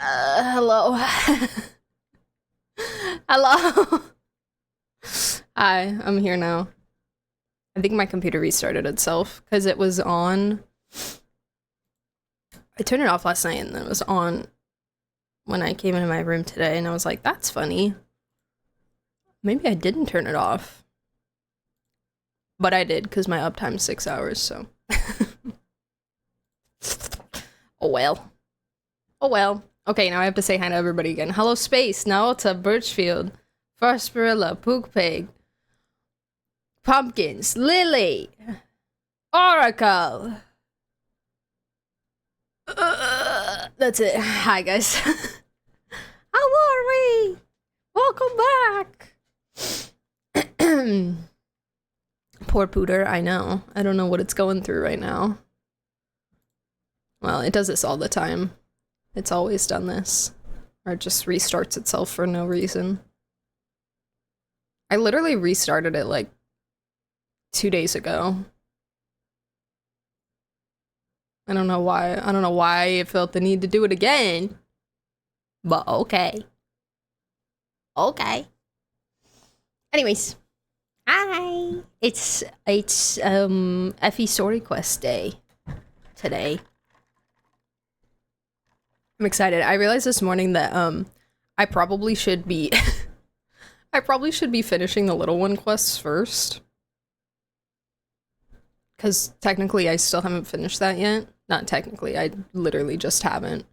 Hello. Hello. Hi, I'm here now. I think my computer restarted itself because it was on. I turned it off last night and then it was on when I came into my room today, and I was like, that's funny. Maybe I didn't turn it off. But I did because my uptime's 6 hours, so. Oh well. Oh well. Okay, now I have to say hi to everybody again. Hello, Space, Naota, Birchfield, Farspirilla, Pookpig, Pumpkins, Lily, Oracle. That's it. Hi, guys. How are we? Welcome back. Poor Pooter, I know. I don't know what it's going through right now. Well, it does this all the time. It's always done this. Or it just restarts itself for no reason. I literally restarted it like 2 days ago. I don't know why. I don't know why it felt the need to do it again. But okay. Okay. Anyways. Hi. It's Effie Story Quest Day today. I'm excited. I realized this morning that I probably should be finishing the little one quests first. Cause technically I still haven't finished that yet. Not technically, I literally just haven't.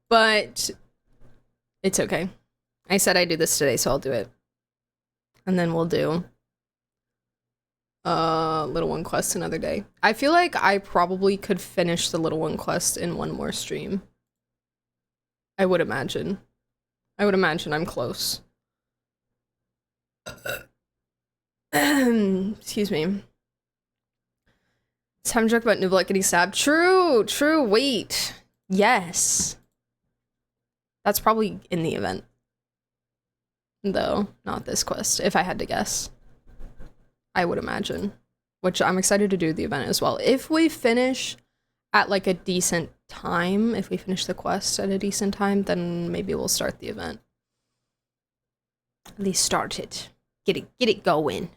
But it's okay. I said I'd do this today, so I'll do it. And then we'll do little one quest another day. I feel like I probably could finish the little one quest in one more stream. I would imagine. I'm close. Excuse me. It's time to talk about Nubla getting stabbed. True, wait. Yes. That's probably in the event. Though, not this quest, if I had to guess. I would imagine. Which I'm excited to do the event as well. If we finish at like a decent time, if we finish the quest at a decent time, then maybe we'll start the event. At least start it. Get it going.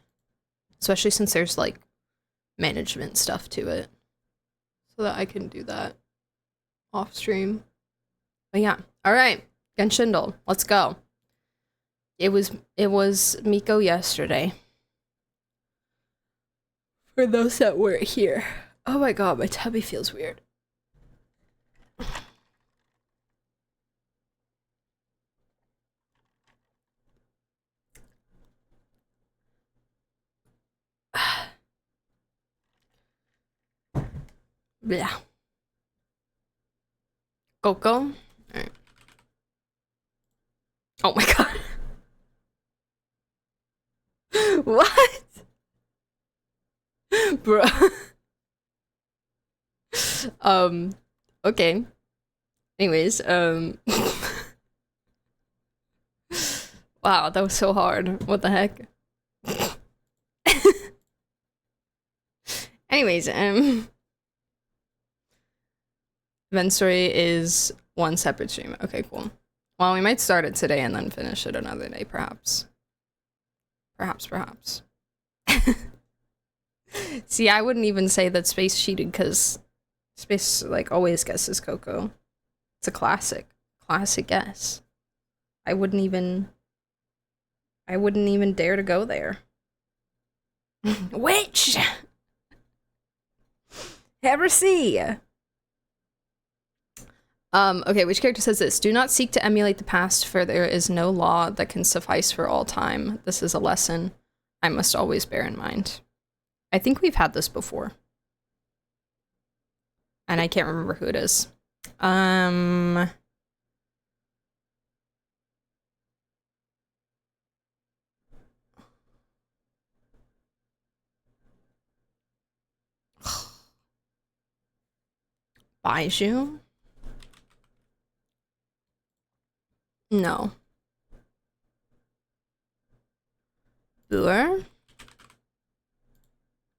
Especially since there's like management stuff to it. So that I can do that off stream. But yeah. Alright. Genshindle. Let's go. It was Miko yesterday. For those that weren't here. Oh my god, my tummy feels weird. Yeah. Coco? Alright. Oh my god. What? Bruh. Okay. Anyways, wow, that was so hard. What the heck? Anyways, event story is one separate stream. Okay, cool. Well, we might start it today and then finish it another day, perhaps. Perhaps. See, I wouldn't even say that Space cheated because Space, like, always guesses Coco. It's a classic guess. I wouldn't even dare to go there. Which? Heresy! Okay, which character says this? Do not seek to emulate the past, for there is no law that can suffice for all time. This is a lesson I must always bear in mind. I think we've had this before. And I can't remember who it is. Baiju? No. Boer?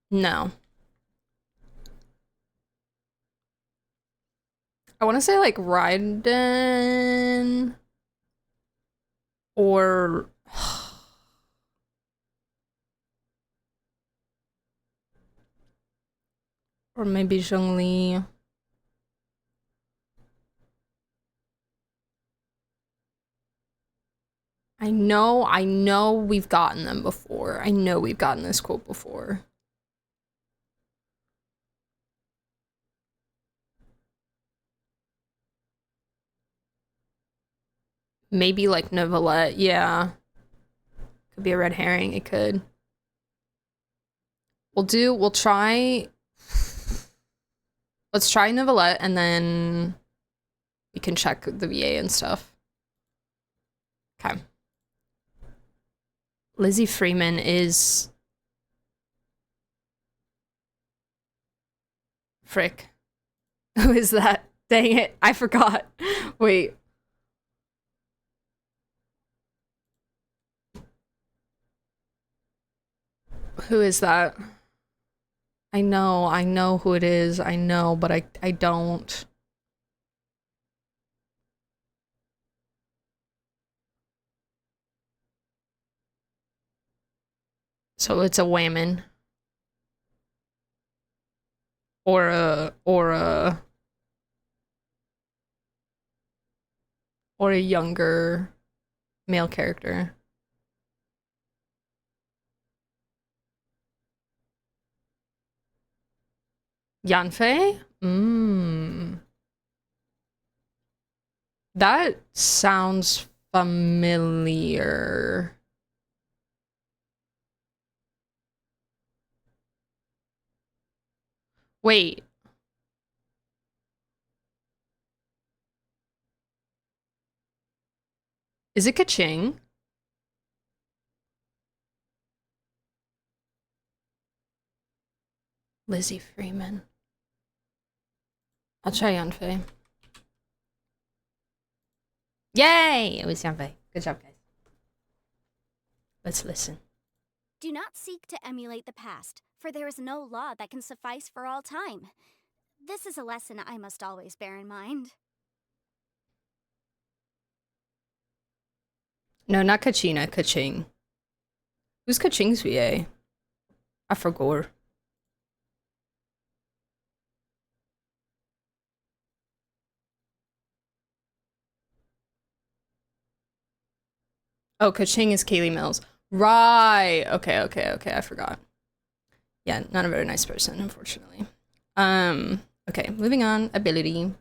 No. I want to say like Raiden or or maybe Zhongli. I know we've gotten them before. I know we've gotten this quote before. Maybe like Neuvillette, yeah. Could be a red herring, it could. We'll try. Let's try Neuvillette and then we can check the VA and stuff. Okay. Lizzie Freeman is... Frick. Who is that? Dang it, I forgot. Wait. Who is that? I know who it is. I know, but I don't. So it's a woman. Or a younger male character. Yanfei? That sounds familiar. Wait. Is it Kaching? Lizzie Freeman. I'll try Yanfei. Yay! It was Yanfei. Good job, guys. Let's listen. Do not seek to emulate the past, for there is no law that can suffice for all time. This is a lesson I must always bear in mind. No, not Kachina, Kaching. Who's Kaching's VA? I forgot. Oh, Kaching is Kaylee Mills. Right. Okay, I forgot. Yeah, not a very nice person, unfortunately. Okay, moving on. Ability.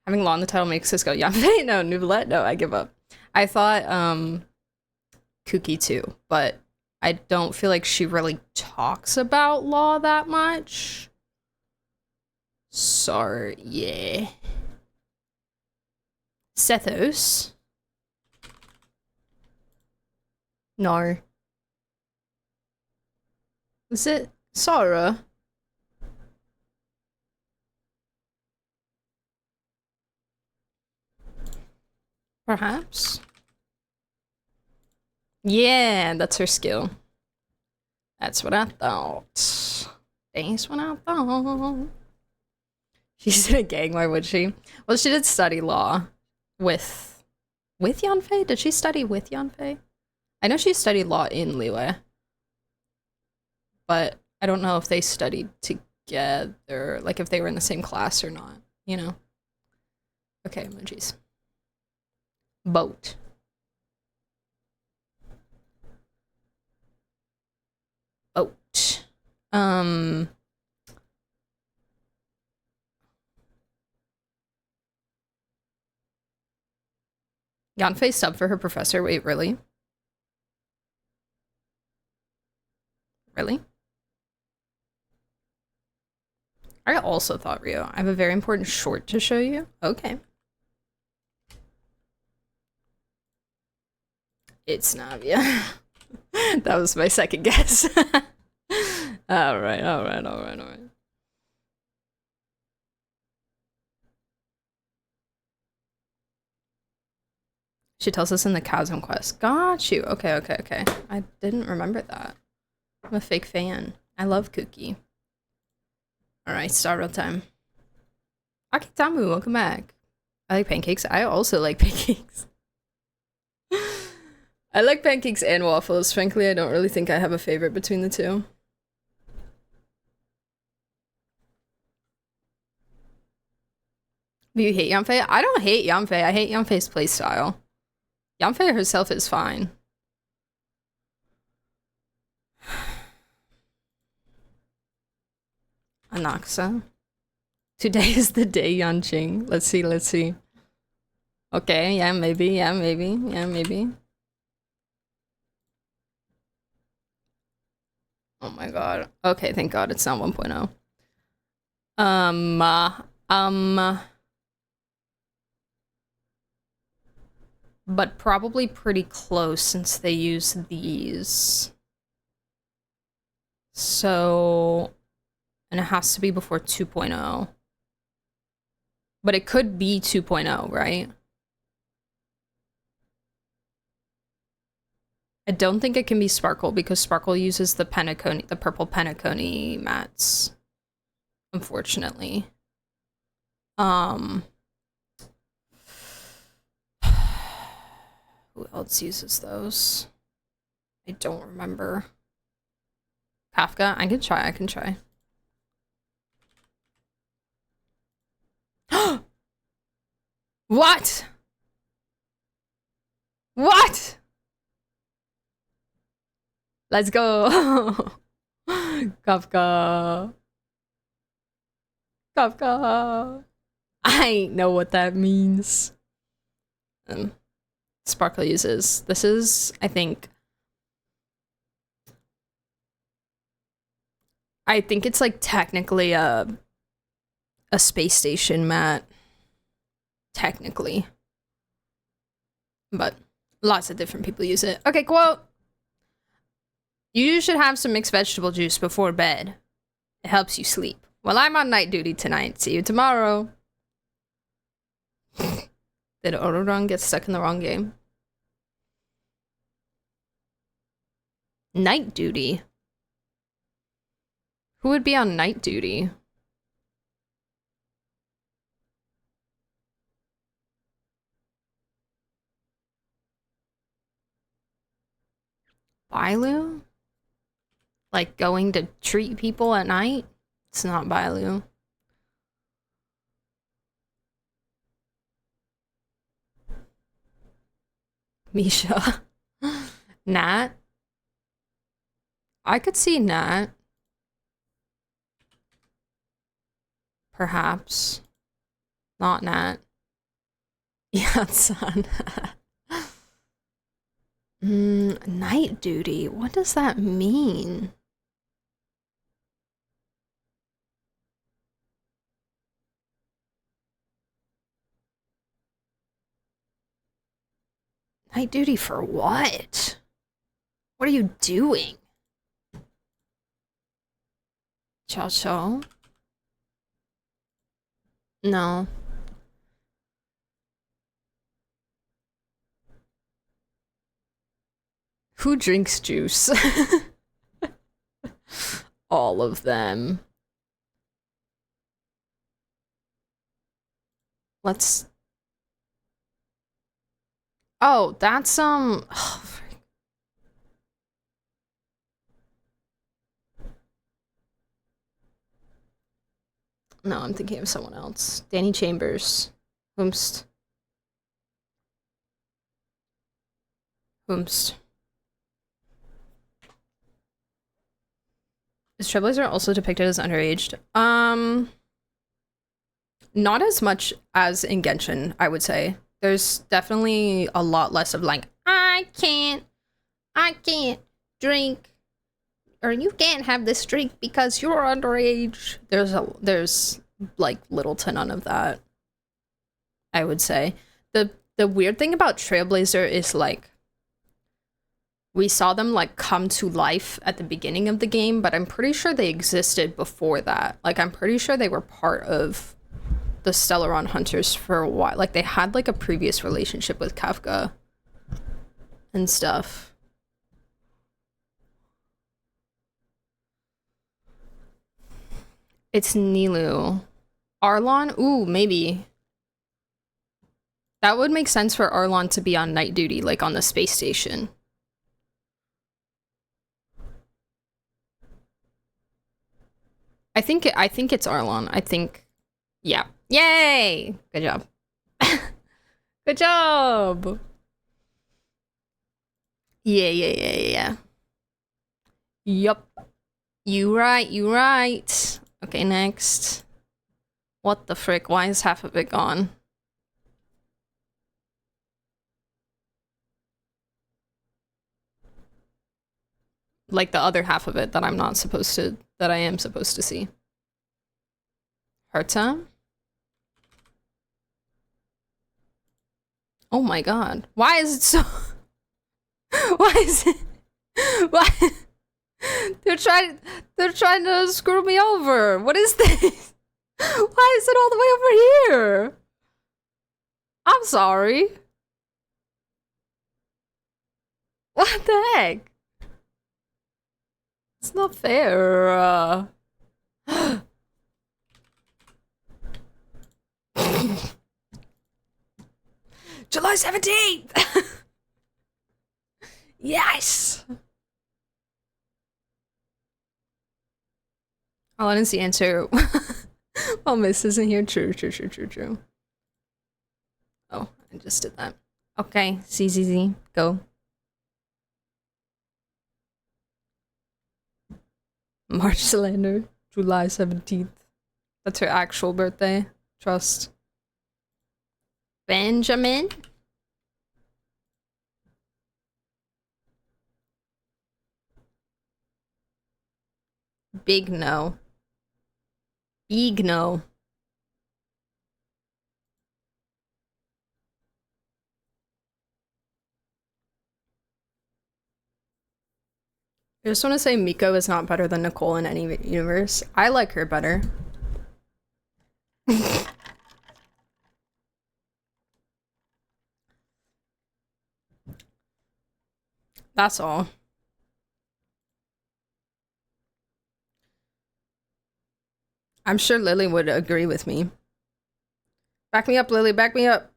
Having Law in the title makes Cisco Yanfei? No, Neuvillette? No, I give up. I thought, Kuki too, but I don't feel like she really talks about Law that much. Sorry, yeah. Sethos. No. Is it Sora? Perhaps? Yeah, that's her skill. That's what I thought. That's what I thought. She's in a gang, why would she? Well, she did study law with Yanfei? Did she study with Yanfei? I know she studied law in Liyue. But I don't know if they studied together, like if they were in the same class or not, you know? Okay, emojis. Boat. Boat. Yanfei subbed for her professor. Wait, really? Really? I also thought Rio. I have a very important short to show you. Okay. It's Navia. That was my second guess. Alright. She tells us in the Chasm quest. Got you. Okay. I didn't remember that. I'm a fake fan. I love Cookie. Alright, start real time. Akitamu, welcome back. I like pancakes. I also like pancakes. I like pancakes and waffles. Frankly, I don't really think I have a favorite between the two. Do you hate Yanfei? I don't hate Yanfei. I hate Yanfei's playstyle. Yanfei herself is fine. Anaxa. Today is the day, Yanqing. Let's see, let's see. Okay, yeah, maybe, yeah, maybe, yeah, maybe. Oh my god. Okay, thank god it's not 1.0. But probably pretty close since they use these. So, and it has to be before 2.0. But it could be 2.0, right? I don't think it can be Sparkle because Sparkle uses the Penacony, the purple Penacony mats. Unfortunately. Who else uses those? I don't remember. Kafka? I can try. What? What? Let's go. Kafka. Kafka. I know what that means. Sparkle uses. This is, I think it's like technically a space station mat. Technically. But lots of different people use it. Okay, quote. You should have some mixed vegetable juice before bed. It helps you sleep. Well, I'm on night duty tonight. See you tomorrow. Did Ororun get stuck in the wrong game? Night duty? Who would be on night duty? Bailu? Like going to treat people at night? It's not Bailu. Misha. Nat? I could see Nat. Perhaps. Not Nat. Yeah, son. Night duty. What does that mean? Night duty for what? What are you doing? Chow Chow? No. Who drinks juice? All of them. Let's... Oh, that's, oh, frick. No, I'm thinking of someone else. Danny Chambers. Whomst. Is Trailblazer also depicted as underaged? Not as much as in Genshin, I would say. There's definitely a lot less of like, I can't drink, or you can't have this drink because you're underage. There's like little to none of that, I would say. The weird thing about Trailblazer is like, we saw them like come to life at the beginning of the game, but I'm pretty sure they existed before that. Like, I'm pretty sure they were part of the Stellaron Hunters for a while. Like, they had like a previous relationship with Kafka and stuff. It's Nilu. Arlon? Ooh, maybe. That would make sense for Arlon to be on night duty, like on the space station. I think it's Arlon. I think, yeah. Yay! Good job. Good job. Yeah. Yup. You right. Okay, next. What the frick? Why is half of it gone? Like the other half of it that I'm not supposed to, that I am supposed to see. Herta? Oh my god. Why is it so... Why is it... Why... They're trying to screw me over. What is this? Why is it all the way over here? I'm sorry. What the heck? It's not fair. July 17th! Yes! Oh, I didn't see answer. Oh, Miss isn't here. True. Oh, I just did that. Okay, CZZ, go. March Slander, July 17th. That's her actual birthday. Trust. Benjamin? Big no. Big no. I just want to say Miko is not better than Nicole in any universe. I like her better. That's all. I'm sure Lily would agree with me. Back me up, Lily. Back me up.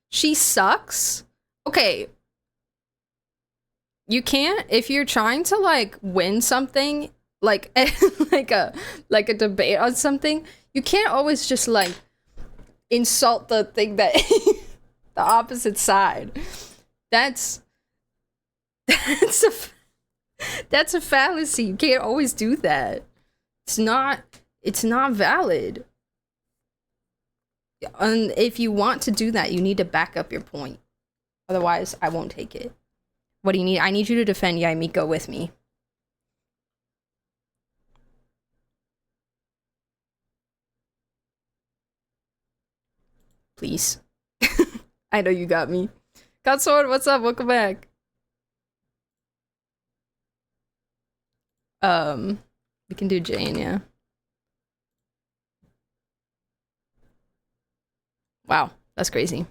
She sucks? Okay. You can't, if you're trying to like win something, like like a debate on something, you can't always just like insult the thing that the opposite side. That's a fallacy. You can't always do that. It's not valid. And if you want to do that, you need to back up your point. Otherwise, I won't take it. What do you need? I need you to defend Yae Miko with me. Please. I know you got me. Got Sword, what's up? Welcome back. We can do Jane, yeah. Wow, that's crazy.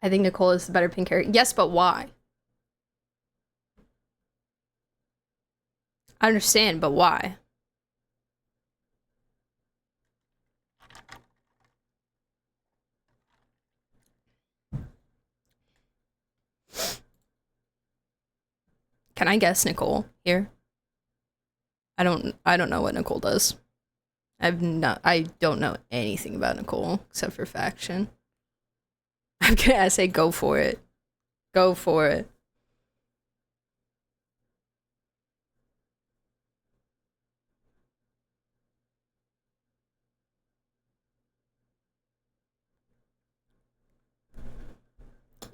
I think Nicole is the better pink hair. Yes, but why? I understand, but why? Can I guess Nicole here? I don't know what Nicole does. I don't know anything about Nicole except for faction. I'm gonna say go for it. Go for it.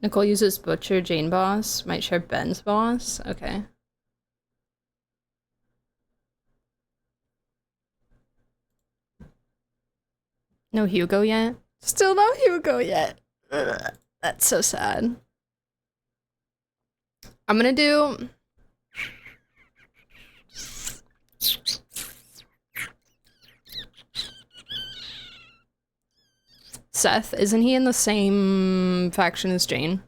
Nicole uses Butcher, Jane boss. Might share Ben's boss. Okay. No Hugo yet? Still no Hugo yet. Ugh, that's so sad. I'm gonna do... Seth, isn't he in the same faction as Jane?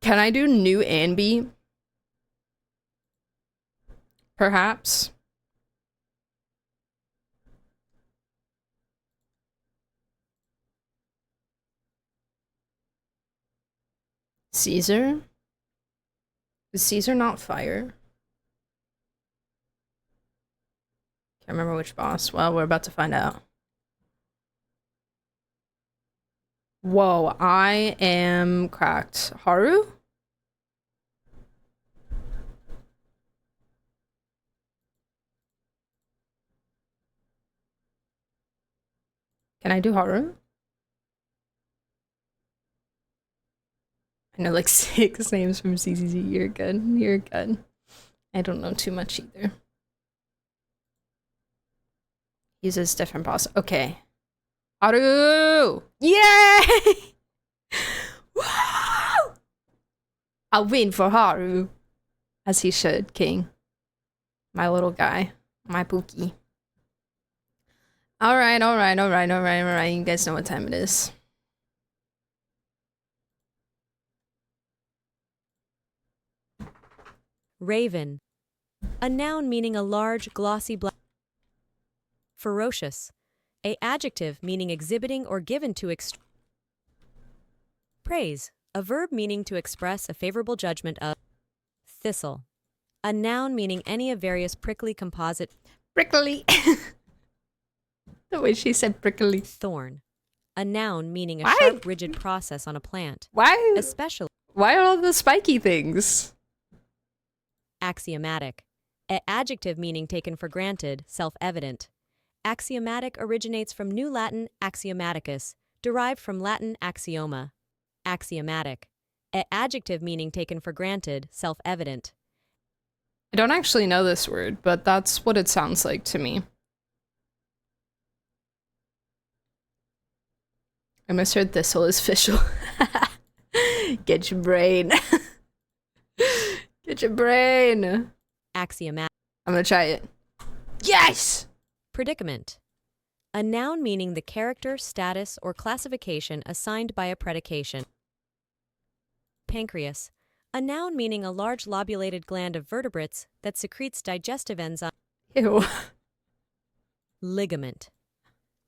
Can I do new Anby? Perhaps. Caesar? Is Caesar not fire? Can't remember which boss. Well, we're about to find out. Whoa, I am cracked. Haru? Can I do Haru? I know like 6 names from CCC. You're good. You're good. I don't know too much either. Uses different boss. Okay. Haru! Yay! Woo! I'll win for Haru. As he should, King. My little guy. My Pookie. Alright, alright, alright, alright, alright. You guys know what time it is. Raven. A noun meaning a large, glossy black. Ferocious. A adjective meaning exhibiting or given to praise. A verb meaning to express a favorable judgment of. Thistle. A noun meaning any of various prickly composite. Prickly. The way she said prickly. Thorn. A noun meaning a Why? sharp, rigid process on a plant. Why? Especially. Why are all the spiky things? Axiomatic. A adjective meaning taken for granted, self-evident. Axiomatic originates from New Latin axiomaticus, derived from Latin axioma. Axiomatic. A adjective meaning taken for granted, self-evident. I don't actually know this word, but that's what it sounds like to me. I misheard thistle is official. Get your brain. Get your brain. Axiomatic. I'm gonna try it. Yes! Predicament. A noun meaning the character, status, or classification assigned by a predication. Pancreas. A noun meaning a large lobulated gland of vertebrates that secretes digestive enzymes. Ew. Ligament.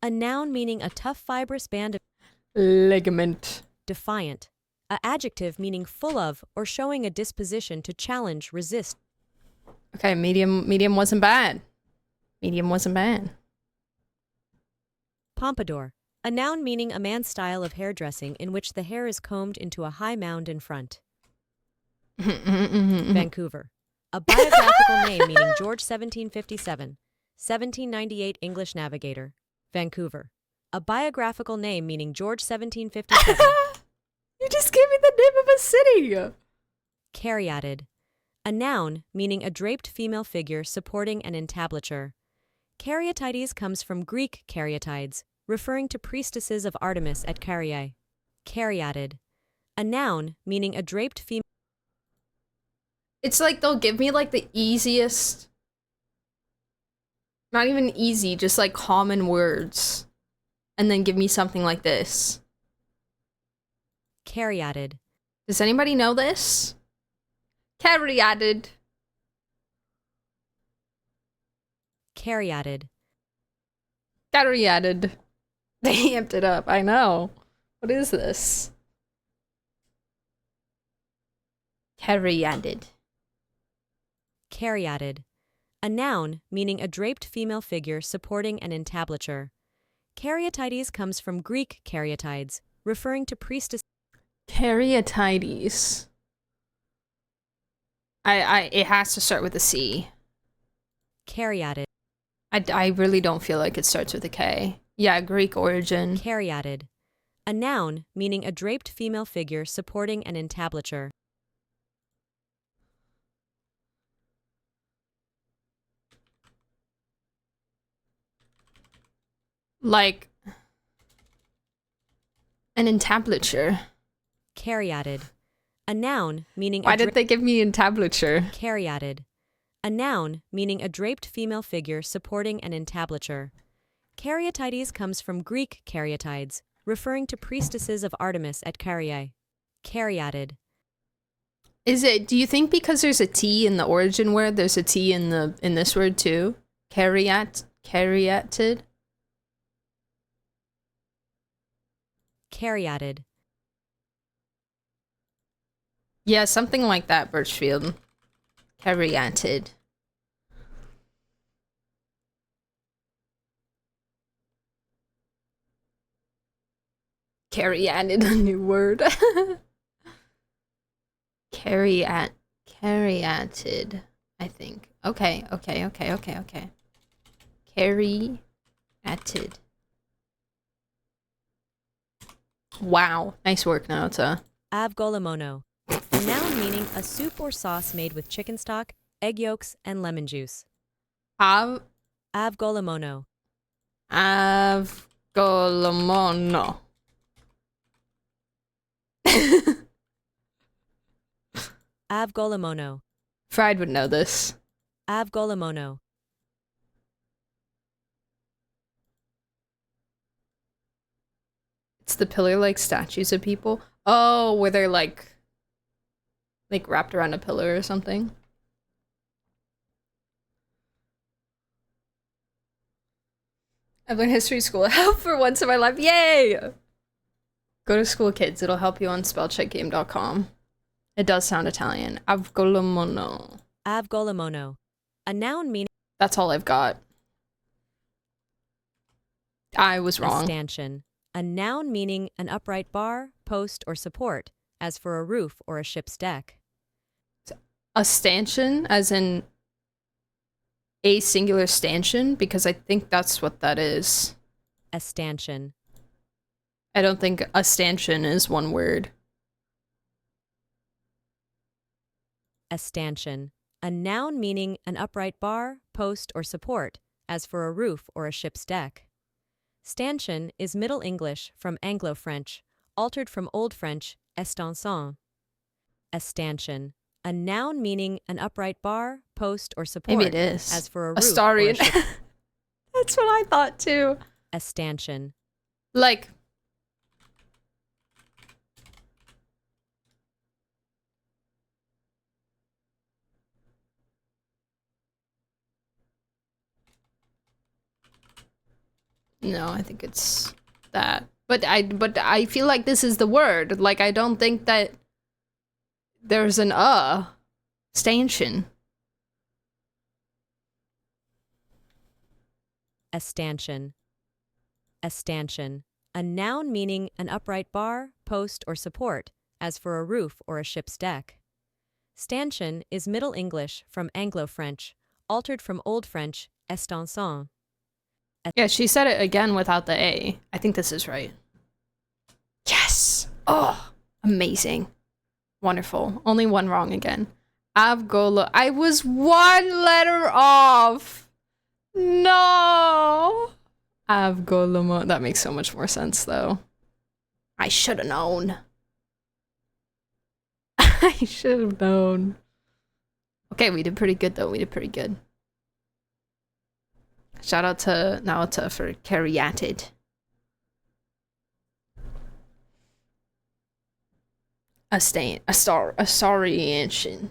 A noun meaning a tough fibrous band of. Ligament. Defiant. A adjective meaning full of or showing a disposition to challenge, resist. Okay, medium wasn't bad. Medium wasn't bad. Pompadour. A noun meaning a man's style of hairdressing in which the hair is combed into a high mound in front. Vancouver. A biographical name meaning George 1757, 1798 English navigator. Vancouver. A biographical name meaning George 1757. You just gave me the name of a city. Caryatid. A noun meaning a draped female figure supporting an entablature. Caryatides comes from Greek caryatides, referring to priestesses of Artemis at Caryae. Caryatid. A noun meaning a draped female. It's like they'll give me like the easiest, not even easy, just like common words, and then give me something like this. Caryatid. Does anybody know this? Caryatid. Caryatid. Caryatid. They amped it up, I know. What is this? Caryatid. Caryatid. A noun meaning a draped female figure supporting an entablature. Caryatides comes from Greek caryatides, referring to priestess. Caryatides. It has to start with a C. Caryatid. I really don't feel like it starts with a K. Yeah, Greek origin. Caryatid. A noun meaning a draped female figure supporting an entablature. Like an entablature. Caryatid. A noun meaning Why did they give me entablature? Caryatid. A noun, meaning a draped female figure supporting an entablature. Caryatides comes from Greek caryatides, referring to priestesses of Artemis at Caryae. Caryatid. Is it, do you think because there's a T in the origin word, there's a T in this word too? Caryatid? Caryatid. Yeah, something like that, Birchfield. Caryatid. Caryatid, a new word. Caryatid, I think. Okay. Caryatid. Wow, nice work, Naota. Avgolamono. A noun meaning a soup or sauce made with chicken stock, egg yolks, and lemon juice. Avgolamono. Avgolamono. Avgolamono. Fried would know this. Avgolamono. It's the pillar-like statues of people. Oh, where they're like wrapped around a pillar or something. I've learned history school. Help for once in my life. Yay! Go to school, kids. It'll help you on spellcheckgame.com. It does sound Italian. Avgolamono. Avgolamono. A noun meaning That's all I've got. I was a wrong. stanchion. A noun meaning an upright bar, post, or support, as for a roof or a ship's deck. A stanchion, as in a singular stanchion, because I think that's what that is. A stanchion. I don't think a stanchion is one word. A stanchion. A noun meaning an upright bar, post, or support, as for a roof or a ship's deck. Stanchion is Middle English from Anglo-French, altered from Old French estançon. A stanchion. A noun meaning an upright bar, post, or support. Maybe it is. As for a A roof starry. or a ship. That's what I thought too. A stanchion. Like, no, I think it's that. But I feel like this is the word. Like, I don't think that there's an stanchion. A stanchion. A stanchion. A noun meaning an upright bar, post, or support, as for a roof or a ship's deck. Stanchion is Middle English from Anglo-French, altered from Old French estançon. Yeah, she said it again without the A. I think this is right. Yes! Oh, amazing. Wonderful. Only one wrong again. Avgola. I was one letter off! No! Avgolamo. That makes so much more sense, though. I should have known. I should have known. Okay, we did pretty good, though. We did pretty good. Shout out to Naota for caryatid. A stanchion. A stanchion.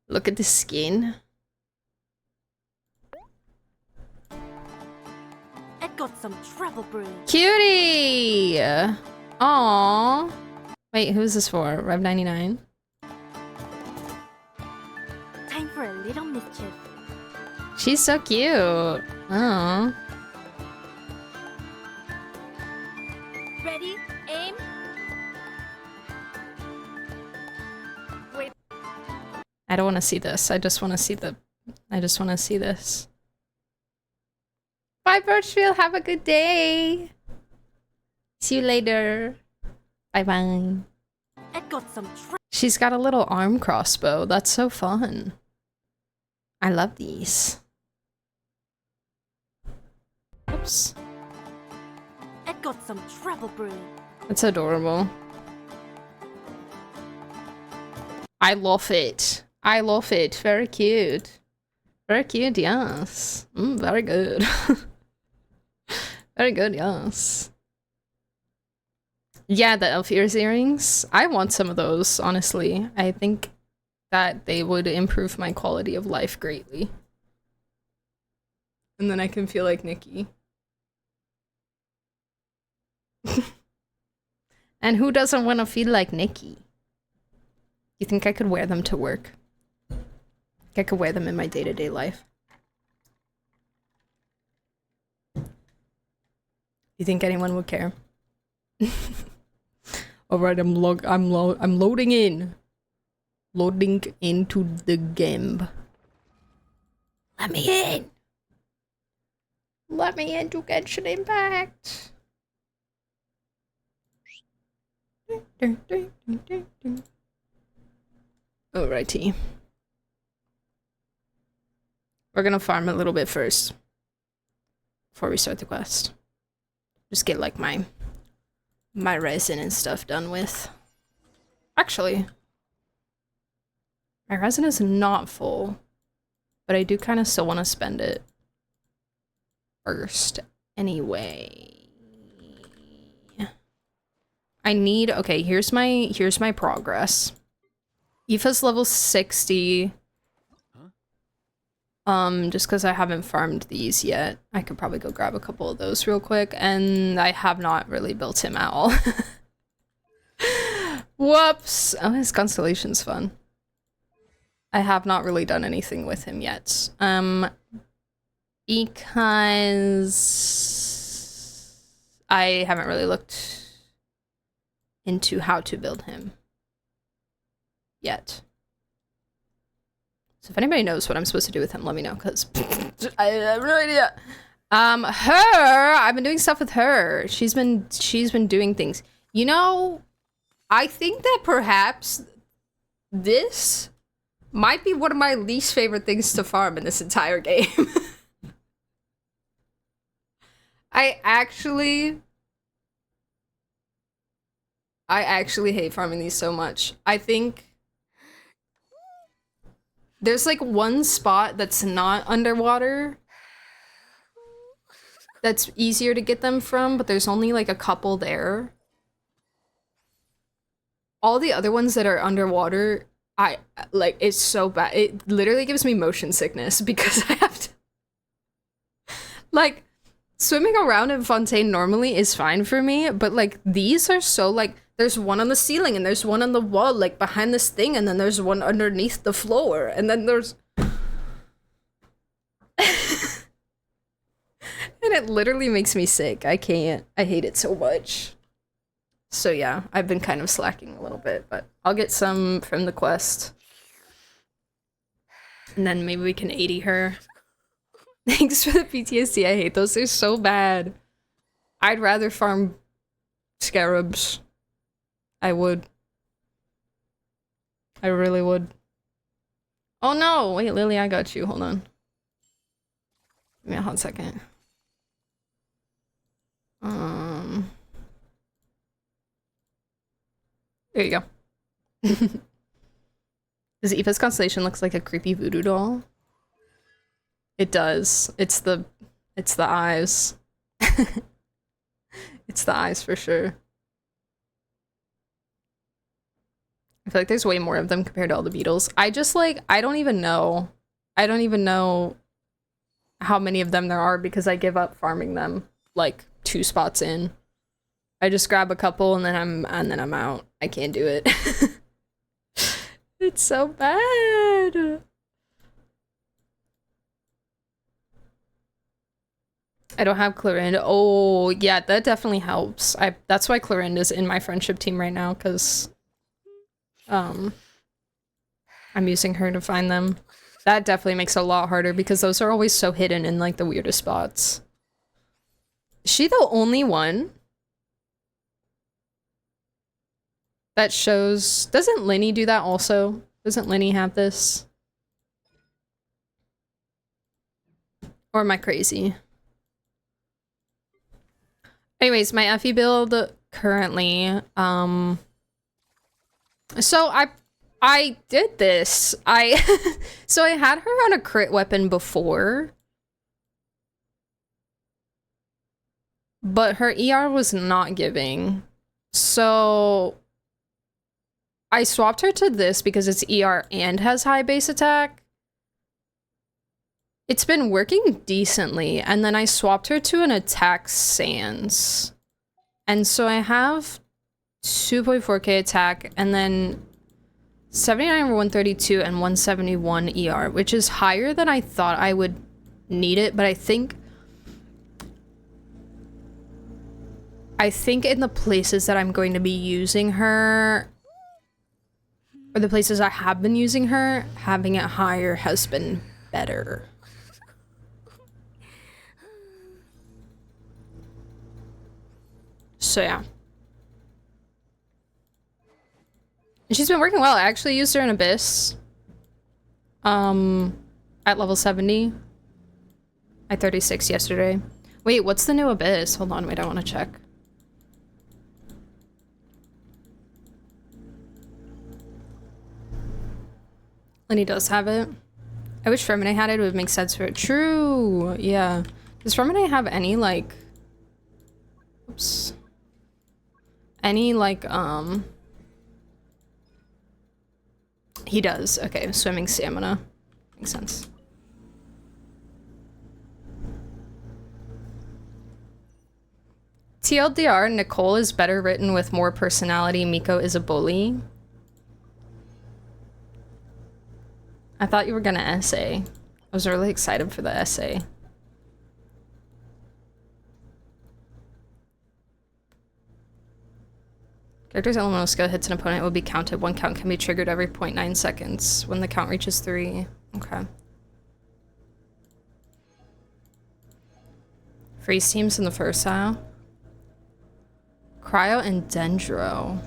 Look at the skin. I got some travel brewing. Cutie! Aww. Wait, who's this for? Rev 99? Time for a little mischief. She's so cute. Oh. Ready? Aim. Wait. I don't want to see this. I just want to see this. Bye, Birchfield. Have a good day. See you later. Bye-bye. I got some She's got a little arm crossbow. That's so fun. I love these. Whoops. It got some trouble brewing. That's adorable. I love it. I love it. Very cute. Very cute, yes. Very good. Very good, yes. Yeah, the elf earrings. I want some of those, honestly. I think that they would improve my quality of life greatly. And then I can feel like Nikki. And who doesn't want to feel like Nikki? You think I could wear them to work? I could wear them in my day-to-day life. You think anyone would care? All right, I'm loading in. Loading into the game. Let me in. Let me in to Genshin Impact. Alrighty. We're gonna farm a little bit first. Before we start the quest. Just get like my resin and stuff done with. Actually, my resin is not full, but I do kind of still want to spend it first anyway. I need, okay, here's my progress. Aoife's level 60. Just because I haven't farmed these yet. I could probably go grab a couple of those real quick, and I have not really built him at all. Whoops! Oh, his constellation's fun. I have not really done anything with him yet. Because I haven't really looked into how to build him yet. So if anybody knows what I'm supposed to do with him, let me know, because I have no idea. I've been doing stuff with her. She's been doing things. You know, I think that perhaps this might be one of my least favorite things to farm in this entire game. I actually hate farming these so much. I think there's like one spot that's not underwater that's easier to get them from, but there's only like a couple there. All the other ones that are underwater, I like, it's so bad. It literally gives me motion sickness because I have to like, swimming around in Fontaine normally is fine for me, but like these are so like, there's one on the ceiling and there's one on the wall, like behind this thing, and then there's one underneath the floor, and then there's and it literally makes me sick. I can't. I hate it so much. So yeah, I've been kind of slacking a little bit, but I'll get some from the quest. And then maybe we can 80 her. Thanks for the PTSD. I hate those. They're so bad. I'd rather farm scarabs. I would. I really would. Oh no! Wait, Lily, I got you. Hold on. Give me a hot second. There you go. Does Aoife's constellation looks like a creepy voodoo doll? It does. It's the eyes. It's the eyes for sure. I feel like there's way more of them compared to all the beetles. I just like, I don't even know how many of them there are because I give up farming them like 2 spots in. I just grab a couple and then I'm out. I can't do it. It's so bad. I don't have Clorinda. Oh, yeah, that definitely helps. That's why Clorinda's in my friendship team right now, because I'm using her to find them. That definitely makes it a lot harder because those are always so hidden in like the weirdest spots. Is she the only one that shows? Doesn't Linny do that also? Doesn't Linny have this? Or am I crazy? Anyways, my Effie build currently, so I did this. So I had her on a crit weapon before, but her ER was not giving. So I swapped her to this because it's ER and has high base attack. It's been working decently, and then I swapped her to an attack sans. And so I have 2.4k attack, and then 79 over 132 and 171 ER, which is higher than I thought I would need it, but I think in the places that I'm going to be using her, or the places I have been using her, having it higher has been better. So yeah. And she's been working well. I actually used her in Abyss. At level 70. At 36 yesterday. Wait, what's the new Abyss? Hold on, wait, I want to check. Lenny does have it. I wish Femini had it. It would make sense for it. True! Yeah. Does Femini have any, like... Oops. Any, like, He does. Okay, swimming stamina. Makes sense. TLDR, Nicole is better written with more personality. Miko is a bully. I thought you were gonna essay. I was really excited for the essay. Character's elemental skill hits an opponent will be counted. One count can be triggered every 0.9 seconds. When the count reaches 3. Okay. Freeze teams in the first half. Cryo and Dendro.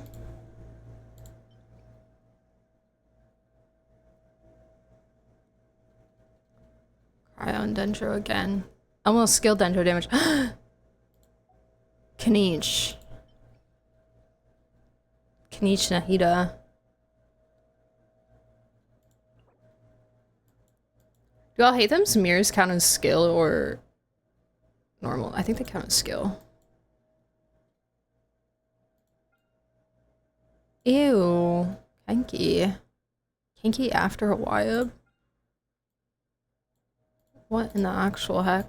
Cryo and Dendro again. Almost skill Dendro damage. Kanish. Kanish Nahida. Do all hate them's mirrors count as skill or normal? I think they count as skill. Ew. Kinky. Kinky after a while. What in the actual heck?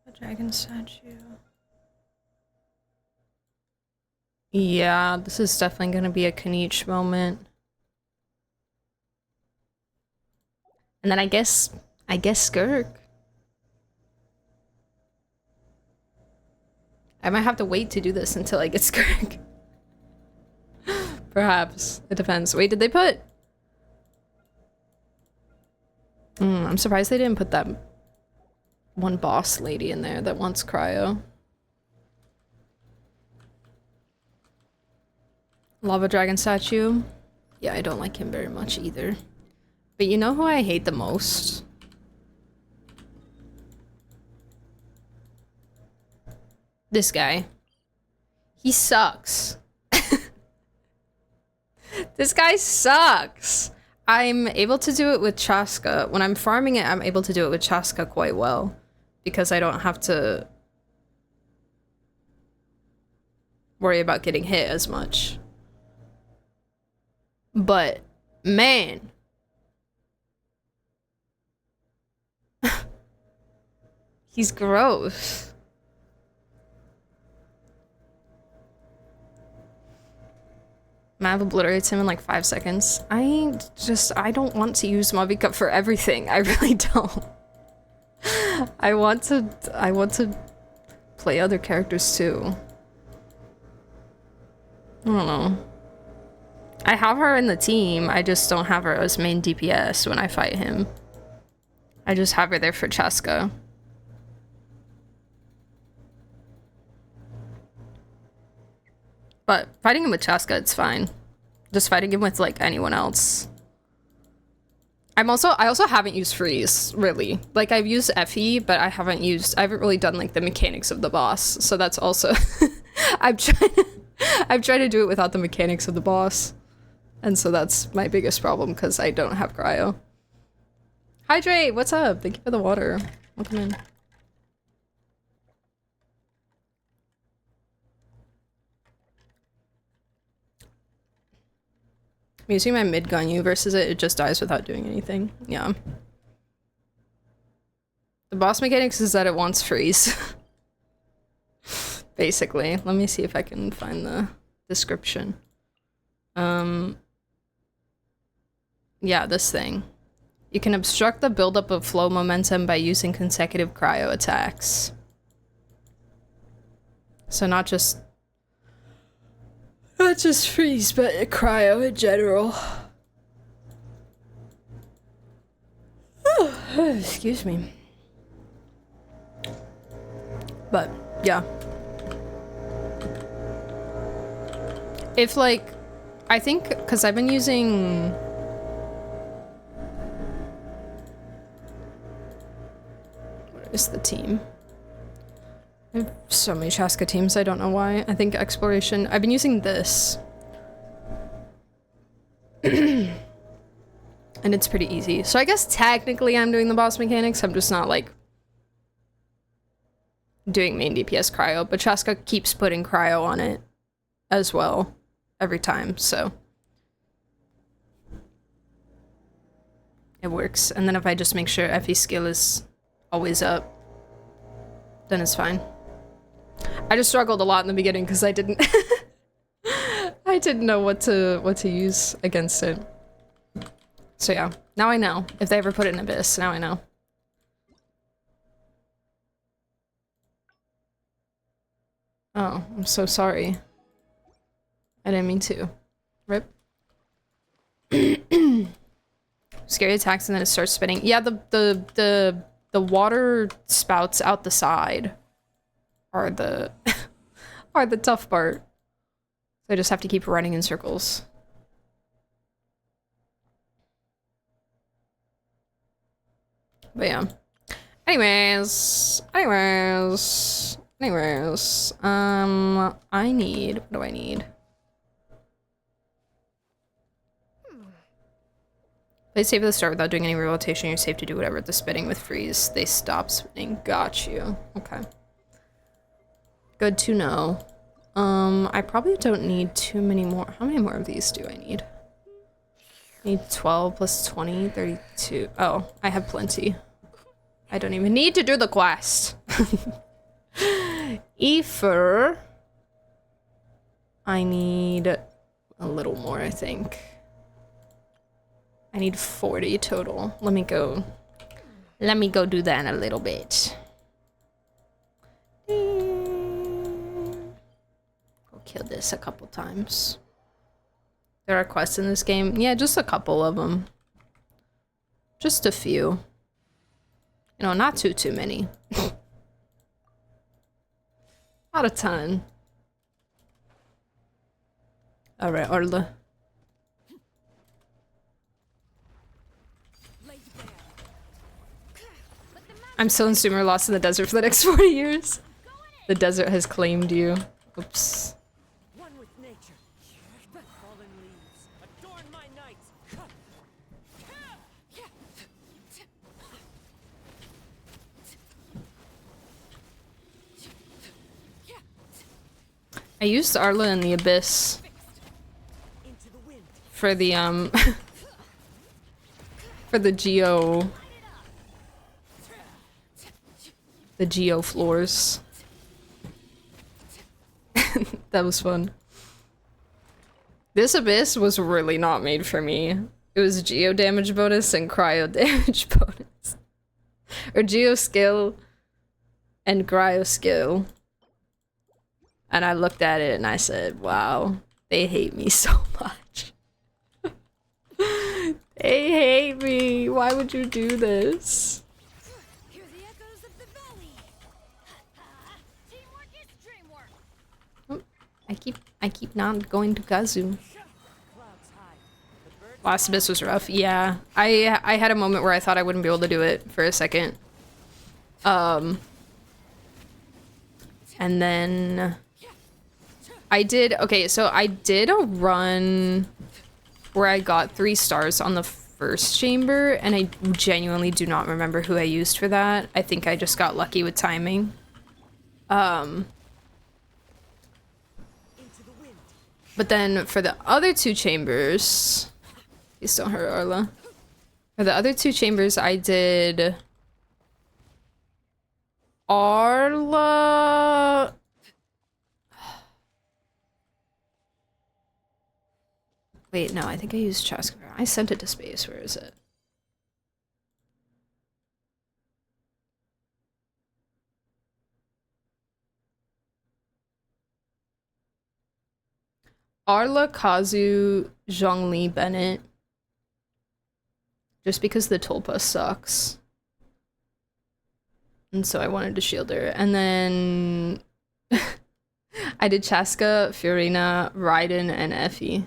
A dragon statue. Yeah, this is definitely gonna be a Kanish moment. And then I guess Skirk. I might have to wait to do this until I get Skirk. Perhaps. It depends. Wait, did they put... I'm surprised they didn't put that one boss lady in there that wants cryo. Lava dragon statue. Yeah, I don't like him very much either. But you know who I hate the most? This guy. He sucks. This guy sucks. I'm able to do it with Chaska. When I'm farming it, I'm able to do it with Chaska quite well. Because I don't have to worry about getting hit as much. But, man. He's gross. Mav obliterates him in like 5 seconds. I don't want to use Mavi Cup for everything. I really don't. I want to play other characters too. I don't know. I have her in the team, I just don't have her as main DPS when I fight him. I just have her there for Chaska. But fighting him with Chaska, it's fine. Just fighting him with, like, anyone else I also haven't used freeze, really. Like, I've used FE, but I haven't really done, like, the mechanics of the boss. So that's also... I've tried to do it without the mechanics of the boss. And so that's my biggest problem, because I don't have cryo. Hydrate, what's up? Thank you for the water. Welcome in. I'm using my mid gun U versus it just dies without doing anything. Yeah. The boss mechanics is that it wants freeze. Basically. Let me see if I can find the description. Yeah, this thing. You can obstruct the buildup of flow momentum by using consecutive cryo attacks. So not just freeze, but cryo in general. Excuse me. But, yeah. If, like, I think, because I've been using... What is the team? I have so many Chaska teams, I don't know why. I think exploration... I've been using this. And it's pretty easy. So I guess technically I'm doing the boss mechanics, I'm just not, like, doing main DPS cryo, but Chaska keeps putting cryo on it as well every time, so it works. And then if I just make sure FE skill is always up, then it's fine. I just struggled a lot in the beginning because I didn't I didn't know what to use against it. So yeah, now I know. If they ever put it in Abyss, now I know. Oh, I'm so sorry. I didn't mean to. Rip. Scary attacks and then it starts spinning. Yeah, the water spouts out the side are the are the tough part. So I just have to keep running in circles. But yeah. Anyways, I need, what do I need? Play safe at the start without doing any rotation. You're safe to do whatever. The spinning with freeze, they stop spinning. Got you. Okay. Good to know. I probably don't need too many more. How many more of these do I need? I need 12 plus 20, 32. Oh, I have plenty. I don't even need to do the quest. Ether. I need a little more, I think. I need 40 total. Let me go do that in a little bit. Go kill this a couple times. There are quests in this game? Yeah, just a couple of them. Just a few. You know, not too many. Not a ton. Alright, Orla. I'm still in Sumer, lost in the desert for the next 40 years. The desert has claimed you. Oops. One with nature. Fallen leaves adorn my nights. I used Arla in the Abyss for the for the geo floors. That was fun. This Abyss was really not made for me. It was geo damage bonus and cryo damage bonus. Or geo skill and cryo skill. And I looked at it and I said, wow, they hate me so much. They hate me. Why would you do this? Hear the echoes of the valley. Teamwork is dreamwork. Oh, I keep not going to Kazu. Clouds high. The bird Last abyss was rough. Yeah, I had a moment where I thought I wouldn't be able to do it for a second. And then I did, okay, so I did a run where I got 3 stars on the first chamber, and I genuinely do not remember who I used for that. I think I just got lucky with timing. But then for the other 2 chambers, please don't hurt Arla. For the other 2 chambers, I did Arla. Wait, no, I think I used Chaska. I sent it to space. Where is it? Arla, Kazu, Zhongli, Bennett. Just because the Tulpa sucks. And so I wanted to shield her. And then I did Chaska, Fiorina, Raiden, and Effie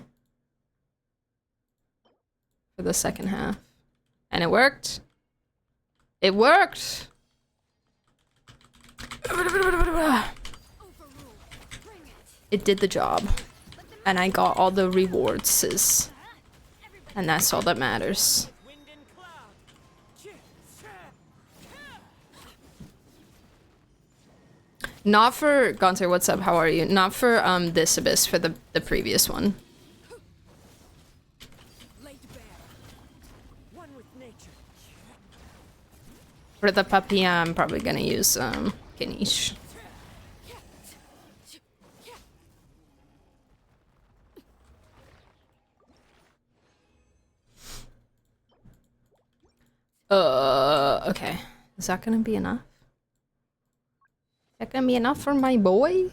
for the second half. And it worked. It worked! It did the job. And I got all the rewards. And that's all that matters. Not for Gonter, what's up? How are you? Not for this abyss, for the previous one. For the puppy, I'm probably gonna use Ganesh. Okay. Is that gonna be enough? Is that gonna be enough for my boy?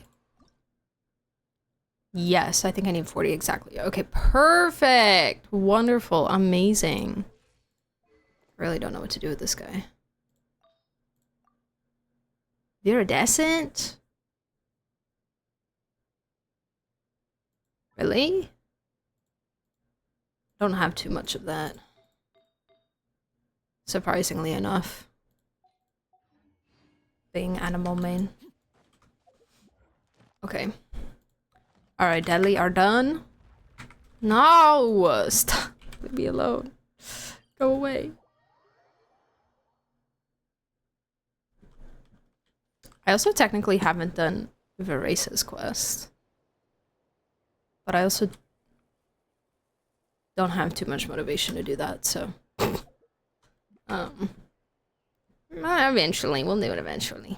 Yes, I think I need 40 exactly. Okay, perfect. Wonderful. Amazing. Really don't know what to do with this guy. Viridescent? Really? Don't have too much of that. Surprisingly enough. Being animal main. Okay. Alright, Deadly are done. No! Stop. Leave me alone. Go away. I also technically haven't done Verace's quest. But I also don't have too much motivation to do that, so... Eventually. We'll do it eventually.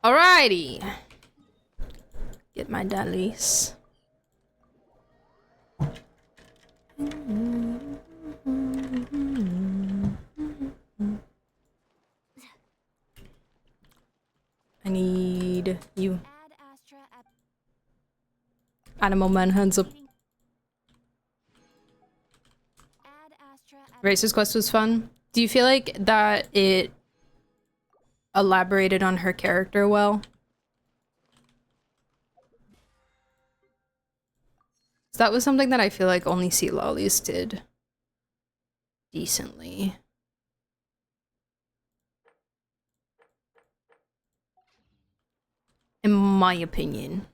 Alrighty. Get my dailies. I need you. Animal man, hands up. Racer's quest was fun. Do you feel like that it elaborated on her character well? So that was something that I feel like only Sea Lollies did decently. In my opinion.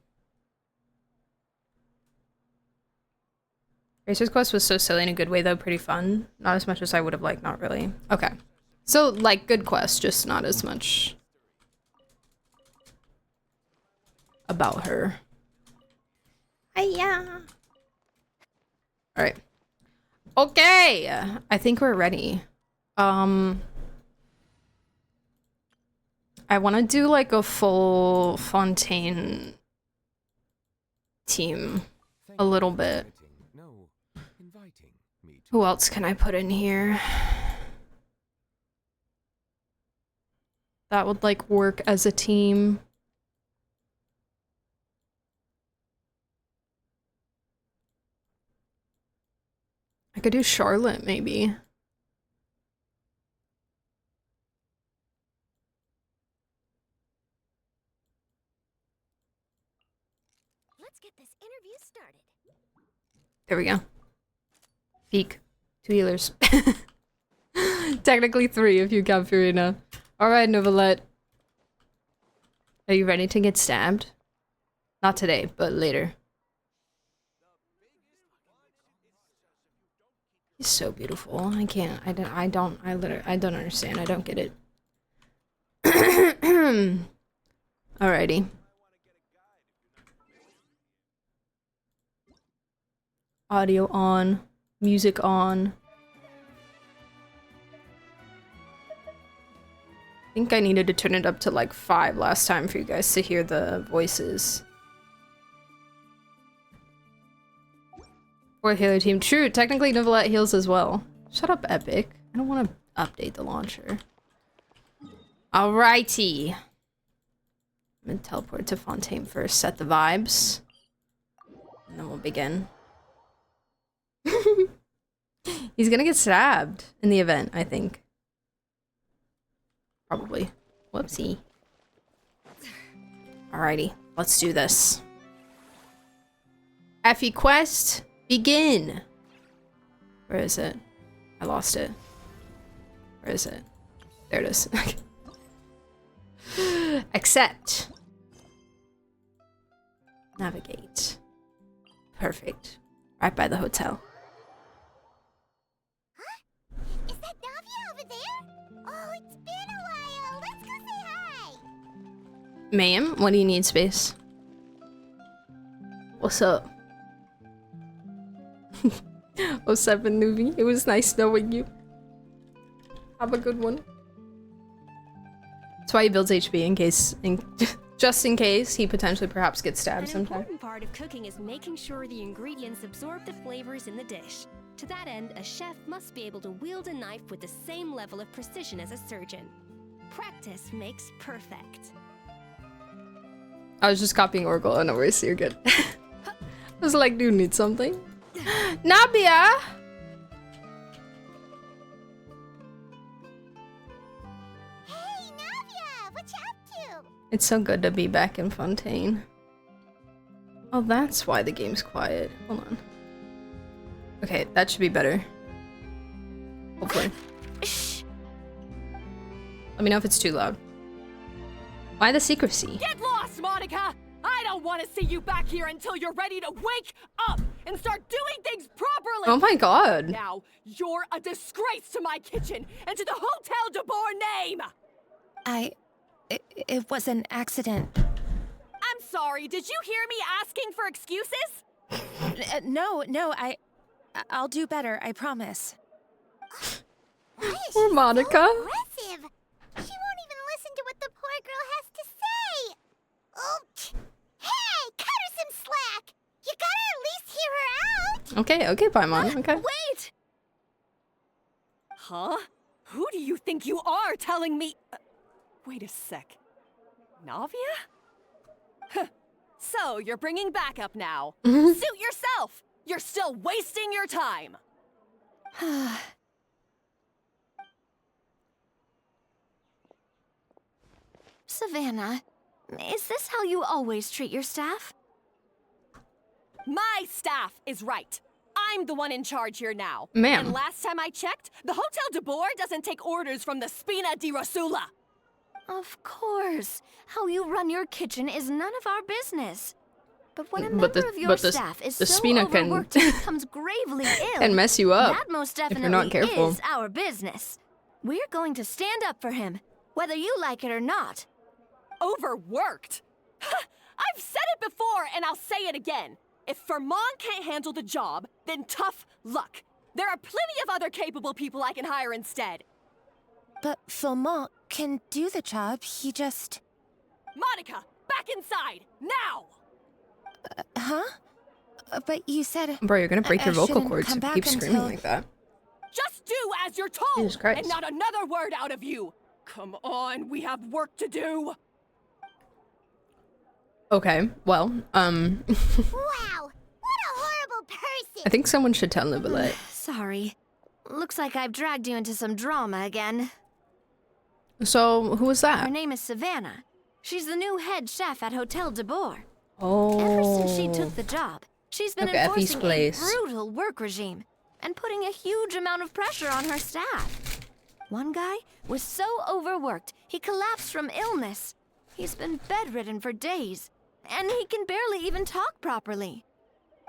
Racer's quest was so silly in a good way though, pretty fun. Not as much as I would have liked, not really. Okay. So, like, good quest, just not as much about her. Hiya! Alright. Okay! I think we're ready. I want to do, like, a full Fontaine team a little bit. Who else can I put in here? That would, like, work as a team. I could do Charlotte, maybe. Let's get this interview started. There we go. Peak. 2 healers. Technically 3 if you count Furina. Alright, Novelette. Are you ready to get stabbed? Not today, but later. He's so beautiful. I can't. I don't understand. I don't get it. Alrighty. Audio on. Music on. I think I needed to turn it up to like 5 last time for you guys to hear the voices. Or healer team. True, technically Novelette heals as well. Shut up, Epic. I don't want to update the launcher. Alrighty. I'm gonna teleport to Fontaine first, set the vibes. And then we'll begin. He's gonna get stabbed in the event, I think. Probably. Whoopsie. Alrighty, let's do this. Effie quest, begin! Where is it? I lost it. Where is it? There it is. Accept. Navigate. Perfect. Right by the hotel. Is that Navia over there? Oh, it's been a while. Let's go say hi. Ma'am, what do you need, Space? What's up? Oh, 7 Nuvi. It was nice knowing you. Have a good one. That's why he builds HP in case, just in case he potentially perhaps gets stabbed An sometime. important part of cooking is making sure the ingredients absorb the flavors in the dish. To that end, a chef must be able to wield a knife with the same level of precision as a surgeon. Practice makes perfect. I was just copying Oracle. Oh, no worries. You're good. I was like, dude, need something? Nabia! Hey, Navia, what you up to? It's so good to be back in Fontaine. Oh, that's why the game's quiet. Hold on. Okay, that should be better. Hopefully. Shh. Let me know if it's too loud. Why the secrecy? Get lost, Monica! I don't want to see you back here until you're ready to wake up and start doing things properly! Oh my god. Now, you're a disgrace to my kitchen and to the Hotel de Boer name! It was an accident. I'm sorry, did you hear me asking for excuses? No, I'll do better, I promise. Why is Poor she Monica. so aggressive? She won't even listen to what the poor girl has to say. Oh, hey, cut her some slack. You gotta at least hear her out. Okay, Paimon. Okay. Wait! Huh? Who do you think you are telling me? Wait a sec. Navia? Huh. So, you're bringing backup now. Suit yourself! You're still wasting your time! Savannah, is this how you always treat your staff? My staff is right. I'm the one in charge here now. Ma'am. And last time I checked, the Hotel de Boer doesn't take orders from the Spina di Rosula. Of course. How you run your kitchen is none of our business. But when a But member the- of your but the- staff is the so Spina can- overworked it becomes gravely ill, And mess you up that most if definitely you're not careful. is our business. We're going to stand up for him, whether you like it or not. Overworked? I've said it before and I'll say it again. If Fermon can't handle the job, then tough luck. There are plenty of other capable people I can hire instead. But Philmont can do the job, he just... Monica, back inside, now! Huh? But you said... Bro, you're gonna break I your vocal shouldn't cords come if you back keep screaming until- like that. Just do as you're told, Jesus Christ. and not another word out of you. Come on, we have work to do. Okay, well, Wow, what a horrible person. I think someone should tell Novelette. Sorry. Looks like I've dragged you into some drama again. So, who was Her that? name is Savannah. She's the new head chef at Hotel de Boer. Ever since she Oh. took the job, she's been Okay, Effie's enforcing a place. brutal work regime and putting a huge amount of pressure on her staff. One guy was so overworked, he collapsed from illness. He's been bedridden for days, and he can barely even talk properly.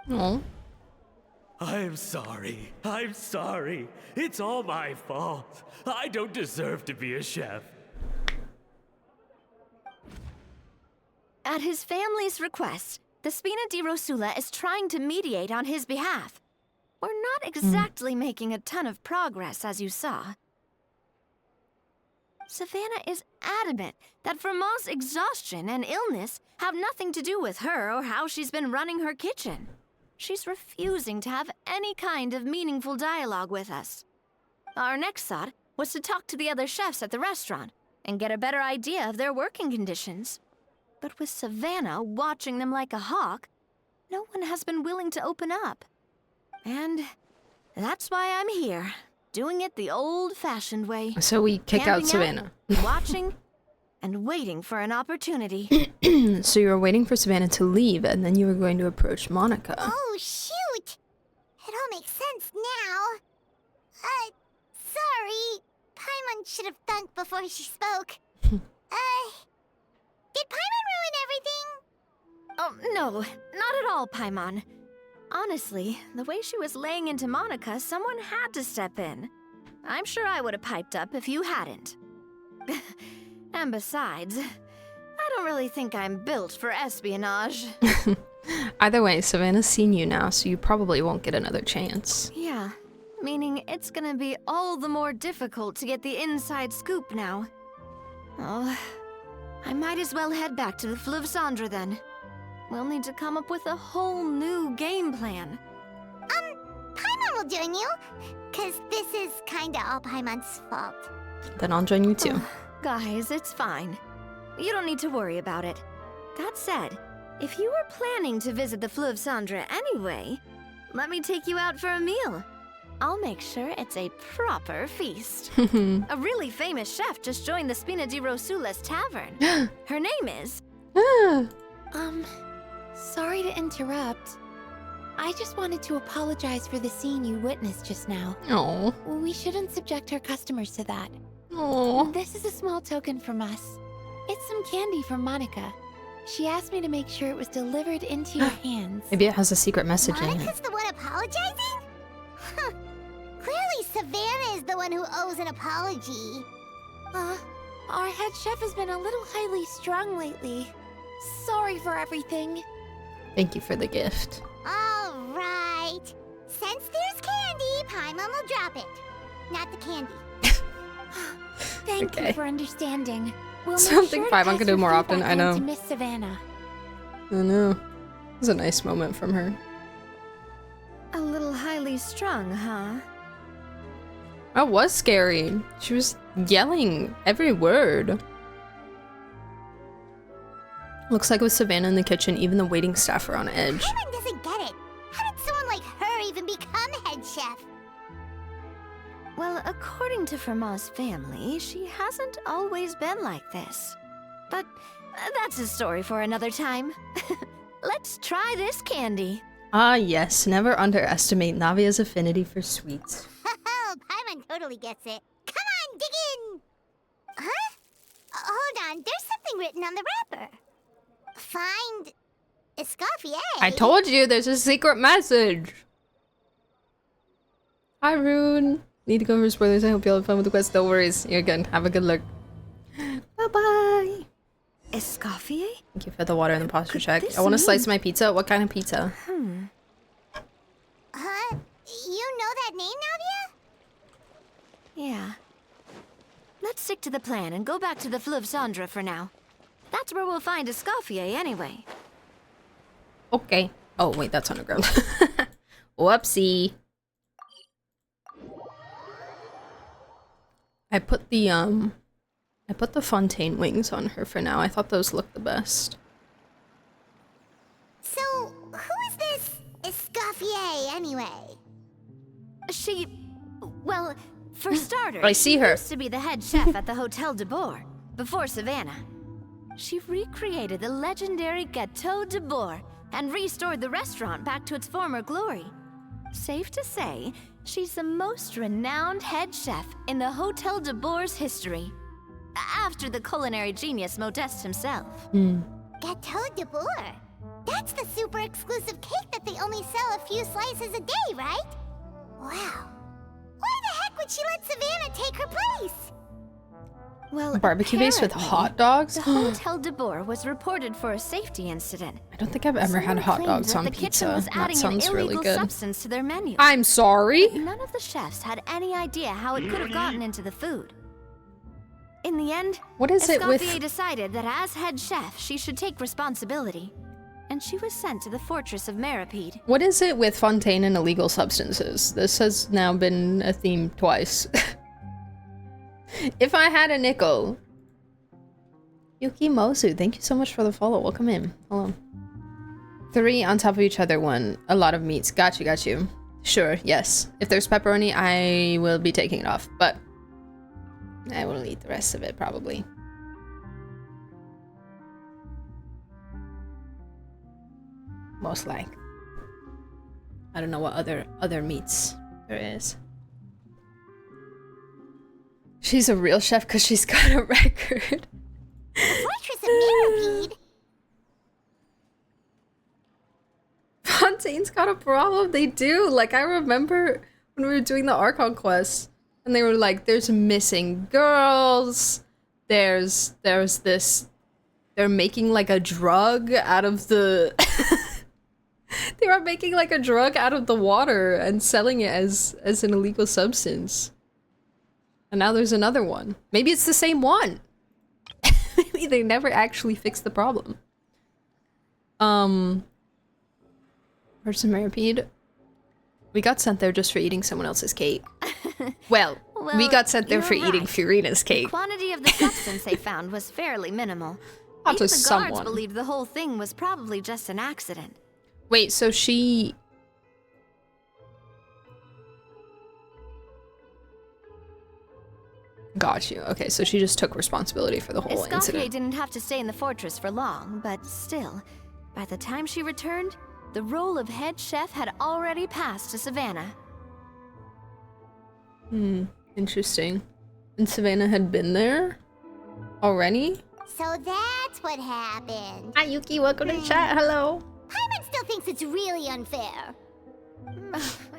Oh. I'm sorry. I'm sorry. It's all my fault. I don't deserve to be a chef. At his family's request, the Spina di Rosula is trying to mediate on his behalf. We're not exactly making a ton of progress, as you saw. Savannah is adamant that Vermont's exhaustion and illness have nothing to do with her or how she's been running her kitchen. She's refusing to have any kind of meaningful dialogue with us. Our next thought was to talk to the other chefs at the restaurant and get a better idea of their working conditions. But with Savannah watching them like a hawk, no one has been willing to open up. And that's why I'm here, doing it the old-fashioned way. So we kick out Camping Savannah. Watching and waiting for an opportunity. So you were waiting for Savannah to leave, and then you were going to approach Monica. Oh, shoot! It all makes sense now. Sorry. Paimon should have thunk before she spoke. Did Paimon ruin everything? Oh, no, not at all, Paimon. Honestly, the way she was laying into Monica, someone had to step in. I'm sure I would have piped up if you hadn't. And besides, I don't really think I'm built for espionage. Either way, Savannah's seen you now, so you probably won't get another chance. Yeah, meaning it's gonna be all the more difficult to get the inside scoop now. Oh, I might as well head back to the Fleuve Cendre then. We'll need to come up with a whole new game plan. Paimon will join you. 'Cause this is kinda all Paimon's fault. Then I'll join you too. Guys, it's fine. You don't need to worry about it. That said, if you were planning to visit the Fleuve Cendre anyway, let me take you out for a meal. I'll make sure it's a proper feast. A really famous chef just joined the Spina di Rosula's tavern. Her name is... Ah. Sorry to interrupt. I just wanted to apologize for the scene you witnessed just now. Oh. We shouldn't subject our customers to that. Oh. This is a small token from us. It's some candy from Monica. She asked me to make sure it was delivered into your hands. Maybe it has a secret message in it. Monica's the one apologizing? Huh. Clearly Savannah is the one who owes an apology. Our head chef has been a little highly strung lately. Sorry for everything. Thank you for the gift. All right. Since there's candy, Paimon will drop it. Not the candy. Thank Okay. you for understanding. We'll make Something sure to Paimon pass could do your more often, feedback I know. on to Miss Savannah. I know. It was a nice moment from her. A little highly strung, huh? That was scary. She was yelling every word. Looks like with Savannah in the kitchen, even the waiting staff are on edge. Paimon doesn't get it. How did someone like her even become head chef? Well, according to Fermat's family, she hasn't always been like this. But that's a story for another time. Let's try this candy. Ah yes, never underestimate Navia's affinity for sweets. Oh, Paimon totally gets it. Come on, dig in! Huh? Hold on, there's something written on the wrapper. Find... escoffier. I told you there's a secret message! Hi Rune! Need to go over spoilers. I hope you all have fun with the quest. No worries. You're good. Have a good look. Bye-bye! Escoffier? Thank you for the water and the posture Could check. this I want to slice mean- my pizza. What kind of pizza? Huh? You know that name, Navia? Yeah. Let's stick to the plan and go back to the Fleuve Cendre for now. That's where we'll find Escoffier anyway. Okay. Oh, wait, that's underground. Whoopsie. I put the fontaine wings on her for now. I thought those looked the best. So, who is this escoffier, anyway? She... well, for starters, I see she her. used to be the head chef at the Hotel de Bourg, before Savannah. she recreated the legendary Gâteau de Bourg and restored the restaurant back to its former glory. Safe to say, she's the most renowned head chef in the Hotel de Bourg's history. After the culinary genius Modeste himself. Gâteau de Bourg. That's the super exclusive cake that they only sell a few slices a day, right? Wow. Why the heck would she let Savannah take her place? Well, Barbecue base with apparently, hot dogs? The Hotel de Bourg was reported for a safety incident. I don't think I've ever had Someone hot claimed dogs that on the kitchen pizza. was That adding an sounds really illegal good. substance to their menu. I'm sorry. None of the chefs had any idea how it could have gotten into the food. In the end, What is it with- Escoffier decided that as head chef, she should take responsibility, and she was sent to the fortress of Meripede. What is it with Fontaine and illegal substances? This has now been a theme twice. If I had a nickel. Yuki Mosu, thank you so much for the follow. Welcome in. Hello. 3 on top of each other, 1. A lot of meats. Got you. Sure, yes. If there's pepperoni, I will be taking it off, but I will eat the rest of it, probably. Most like. I don't know what other meats there is. She's a real chef because she's got a record. Fortress of Meripede? Fontaine's got a problem. They do. Like, I remember when we were doing the Archon quest, and they were like, there's missing girls. There's this. They're making like a drug out of the. They were making like a drug out of the water and selling it as an illegal substance. And now there's another one. Maybe it's the same one. Maybe they never actually fixed the problem. Person Meripede. We got sent there just for eating someone else's cake. Well, we got sent there you're for eating right. Furina's The cake. quantity of the substance they found was fairly minimal. Not Even to the guards someone. believed the whole thing was probably just an accident. Wait, so she... Got you. Okay, so she just took responsibility for the whole Escoffier incident. didn't have to stay in the fortress for long, but still, by the time she returned, the role of head chef had already passed to Savannah. Interesting. And Savannah had been there already? So that's what happened. Hi Yuki, welcome to the chat. Hello. Paimon still thinks it's really unfair.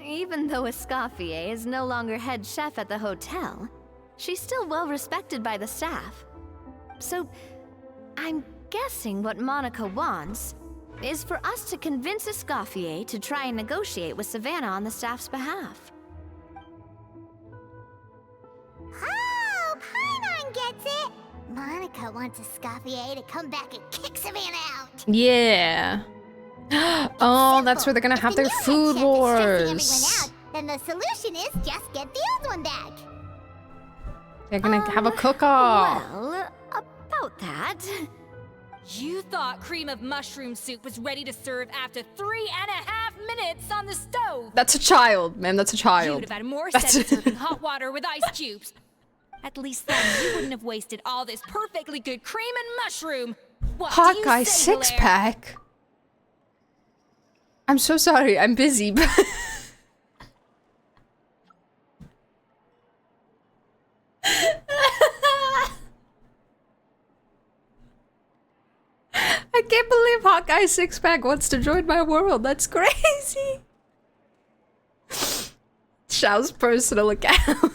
Even though Escoffier is no longer head chef at the hotel, she's still well respected by the staff. So, I'm guessing what Monica wants is for us to convince Escoffier to try and negotiate with Savannah on the staff's behalf. Oh, Paimon gets it. Monica wants Escoffier to come back and kick Savannah out. Yeah. Oh, that's where they're gonna If have the their new head food chef is stressing wars. everyone out, then the solution is just get the old one back. They're gonna have a cook-off. Well, about that. You thought cream of mushroom soup was ready to serve after 3.5 minutes on the stove. That's a child, man. That's a You'd child. have had more That's- sense serving hot water with ice cubes. At least then you wouldn't have wasted all this perfectly good cream and mushroom. What do Hot you guy say, Hilaire? 6-pack. I'm so sorry. I'm busy, but... I can't believe Hawkeye 6-pack wants to join my world. That's crazy. Xiao's personal account.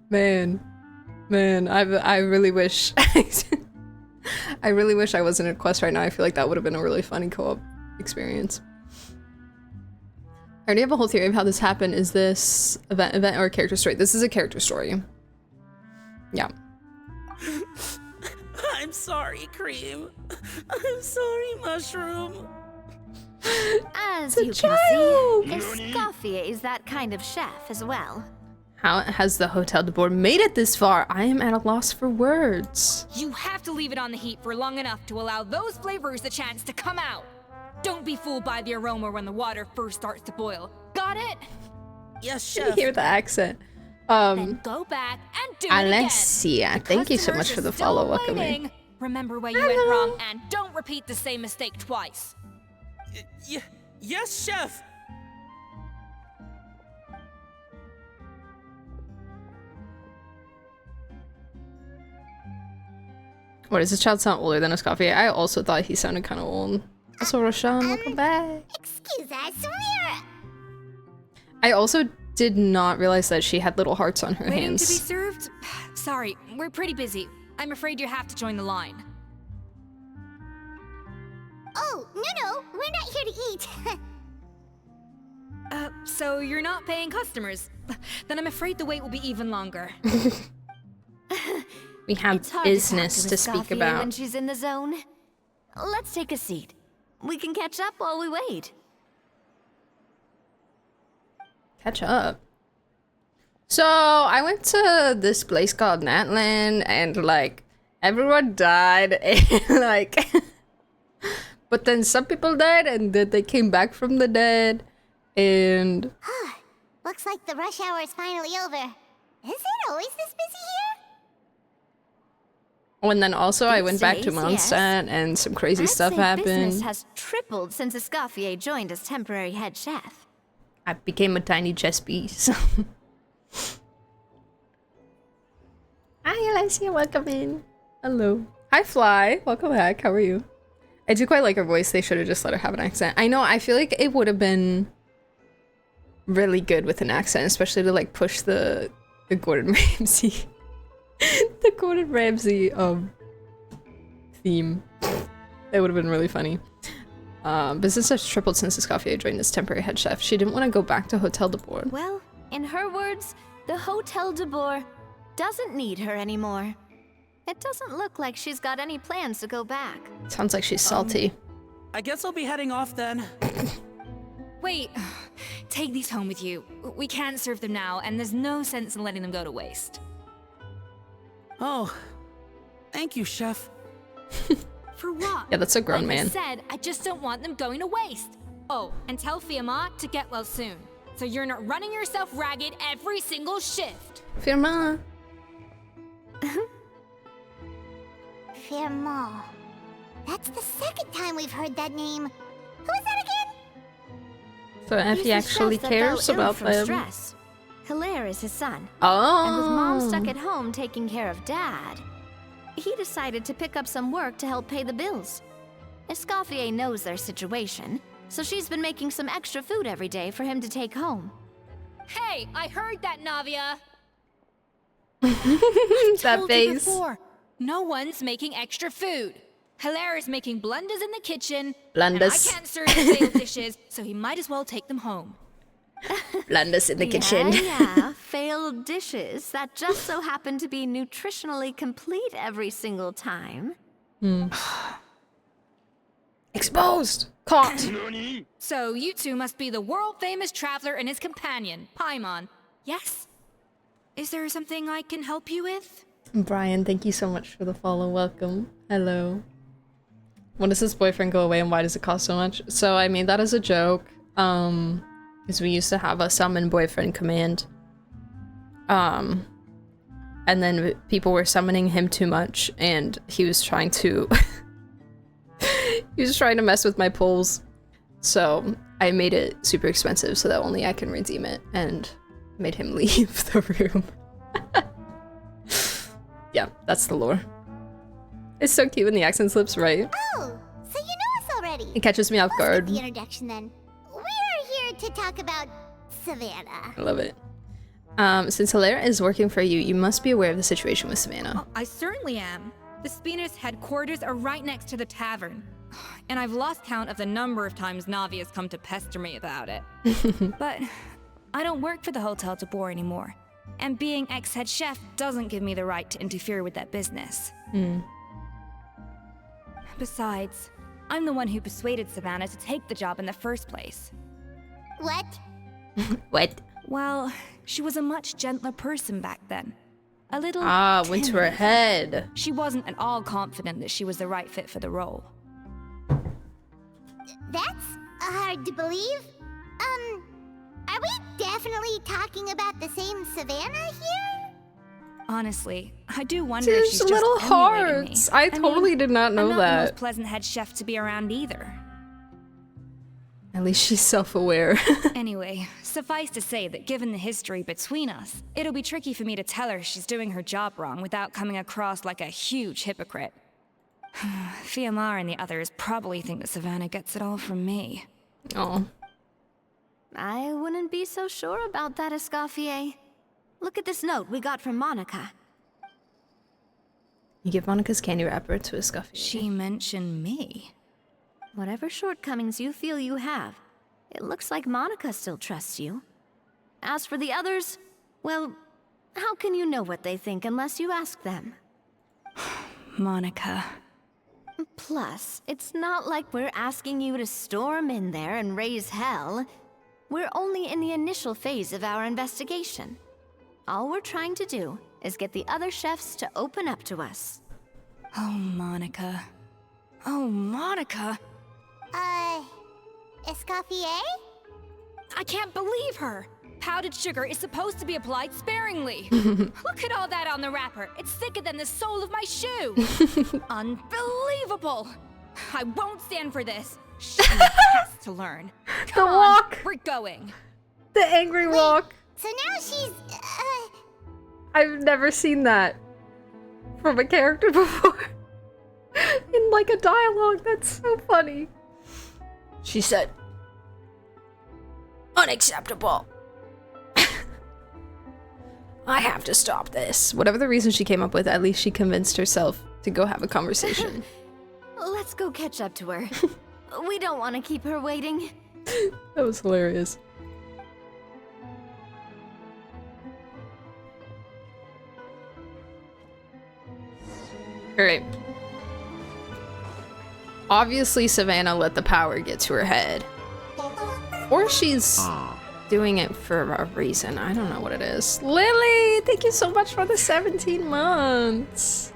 Man, I really wish I really wish I wasn't at Quest right now. I feel like that would have been a really funny co-op experience. I already have a whole theory of how this happened. Is this event or a character story? This is a character story. Yeah. I'm sorry, Cream. I'm sorry, Mushroom. As a you child. can see, Escoffier is that kind of chef as well. How has the Hotel de Bourg made it this far? I am at a loss for words. You have to leave it on the heat for long enough to allow those flavors a chance to come out. Don't be fooled by the aroma when the water first starts to boil. Got it? Yes, You Chef. hear the accent. Then go back and do it again. Alessia, thank you so much for the follow. Welcome in. Remember where you went wrong and don't repeat the same mistake twice. Yes, chef. What, does this child sound older than escoffier? I also thought he sounded kind of old. Also, Roshan, welcome back. Excuse us, we're... I also did not realize that she had little hearts on her Waiting hands. to be served? Sorry, we're pretty busy. I'm afraid you have to join the line. Oh, no, we're not here to eat. So you're not paying customers? Then I'm afraid the wait will be even longer. We have It's hard business to, to talk speak Escoffier about. when she's in the zone. Let's take a seat. We can catch up while we wait. Catch up. So, I went to this place called Natland, and, like, everyone died, and, like... but then some people died, and then they came back from the dead, and... Looks like the rush hour is finally over. Is it always this busy here? Oh, and then also I These went back to days, yes. Mondstadt, and some crazy I'd stuff say business happened. has tripled since Escoffier joined as temporary head chef. I became a tiny chess piece. Hi, Alessia, welcome in. Hello. Hi, Fly. Welcome back. How are you? I do quite like her voice. They should have just let her have an accent. I know, I feel like it would have been really good with an accent, especially to, like, push the Gordon Ramsay. The Gordon Ramsay, theme. That would have been really funny. Business has tripled since Escoffier joined as temporary head chef. She didn't want to go back to Hotel de Bourg. Well, in her words, the Hotel de Bourg doesn't need her anymore. It doesn't look like she's got any plans to go back. Sounds like she's salty. I guess I'll be heading off then. Wait, take these home with you. We can't serve them now, and there's no sense in letting them go to waste. Oh, thank you, chef. For what? Yeah, that's a grown like man. I said, I just don't want them going to waste. Oh, and tell Fiamma to get well soon, so you're not running yourself ragged every single shift. Firma. Firma. That's the second time we've heard that name. Who is that again? So if He's he the actually chef that cares fell ill about from them. stress. Hilaire is his son. Oh. And with Mom stuck at home taking care of Dad, he decided to pick up some work to help pay the bills. Escoffier knows their situation, so she's been making some extra food every day for him to take home. Hey, I heard that, Navia. That Told you face. before, no one's making extra food. Hilaire is making blunders in the kitchen. Blunders. And I can't serve the failed dishes, so he might as well take them home. Blunders in the kitchen. Yeah, failed dishes that just so happen to be nutritionally complete every single time. Exposed. Caught. So you two must be the world-famous traveler and his companion, Paimon. Yes? Is there something I can help you with? Brian, thank you so much for the follow. Welcome. Hello. When does this boyfriend go away and why does it cost so much? So I made that as a joke. Because we used to have a summon boyfriend command. And then people were summoning him too much and he was trying to he was trying to mess with my pulls. So I made it super expensive so that only I can redeem it and made him leave the room. Yeah, that's the lore. It's so cute when the accent slips right. Oh, so you know us already. It catches me off Let's guard. get the introduction then. We're here to talk about Savannah. I love it. Since Hilaire is working for you, you must be aware of the situation with Savannah. I certainly am. The Spina's headquarters are right next to the tavern. And I've lost count of the number of times Navi has come to pester me about it. But I don't work for the Hotel de Bourg anymore. And being ex-head chef doesn't give me the right to interfere with that business. Besides, I'm the one who persuaded Savannah to take the job in the first place. What? What? Well, she was a much gentler person back then. A little Went to her head. She wasn't at all confident that she was the right fit for the role. That's hard to believe. Are we definitely talking about the same Savannah here? Honestly, I do wonder if There's she's just little emulating me. hearts. I totally did not know I'm not the that. most pleasant head chef to be around either. At least she's self-aware. Anyway, suffice to say that given the history between us, it'll be tricky for me to tell her she's doing her job wrong without coming across like a huge hypocrite. Fiamar and the others probably think that Savannah gets it all from me. Oh. I wouldn't be so sure about that, Escoffier. Look at this note we got from Monica. You give Monica's candy wrapper to escoffier. She mentioned me. Whatever shortcomings you feel you have, it looks like Monica still trusts you. As for the others, well, how can you know what they think unless you ask them? Monica. Plus, it's not like we're asking you to storm in there and raise hell. We're only in the initial phase of our investigation. All we're trying to do is get the other chefs to open up to us. Oh, Monica. Oh, Monica. Escoffier? I can't believe her! Powdered sugar is supposed to be applied sparingly. Look at all that on the wrapper. It's thicker than the sole of my shoe. Unbelievable! I won't stand for this. She has to learn. Come on, walk. we're going. The angry walk. So now she's, I've never seen that from a character before. In like a dialogue, that's so funny. She said, "Unacceptable. I have to stop this." Whatever the reason she came up with, at least she convinced herself to go have a conversation. Let's go catch up to her. We don't want to keep her waiting. That was hilarious. Alright. Obviously, Savannah let the power get to her head. Or she's doing it for a reason. I don't know what it is. Lily, thank you so much for the 17 months.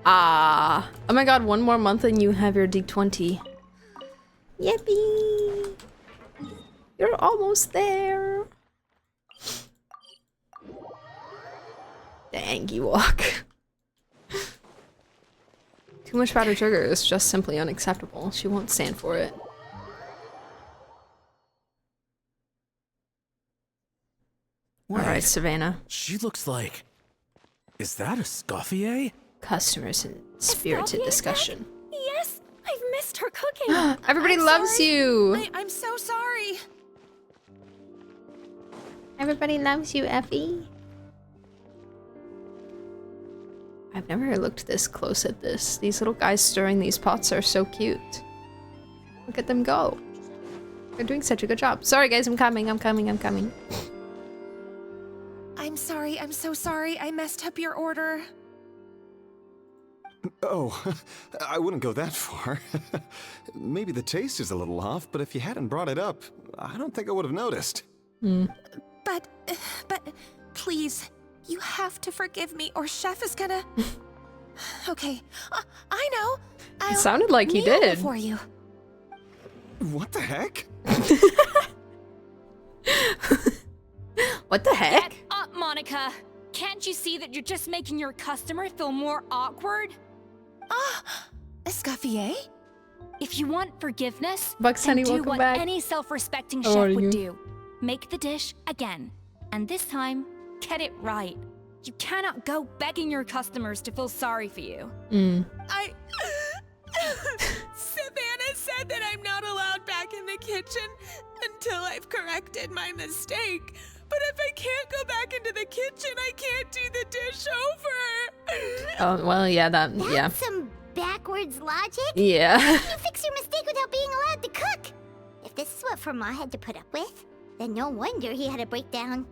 Oh my god, one more month and you have your D20. Yippee! You're almost there. The Angie walk. Too much powdered sugar is just simply unacceptable. She won't stand for it. Alright, Savannah. She looks like... Is that a Escoffier? Customers in spirited Escoffier discussion. Yes, I've missed her cooking. Everybody loves you! I'm so sorry. Everybody loves you, Effie. I've never looked this close at this. These little guys stirring these pots are so cute. Look at them go. They're doing such a good job. Sorry guys, I'm coming. I'm sorry, I'm so sorry. I messed up your order. Oh, I wouldn't go that far. Maybe the taste is a little off, but if you hadn't brought it up, I don't think I would have noticed. But please, you have to forgive me or Chef is gonna... Okay, I know. It sounded like he kneel did. For you. What the heck? What the heck? Get up, Monica. Can't you see that you're just making your customer feel more awkward? Escoffier? If you want forgiveness, Bucks, then honey, do welcome what back. any self-respecting How chef are you? would do. Make the dish again. And this time, get it right. You cannot go begging your customers to feel sorry for you. Savannah said that I'm not allowed back in the kitchen until I've corrected my mistake. But if I can't go back into the kitchen, I can't do the dish over. Oh, well, yeah, yeah. That's some backwards logic. Yeah. You fix your mistake without being allowed to cook. If this is what Fermat had to put up with, then no wonder he had a breakdown.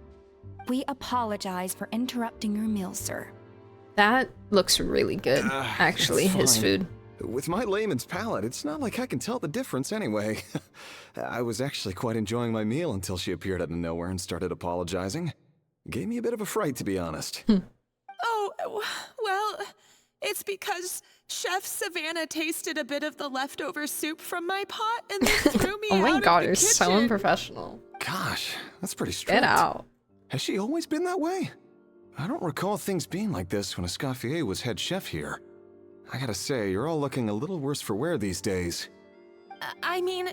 We apologize for interrupting your meal, sir. That looks really good, actually, it's his fine. food. With my layman's palate, it's not like I can tell the difference anyway. I was actually quite enjoying my meal until she appeared out of nowhere and started apologizing. Gave me a bit of a fright, to be honest. Oh, well, it's because Chef Savannah tasted a bit of the leftover soup from my pot and then threw me Oh out my of god, the you're so kitchen. unprofessional. Gosh, that's pretty strict. Get out. Has she always been that way? I don't recall things being like this when Escoffier was head chef here. I gotta say, you're all looking a little worse for wear these days. I mean,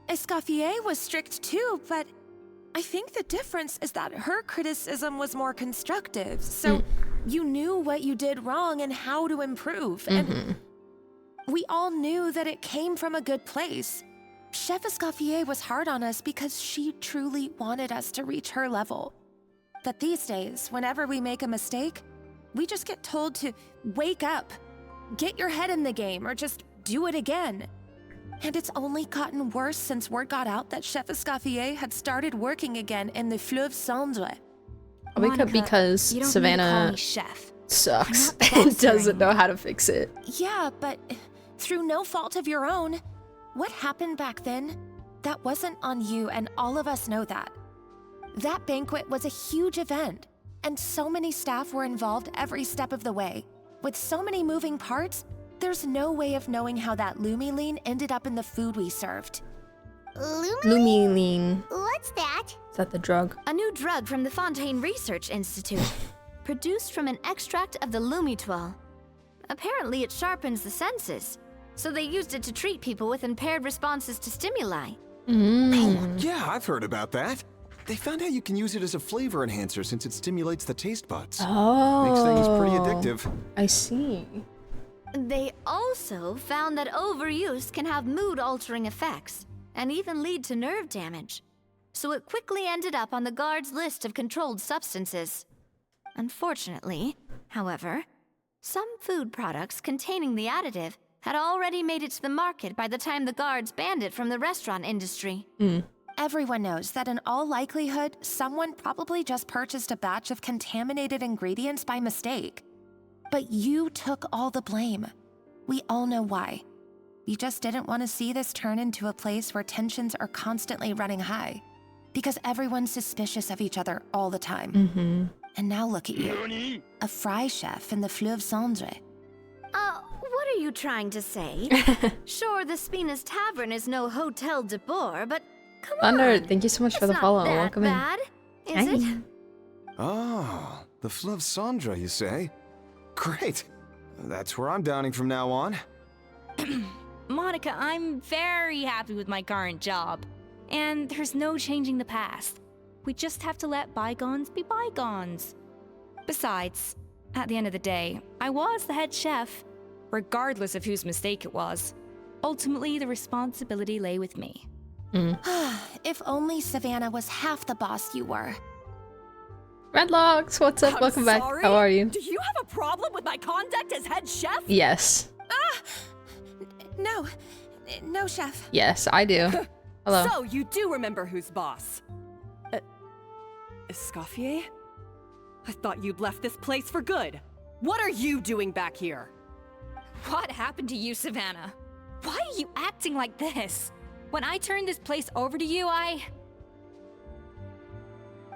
Escoffier was strict too, but I think the difference is that her criticism was more constructive. So you knew what you did wrong and how to improve. And we all knew that it came from a good place. Chef Escoffier was hard on us because she truly wanted us to reach her level. But these days, whenever we make a mistake, we just get told to wake up, get your head in the game, or just do it again. And it's only gotten worse since word got out that Chef Escoffier had started working again in the Fleuve Cendre. Because you don't Savannah need to call me chef. sucks I'm not the and boss here doesn't know how to fix it. Yeah, but through no fault of your own, what happened back then, that wasn't on you, and all of us know that. That banquet was a huge event, and so many staff were involved every step of the way. With so many moving parts, there's no way of knowing how that lumiline ended up in the food we served. Lumiline. What's that? Is that the drug? A new drug from the Fontaine Research Institute, produced from an extract of the lumitol. Apparently it sharpens the senses, so they used it to treat people with impaired responses to stimuli. Oh, yeah, I've heard about that. They found out you can use it as a flavor enhancer since it stimulates the taste buds. Oh. Makes things pretty addictive. I see. They also found that overuse can have mood-altering effects and even lead to nerve damage. So it quickly ended up on the guards' list of controlled substances. Unfortunately, however, some food products containing the additive had already made it to the market by the time the guards banned it from the restaurant industry. Everyone knows that in all likelihood, someone probably just purchased a batch of contaminated ingredients by mistake. But you took all the blame. We all know why. You just didn't want to see this turn into a place where tensions are constantly running high. Because everyone's suspicious of each other all the time. And now look at you. A fry chef in the Fleuve Cendre. What are you trying to say? Sure, the Spina's Tavern is no Hotel de Boer, but come Thunder, on. thank you so much for It's the not follow. that Welcome bad, in. is it? Oh, the Fleuve Cendre, you say? Great. That's where I'm dining from now on. Monica, I'm very happy with my current job. And there's no changing the past. We just have to let bygones be bygones. Besides, at the end of the day, I was the head chef, regardless of whose mistake it was. Ultimately, the responsibility lay with me. If only Savannah was half the boss you were. Redlocks, what's up? I'm Welcome sorry? back. How are you? Do you have a problem with my conduct as head chef? Yes. No, chef. Yes, I do. Hello. So you do remember who's boss? Escoffier? I thought you'd left this place for good. What are you doing back here? What happened to you, Savannah? Why are you acting like this? When I turned this place over to you,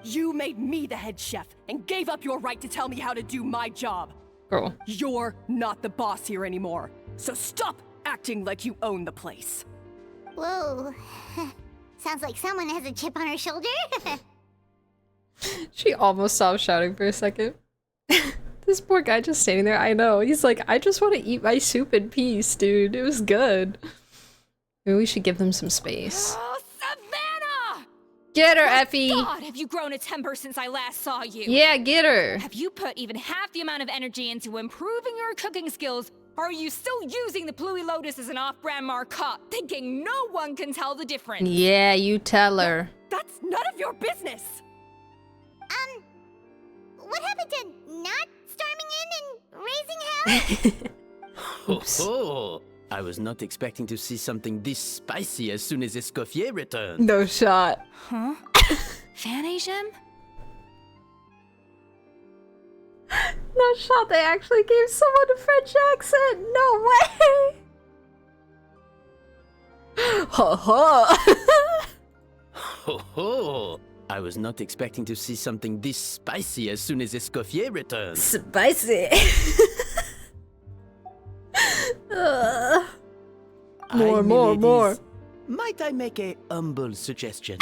You made me the head chef and gave up your right to tell me how to do my job. Girl. You're not the boss here anymore, so stop acting like you own the place. Whoa. Sounds like someone has a chip on her shoulder. She almost stopped shouting for a second. This poor guy just standing there. I know. He's like, I just want to eat my soup in peace, dude. It was good. Maybe we should give them some space. Oh, Savannah! Get her, Effie! God, have you grown a temper since I last saw you? Yeah, get her! Have you put even half the amount of energy into improving your cooking skills, or are you still using the Pluie Lotus as an off-brand marcotte, thinking no one can tell the difference? Yeah, you tell her. That's none of your business! What happened to not storming in and raising hell? Oops. Oh, I was not expecting to see something this spicy as soon as Escoffier returned. No shot. Huh? Fan Asian? No shot, they actually gave someone a French accent! No way! Ha ha! Ho ho! I was not expecting to see something this spicy as soon as Escoffier returned. Spicy! More. Ladies. Might I make a humble suggestion?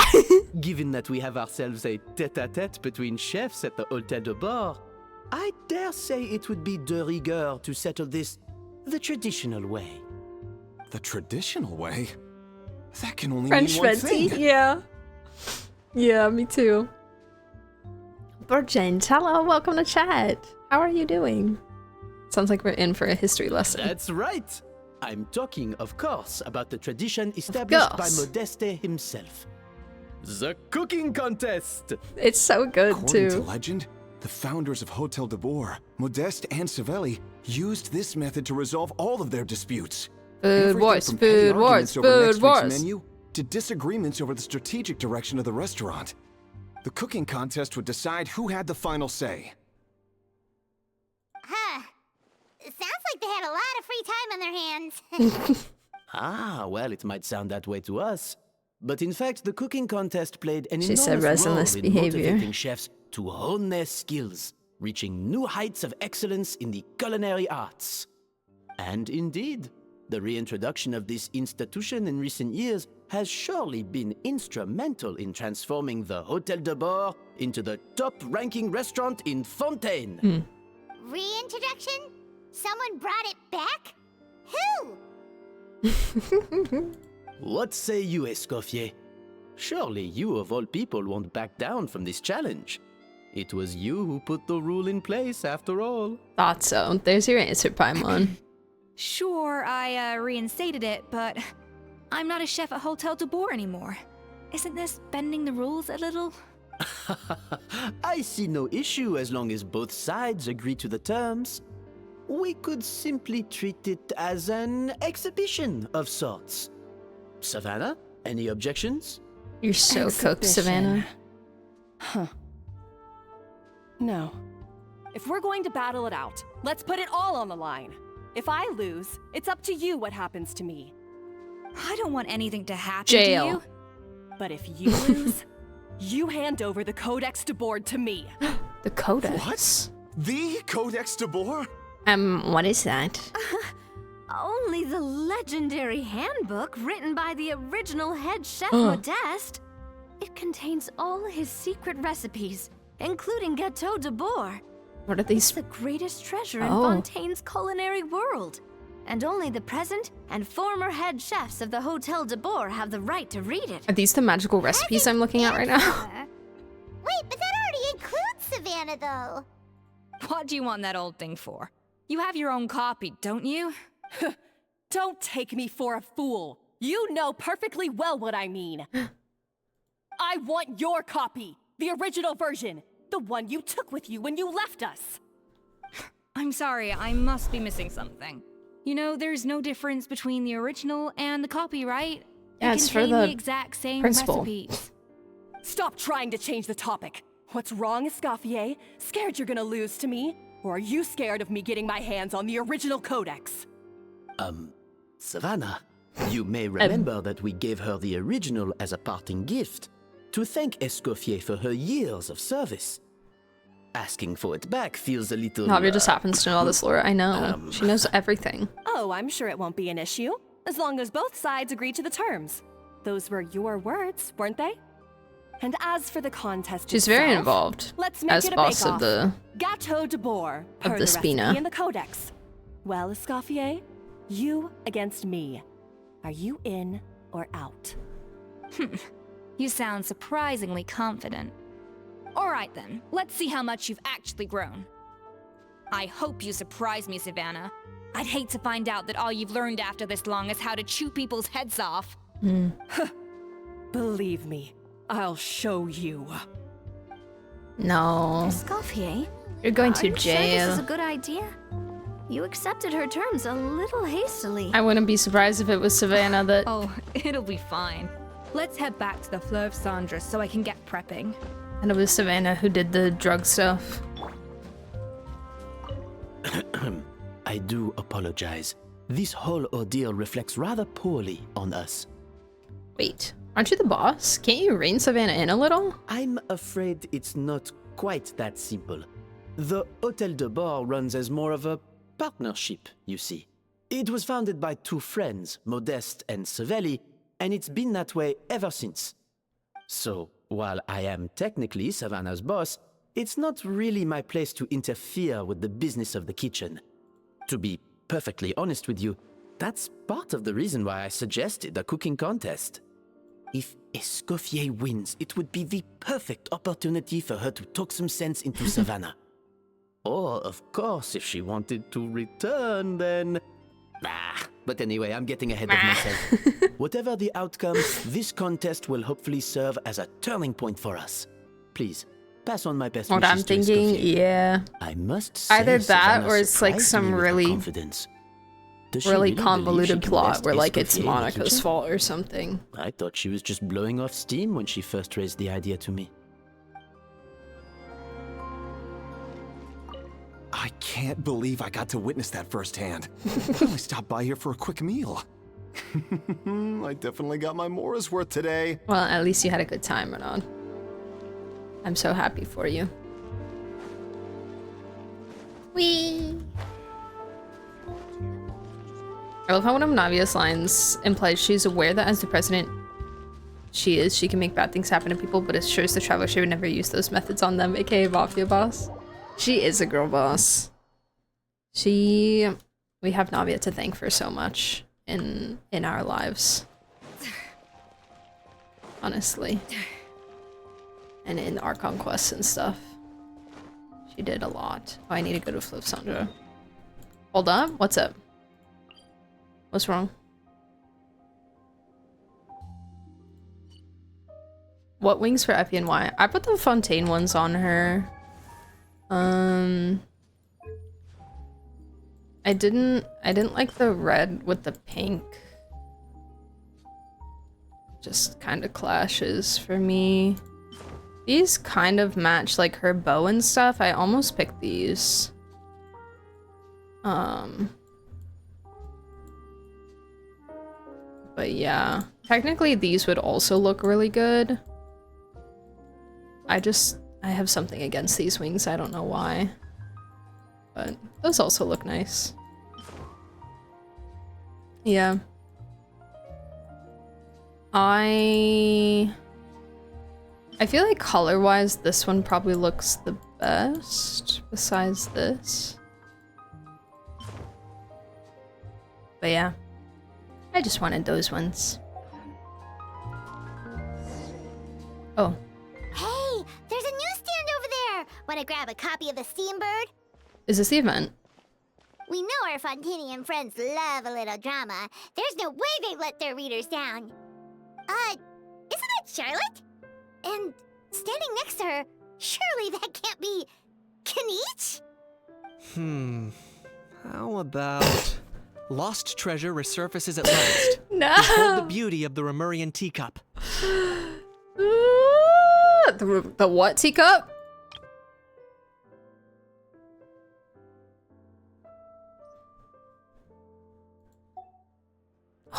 Given that we have ourselves a tête-à-tête between chefs at the Hôtel de Bord, I dare say it would be de rigueur to settle this the traditional way. The traditional way? That can only French mean one venti? thing. Yeah. Yeah, me too. Virgin, hello, welcome to chat. How are you doing? Sounds like we're in for a history lesson. That's right. I'm talking, of course, about the tradition established by course. Modeste himself. The cooking contest! It's so good, According to too. legend, the founders of Hotel de Boer, Modeste and Savelli, used this method to resolve all of their disputes. Food Everything wars, from petty food wars, arguments over food next week's wars. menu to disagreements over the strategic direction of the restaurant. The cooking contest would decide who had the final say. Huh. It sounds like they had a lot of free time on their hands. Ah, well, it might sound that way to us. But in fact, the cooking contest played an She said enormous role resinless in behavior. motivating chefs to hone their skills, reaching new heights of excellence in the culinary arts. And indeed, the reintroduction of this institution in recent years has surely been instrumental in transforming the Hôtel de Bord into the top-ranking restaurant in Fontaine. Reintroduction? Someone brought it back? Who? What say you, Escoffier? Surely you of all people won't back down from this challenge. It was you who put the rule in place, after all. Thought so. There's your answer, Paimon. Sure, I reinstated it, but I'm not a chef at Hotel de Boer anymore. Isn't this bending the rules a little? I see no issue as long as both sides agree to the terms. We could simply treat it as an exhibition of sorts. Savannah, any objections? You're so cooked, Savannah. Huh. No. If we're going to battle it out, let's put it all on the line. If I lose, it's up to you what happens to me. I don't want anything to happen Jail. to you. But if you lose, you hand over the Codex de Board to me. The Codex. What? The Codex de Boer? What is that? Only the legendary handbook written by the original head chef Modeste. It contains all his secret recipes, including Gâteau de Boer. What are these? The greatest treasure in Oh. Fontaine's culinary world. And only the present and former head chefs of the Hotel de Boer have the right to read it. Are these the magical recipes I'm looking at right now? Wait, but that already includes Savannah, though. What do you want that old thing for? You have your own copy, don't you? Don't take me for a fool. You know perfectly well what I mean. I want your copy, the original version, the one you took with you when you left us. I'm sorry, I must be missing something. You know, there's no difference between the original and the copy, right? Yeah, They it's for contain the the exact same principal. recipes. Stop trying to change the topic. What's wrong, Escoffier? Scared you're gonna lose to me? Or are you scared of me getting my hands on the original Codex? Savannah, you may remember that we gave her the original as a parting gift to thank Escoffier for her years of service. Asking for it back feels a little... Navia just happens to know all this lore. I know. She knows everything. Oh, I'm sure it won't be an issue, as long as both sides agree to the terms. Those were your words, weren't they? And as for the contest She's very itself, involved let's make as it a boss bake-off. of the... Gâteau de Boer, per the the Spina. recipe in the Codex. Well, Escoffier, you against me. Are you in or out? You sound surprisingly confident. All right then, let's see how much you've actually grown. I hope you surprise me, Savannah. I'd hate to find out that all you've learned after this long is how to chew people's heads off. Believe me, I'll show you. No. Escoffier, You're going are to you sure this jail. is a good idea? You accepted her terms a little hastily. I wouldn't be surprised if it was Savannah that... Oh, it'll be fine. Let's head back to the Fleuve Cendres so I can get prepping. And it was Savannah who did the drug stuff. I do apologize. This whole ordeal reflects rather poorly on us. Wait, aren't you the boss? Can't you rein Savannah in a little? I'm afraid it's not quite that simple. The Hôtel de Bord runs as more of a partnership, you see. It was founded by two friends, Modeste and Savelli, and it's been that way ever since. So, while I am technically Savannah's boss, it's not really my place to interfere with the business of the kitchen. To be perfectly honest with you, that's part of the reason why I suggested a cooking contest. If Escoffier wins, it would be the perfect opportunity for her to talk some sense into Savannah. Or, of course, if she wanted to return, then... But anyway, I'm getting ahead of myself. Whatever the outcome, this contest will hopefully serve as a turning point for us. Please, pass on my best What wishes I'm to thinking, Escoffier. yeah. I must say, Either that Savannah or it's like surprised some me with her really, confidence. Does she really believe she convoluted can plot best where like it's Escoffier in the Monica's kitchen? fault or something. I thought she was just blowing off steam when she first raised the idea to me. I can't believe I got to witness that firsthand. I only stopped by here for a quick meal. I definitely got my Mora's worth today. Well, at least you had a good time, Renan. I'm so happy for you. Whee! I love how one of Navia's lines implies she's aware that as the president she can make bad things happen to people, but assures the traveler she would never use those methods on them, aka Mafia boss. She is a girl boss. We have Navia to thank for so much in our lives. Honestly. And in our conquests and stuff. She did a lot. Oh, I need to go to Flip Sandra. Hold up, what's up? What's wrong? What wings for Epi and why? I put the Fontaine ones on her. I didn't like the red with the pink. Just kind of clashes for me. These kind of match like her bow and stuff. I almost picked these. But yeah, technically these would also look really good. I have something against these wings, I don't know why. But those also look nice. Yeah. I feel like color-wise, this one probably looks the best, besides this. But yeah. I just wanted those ones. Oh. Hey, there's a newsstand over there. Want to grab a copy of the Steambird? Is this the event? We know our Fontanian friends love a little drama. There's no way they let their readers down. Isn't that Charlotte? And standing next to her, surely that can't be Kaniche? How about lost treasure resurfaces at last? No. Behold the beauty of the Remurian teacup. The what teacup?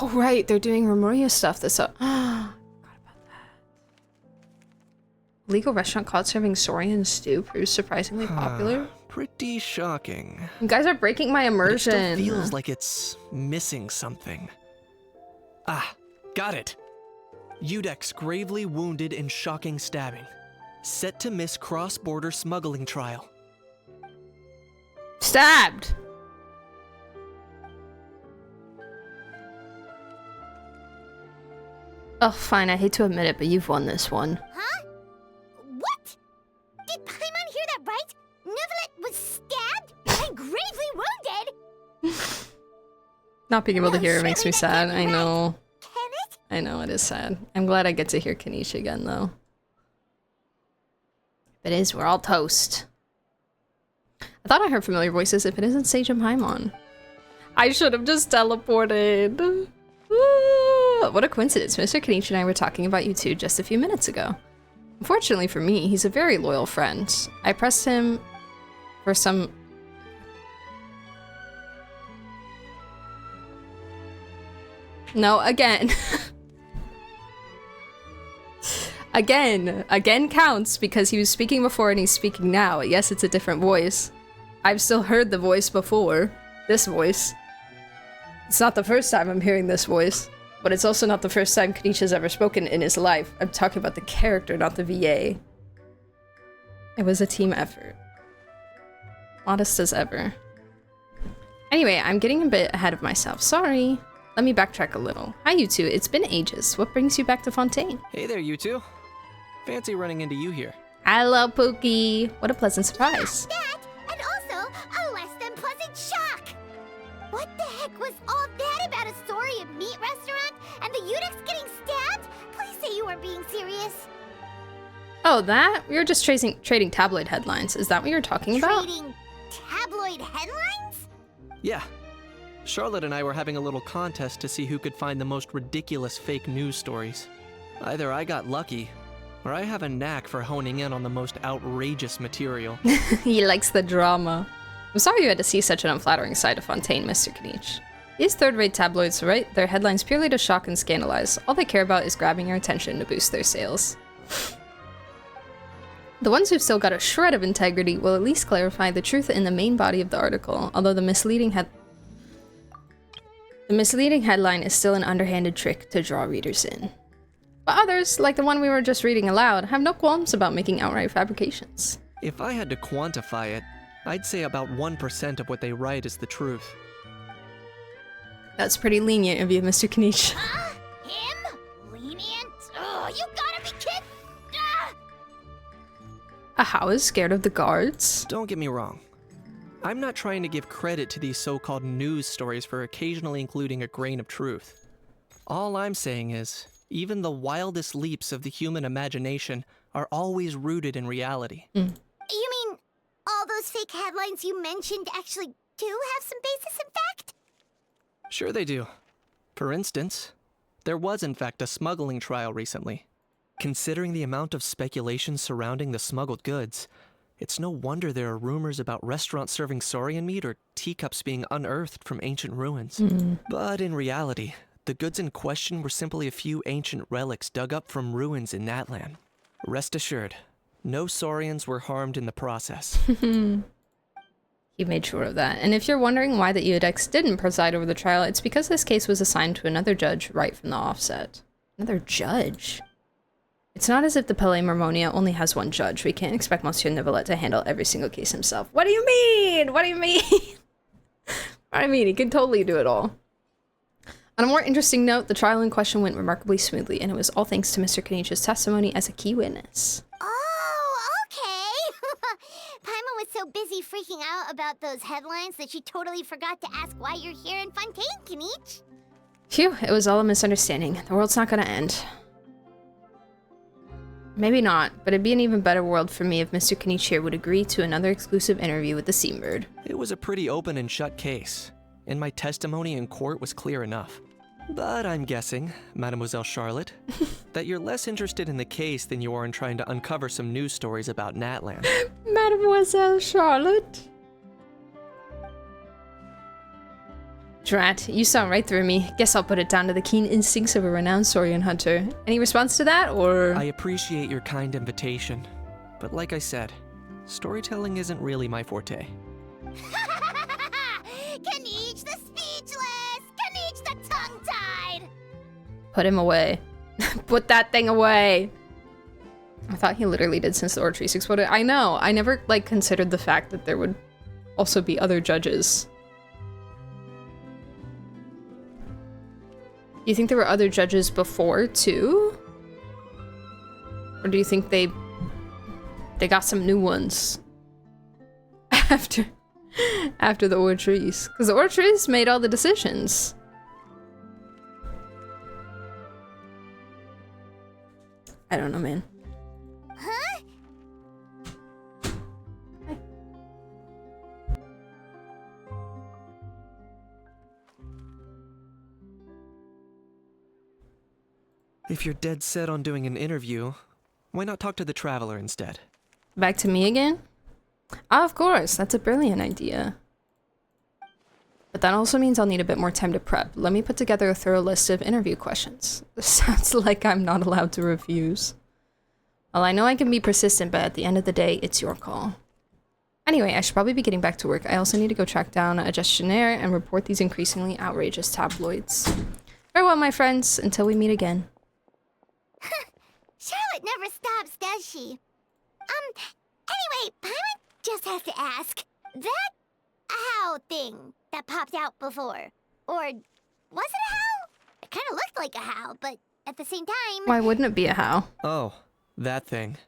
Oh right, they're doing Remuria stuff this up. Forgot about that. Legal restaurant caught serving Saurian stew proves surprisingly popular. Pretty shocking. You guys are breaking my immersion. But it still feels like it's missing something. Ah, got it. Udex gravely wounded in shocking stabbing. Set to miss cross-border smuggling trial. Stabbed! Oh, fine, I hate to admit it, but you've won this one. Huh? What? Did Paimon hear that right? Neuvillette was stabbed and gravely wounded? Not being able to hear it makes me surely that sad. can't be I right. know. Can it? I know, it is sad. I'm glad I get to hear Kaniche again, though. If it is, we're all toast. I thought I heard familiar voices. If it isn't Sage and Paimon. I should have just teleported. What a coincidence. Mr. Kaniche and I were talking about you two just a few minutes ago. Unfortunately for me, he's a very loyal friend. I pressed him for some... No, again. Again counts because he was speaking before and he's speaking now. Yes, it's a different voice. I've still heard the voice before. This voice. It's not the first time I'm hearing this voice. But it's also not the first time Kanish has ever spoken in his life. I'm talking about the character, not the VA. It was a team effort. Modest as ever. Anyway, I'm getting a bit ahead of myself. Sorry. Let me backtrack a little. Hi, you two. It's been ages. What brings you back to Fontaine? Hey there, you two. Fancy running into you here. Hello, Pookie. What a pleasant surprise. That, and also a less than pleasant shock. What the heck was all that about a Saurian meat restaurant and the Udex getting stabbed? Please say you weren't being serious. Oh, that? We were just trading tabloid headlines. Is that what you're talking about? Trading tabloid headlines? Yeah. Charlotte and I were having a little contest to see who could find the most ridiculous fake news stories. Either I got lucky, or I have a knack for honing in on the most outrageous material. He likes the drama. I'm sorry you had to see such an unflattering side of Fontaine, Mr. Kanish. These third-rate tabloids write their headlines purely to shock and scandalize. All they care about is grabbing your attention to boost their sales. The ones who've still got a shred of integrity will at least clarify the truth in the main body of the article, although the misleading headline is still an underhanded trick to draw readers in. But others, like the one we were just reading aloud, have no qualms about making outright fabrications. If I had to quantify it, I'd say about 1% of what they write is the truth. That's pretty lenient of you, Mr. Kanish. Him? Lenient? Oh, you gotta be kidding! How is scared of the guards? Don't get me wrong. I'm not trying to give credit to these so-called news stories for occasionally including a grain of truth. All I'm saying is, even the wildest leaps of the human imagination are always rooted in reality. You mean all those fake headlines you mentioned actually do have some basis in fact? Sure they do. For instance, there was in fact a smuggling trial recently. Considering the amount of speculation surrounding the smuggled goods, it's no wonder there are rumors about restaurants serving saurian meat or teacups being unearthed from ancient ruins. But in reality, the goods in question were simply a few ancient relics dug up from ruins in Natlan. Rest assured, no saurians were harmed in the process. He made sure of that. And if you're wondering why the Udex didn't preside over the trial, it's because this case was assigned to another judge right from the offset. Another judge? It's not as if the Palais Marmonia only has one judge. We can't expect Monsieur Neuvillette to handle every single case himself. What do you mean? What do you mean? I mean, he can totally do it all. On a more interesting note, the trial in question went remarkably smoothly, and it was all thanks to Mr. Kanish's testimony as a key witness. Oh, okay. Paimon was so busy freaking out about those headlines that she totally forgot to ask why you're here in Fontaine, Kanish. Phew, it was all a misunderstanding. The world's not gonna end. Maybe not, but it'd be an even better world for me if Mr. Kanish here would agree to another exclusive interview with the Seambird. It was a pretty open and shut case, and my testimony in court was clear enough. But I'm guessing, Mademoiselle Charlotte, that you're less interested in the case than you are in trying to uncover some news stories about Natlan. Mademoiselle Charlotte? Drat, you saw right through me. Guess I'll put it down to the keen instincts of a renowned saurian hunter. Any response to that, or...? I appreciate your kind invitation, but like I said, storytelling isn't really my forte. Kanish the speechless! Kanish the tongue-tied! Put him away. Put that thing away! I thought he literally did since the Ortrees exploded. I know, I never, like, considered the fact that there would also be other judges. Do you think there were other judges before, too? Or do you think they got some new ones after the Ortrees? Because the Ortrees made all the decisions. I don't know, man. Huh? If you're dead set on doing an interview, why not talk to the Traveler instead? Back to me again? Ah, of course, that's a brilliant idea. But that also means I'll need a bit more time to prep. Let me put together a thorough list of interview questions. This sounds like I'm not allowed to refuse. Well, I know I can be persistent, but at the end of the day, it's your call. Anyway, I should probably be getting back to work. I also need to go track down a gestionnaire and report these increasingly outrageous tabloids. Farewell, my friends, until we meet again. Charlotte never stops, does she? Anyway, Paimon just has to ask. That how thing that popped out before, or was it a how? It kind of looked like a how, but at the same time... Why wouldn't it be a how? Oh, that thing.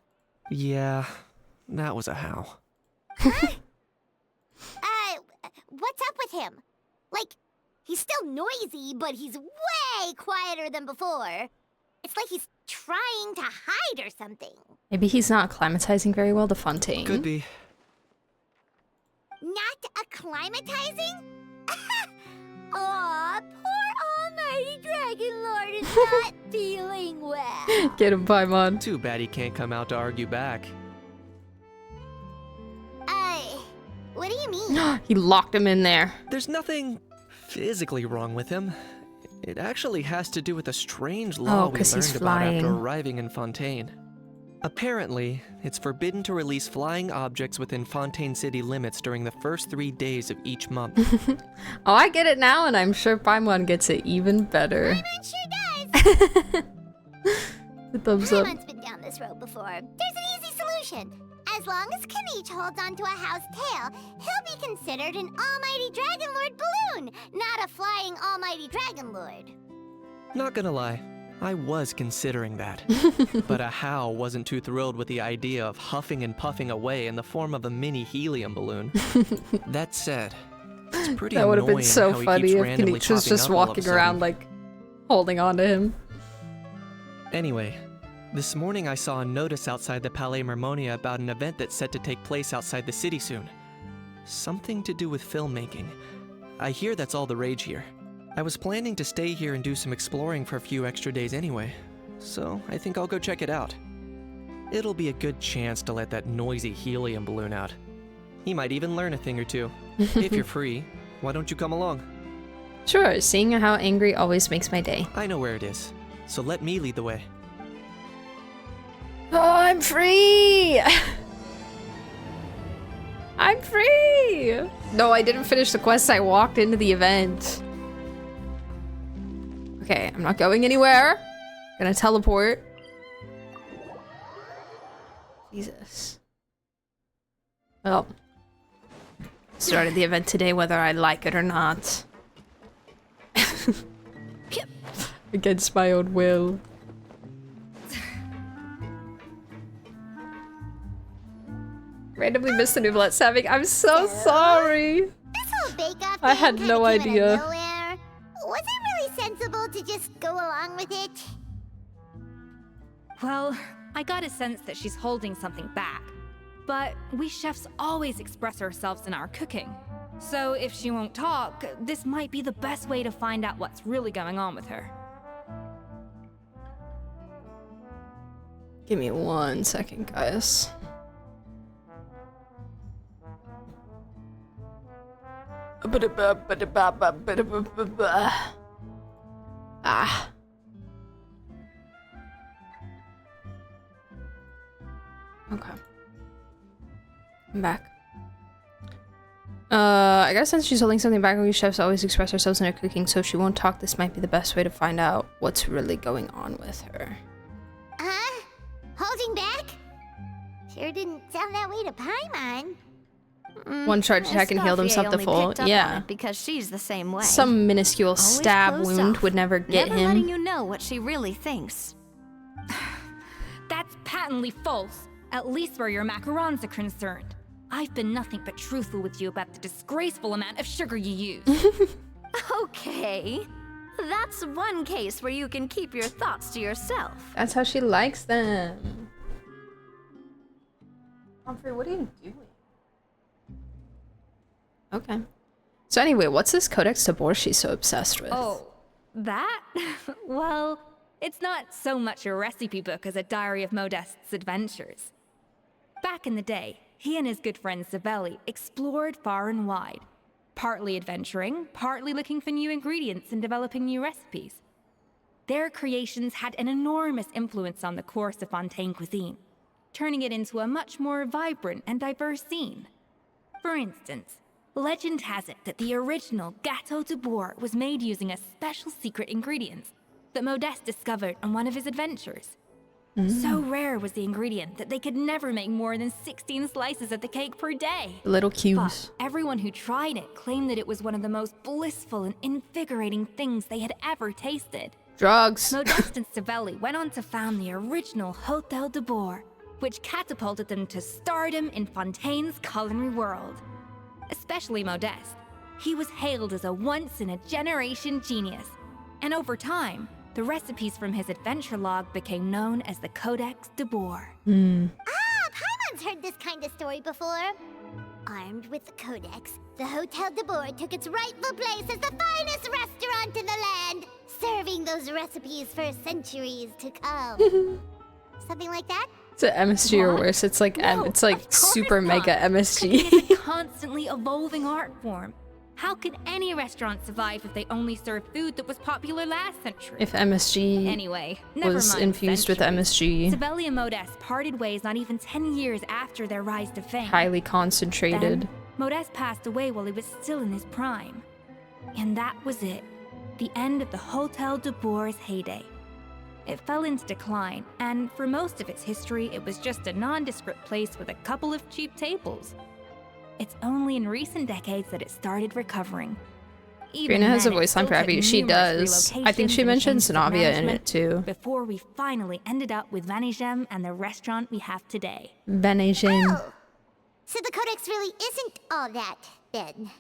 Yeah, that was a how. What's up with him? Like, he's still noisy, but he's way quieter than before. It's like he's trying to hide or something. Maybe he's not acclimatizing very well to Fontaine. Could be. Not acclimatizing? Aw, poor Almighty Dragon Lord is not feeling well. Get him, Paimon. Too bad he can't come out to argue back. What do you mean? He locked him in there. There's nothing physically wrong with him. It actually has to do with a strange law we 'cause he's learned about flying. after arriving in Fontaine. Apparently, it's forbidden to release flying objects within Fontaine City limits during the first 3 days of each month. Oh, I get it now, and I'm sure Paimon gets it even better. Paimon sure does. The thumbs up. Paimon's been down this road before. There's an easy solution. As long as Kaniche holds onto a how's tail, he'll be considered an Almighty Dragon Lord balloon, not a flying Almighty Dragon Lord. Not gonna lie, I was considering that. But a how wasn't too thrilled with the idea of huffing and puffing away in the form of a mini helium balloon. That said, it's pretty That would have been annoying so how he funny keeps if randomly Kaniche was popping just up all of a walking sudden. around, like, holding on to him. Anyway, this morning I saw a notice outside the Palais Mermonia about an event that's set to take place outside the city soon. Something to do with filmmaking. I hear that's all the rage here. I was planning to stay here and do some exploring for a few extra days anyway, so I think I'll go check it out. It'll be a good chance to let that noisy helium balloon out. He might even learn a thing or two. If you're free, why don't you come along? Sure, seeing how angry always makes my day. I know where it is, so let me lead the way. Oh, I'm free! I'm free! No, I didn't finish the quest. I walked into the event. Okay, I'm not going anywhere. Gonna teleport. Jesus. Well, started the event today whether I like it or not. Against my own will. Randomly missed the Nouvlette's having. I'm so sorry. This whole bake-off I had thing no kinda came out of idea. nowhere. Was it really sensible to just go along with it? Well, I got a sense that she's holding something back. But we chefs always express ourselves in our cooking. So if she won't talk, this might be the best way to find out what's really going on with her. Give me 1 second, guys. Ah. Okay. I'm back. I got a sense she's holding something back, and we chefs always express ourselves in our cooking, so if she won't talk, this might be the best way to find out what's really going on with her. Huh? Holding back? Sure didn't sound that way to Paimon. One charge attack and heal themselves to full. Yeah. Because she's the same way. Some minuscule Always stab closed wound off, would never get never letting him. you know what she really thinks. That's patently false, at least where your macarons are concerned. I've been nothing but truthful with you about the disgraceful amount of sugar you use. Okay. That's one case where you can keep your thoughts to yourself. That's how she likes them. Humphrey, what are you doing? Okay. So anyway, what's this Codex Tabor she's so obsessed with? Oh, that? Well, it's not so much a recipe book as a diary of Modest's adventures. Back in the day, he and his good friend Savelli explored far and wide, partly adventuring, partly looking for new ingredients and developing new recipes. Their creations had an enormous influence on the course of Fontaine cuisine, turning it into a much more vibrant and diverse scene. For instance, Legend has it that the original Gâteau de Bourg was made using a special secret ingredient that Modeste discovered on one of his adventures. So rare was the ingredient that they could never make more than 16 slices of the cake per day. Little cubes. But everyone who tried it claimed that it was one of the most blissful and invigorating things they had ever tasted. Drugs. Modeste and Savelli went on to found the original Hôtel de Bourg, which catapulted them to stardom in Fontaine's culinary world. Especially Modeste. He was hailed as a once-in-a-generation genius, and over time, the recipes from his adventure log became known as the Codex de Bourg. Paimon's heard this kind of story before. Armed with the Codex, the Hôtel de Bourg took its rightful place as the finest restaurant in the land, serving those recipes for centuries to come. Something like that? It's an MSG or worse. It's like No, it's like of course super not. mega Cooking MSG. is a constantly evolving art form. How could any restaurant survive if they only served food that was popular last century? If MSG Anyway, never was mind infused with centuries. MSG, Savelli and Modeste parted ways not even 10 years after their rise to fame. highly concentrated. Then, Modeste passed away while he was still in his prime. And that was it. The end of the Hôtel de Bourg's heyday. It fell into decline, and for most of its history, it was just a nondescript place with a couple of cheap tables. It's only in recent decades that it started recovering. Even Trina has a then, it voice line still for took Abby. She numerous does. I think she relocations and mentions changes of Navia in management it too. before we finally ended up with Vanigem and the restaurant we have today. Benajin. Oh, so the Codex really isn't all that, then.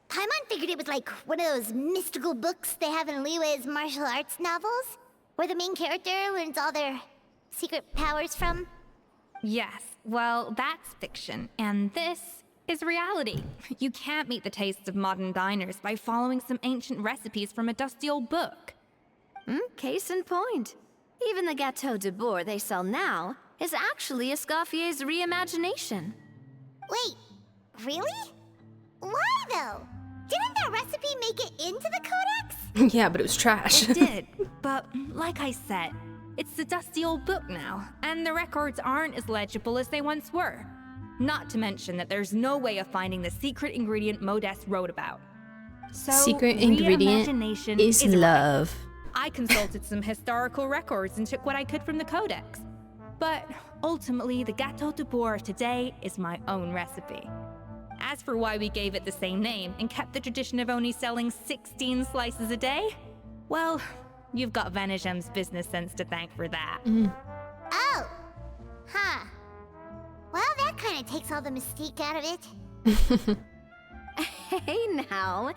Paimon figured it was like one of those mystical books they have in Liue's martial arts novels, where the main character learns all their secret powers from. Yes, well, that's fiction, and this is reality. You can't meet the tastes of modern diners by following some ancient recipes from a dusty old book. Case in point. Even the Gâteau de Bourg they sell now is actually Escoffier's reimagination. Wait, really? Why though? Didn't that recipe make it into the Codex? Yeah, but it was trash. It did, but like I said, it's the dusty old book now, and the records aren't as legible as they once were. Not to mention that there's no way of finding the secret ingredient Modeste wrote about. So, Secret ingredient reimagination is right. love. I consulted some historical records and took what I could from the Codex. But ultimately, the Gâteau de Bourg of today is my own recipe. As for why we gave it the same name and kept the tradition of only selling 16 slices a day, well, you've got Vanigem's business sense to thank for that. Oh, huh. Well, that kind of takes all the mystique out of it. Hey now,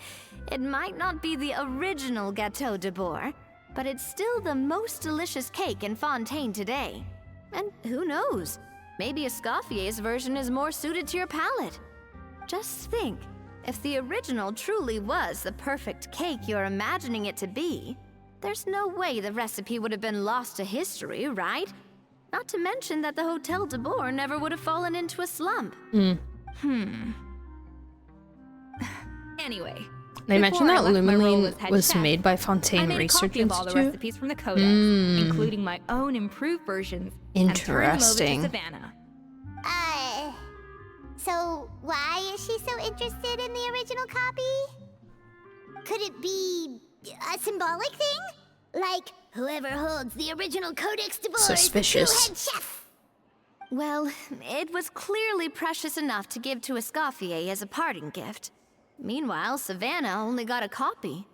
it might not be the original Gâteau de Bourg, but it's still the most delicious cake in Fontaine today. And who knows, maybe Escoffier's version is more suited to your palate. Just think, if the original truly was the perfect cake you're imagining it to be, there's no way the recipe would have been lost to history, right? Not to mention that the Hôtel de Bourg never would have fallen into a slump. Anyway, They mentioned before that I left my role Lumiline as head was chef, made by I Fontaine made a Research copy of all the Institute. recipes from the Codex, including my own improved versions, and turned Interesting. them over to Savannah. So why is she so interested in the original copy? Could it be a symbolic thing? Like, whoever holds the original Codex de Bourg is the Suspicious. true head chef. Well, it was clearly precious enough to give to Escoffier as a parting gift. Meanwhile, Savannah only got a copy.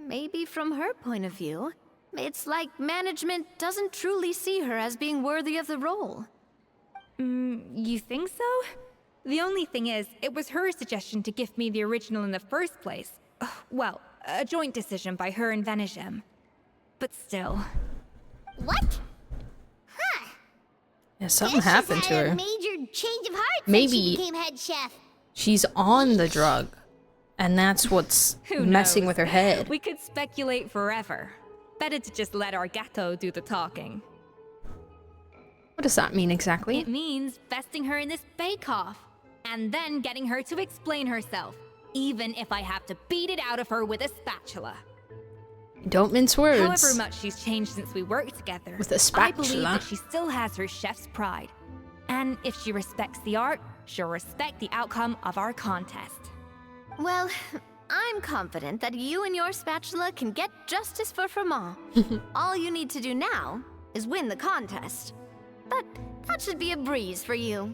Maybe from her point of view, it's like management doesn't truly see her as being worthy of the role. You think so? The only thing is, it was her suggestion to gift me the original in the first place. Well, a joint decision by her and Vanigem. But still. What? Huh. Yeah, something Guess she's happened to had a her. major change of heart Maybe- since she became head chef. She's on the drug, and that's what's Who messing knows? with her head. We could speculate forever. Better to just let our gâteau do the talking. What does that mean exactly? It means besting her in this bake-off, and then getting her to explain herself, even if I have to beat it out of her with a spatula. Don't mince words. However much she's changed since we worked together, With a I believe spatula. that she still has her chef's pride. And if she respects the art, she'll respect the outcome of our contest. Well, I'm confident that you and your spatula can get justice for Froment. All you need to do now is win the contest. But that should be a breeze for you.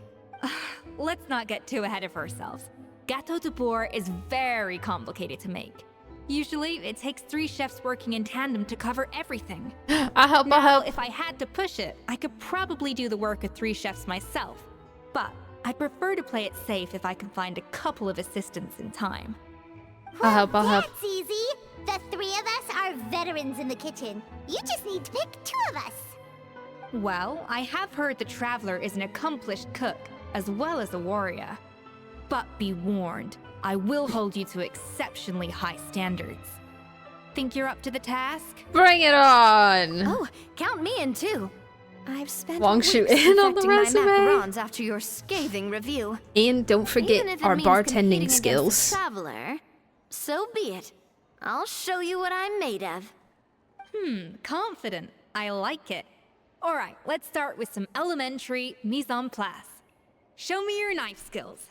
Let's not get too ahead of ourselves. Gâteau de Bourg is very complicated to make. Usually, it takes 3 chefs working in tandem to cover everything. I'll help. If I had to push it, I could probably do the work of 3 chefs myself. But I'd prefer to play it safe if I can find a couple of assistants in time. I'll help. That's easy. The 3 of us are veterans in the kitchen. You just need to pick 2 of us. Well, I have heard the Traveler is an accomplished cook, as well as a warrior. But be warned, I will hold you to exceptionally high standards. Think you're up to the task? Bring it on! Oh, count me in too. I've spent Won't you weeks in on the perfecting my resume? macarons after your scathing review. And don't forget Even if it our means bartending competing against skills. the Traveler, so be it. I'll show you what I'm made of. Confident. I like it. Alright, let's start with some elementary mise en place. Show me your knife skills.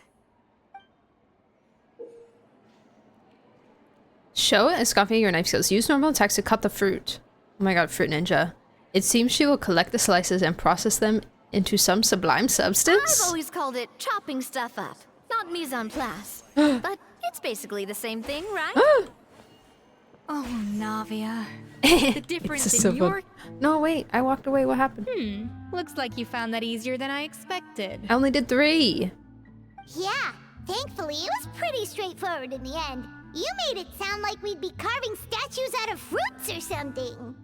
Show escoffier your knife skills. Use normal attacks to cut the fruit. Oh my god, fruit ninja. It seems she will collect the slices and process them into some sublime substance. I've always called it chopping stuff up, not mise en place. But it's basically the same thing, right? Oh, Navia. The difference It's so in your... fun. No, wait. I walked away. What happened? Looks like you found that easier than I expected. I only did 3. Yeah, thankfully it was pretty straightforward in the end. You made it sound like we'd be carving statues out of fruits or something.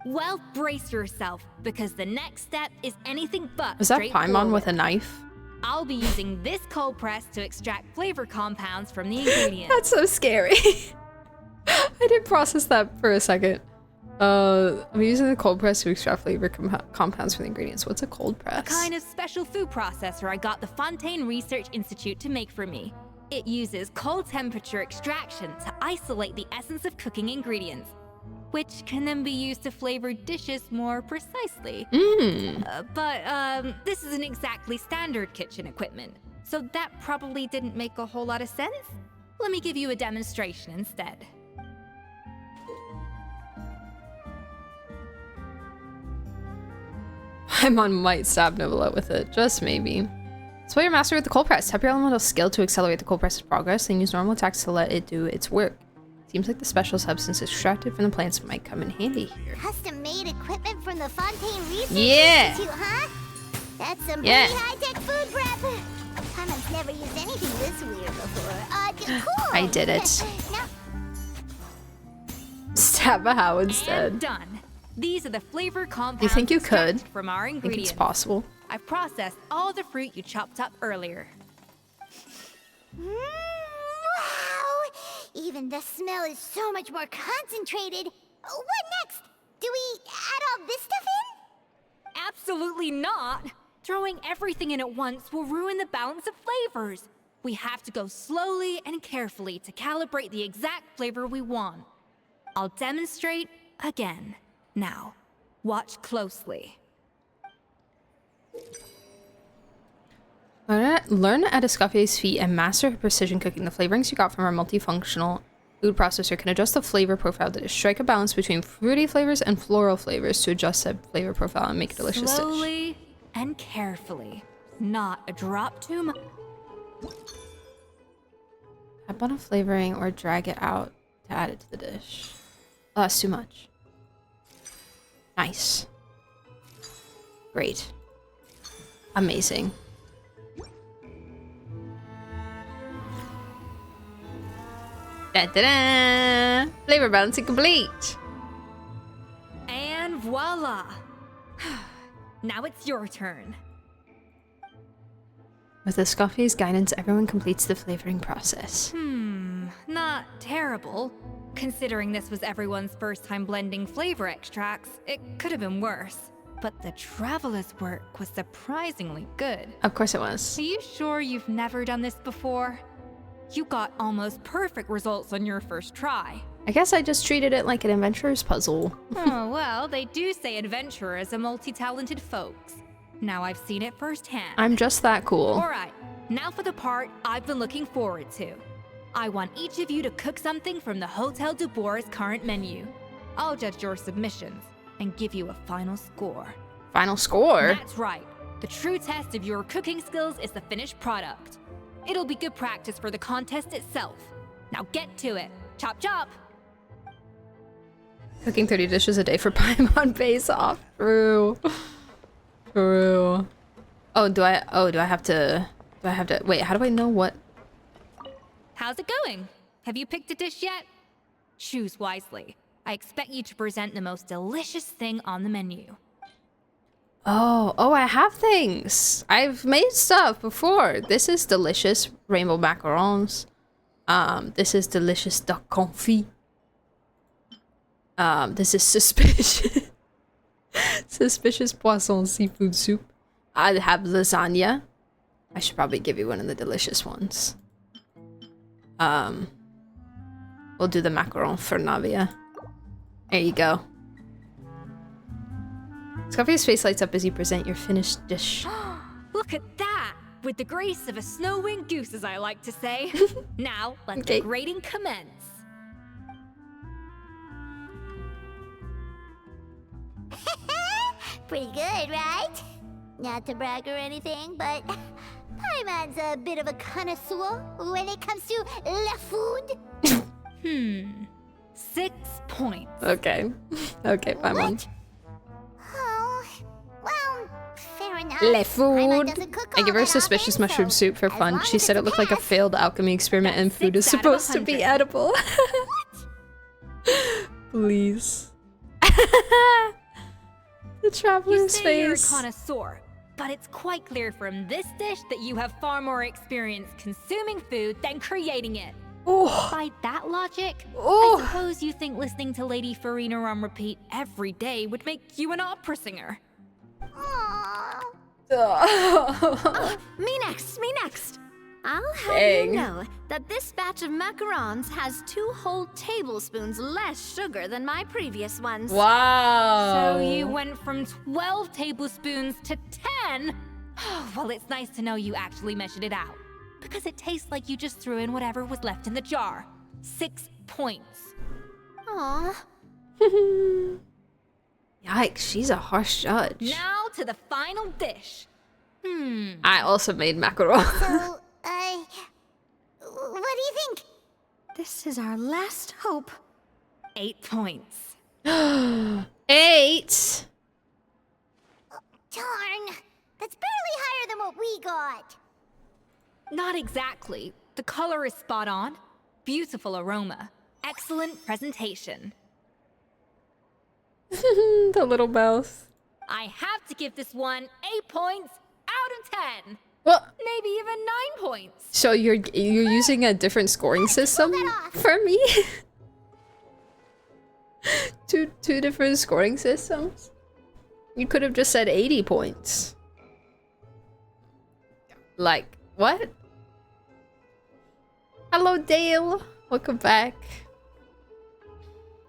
Well, brace yourself, because the next step is anything but Was that Paimon with a knife? I'll be using this cold press to extract flavor compounds from the ingredients. That's so scary. I didn't process that for a second. I'm using the cold press to extract flavor compounds from the ingredients. What's a cold press? A kind of special food processor I got the Fontaine Research Institute to make for me. It uses cold temperature extraction to isolate the essence of cooking ingredients, which can then be used to flavor dishes more precisely. But this isn't exactly standard kitchen equipment, so that probably didn't make a whole lot of sense. Let me give you a demonstration instead. Paimon might stab Nibula with it, just maybe. So you're master with the cold press. Tap your elemental skill to accelerate the cold press's progress, then use normal attacks to let it do its work. Seems like the special substance extracted from the plants might come in handy here. Custom-made equipment from the Fontaine Research Yeah. Institute, huh? That's some Yeah. pretty high-tech food prep. Paimon's never used anything this weird before. Cool. I did it. Now, Stab a how instead. And done. These are the flavor compounds Do you think you could? extracted from our I think ingredients. it's possible. I've processed all the fruit you chopped up earlier. wow! Even the smell is so much more concentrated. What next? Do we add all this stuff in? Absolutely not! Throwing everything in at once will ruin the balance of flavors. We have to go slowly and carefully to calibrate the exact flavor we want. I'll demonstrate again. Now, watch closely. Learn at Escoffier's feet and master her precision cooking. The flavorings you got from our multifunctional food processor can adjust the flavor profile of the dish. Strike a balance between fruity flavors and floral flavors to adjust that flavor profile and make a delicious dish. Slowly and carefully. Not a drop too much. Tap on a flavoring or drag it out to add it to the dish. Oh, that's too much. Nice. Great. Amazing. Da-da-da! Flavor balancing complete! And voila! Now it's your turn. With Escoffier's guidance, everyone completes the flavoring process. Not terrible. Considering this was everyone's first time blending flavor extracts, it could have been worse. But the Traveler's work was surprisingly good. Of course it was. Are you sure you've never done this before? You got almost perfect results on your first try. I guess I just treated it like an adventurer's puzzle. Oh, well, they do say adventurers are multi-talented folks. Now I've seen it firsthand. I'm just that cool. Alright, now for the part I've been looking forward to. I want each of you to cook something from the Hotel du Bois' current menu. I'll judge your submissions and give you a final score. Final score? That's right. The true test of your cooking skills is the finished product. It'll be good practice for the contest itself. Now get to it. Chop chop! Cooking 30 dishes a day for Paimon pays off. True. True. Do I have to wait, how do I know what? How's it going? Have you picked a dish yet? Choose wisely. I expect you to present the most delicious thing on the menu. Oh, I have things. I've made stuff before. This is delicious rainbow macarons. This is delicious duck confit. This is suspicious. Suspicious poisson seafood soup. I have lasagna. I should probably give you one of the delicious ones. We'll do the macaron for Navia. There you go. Scoffy's face lights up as you present your finished dish. Look at that! With the grace of a snow-winged goose, as I like to say. Now, let the grating commence. Pretty good, right? Not to brag or anything, but Paimon's a bit of a connoisseur when it comes to la food. 6 points. Okay. Okay, Paimon. Oh, well, fair enough. Le food. Paimon doesn't cook I all give her that suspicious often, mushroom so soup for as fun. long She as said it's it looked like a pass. failed alchemy experiment and food is 6 out of supposed to be 100. edible. Please. The You traveler's say you're a face. connoisseur, but it's quite clear from this dish that you have far more experience consuming food than creating it. Oh. By that logic, Oh. I suppose you think listening to Lady Farina on repeat every day would make you an opera singer. Me next. I'll have Dang. you know that this batch of macarons has 2 whole tablespoons less sugar than my previous ones. Wow. So you went from 12 tablespoons to 10? Well, it's nice to know you actually measured it out. Because it tastes like you just threw in whatever was left in the jar. 6 points. Aw. Yikes, she's a harsh judge. Now to the final dish. I also made macaron. So, what do you think? This is our last hope. 8 points. 8. Darn, that's barely higher than what we got. Not exactly. The color is spot on. Beautiful aroma. Excellent presentation. The little mouth. I have to give this one 8 points out of 10. Well, Maybe even 9 points. so you're using a different scoring system for me? two different scoring systems? You could have just said 80 points. Like, what? Hello, Dale. Welcome back.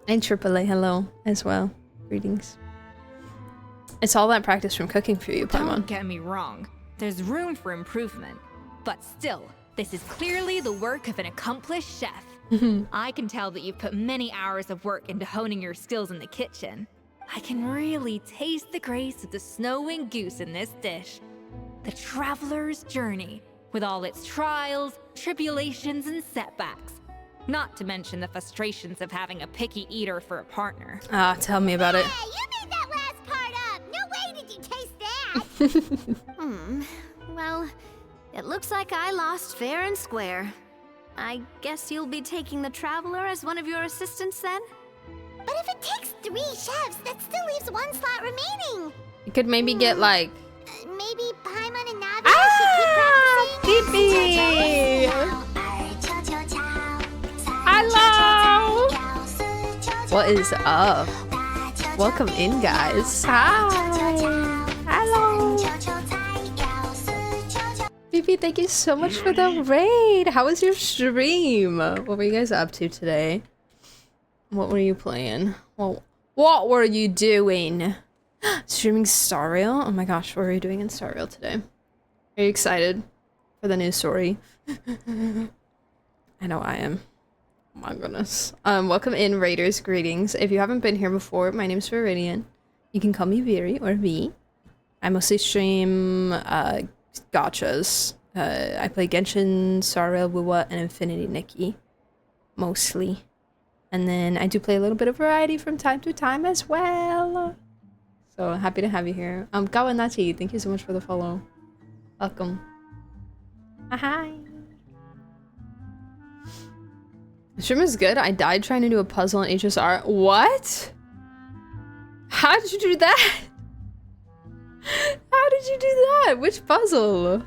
And AAA, hello as well. Greetings. It's all that practice from cooking for you, Paimon. Don't get me wrong. There's room for improvement. But still, this is clearly the work of an accomplished chef. I can tell that you've put many hours of work into honing your skills in the kitchen. I can really taste the grace of the snow-winged goose in this dish. The traveler's journey, with all its trials, tribulations, and setbacks. Not to mention the frustrations of having a picky eater for a partner. Ah, tell me about it. Hey, you made that last part up. No way did you taste that. Well, it looks like I lost fair and square. I guess you'll be taking the Traveler as one of your assistants then? But if it takes 3 chefs, that still leaves 1 slot remaining. You could maybe get like... Maybe Paimon and Navia should keep practicing. Hello! What is up? Welcome in, guys. Hi! Hello! Bibi, thank you so much for the raid! How was your stream? What were you guys up to today? What were you playing? Well, what were you doing? Streaming Star Rail? Oh my gosh, what are you doing in Star Rail today? Are you excited for the new story? I know I am. Oh my goodness. Welcome in, Raiders. Greetings. If you haven't been here before, my name's Viridian. You can call me Viri or V. I mostly stream gachas. I play Genshin, Star Rail, Wuwa, and Infinity Nikki. Mostly. And then I do play a little bit of variety from time to time as well. So happy to have you here. Kawanachi, thank you so much for the follow. Welcome. Hi. The stream is good. I died trying to do a puzzle in HSR. What? How did you do that? How did you do that? Which puzzle?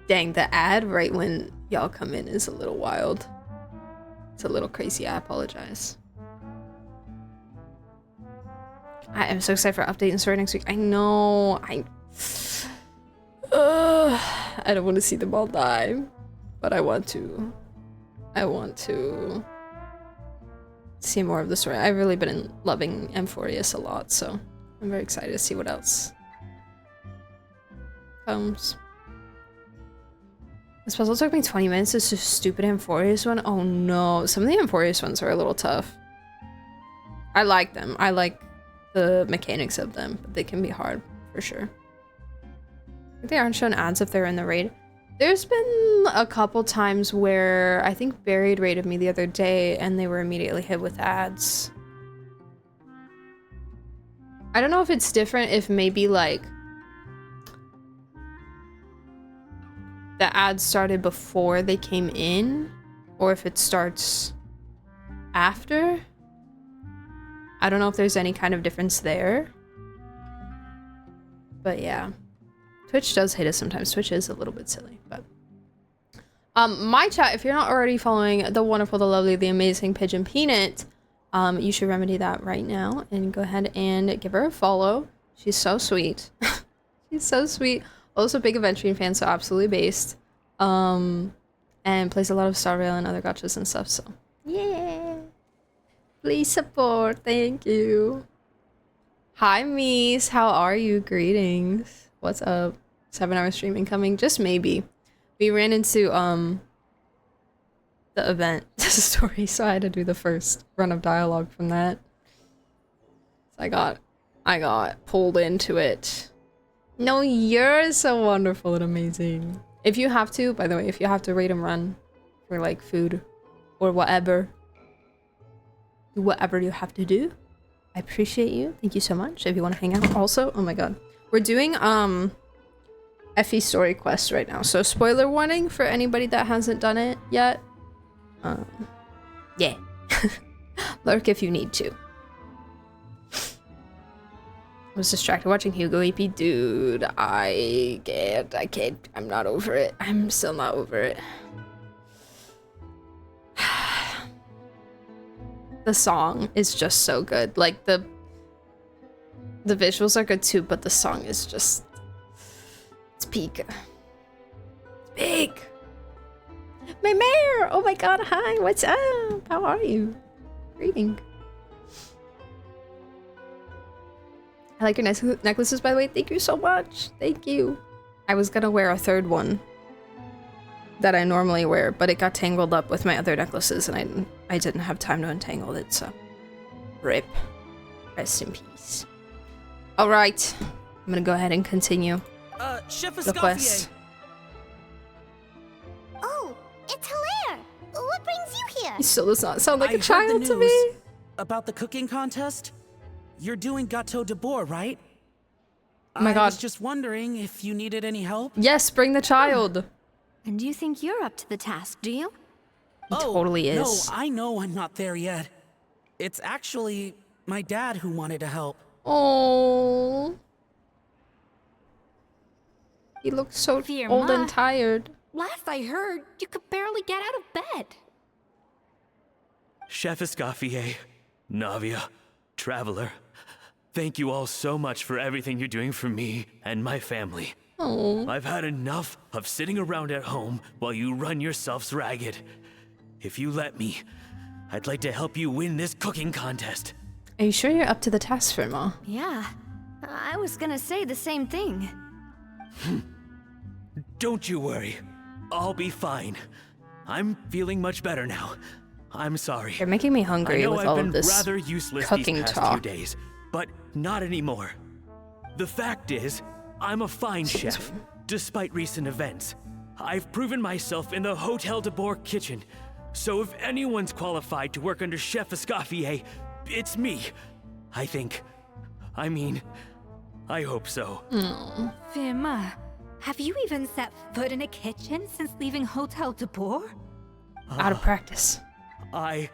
Dang, the ad right when y'all come in is a little wild. It's a little crazy. I apologize. I am so excited for update and story next week. I know. I don't want to see them all die, but I want to. I want to see more of the story. I've really been loving Amphorius a lot, so I'm very excited to see what else comes. This puzzle took me 20 minutes. It's just stupid Amphorius one. Oh no, some of the Amphorius ones are a little tough. I like them. I like the mechanics of them, but they can be hard for sure. They aren't shown ads if they're in the raid. There's been a couple times where I think Buried raided me the other day and they were immediately hit with ads. I don't know if it's different if maybe like the ads started before they came in or if it starts after. I don't know if there's any kind of difference there. But yeah. Twitch does hate us sometimes. Twitch is a little bit silly, but my chat, if you're not already following the wonderful, the lovely, the amazing Pigeon Peanut, you should remedy that right now and go ahead and give her a follow. She's so sweet. She's so sweet. Also big Adventuring fan, so absolutely based. And plays a lot of Star Rail and other gachas and stuff, so yeah. Please support. Thank you. Hi, Mies. How are you? Greetings. What's up? 7-hour streaming coming? Just maybe. We ran into the event story, so I had to do the first run of dialogue from that. So I got pulled into it. No, you're so wonderful and amazing. If you have to, by the way, if you have to raid and run for like food or whatever, do whatever you have to do. I appreciate you. Thank you so much. If you want to hang out also, oh my god. We're doing FE story quest right now. So spoiler warning for anybody that hasn't done it yet. Yeah. Lurk if you need to. I was distracted watching Hugo EP. Dude, I can't. I'm not over it. I'm still not over it. The song is just so good. Like the visuals are good too, but the song is just, it's peak. It's big. My mayor! Oh my god, hi, what's up? How are you? Greeting. I like your nice necklaces, by the way. Thank you so much. Thank you. I was gonna wear a third one that I normally wear, but it got tangled up with my other necklaces and I didn't have time to untangle it, so rip. Rest in peace. Alright, I'm gonna go ahead and continue Chef the quest. Oh, it's Hilaire! What brings you here? He still does not sound like I a child heard the to me. news about the cooking contest. You're doing gâteau de bois, right? Oh my god. I was just wondering if you needed any help. Yes, bring the child. And you think you're up to the task, do you? He totally is. No, I know I'm not there yet. It's actually my dad who wanted to help. Oh. He looks so old and tired. Last I heard, you could barely get out of bed. Chef Escoffier, Navia, Traveler, thank you all so much for everything you're doing for me and my family. Oh. I've had enough of sitting around at home while you run yourselves ragged. If you let me, I'd like to help you win this cooking contest. Are you sure you're up to the task, Firma? Yeah, I was gonna say the same thing. Don't you worry. I'll be fine. I'm feeling much better now. I'm sorry. You're making me hungry I know with I've all been of this rather useless cooking these past talk. few days, but not anymore. The fact is, I'm a fine chef, despite recent events. I've proven myself in the Hotel de Bourg kitchen, so if anyone's qualified to work under Chef Escoffier, it's me. I think. I mean, I hope so. Firma, have you even set foot in a kitchen since leaving Hotel de Bourg? Out of practice. I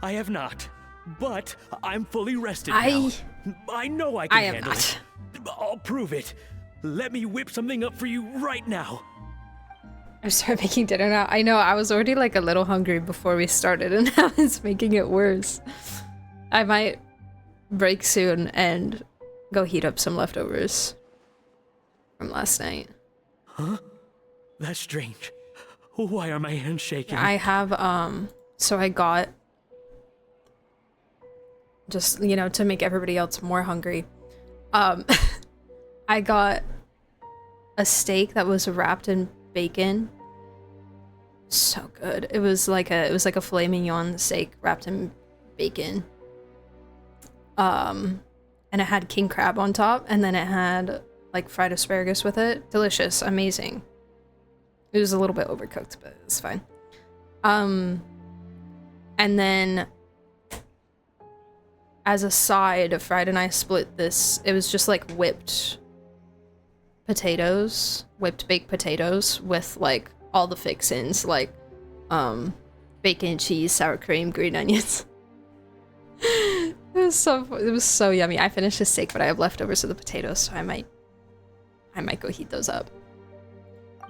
have not, but I'm fully rested now. I know I can am handle not. it. I'll prove it. Let me whip something up for you right now. I started making dinner now. I know, I was already like a little hungry before we started and now it's making it worse. I might break soon and go heat up some leftovers from last night. Huh? That's strange. Why are my hands shaking? I have, so I got, just, you know, to make everybody else more hungry, I got a steak that was wrapped in bacon. So good. It was like a filet mignon steak wrapped in bacon. And it had king crab on top, and then it had like fried asparagus with it. Delicious, amazing. It was a little bit overcooked, but it's fine. And then as a side, Fried and I split this. It was just like whipped potatoes, whipped baked potatoes with like all the fixins, like bacon, cheese, sour cream, green onions. It was so yummy. I finished the steak, but I have leftovers of the potatoes, so I might go heat those up.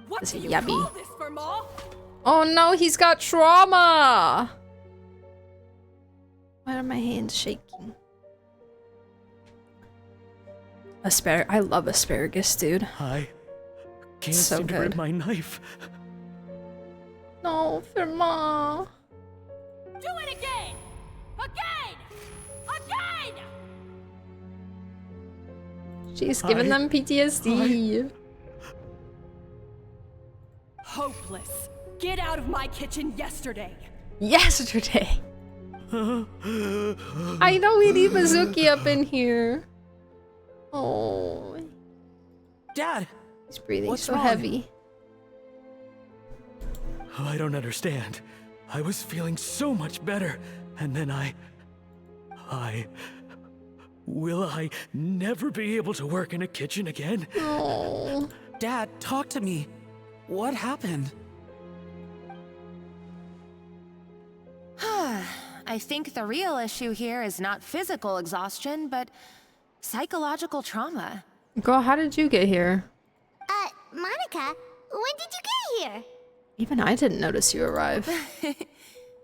What do you yummy. call this, Firma? Oh no, he's got trauma! Why are my hands shaking? I love asparagus, dude. I can't So seem to grip good. my knife. No, Firma. Do it again! Again! Again! She's giving them PTSD. Hopeless. Get out of my kitchen yesterday. Yesterday. I know we need Mizuki up in here. Oh. Dad! He's breathing What's so wrong? heavy. I don't understand. I was feeling so much better, and then will I never be able to work in a kitchen again? Oh. Dad, talk to me. What happened? I think the real issue here is not physical exhaustion, but psychological trauma. Girl, how did you get here? Monica, when did you get here? Even I didn't notice you arrive.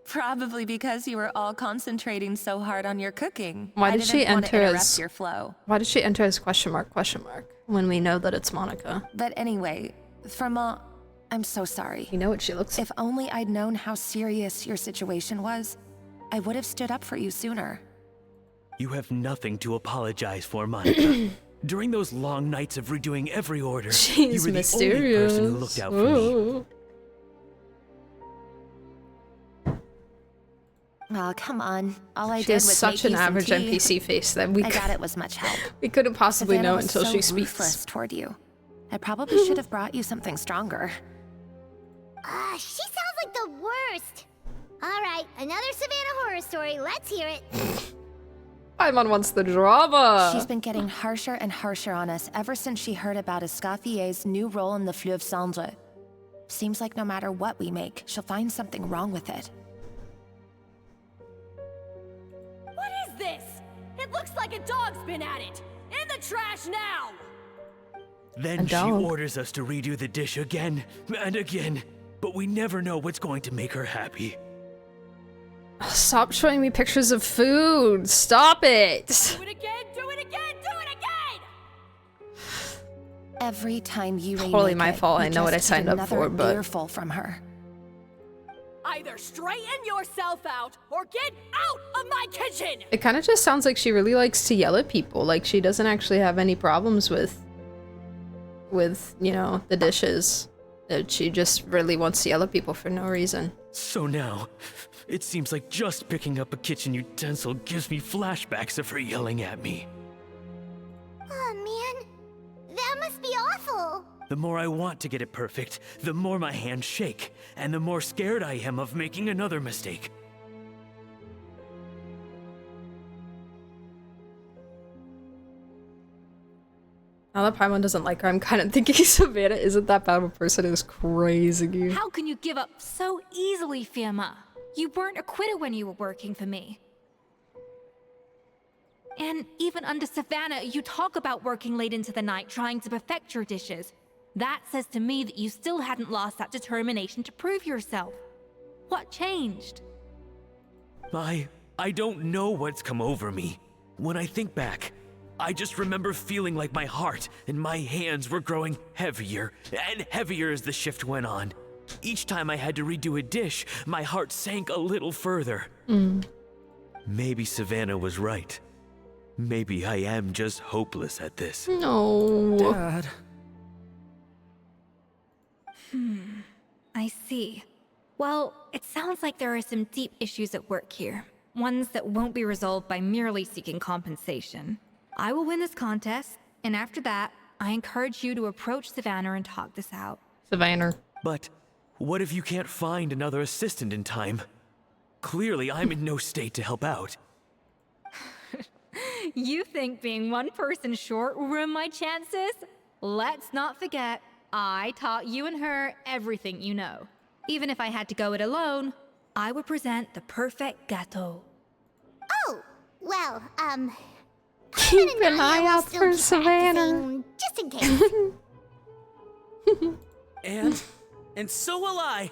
Probably because you were all concentrating so hard on your cooking. Why I did she didn't want to enter interrupt as your flow. Why did she enter as question mark when we know that it's Monica? But anyway, Firma, I'm so sorry. You know what she looks like. If only I'd known how serious your situation was, I would have stood up for you sooner. You have nothing to apologize for, Monica. During those long nights of redoing every order, you She's were mysterious. the only person who looked out for me. Oh, come on. All I She did has was such make an you some average tea. NPC face that we I doubt it was much help. we couldn't possibly Savannah know was until so she speaks. ruthless toward you. I probably should have brought you something stronger. She sounds like the worst. All right, another Savannah horror story. Let's hear it. Paimon wants the drama. She's been getting harsher and harsher on us ever since she heard about Escoffier's new role in the Fleuve Cendre. Seems like no matter what we make, she'll find something wrong with it. What is this? It looks like a dog's been at it. In the trash now! Then she orders us to redo the dish again and again, but we never know what's going to make her happy. Stop showing me pictures of food. Stop it. Do it again, do it again, do it again! Every time you Totally remake my it, fault. you I know what I just signed get up for, another but earful from her. Either straighten yourself out or get out of my kitchen! It kind of just sounds like she really likes to yell at people. Like she doesn't actually have any problems with, you know, the dishes. She just really wants to yell at people for no reason. So now, it seems like just picking up a kitchen utensil gives me flashbacks of her yelling at me. Oh man, that must be awful. The more I want to get it perfect, the more my hands shake, and the more scared I am of making another mistake. Now that Paimon doesn't like her, I'm kind of thinking Savannah isn't that bad of a person. Is crazy. How can you give up so easily, Fiamma? You weren't a quitter when you were working for me. And even under Savannah, you talk about working late into the night trying to perfect your dishes. That says to me that you still hadn't lost that determination to prove yourself. What changed? I don't know what's come over me. When I think back, I just remember feeling like my heart and my hands were growing heavier and heavier as the shift went on. Each time I had to redo a dish, my heart sank a little further. Maybe Savannah was right. Maybe I am just hopeless at this. No. Dad. I see. Well, it sounds like there are some deep issues at work here. Ones that won't be resolved by merely seeking compensation. I will win this contest, and after that, I encourage you to approach Savannah and talk this out. Savannah. But what if you can't find another assistant in time? Clearly, I'm in no state to help out. You think being one person short will ruin my chances? Let's not forget, I taught you and her everything you know. Even if I had to go it alone, I would present the perfect gâteau. Oh, well, Keep an eye out for Savannah. Just in case. And so will I.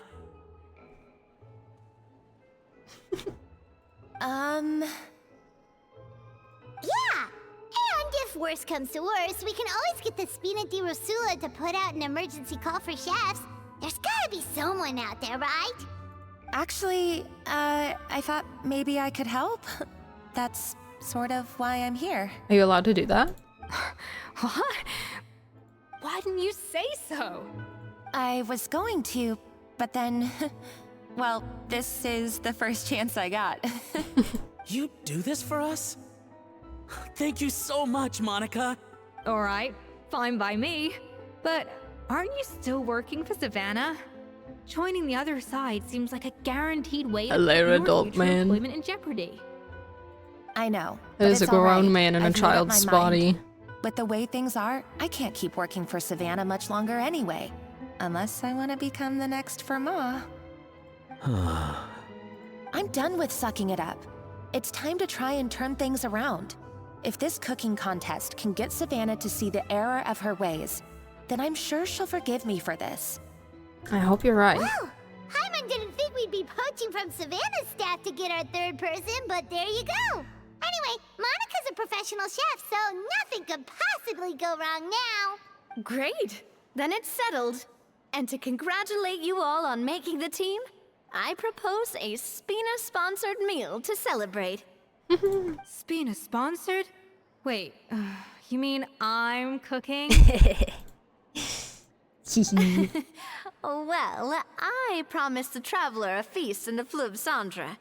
Yeah, and if worse comes to worse, we can always get the Spina di Rosula to put out an emergency call for chefs. There's gotta be someone out there, right? Actually, I thought maybe I could help. That's sort of why I'm here. Are you allowed to do that? What? Why didn't you say so? I was going to, but then, well, this is the first chance I got. You do this for us? Thank you so much, Monica. Alright, fine by me. But aren't you still working for Savannah? Joining the other side seems like a guaranteed way to Hello, put your adult future man. employment in jeopardy. I know. There's but a it's all grown right. man in a I've made up child's my mind. body. With the way things are, I can't keep working for Savannah much longer anyway. Unless I want to become the next Fermat. I'm done with sucking it up. It's time to try and turn things around. If this cooking contest can get Savannah to see the error of her ways, then I'm sure she'll forgive me for this. I hope you're right. Well, Hyman didn't think we'd be poaching from Savannah's staff to get our third person, but there you go. Anyway, Monica's a professional chef, so nothing could possibly go wrong now. Great! Then it's settled. And to congratulate you all on making the team, I propose a Spina-sponsored meal to celebrate. Spina sponsored? Wait, you mean I'm cooking? Well, I promised the traveler a feast in the Fleuve Cendre.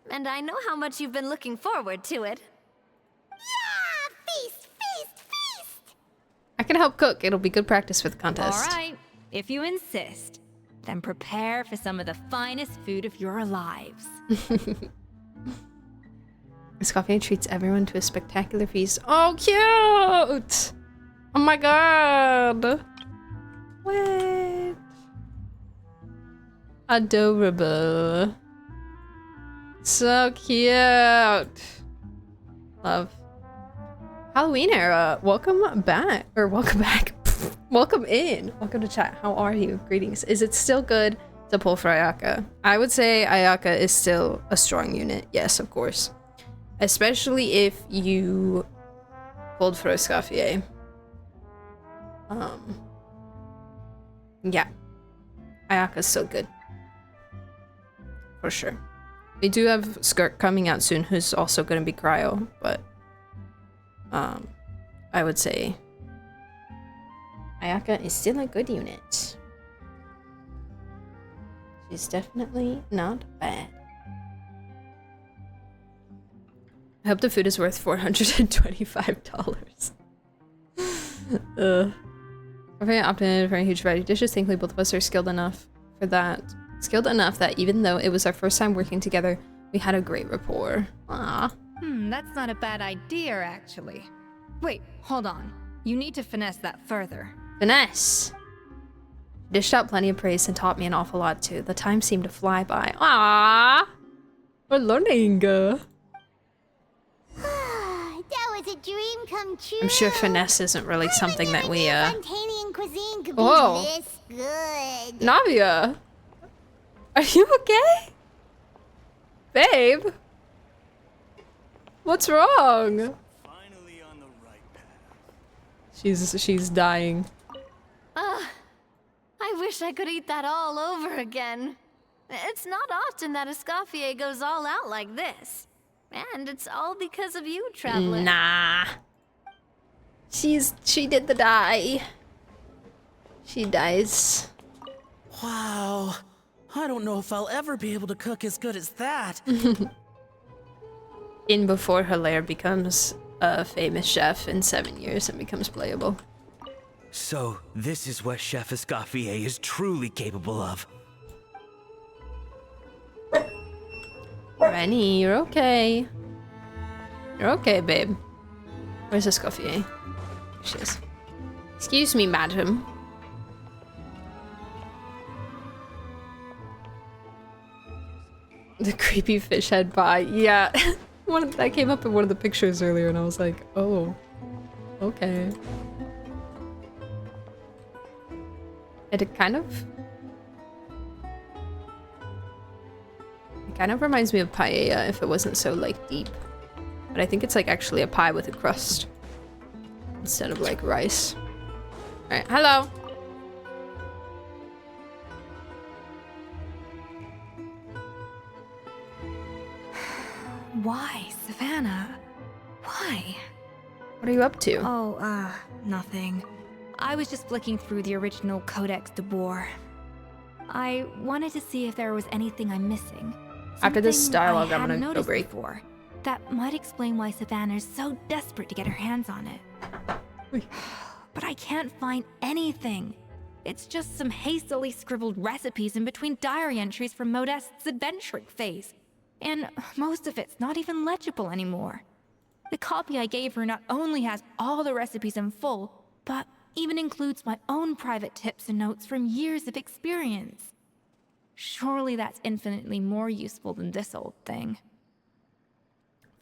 And I know how much you've been looking forward to it. Yeah! Feast, feast, feast! I can help cook. It'll be good practice for the contest. Alright, if you insist, then prepare for some of the finest food of your lives. Escoffier treats everyone to a spectacular feast. Oh, cute! Oh my god! What? Adorable. So cute. Love. Halloween era. Welcome back. Or welcome back. Welcome in. Welcome to chat. How are you? Greetings. Is it still good to pull for Ayaka? I would say Ayaka is still a strong unit. Yes, of course. Especially if you pulled for Escoffier. Yeah. Ayaka's so good. for sure. We do have Skirk coming out soon, who's also going to be Cryo, but I would say Ayaka is still a good unit. She's definitely not bad. I hope the food is worth $425. We're very optimistic for a huge variety of dishes. Thankfully, both of us are skilled enough for that. Skilled enough that even though it was our first time working together, we had a great rapport. Ah. That's not a bad idea, actually. Wait, hold on. You need to finesse that further. Finesse! Dished out plenty of praise and taught me an awful lot too. The time seemed to fly by. Ah, we're learning. That was a dream come true. I'm sure finesse isn't really something that we Fontanian cuisine could Whoa. be this good. Navia, are you okay? Babe? What's wrong? Finally on the right path. She's dying. I wish I could eat that all over again. It's not often that escoffier goes all out like this. And it's all because of you, Traveler. Nah. She did the die. She dies. Wow. I don't know if I'll ever be able to cook as good as that. In before Hilaire becomes a famous chef in 7 years and becomes playable. So, this is what Chef Escoffier is truly capable of. Rennie, you're okay. You're okay, babe. Where's Escoffier? Here she is. Excuse me, madam. The creepy fish head pie. Yeah. That came up in one of the pictures earlier and I was like, oh. Okay. It kind of reminds me of paella if it wasn't so like deep. But I think it's like actually a pie with a crust instead of like rice. Alright, hello. Why, Savannah? Why? What are you up to? Oh, nothing. I was just flicking through the original Codex de Boer. I wanted to see if there was anything I'm missing. After this Something dialogue, I I'm gonna hadn't go noticed break. before. That might explain why Savannah's so desperate to get her hands on it. But I can't find anything. It's just some hastily scribbled recipes in between diary entries from Modeste's adventuring phase. And most of it's not even legible anymore. The copy I gave her not only has all the recipes in full, but even includes my own private tips and notes from years of experience. Surely that's infinitely more useful than this old thing.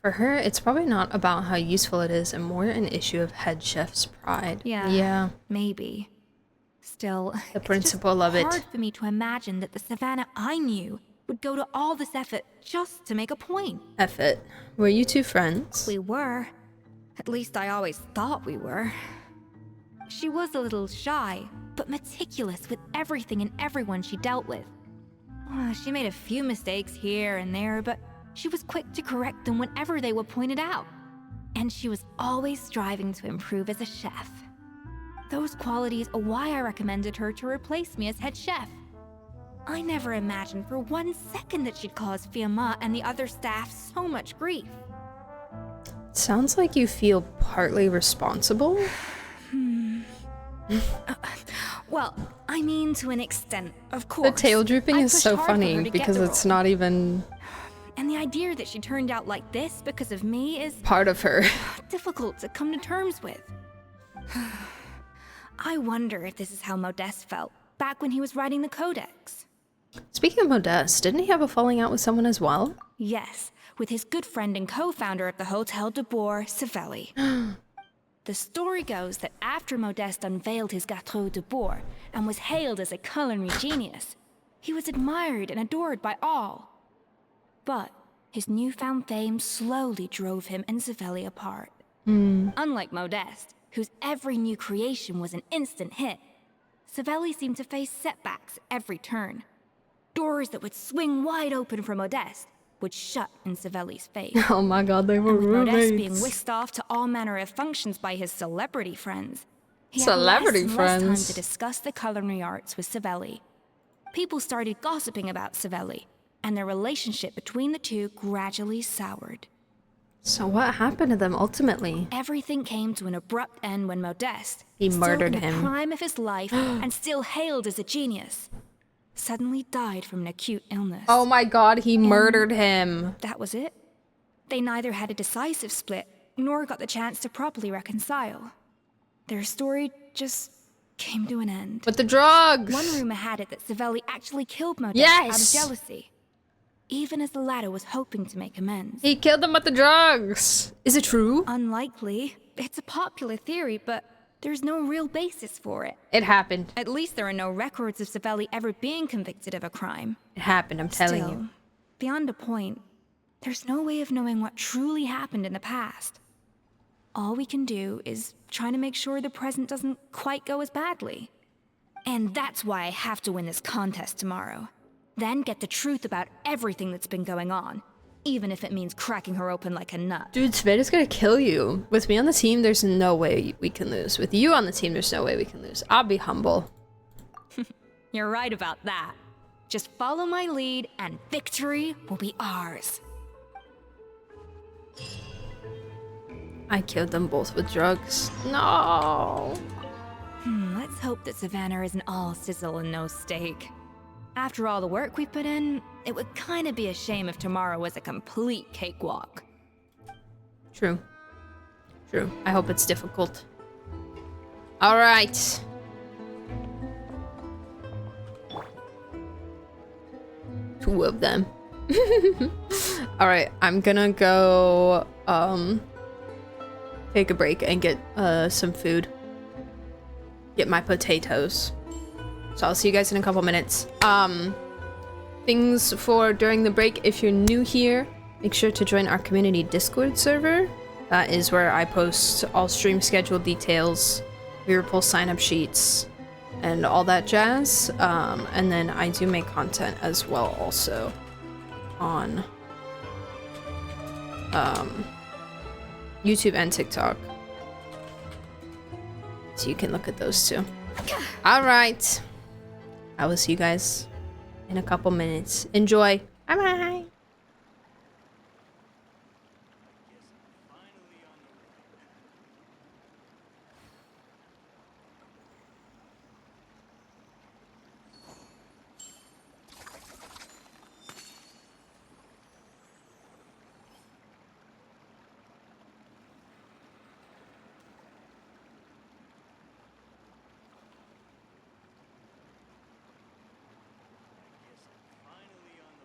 For her, it's probably not about how useful it is and more an issue of head chef's pride. Yeah. Maybe. Still, The principle of it's it. hard for me to imagine that the Savannah I knew would go to all this effort just to make a point. Effort. Were you two friends? We were. At least I always thought we were. She was a little shy, but meticulous with everything and everyone she dealt with. She made a few mistakes here and there, but she was quick to correct them whenever they were pointed out. And she was always striving to improve as a chef. Those qualities are why I recommended her to replace me as head chef. I never imagined for 1 second that she'd cause Fiamma and the other staff so much grief. Sounds like you feel partly responsible. Well, I mean to an extent, of The course. tail drooping I is pushed so hard for her funny to get because the it's role. not even And the idea that she turned out like this because of me is part of her. difficult to come to terms with. I wonder if this is how Modeste felt back when he was writing the Codex. Speaking of Modeste, didn't he have a falling out with someone as well? Yes, with his good friend and co-founder of the Hotel de Boer, Savelli. The story goes that after Modeste unveiled his Gâteau de Boer and was hailed as a culinary genius, he was admired and adored by all. But his newfound fame slowly drove him and Savelli apart. Unlike Modeste, whose every new creation was an instant hit, Savelli seemed to face setbacks at every turn. doors that would swing wide open for Modeste would shut in Savelli's face. Oh my god, they were And with Modeste being roommates. whisked off to all manner of functions by his celebrity friends, he had Celebrity less and less time friends. to discuss the culinary arts with Savelli. People started gossiping about Savelli, and their relationship between the two gradually soured. So what happened to them ultimately? Everything came to an abrupt end when Modeste, He murdered still in him. the prime of his life and still hailed as a genius, suddenly died from an acute illness. Oh my god, he murdered him. That was it. They neither had a decisive split, nor got the chance to properly reconcile. Their story just came to an end. With the drugs! One rumor had it that Savelli actually killed Modeste Yes! out of jealousy, even as the latter was hoping to make amends. He killed them with the drugs! Is it true? Unlikely. It's a popular theory, but there's no real basis for it. It happened. At least there are no records of Savelli ever being convicted of a crime. It happened, I'm telling Still, you. beyond a point, there's no way of knowing what truly happened in the past. All we can do is try to make sure the present doesn't quite go as badly. And that's why I have to win this contest tomorrow. Then get the truth about everything that's been going on, even if it means cracking her open like a nut. Dude, Savannah's gonna kill you. With me on the team, there's no way we can lose. With you on the team, there's no way we can lose. I'll be humble. You're right about that. Just follow my lead and victory will be ours. I killed them both with drugs. No. Let's hope that Savannah isn't all sizzle and no steak. After all the work we put in, it would kind of be a shame if tomorrow was a complete cakewalk. True. True. I hope it's difficult. Alright. Two of them. Alright, I'm gonna go, take a break and get, some food. Get my potatoes. So I'll see you guys in a couple minutes. Things for during the break. If you're new here, make sure to join our community Discord server. That is where I post all stream schedule details, viewer poll sign-up sheets, and all that jazz. And then I do make content as well also on YouTube and TikTok. So you can look at those too. Alright. I will see you guys in a couple minutes. Enjoy. Bye bye.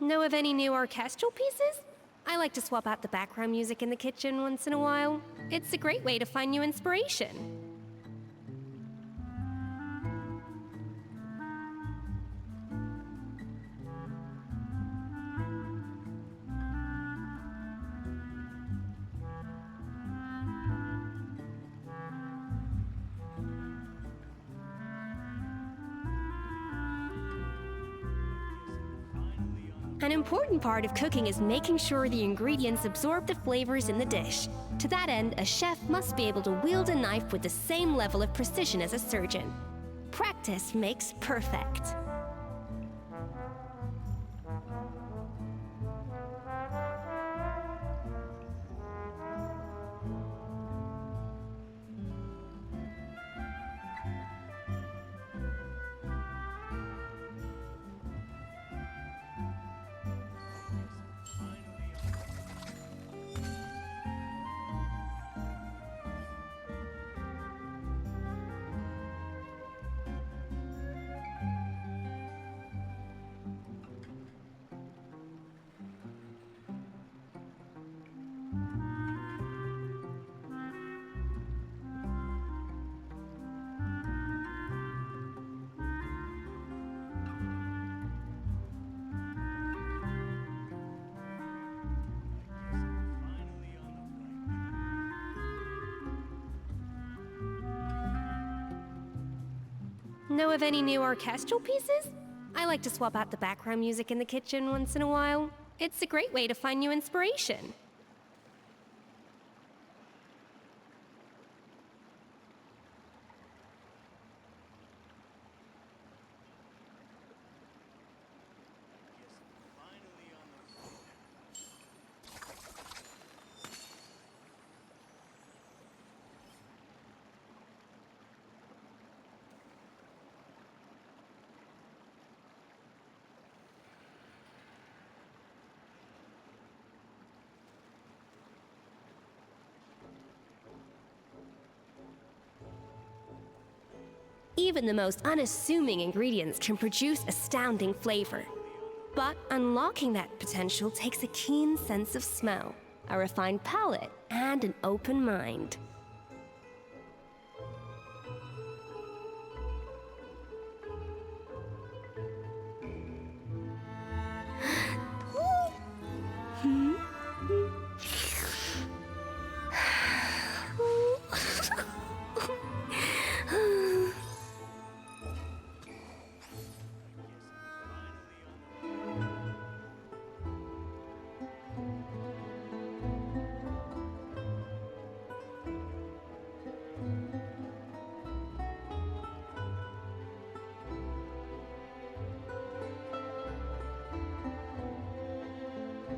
Know of any new orchestral pieces? I like to swap out the background music in the kitchen once in a while. It's a great way to find new inspiration. An important part of cooking is making sure the ingredients absorb the flavors in the dish. To that end, a chef must be able to wield a knife with the same level of precision as a surgeon. Practice makes perfect. Know of any new orchestral pieces? I like to swap out the background music in the kitchen once in a while. It's a great way to find new inspiration. Even the most unassuming ingredients can produce astounding flavor. But unlocking that potential takes a keen sense of smell, a refined palate, and an open mind.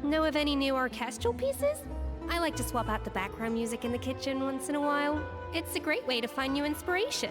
Know of any new orchestral pieces? I like to swap out the background music in the kitchen once in a while. It's a great way to find new inspiration.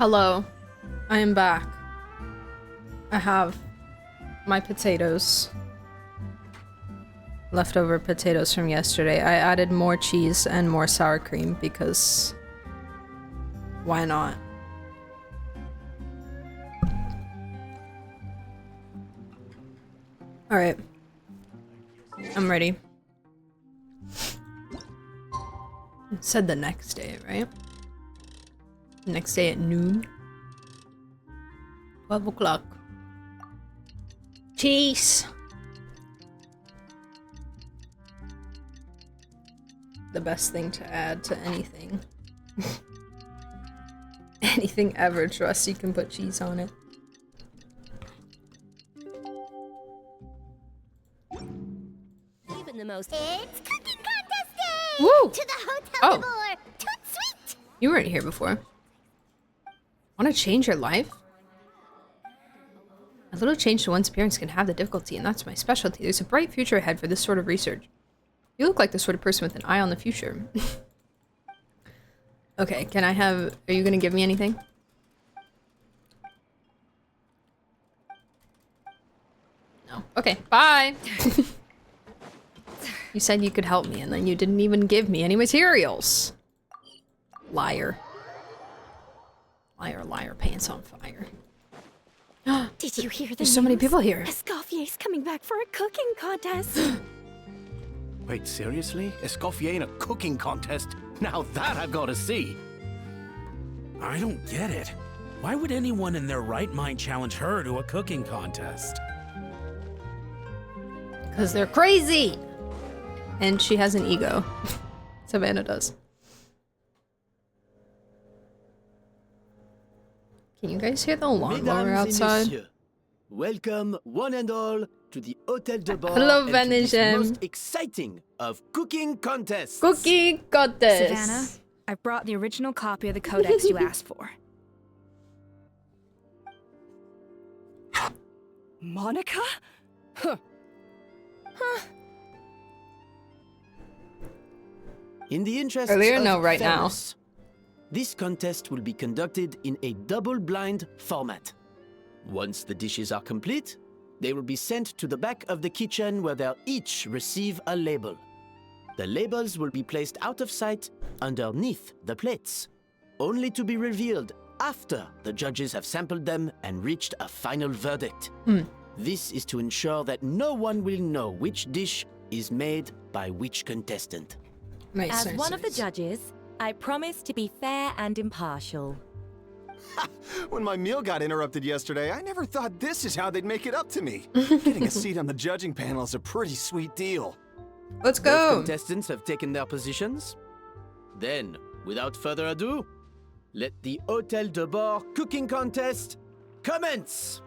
Hello. I am back. I have my potatoes. Leftover potatoes from yesterday. I added more cheese and more sour cream because why not? Alright. I'm ready. It said the next day, right? Next day at noon. 12 o'clock. Cheese! The best thing to add to anything. Anything ever, trust you can put cheese on it. Even the most... It's cooking contest day! Woo! To the hotel Oh. de boer! Toot sweet! You weren't here before. Want to change your life? A little change to one's appearance can have the difficulty, and that's my specialty. There's a bright future ahead for this sort of research. You look like the sort of person with an eye on the future. Okay, can I have... Are you gonna give me anything? No. Okay, bye! You said you could help me, and then you didn't even give me any materials. Liar. Liar, liar, pants on fire. Did you hear the There's so many news? people here. Escoffier's coming back for a cooking contest. Wait, seriously? Escoffier in a cooking contest? Now that I've got to see. I don't get it. Why would anyone in their right mind challenge her to a cooking contest? Because they're crazy! And she has an ego. Savannah does. Can you guys hear the lawnmower Mesdames et outside? messieurs, welcome one and all to the Hôtel de Bord Hello, and to this Vanisham. most exciting of cooking contests. Cookie contest! Savannah, I brought the original copy of the codex you asked for. Monica? Huh. In the interest Earlier, of no, right now. fairness, this contest will be conducted in a double-blind format. Once the dishes are complete, they will be sent to the back of the kitchen where they'll each receive a label. The labels will be placed out of sight underneath the plates, only to be revealed after the judges have sampled them and reached a final verdict. This is to ensure that no one will know which dish is made by which contestant. Makes As sense. one of the judges, I promise to be fair and impartial. When my meal got interrupted yesterday, I never thought this is how they'd make it up to me. Getting a seat on the judging panel is a pretty sweet deal. Let's Both go! contestants have taken their positions. Then, without further ado, let the Hôtel de Bord cooking contest commence!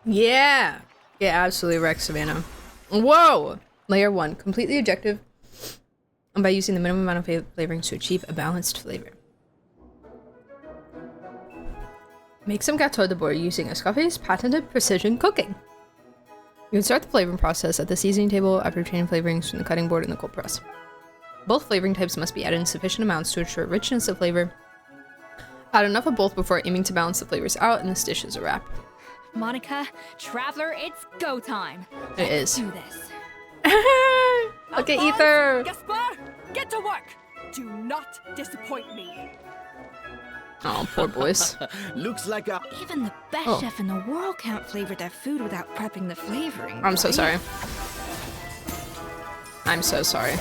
Yeah! Yeah, absolutely wreck Savannah. Whoa! Layer 1. Completely objective. And by using the minimum amount of flavorings to achieve a balanced flavor. Make some gâteau de bord using Escoffier's patented precision cooking. You can start the flavoring process at the seasoning table after obtaining flavorings from the cutting board and the cold press. Both flavoring types must be added in sufficient amounts to ensure richness of flavor. Add enough of both before aiming to balance the flavors out, and this dish is a wrap. Monica, Traveler, it's go time. It is. Do this. Look at Ether! Gaspar, get to work! Do not disappoint me. Oh, poor boys. Looks like a... Even the best Oh. chef in the world can't flavor their food without prepping the flavoring. I'm so right? sorry. I'm so sorry.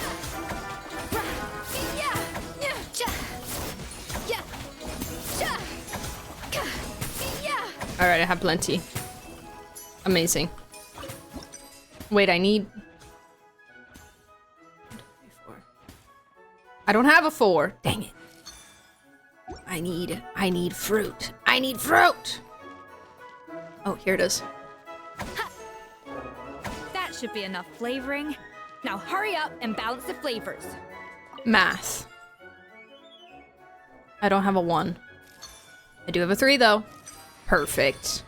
Alright, I have plenty. Amazing. Wait, I need... I don't have a 4. Dang it. I need fruit. I need fruit! Oh, here it is. That should be enough flavoring. Now hurry up and balance the flavors. Math. I don't have a 1. I do have a 3, though. Perfect.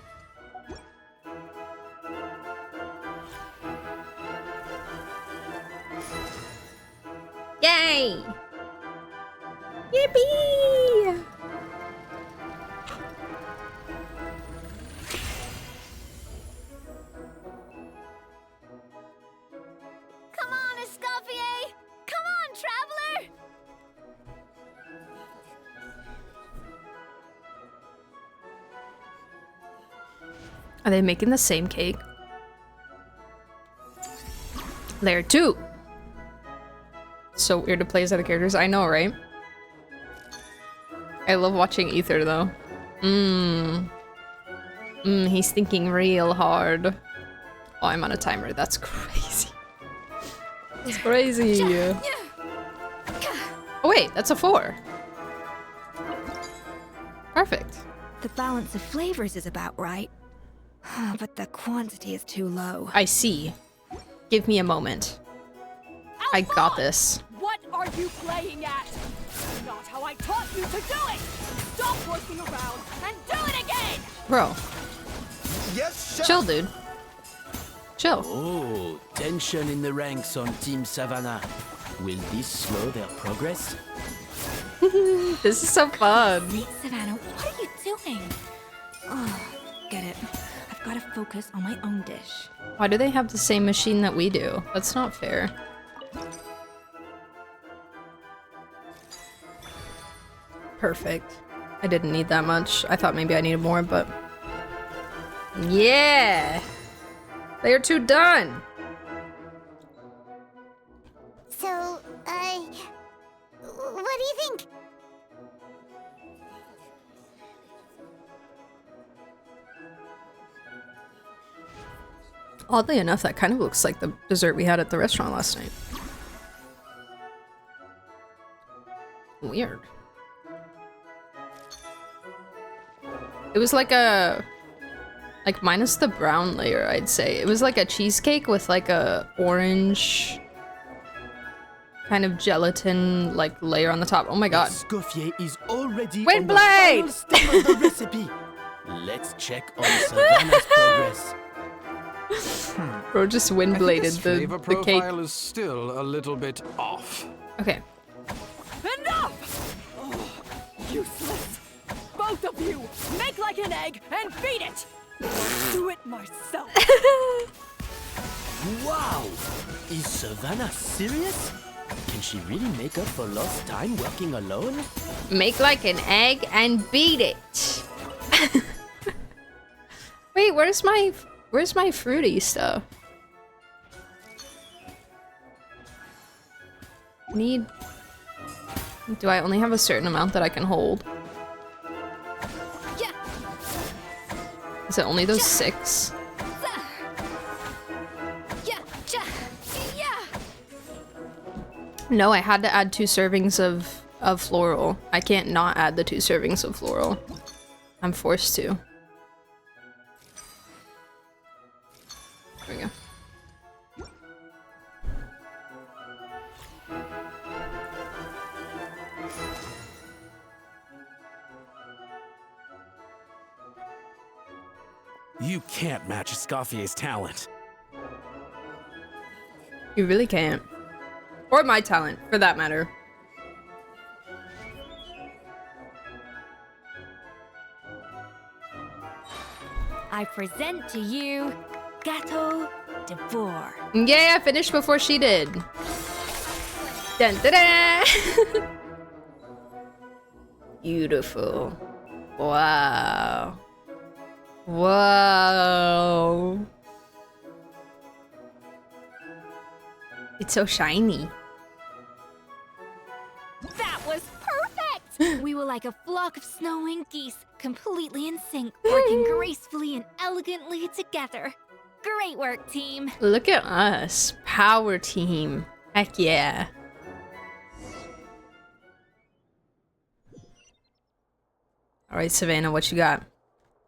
Yay! Yippee! Come on, Escoffier! Come on, Traveler! Are they making the same cake? Layer 2. So weird to play as other characters. I know, right? I love watching Ether, though. He's thinking real hard. Oh, I'm on a timer. That's crazy. That's crazy. Oh, wait. That's a 4. Perfect. The balance of flavors is about right. But the quantity is too low. I see. Give me a moment. I got this. What are you playing at? Not how I taught you to do it! Stop working around and do it again! Bro. Yes, Chill, dude. Chill. Oh, tension in the ranks on Team Savannah. Will this slow their progress? This is so fun. Savannah, what are you doing? Oh, get it. I've got to focus on my own dish. Why do they have the same machine that we do? That's not fair. Perfect. I didn't need that much. I thought maybe I needed more, but... Yeah! Layer 2 done! So, what do you think? Oddly enough, that kind of looks like the dessert we had at the restaurant last night. Weird. It was like a... like, minus the brown layer, I'd say. It was like a cheesecake with like a orange... kind of gelatin, like, layer on the top. Oh my god. Escoffier is already Wind on the blade! final step of the recipe. Let's check on Savannah's progress. Bro just wind bladed the cake. Profile is still a little bit off. Okay. Enough! Oh, useless! Both of you, make like an egg and beat it! I'll do it myself. Wow! Is Savannah serious? Can she really make up for lost time working alone? Make like an egg and beat it. Wait, where's my fruity stuff? Do I only have a certain amount that I can hold? Yeah. Is it only those 6? No, I had to add 2 servings of floral. I can't not add the 2 servings of floral. I'm forced to. There we go. You can't match Escoffier's talent. You really can't. Or my talent, for that matter. I present to you Gâteau de Bourg. Yay, I finished before she did. Dun, dun, dun. Beautiful. Wow. Whoa. It's so shiny. That was perfect! We were like a flock of snowing geese, completely in sync, working gracefully and elegantly together. Great work, team. Look at us. Power team. Heck yeah. Alright, Savannah, what you got?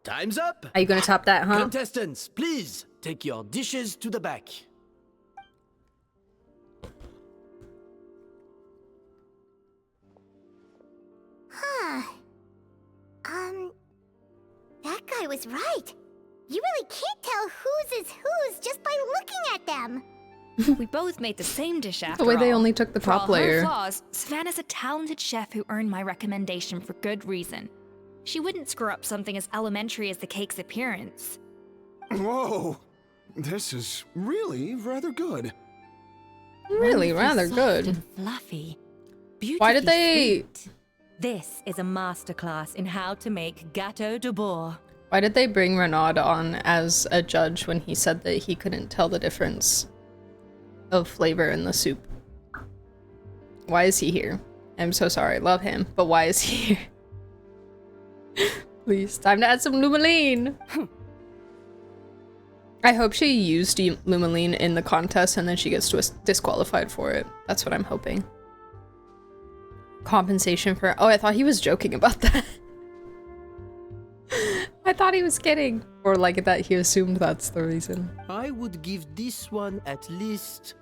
Time's up! Are you gonna top that, huh? Contestants, please take your dishes to the back. Huh. That guy was right. You really can't tell whose is whose just by looking at them. We both made the same dish after The way they all. only took the For all top her layer. flaws, Savannah's a talented chef who earned my recommendation for good reason. She wouldn't screw up something as elementary as the cake's appearance. Whoa! This is really rather good. Really rather good. And fluffy. Why did they... Sweet. This is a masterclass in how to make Gâteau de Bourg. Why did they bring Renaud on as a judge when he said that he couldn't tell the difference of flavor in the soup? Why is he here? I'm so sorry, love him, but why is he here? Please, time to add some Lumaline! I hope she used Lumaline in the contest and then she gets disqualified for it. That's what I'm hoping. Compensation for... Oh, I thought he was joking about that. I thought he was kidding. Or like that he assumed that's the reason. I would give this one at least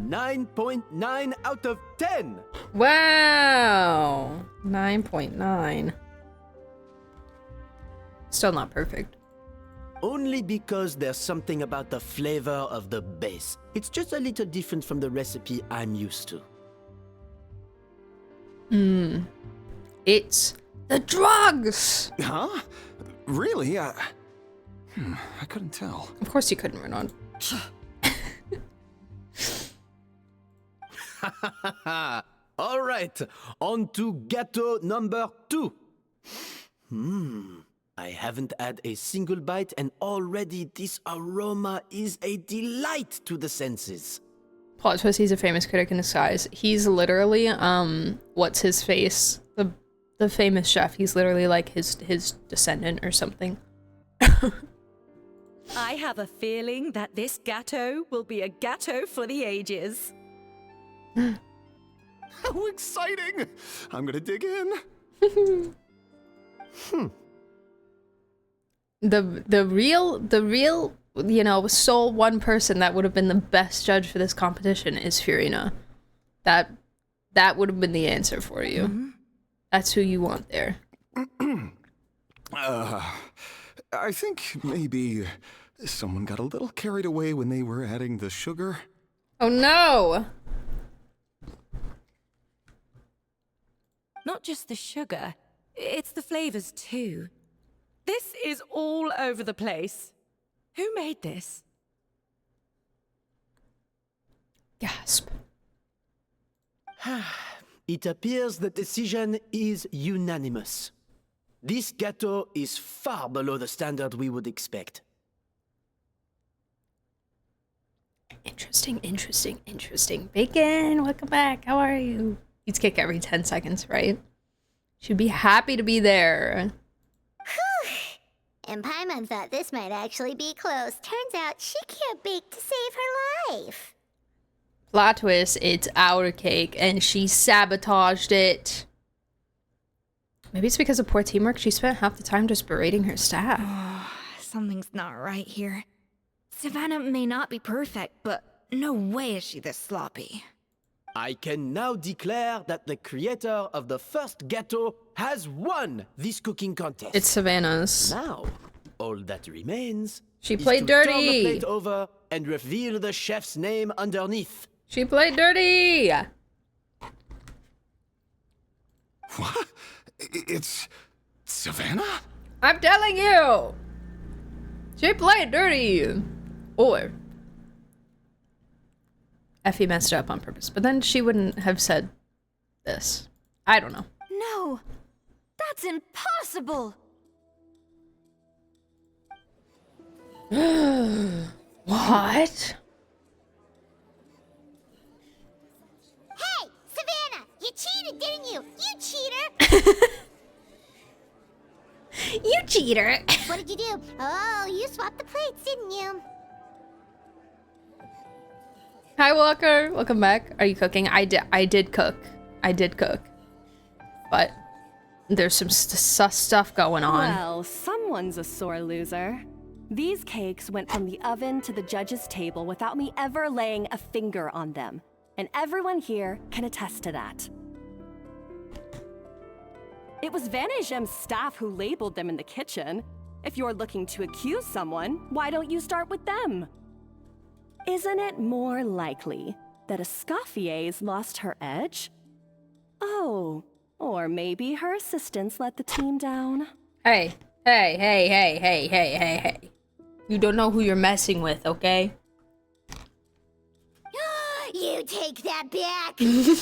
9.9 out of 10. Wow! 9.9. Still not perfect. Only because there's something about the flavor of the base. It's just a little different from the recipe I'm used to. It's the drugs! Huh? Really? I couldn't tell. Of course you couldn't, Renaud. All right, on to gâteau number 2. I haven't had a single bite, and already this aroma is a delight to the senses. Plot twist, he's a famous critic in disguise. He's literally, what's his face? The famous chef. He's literally like his descendant or something. I have a feeling that this gâteau will be a gâteau for the ages. How exciting! I'm gonna dig in. The real, you know, sole one person that would have been the best judge for this competition is Furina. That would have been the answer for you. Mm-hmm. That's who you want there. I think maybe someone got a little carried away when they were adding the sugar. Oh no! Not just the sugar, it's the flavors too. This is all over the place. Who made this? Gasp. It appears the decision is unanimous. This gâteau is far below the standard we would expect. Interesting. Bacon, welcome back. How are you? Eats cake every 10 seconds, right? She'd be happy to be there. Whew. And Paimon thought this might actually be close. Turns out she can't bake to save her life. Plot twist, it's our cake, and she sabotaged it. Maybe it's because of poor teamwork. She spent half the time just berating her staff. Something's not right here. Savannah may not be perfect, but no way is she this sloppy. I can now declare that the creator of the first gâteau has won this cooking contest. It's Savannah's. Now, all that remains She is played to dirty. turn the plate over and reveal the chef's name underneath. She played dirty! What? It's Savannah? I'm telling you! She played dirty! Or Effie messed up on purpose, but then she wouldn't have said this. I don't know. No! That's impossible! What? Hey, Savannah! You cheated, didn't you? You cheater! You cheater! What did you do? Oh, you swapped the plates, didn't you? Hi, Walker. Welcome back. Are you cooking? I did cook. But there's some sus stuff going on. Well, someone's a sore loser. These cakes went from the oven to the judge's table without me ever laying a finger on them. And everyone here can attest to that. It was Van Gem's staff who labeled them in the kitchen. If you're looking to accuse someone, why don't you start with them? Isn't it more likely that escoffier's lost her edge? Oh, or maybe her assistants let the team down. Hey. You don't know who you're messing with, okay? You take that back! You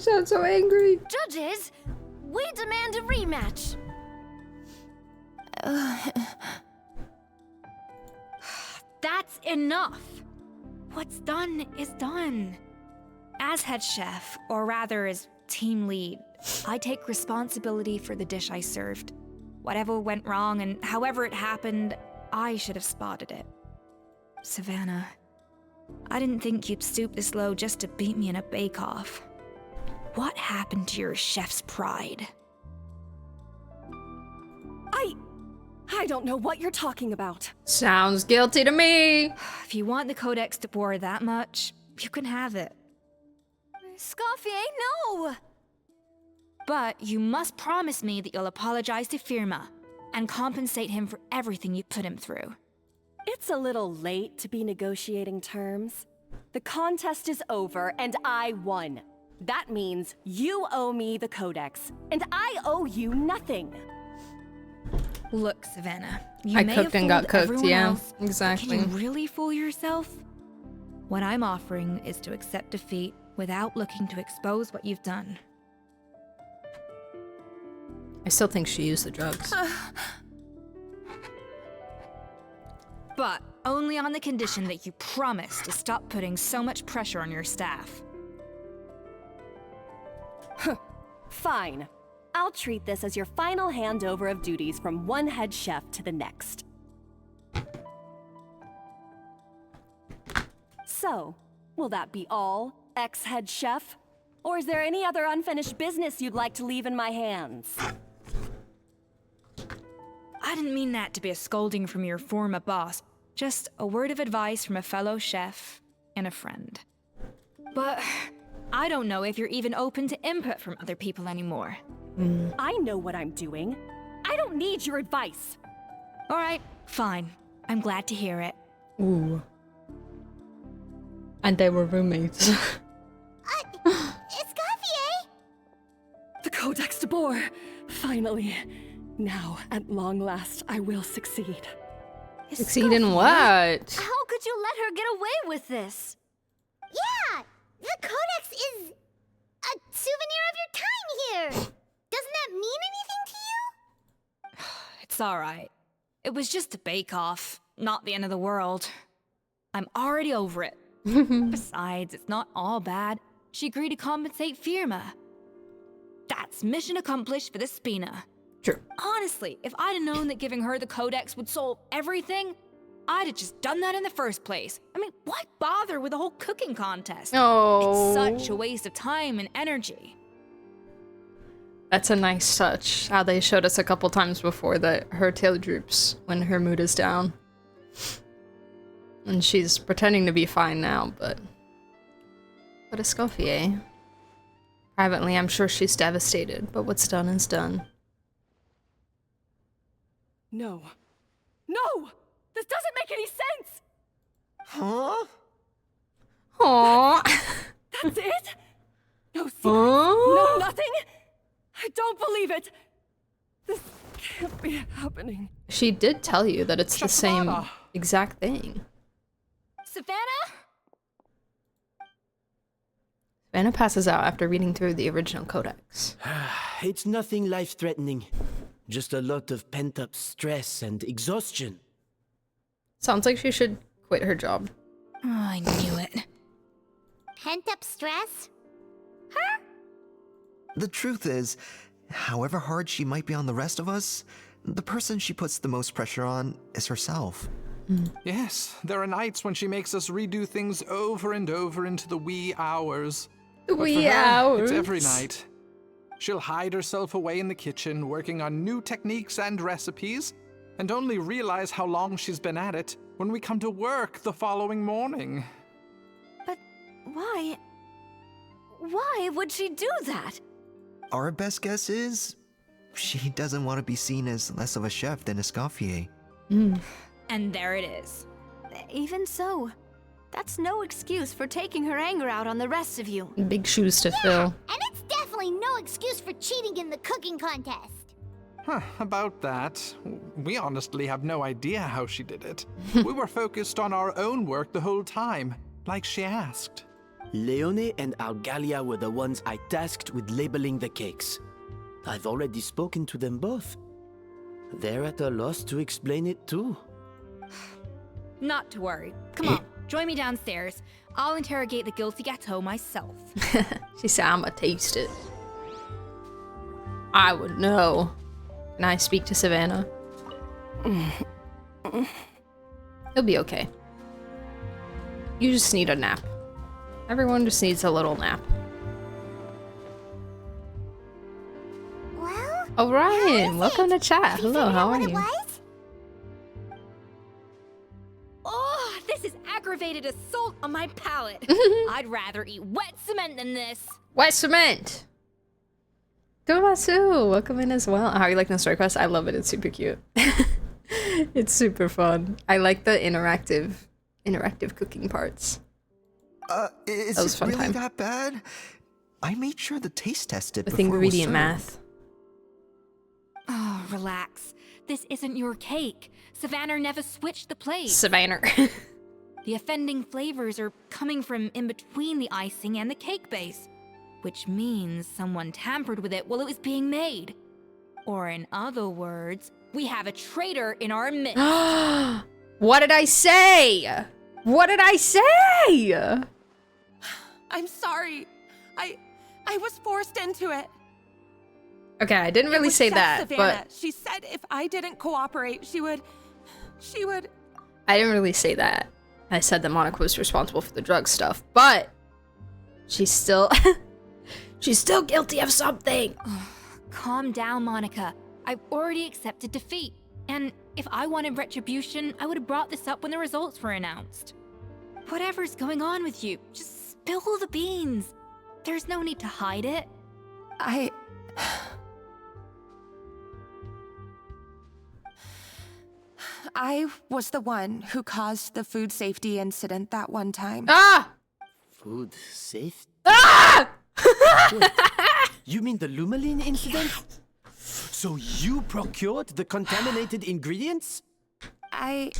sound so angry. Judges, we demand a rematch. That's enough! What's done is done. As head chef, or rather as team lead, I take responsibility for the dish I served. Whatever went wrong and however it happened, I should have spotted it. Savannah, I didn't think you'd stoop this low just to beat me in a bake-off. What happened to your chef's pride? I don't know what you're talking about. Sounds guilty to me. If you want the Codex de Boer that much, you can have it. Escoffier, no! But you must promise me that you'll apologize to Firma and compensate him for everything you put him through. It's a little late to be negotiating terms. The contest is over and I won. That means you owe me the Codex, and I owe you nothing. Look, Savannah, you I may cooked have and got fooled cooked, everyone yeah, else, but exactly. Can you really fool yourself? What I'm offering is to accept defeat without looking to expose what you've done. I still think she used the drugs. But only on the condition that you promise to stop putting so much pressure on your staff. Fine. I'll treat this as your final handover of duties from one head chef to the next. So, will that be all, ex-head chef? Or is there any other unfinished business you'd like to leave in my hands? I didn't mean that to be a scolding from your former boss, just a word of advice from a fellow chef and a friend. But I don't know if you're even open to input from other people anymore. I know what I'm doing. I don't need your advice. All right, fine. I'm glad to hear it. Ooh. And they were roommates. Escoffier! The Codex de Boer! Finally. Now, at long last, I will succeed. Succeed in what? How could you let her get away with this? Yeah! The Codex is a souvenir of your time here! Doesn't that mean anything to you? It's all right. It was just a bake-off, not the end of the world. I'm already over it. Besides, it's not all bad. She agreed to compensate Firma. That's mission accomplished for the Spina. True. Honestly, if I'd have known that giving her the Codex would solve everything, I'd have just done that in the first place. I mean, why bother with the whole cooking contest? Oh. It's such a waste of time and energy. That's a nice touch. How they showed us a couple times before that her tail droops when her mood is down. And she's pretending to be fine now, but Escoffier. Privately, I'm sure she's devastated, but what's done is done. No. No! This doesn't make any sense! Huh? Aww. That's it? No secrets? No nothing? I don't believe it! This can't be happening. She did tell you that it's the same exact thing. Savannah? Savannah passes out after reading through the original codex. It's nothing life-threatening. Just a lot of pent-up stress and exhaustion. Sounds like she should quit her job. Oh, I knew it. Pent-up stress? The truth is, however hard she might be on the rest of us, the person she puts the most pressure on is herself. Yes, there are nights when she makes us redo things over and over into the wee hours. The But wee for her, hours. It's every night. She'll hide herself away in the kitchen, working on new techniques and recipes, and only realize how long she's been at it when we come to work the following morning. But why? Why would she do that? Our best guess is she doesn't want to be seen as less of a chef than Escoffier. And there it is. Even so, that's no excuse for taking her anger out on the rest of you. Big shoes to fill. And it's definitely no excuse for cheating in the cooking contest. Huh, about that, we honestly have no idea how she did it. We were focused on our own work the whole time, like she asked. Leone and Argalia were the ones I tasked with labeling the cakes. I've already spoken to them both. They're at a loss to explain it too. Not to worry. Come on, join me downstairs. I'll interrogate the guilty gâteau myself. She said, I'ma taste it. I would know. Can I speak to Savannah? He'll be okay. You just need a nap. Everyone just needs a little nap. Well, Oh, Ryan, welcome to chat. Hello, how are you? Oh, this is aggravated assault on my palate. I'd rather eat wet cement than this. Wet cement! Domasu, welcome in as well. How are you liking the story quest? I love it, it's super cute. It's super fun. I like the interactive cooking parts. Is That was it fun really time. that bad? I made sure the taste tested With before it was ingredient served. math. Oh, relax. This isn't your cake. Savannah never switched the plates. Savannah. The offending flavors are coming from in between the icing and the cake base, which means someone tampered with it while it was being made. Or in other words, we have a traitor in our midst. What did I say? What did I say? I'm sorry. I was forced into it. Okay, I didn't really say Chef that, Savannah. but She said if I didn't cooperate, she would... I didn't really say that. I said that Monica was responsible for the drug stuff, but she's still she's still guilty of something. Calm down, Monica. I've already accepted defeat. And if I wanted retribution, I would have brought this up when the results were announced. Whatever's going on with you, just spill the beans. There's no need to hide it. I was the one who caused the food safety incident that one time. Ah! Food safety? Ah! Wait, you mean the Lumaline incident? So you procured the contaminated ingredients? I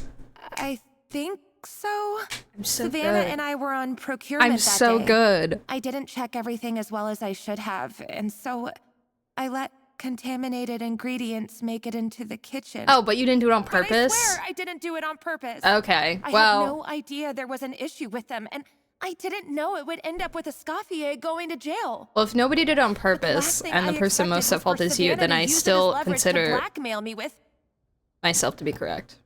think so. I'm so Savannah good. and I were on procurement I'm that so day. good. I didn't check everything as well as I should have, and so I let contaminated ingredients make it into the kitchen. Oh, but you didn't do it on But I purpose? swear I didn't do it on purpose. Okay, I well... had no idea there was an issue with them, and I didn't know it would end up with escoffier going to jail. Well, if nobody did it on purpose, and the person most at fault is you, then I still consider blackmail me with. myself to be correct.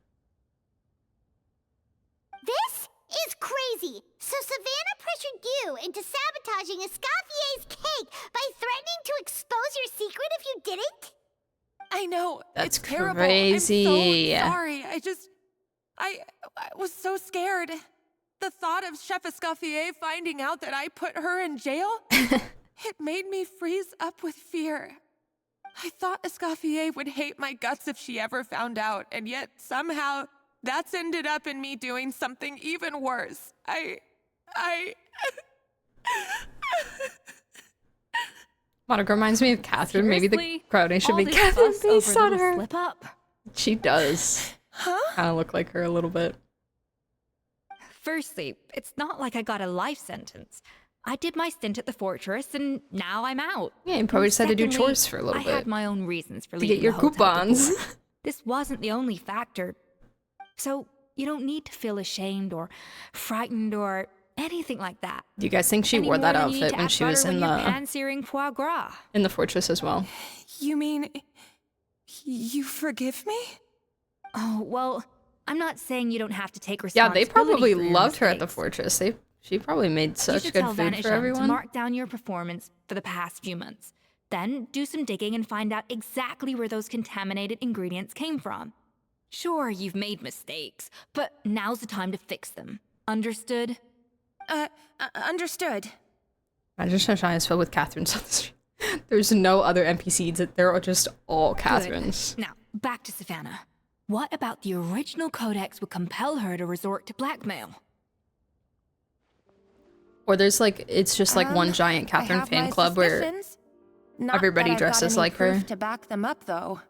This is crazy! So Savannah pressured you into sabotaging Escoffier's cake by threatening to expose your secret if you didn't? I know. That's it's terrible. crazy. I'm so sorry. I was so scared. The thought of Chef Escoffier finding out that I put her in jail, it made me freeze up with fear. I thought Escoffier would hate my guts if she ever found out, and yet somehow that's ended up in me doing something even worse. Monica reminds me of Catherine. Maybe the Seriously? crowd should All be this Catherine fuss based over a on little her. slip up? She does. Huh? Kind of look like her a little bit. Firstly, it's not like I got a life sentence. I did my stint at the fortress, and now I'm out. Yeah, you probably And just had to do secondly, chores for a little I bit. had my own reasons for To leaving get your the Hotel de coupons. Bourg. This wasn't the only factor. So you don't need to feel ashamed or frightened or anything like that. Do you guys think she Any wore that more than you need outfit to when add she was butter in when you're the pan-searing foie gras? in the fortress as well? You mean you forgive me? Oh, well, I'm not saying you don't have to take Yeah, responsibility. they probably for your loved her at the mistakes. fortress. She probably made You such should good tell food for Vanisham everyone. to mark down your performance for the past few months. Then do some digging and find out exactly where those contaminated ingredients came from. Sure, you've made mistakes, but now's the time to fix them. Understood? Understood. Imagine Sunshine is filled with Catherines on the street. There's no other NPCs. They're just all Catherines. Good. Now, back to Savannah. What about the original codex would compel her to resort to blackmail? Or there's like, it's just like one giant I Catherine have fan my club where suspicions. Not everybody that I've got dresses any like her. proof to back them up, though.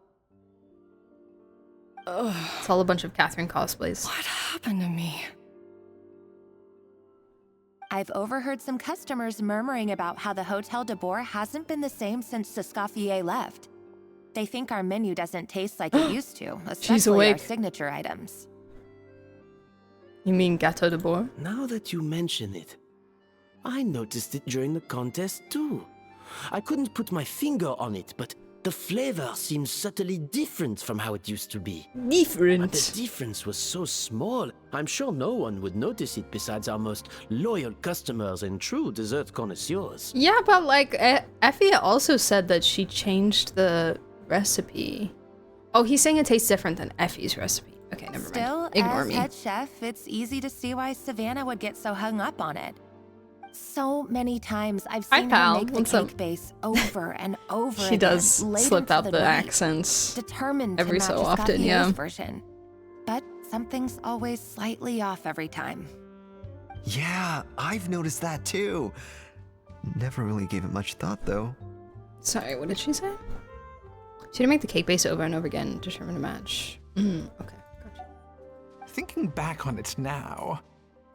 It's all a bunch of Catherine cosplays. What happened to me? I've overheard some customers murmuring about how the Hotel de Bourg hasn't been the same since Escoffier left. They think our menu doesn't taste like it used to, especially our awake. signature items. You mean Gâteau de Bourg? Now that you mention it, I noticed it during the contest too. I couldn't put my finger on it, but the flavor seems subtly different from how it used to be. Different? But the difference was so small, I'm sure no one would notice it besides our most loyal customers and true dessert connoisseurs. Yeah, but like, Effie also said that she changed the recipe. Oh, he's saying it tastes different than Effie's recipe. Okay, never mind. Still, Ignore as me. head chef, it's easy to see why Savannah would get so hung up on it. So many times I've Hi, seen pal. her make the What's cake up? base over and over She again, does late slip into out the night, accents determined every to match so often, yeah. Escoffier's version. But something's always slightly off every time. Yeah, I've noticed that too. Never really gave it much thought though. Sorry, what did she say? So you make the cake base over and over again, determine a match. Okay, gotcha. Thinking back on it now,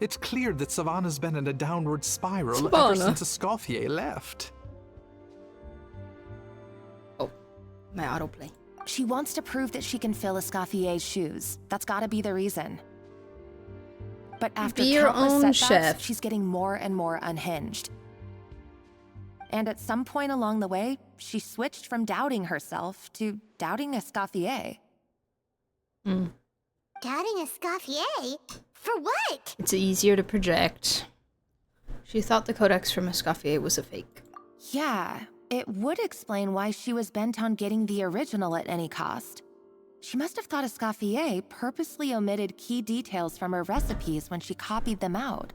it's clear that Savannah's been in a downward spiral ever Savannah. since Escoffier left. Oh, my autoplay. She wants to prove that she can fill Escoffier's shoes. That's gotta be the reason. But after Be your countless own setbacks, chef. she's getting more and more unhinged. And at some point along the way, she switched from doubting herself to doubting Escoffier. Hmm. Doubting Escoffier? For what? It's easier to project. She thought the codex from Escoffier was a fake. Yeah, it would explain why she was bent on getting the original at any cost. She must have thought Escoffier purposely omitted key details from her recipes when she copied them out.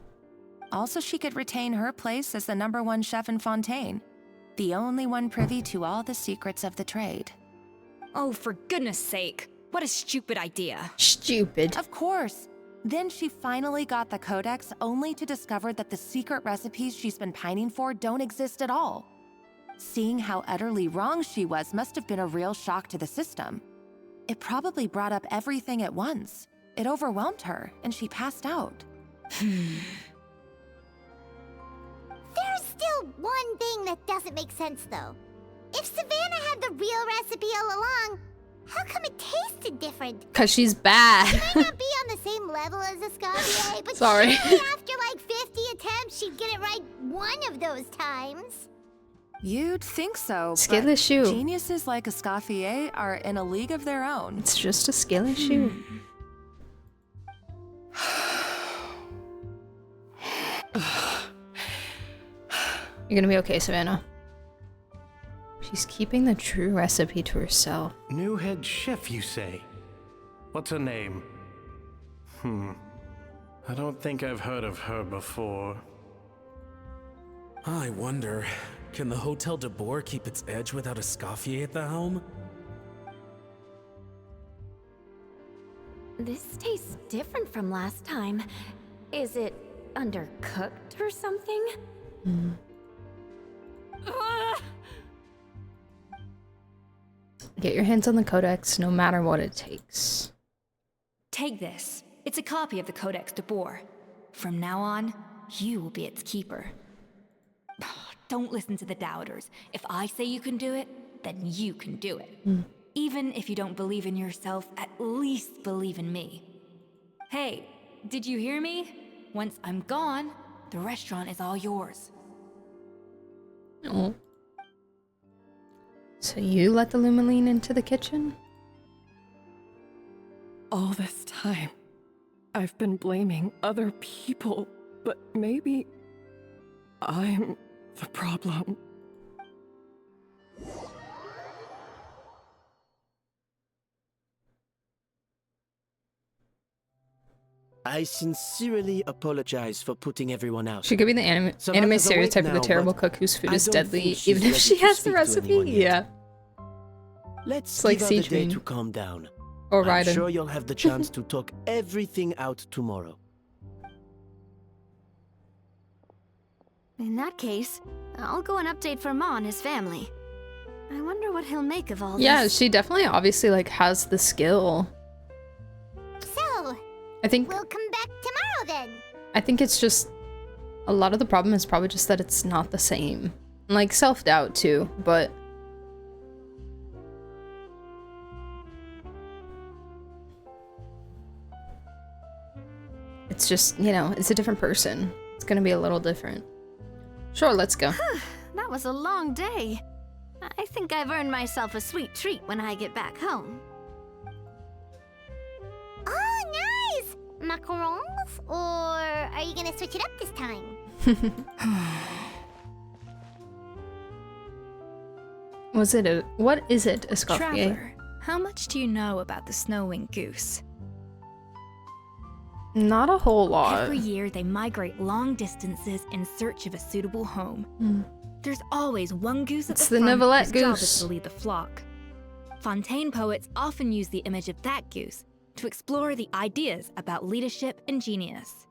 Also, she could retain her place as the #1 chef in Fontaine, the only one privy to all the secrets of the trade. Oh, for goodness sake. What a stupid idea. Stupid. Of course. Then she finally got the codex only to discover that the secret recipes she's been pining for don't exist at all. Seeing how utterly wrong she was must have been a real shock to the system. It probably brought up everything at once. It overwhelmed her, and she passed out. There's still one thing that doesn't make sense, though. If Savannah had the real recipe all along, how come it tasted different? Because she's bad. She might not be on the same level as Escoffier, but Sorry. surely after like 50 attempts, she'd get it right one of those times. You'd think so, Skill but issue. geniuses like Escoffier are in a league of their own. It's just a skill issue. You're gonna be okay, Savannah. She's keeping the true recipe to herself. New head chef, you say? What's her name? I don't think I've heard of her before. I wonder, can the Hotel de Boer keep its edge without Escoffier at the helm? This tastes different from last time. Is it undercooked or something? Get your hands on the codex no matter what it takes. Take this. It's a copy of the Codex de Boer. From now on, you will be its keeper. Don't listen to the doubters. If I say you can do it, then you can do it. Even if you don't believe in yourself, at least believe in me. Hey, did you hear me? Once I'm gone, the restaurant is all yours. Oh. So you let the Lumaline into the kitchen? All this time, I've been blaming other people, but maybe I'm the problem. I sincerely apologize for putting everyone out. She could be the anime Savannah's stereotype awake of the now, terrible but cook whose food I is don't deadly, think she's even if ready she to has the speak to recipe. anyone yet. Yeah. Let's like give her the Siege day Queen. to calm down. Or I'm Raiden. sure you'll have the chance to talk everything out tomorrow. In that case, I'll go and update for Ma and his family. I wonder what he'll make of all this. Yeah, she definitely obviously like has the skill. So, I think we'll come back tomorrow then. I think it's just a lot of the problem is probably just that it's not the same. Like self-doubt too, but it's just, you know, it's a different person. It's gonna be a little different. Sure, let's go. That was a long day. I think I've earned myself a sweet treat when I get back home. Oh, nice! Macarons? Or are you gonna switch it up this time? What is it, Escoffier? Traveler, how much do you know about the snow-winged goose? Not a whole lot. Every year they migrate long distances in search of a suitable home. There's always one goose at It's the the front Neuvillette whose job goose. is to lead the flock. Fontaine poets often use the image of that goose to explore the ideas about leadership and genius.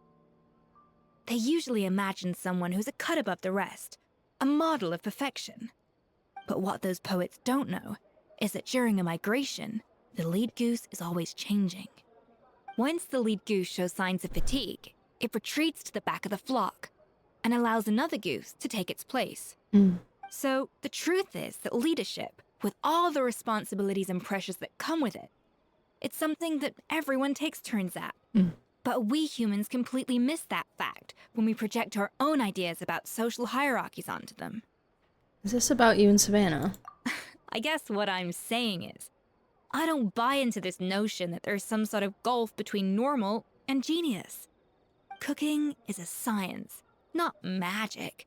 They usually imagine someone who's a cut above the rest, a model of perfection. But what those poets don't know is that during a migration, the lead goose is always changing. Once the lead goose shows signs of fatigue, it retreats to the back of the flock and allows another goose to take its place. So the truth is that leadership, with all the responsibilities and pressures that come with it, it's something that everyone takes turns at. But we humans completely miss that fact when we project our own ideas about social hierarchies onto them. Is this about you and Savannah? I guess what I'm saying is, I don't buy into this notion that there's some sort of gulf between normal and genius. Cooking is a science, not magic.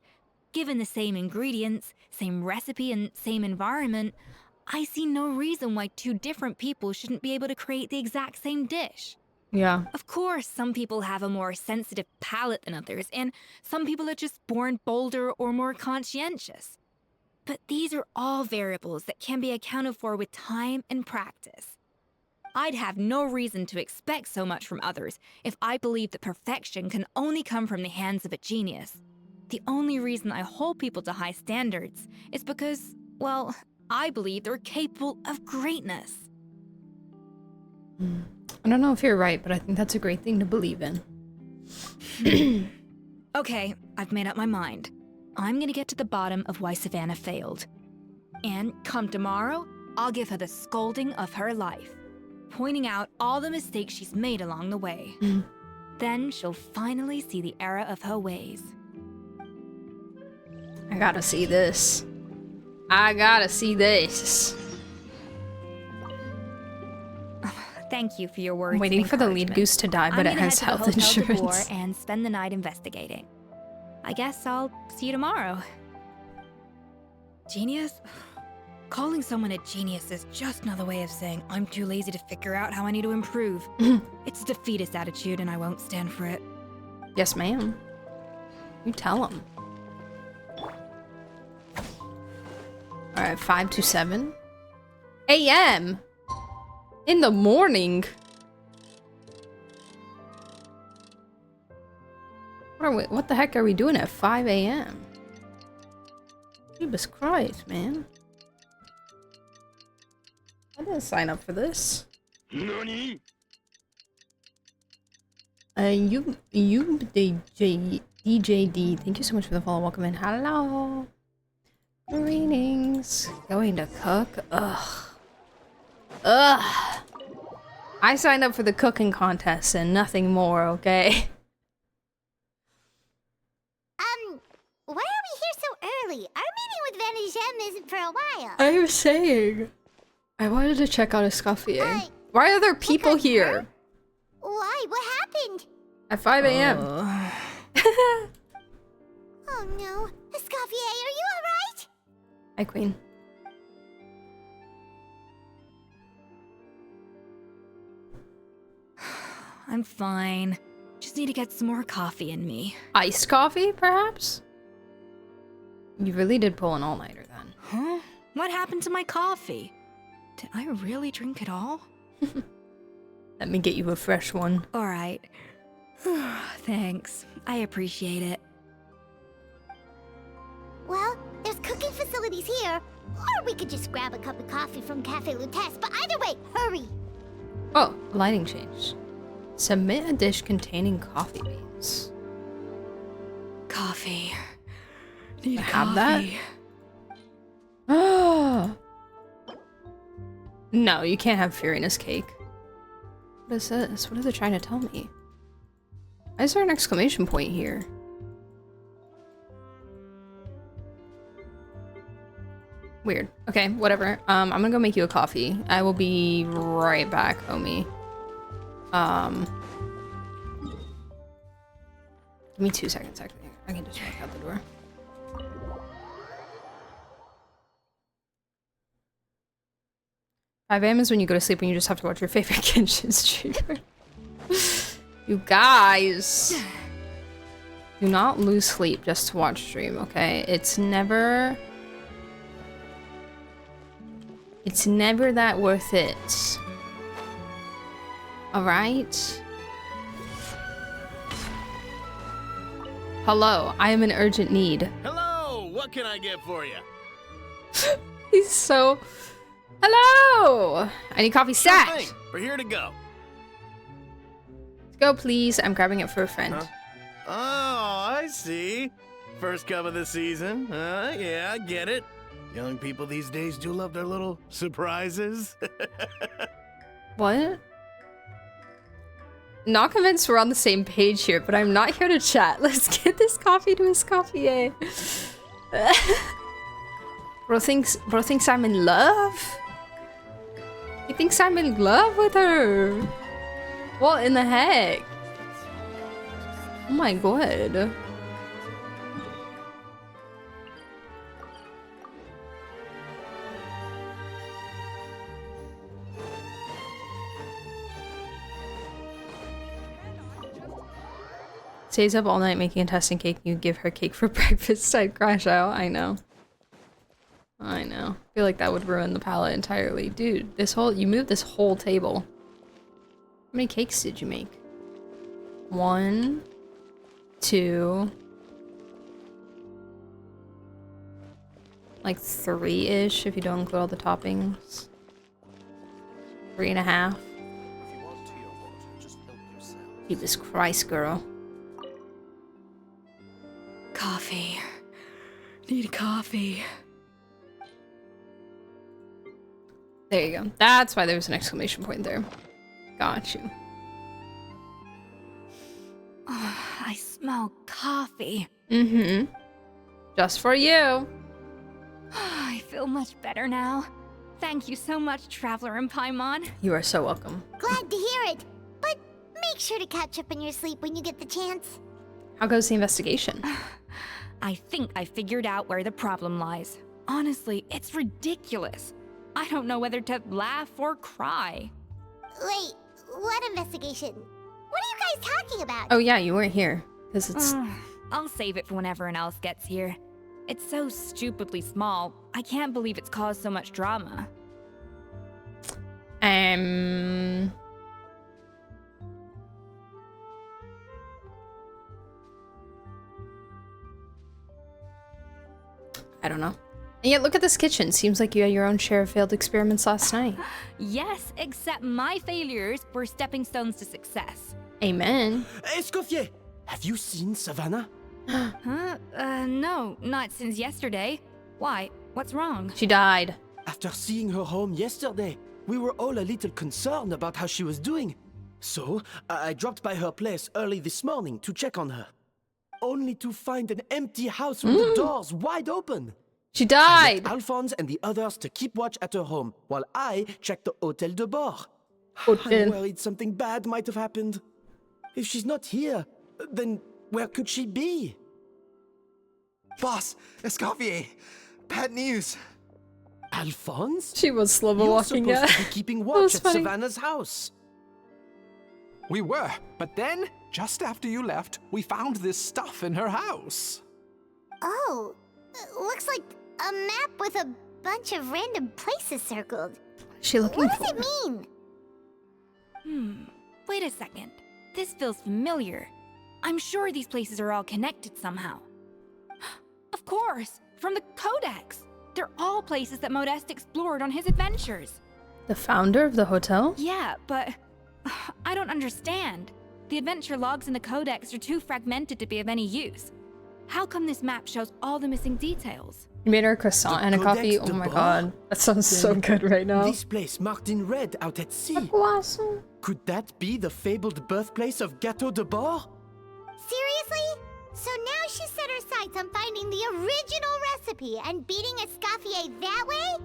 Given the same ingredients, same recipe, and same environment, I see no reason why two different people shouldn't be able to create the exact same dish. Yeah. Of course, some people have a more sensitive palate than others, and some people are just born bolder or more conscientious. But these are all variables that can be accounted for with time and practice. I'd have no reason to expect so much from others if I believed that perfection can only come from the hands of a genius. The only reason I hold people to high standards is because, well, I believe they're capable of greatness. I don't know if you're right, but I think that's a great thing to believe in. Okay, I've made up my mind. I'm gonna get to the bottom of why Savannah failed. And come tomorrow, I'll give her the scolding of her life, pointing out all the mistakes she's made along the way. Then she'll finally see the error of her ways. I gotta see this. I gotta see this. Thank you for your words. I'm waiting of for the lead encouragement. goose to die, but it has health I'm gonna head to the Hotel de insurance. Boer and spend the night investigating. I guess I'll see you tomorrow. Genius? Calling someone a genius is just another way of saying I'm too lazy to figure out how I need to improve. It's a defeatist attitude and I won't stand for it. Yes, ma'am. You tell him. Alright, 5 to 7 a.m. in the morning. What the heck are we doing at 5 a.m.? Jesus Christ, man. I didn't sign up for this. Nani? DJD, thank you so much for the follow. Welcome in. Hello. Greetings. Going to cook? Ugh. Ugh. I signed up for the cooking contest and nothing more, okay? Why are we here so early? Our meeting with Vanigem isn't for a while. I was saying. I wanted to check out escoffier. Why are there people here? Why? What happened? At 5 a.m. Oh no. Escoffier, are you alright? Hi, Queen. I'm fine. Just need to get some more coffee in me. Iced coffee, perhaps? You really did pull an all-nighter then. Huh? What happened to my coffee? Did I really drink it all? Let me get you a fresh one. Alright. Thanks. I appreciate it. Well, there's cooking facilities here. Or we could just grab a cup of coffee from Cafe Lutece, but either way, hurry! Oh, lighting change. Submit a dish containing coffee beans. Coffee. Need have that? Oh. No, you can't have Furious cake. What is this? What are they trying to tell me? Why is there an exclamation point here? Weird. Okay, whatever. I'm gonna go make you a coffee. I will be right back, homie. Give me 2 seconds, actually. I can just walk out the door. Five a.m. is when you go to sleep and you just have to watch your favorite Genshin streamer. You guys. Do not lose sleep just to watch stream, okay? It's never that worth it. Alright? Hello, I am in urgent need. Hello, what can I get for you? He's so... Hello! I need coffee sat. Sure thing. We're here to go. Let's go, please. I'm grabbing it for a friend. Huh? Oh, I see. First cup of the season. Yeah, I get it. Young people these days do love their little surprises. What? Not convinced we're on the same page here, but I'm not here to chat. Let's get this coffee to escoffier. Bro thinks I'm in love? He thinks I'm in love with her. What in the heck? Oh my god. Stays up all night making a testing cake. You give her cake for breakfast. I'd crash out. I know. I know. I feel like that would ruin the palette entirely. Dude, you moved this whole table. How many cakes did you make? 1, 2, like 3-ish if you don't include all the toppings. 3.5. Jesus Christ, girl. Coffee. Need coffee. There you go. That's why there was an exclamation point there. Got you. Oh, I smell coffee. Mm-hmm. Just for you. I feel much better now. Thank you so much, Traveler and Paimon. You are so welcome. Glad to hear it. But make sure to catch up on your sleep when you get the chance. How goes the investigation? I think I figured out where the problem lies. Honestly, it's ridiculous. I don't know whether to laugh or cry. Wait, what investigation? What are you guys talking about? Oh yeah, you weren't here. Because it's... I'll save it for when everyone else gets here. It's so stupidly small. I can't believe it's caused so much drama. I don't know. And yet, look at this kitchen. Seems like you had your own share of failed experiments last night. Yes, except my failures were stepping stones to success. Amen. Escoffier, have you seen Savannah? Huh? No, not since yesterday. Why? What's wrong? She died. After seeing her home yesterday, we were all a little concerned about how she was doing. So, I dropped by her place early this morning to check on her. Only to find an empty house with the doors wide open. She died. I left Alphonse and the others to keep watch at her home, while I checked the Hotel de Bord. I'm worried something bad might have happened. If she's not here, then where could she be? Boss, Escoffier, bad news. Alphonse? She was slow walking. You're supposed to be keeping watch at Savannah's house. We were, but then, just after you left, we found this stuff in her house. Oh, looks like a map with a bunch of random places circled. What's she looking for? What does it mean? Wait a second. This feels familiar. I'm sure these places are all connected somehow. Of course, from the Codex. They're all places that Modeste explored on his adventures. The founder of the hotel? Yeah, but I don't understand. The adventure logs in the Codex are too fragmented to be of any use. How come this map shows all the missing details? You made her a croissant and a coffee? Oh my god. That sounds so good right now. This place marked in red out at sea. Could that be the fabled birthplace of Gâteau de Bord? Seriously? So now she set her sights on finding the original recipe and beating Escoffier that way?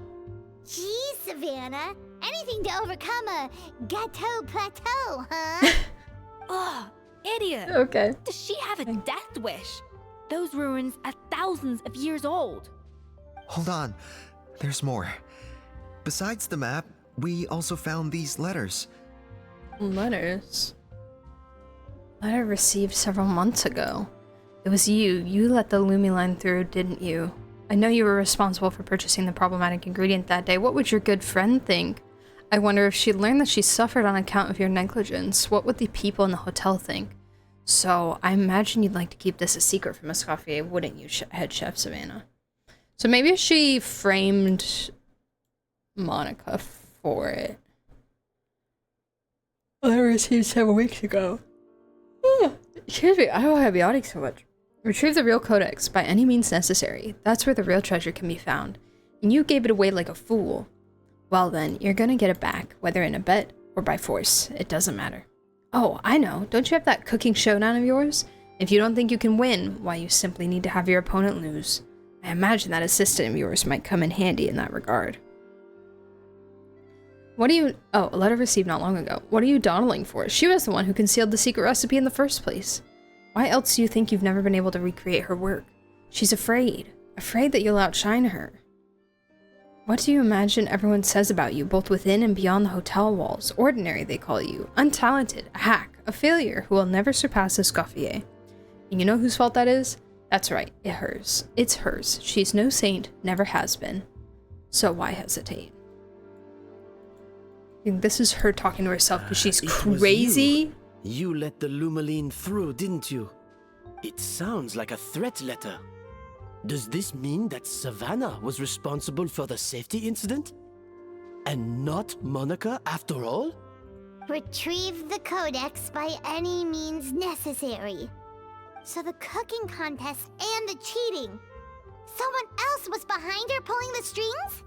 Geez, Savannah. Anything to overcome a gâteau plateau, huh? Ugh, idiot. Okay. Does she have a death wish? Those ruins are thousands of years old. Hold on, there's more. Besides the map, we also found these letters. Letters? Letter received several months ago. It was you. You let the Lumi line through, didn't you? I know you were responsible for purchasing the problematic ingredient that day. What would your good friend think? I wonder if she learned that she suffered on account of your negligence. What would the people in the hotel think? So, I imagine you'd like to keep this a secret from Escoffier, wouldn't you, Head Chef Savannah? So maybe she framed Monica for it. I received 7 weeks ago. Excuse me, I don't have yawning so much. Retrieve the real codex by any means necessary. That's where the real treasure can be found. And you gave it away like a fool. Well then, you're gonna get it back, whether in a bet or by force. It doesn't matter. Oh, I know. Don't you have that cooking showdown of yours? If you don't think you can win, why you simply need to have your opponent lose. I imagine that assistant of yours might come in handy in that regard. What are you— oh, a letter received not long ago. What are you dawdling for? She was the one who concealed the secret recipe in the first place. Why else do you think you've never been able to recreate her work? She's afraid. Afraid that you'll outshine her. What do you imagine everyone says about you, both within and beyond the hotel walls? Ordinary, they call you. Untalented. A hack. A failure who will never surpass escoffier. And you know whose fault that is? That's right. Hers. It's hers. She's no saint. Never has been. So why hesitate? I think this is her talking to herself because she's crazy. You let the Lumaline through, didn't you? It sounds like a threat letter. Does this mean that Savannah was responsible for the safety incident? And not Monica after all? Retrieve the codex by any means necessary. So the cooking contest and the cheating. Someone else was behind her pulling the strings?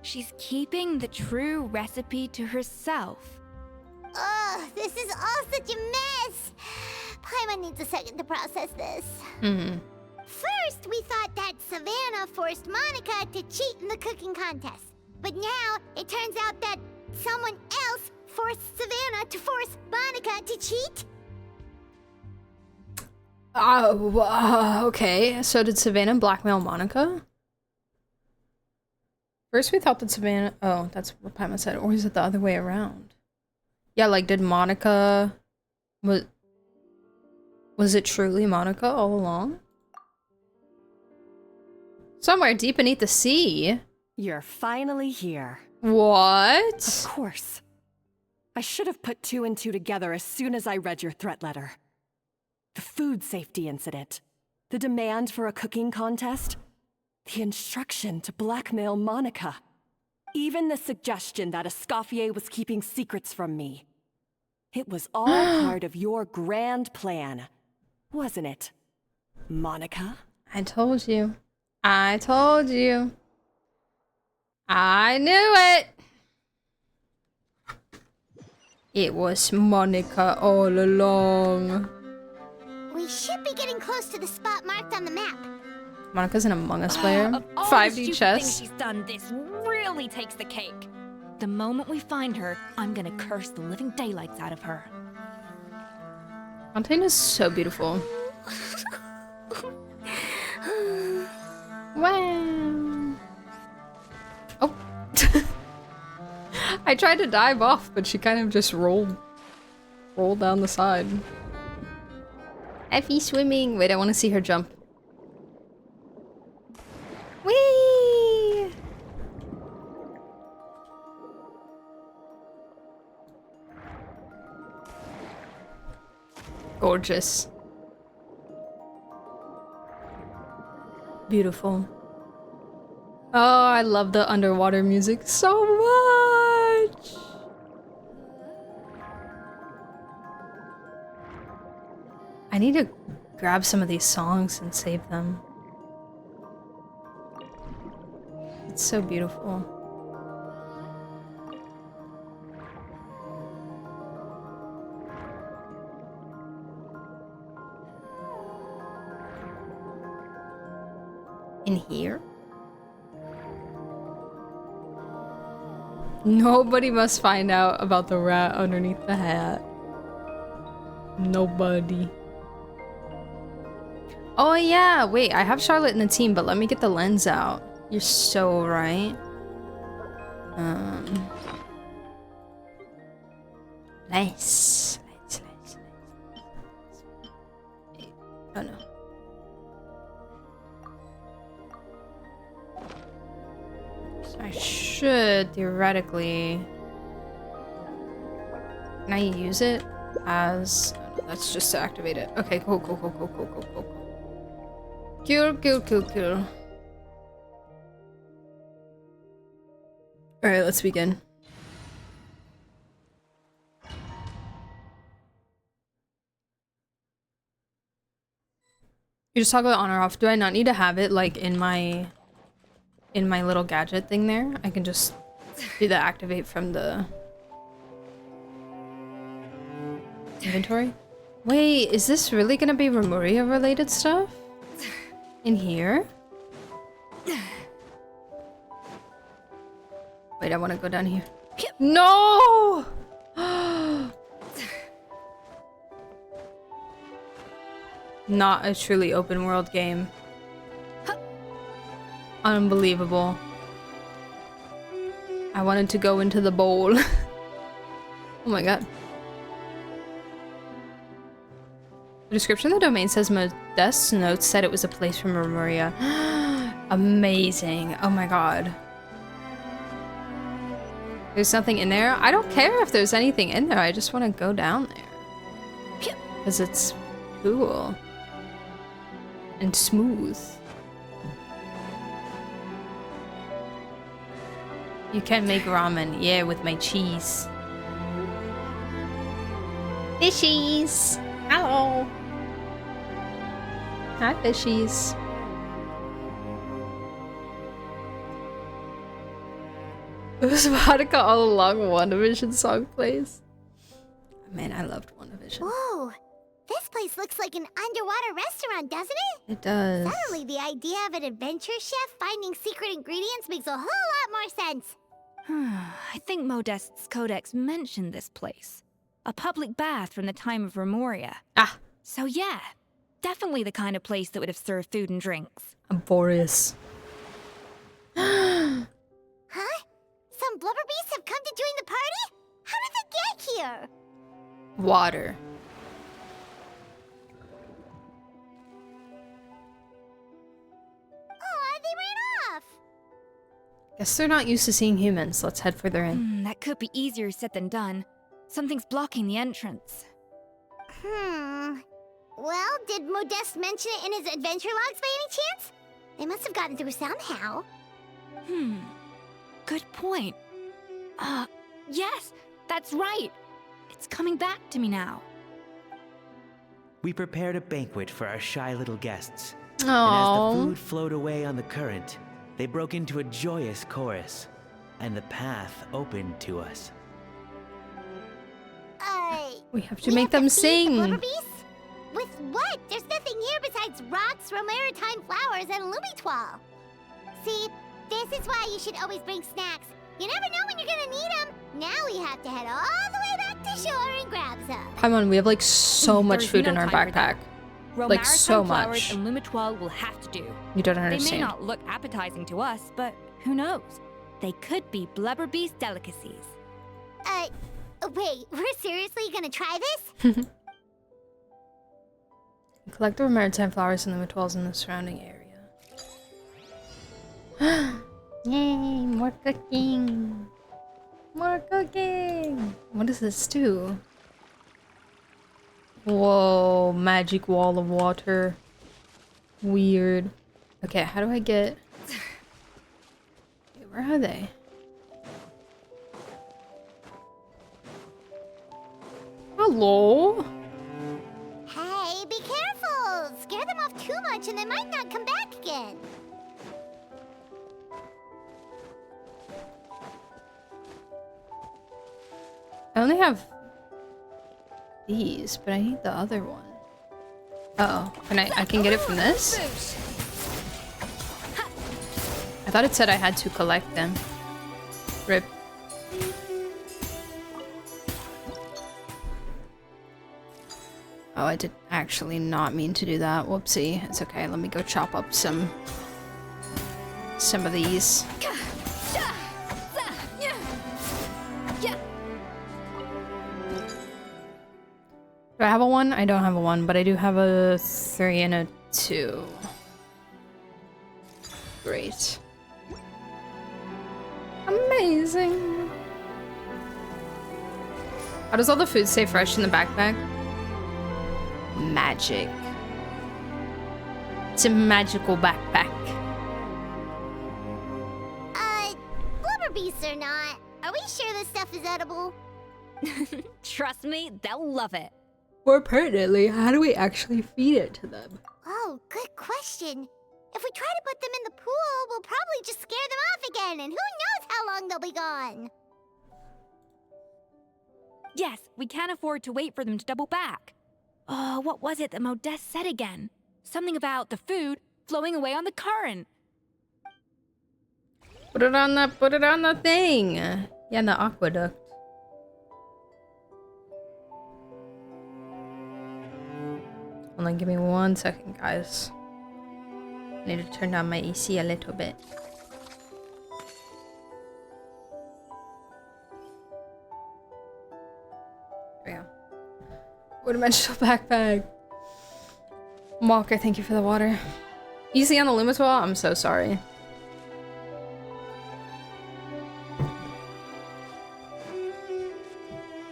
She's keeping the true recipe to herself. Ugh, this is all such a mess. Paimon needs a second to process this. First, we thought that Savannah forced Monica to cheat in the cooking contest. But now, it turns out that someone else forced Savannah to force Monica to cheat? Okay. So did Savannah blackmail Monica? First we thought that Savannah— oh, that's what Paimon said. Or is it the other way around? Yeah, like, did Monica— was it truly Monica all along? Somewhere deep beneath the sea. You're finally here. What? Of course. I should have put 2 and 2 together as soon as I read your threat letter. The food safety incident. The demand for a cooking contest. The instruction to blackmail Monica. Even the suggestion that Escoffier was keeping secrets from me. It was all part of your grand plan, wasn't it, Monica? I told you. I told you. I knew it. It was Monica all along. We should be getting close to the spot marked on the map. Monica's an Among Us player. Of all 5D the stupid chess. things she's done, this really takes the cake. The moment we find her, I'm gonna curse the living daylights out of her. Fontaine is so beautiful. Wow. Oh. I tried to dive off, but she kind of just rolled down the side. Effie swimming. Wait, I want to see her jump. Whee! Gorgeous. Beautiful. Oh, I love the underwater music so much. I need to grab some of these songs and save them. It's so beautiful. In here? Nobody must find out about the rat underneath the hat. Nobody. Oh yeah, wait, I have Charlotte in the team, but let me get the lens out. You're so right. Nice. Oh no. So I should theoretically— can I use it as— oh, no, that's just to activate it. Okay, cool. Cool. Alright, let's begin. You just toggle it on or off. Do I not need to have it like in my little gadget thing there? I can just do the activate from the inventory. Wait, is this really gonna be Remuria related stuff? In here? Wait, I wanna go down here. No! Not a truly open world game. Unbelievable. I wanted to go into the bowl. Oh my god. The description of the domain says Modest's notes said it was a place from Remuria. Amazing. Oh my god. There's nothing in there? I don't care if there's anything in there. I just want to go down there. Because it's cool. And smooth. You can make ramen. Yeah, with my cheese. Fishies! Hello! Hi, fishies. It was Monica all along. WandaVision song plays. Man, I loved WandaVision. Whoa! This place looks like an underwater restaurant, doesn't it? It does. Suddenly, the idea of an adventure chef finding secret ingredients makes a whole lot more sense. I think Modest's codex mentioned this place. A public bath from the time of Remuria. Ah. So yeah, definitely the kind of place that would have served food and drinks. Boreas. Huh? Some blubber beasts have come to join the party? How did they get here? Water. Oh, they ran off. Guess they're not used to seeing humans. Let's head further in. That could be easier said than done. Something's blocking the entrance. Well, did Modeste mention it in his adventure logs by any chance? They must have gotten through somehow. Good point. Yes, that's right. It's coming back to me now. We prepared a banquet for our shy little guests. Aww. And as the food flowed away on the current, they broke into a joyous chorus, and the path opened to us. We have to make them sing. The blubber beasts? With what? There's nothing here besides rocks, romaritime flowers, and lumitoile. See, this is why you should always bring snacks. You never know when you're gonna need them. Now we have to head all the way back to shore and grab some. Paimon, we have like so much food in our backpack. Like so much. Flowers and lumitoile will have to do. You don't They understand. may not look appetizing to us, but who knows? They could be blubber beast delicacies. Wait, we're seriously gonna try this? Collect the maritime flowers and lumitoiles in the surrounding area. Yay, more cooking! More cooking! What does this do? Whoa, magic wall of water. Weird. Okay, how do I get... Wait, where are they? Hello? Hey, be careful! Scare them off too much and they might not come back again. I only have these, but I need the other one. Uh oh, I can get it from this? I thought it said I had to collect them. Rip. Oh, I did actually not mean to do that. Whoopsie. It's okay. Let me go chop up some of these. Do I have a 1? I don't have a 1, but I do have a 3 and a 2. Great. Amazing. How does all the food stay fresh in the backpack? Magic. It's a magical backpack. Blubber beasts they're not. Are we sure this stuff is edible? Trust me, they'll love it. More pertinently, how do we actually feed it to them? Oh, good question. If we try to put them in the pool, we'll probably just scare them off again, and who knows how long they'll be gone. Yes, we can't afford to wait for them to double back. Oh, what was it that Modeste said again? Something about the food flowing away on the current. Put it on the thing. Yeah, in the aqueduct. Hold on, give me 1 second, guys. I need to turn down my AC a little bit. There we go. Four-dimensional backpack. Walker, thank you for the water. Easy on the Lumitol? I'm so sorry.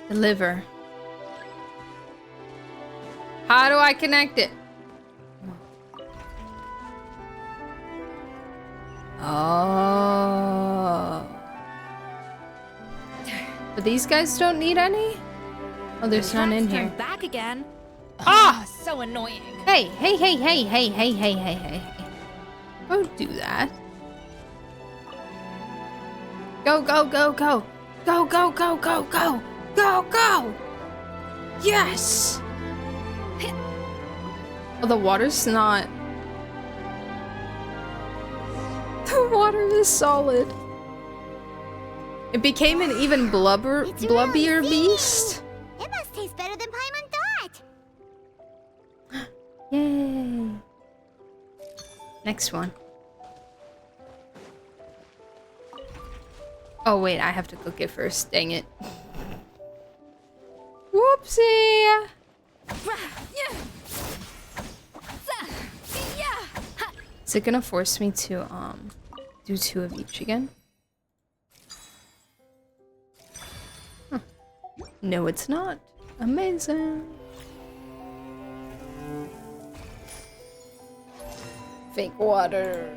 The liver. How do I connect it? Oh. But these guys don't need any? Oh, there's none in here. Back again. Ah! So annoying. Hey. Don't do that. Go. Go. Yes! Oh, the water's not... The water is solid. It became an even blubbier beast. It must taste better than Paimon thought. Yay. Next one. Oh wait, I have to cook it first. Dang it. Whoopsie. Is it gonna force me to do 2 of each again? Huh. No, it's not. Amazing. Fake water.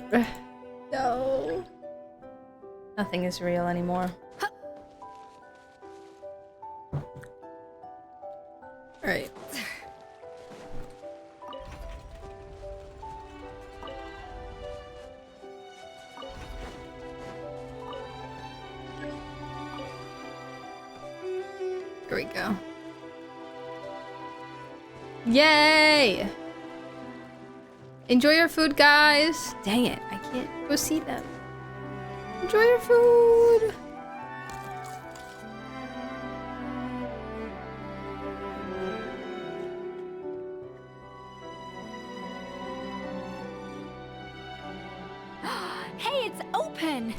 No. Nothing is real anymore. Alright. Here we go. Yay! Enjoy your food, guys! Dang it, I can't go see them. Enjoy your food! Hey, it's open!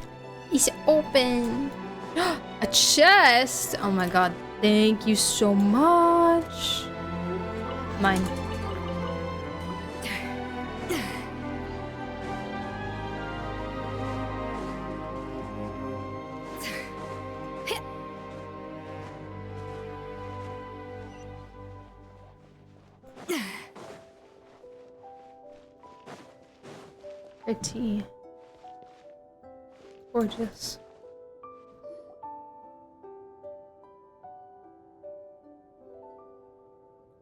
It's open! A chest! Oh my god, thank you so much! Mine. Pretty. Gorgeous.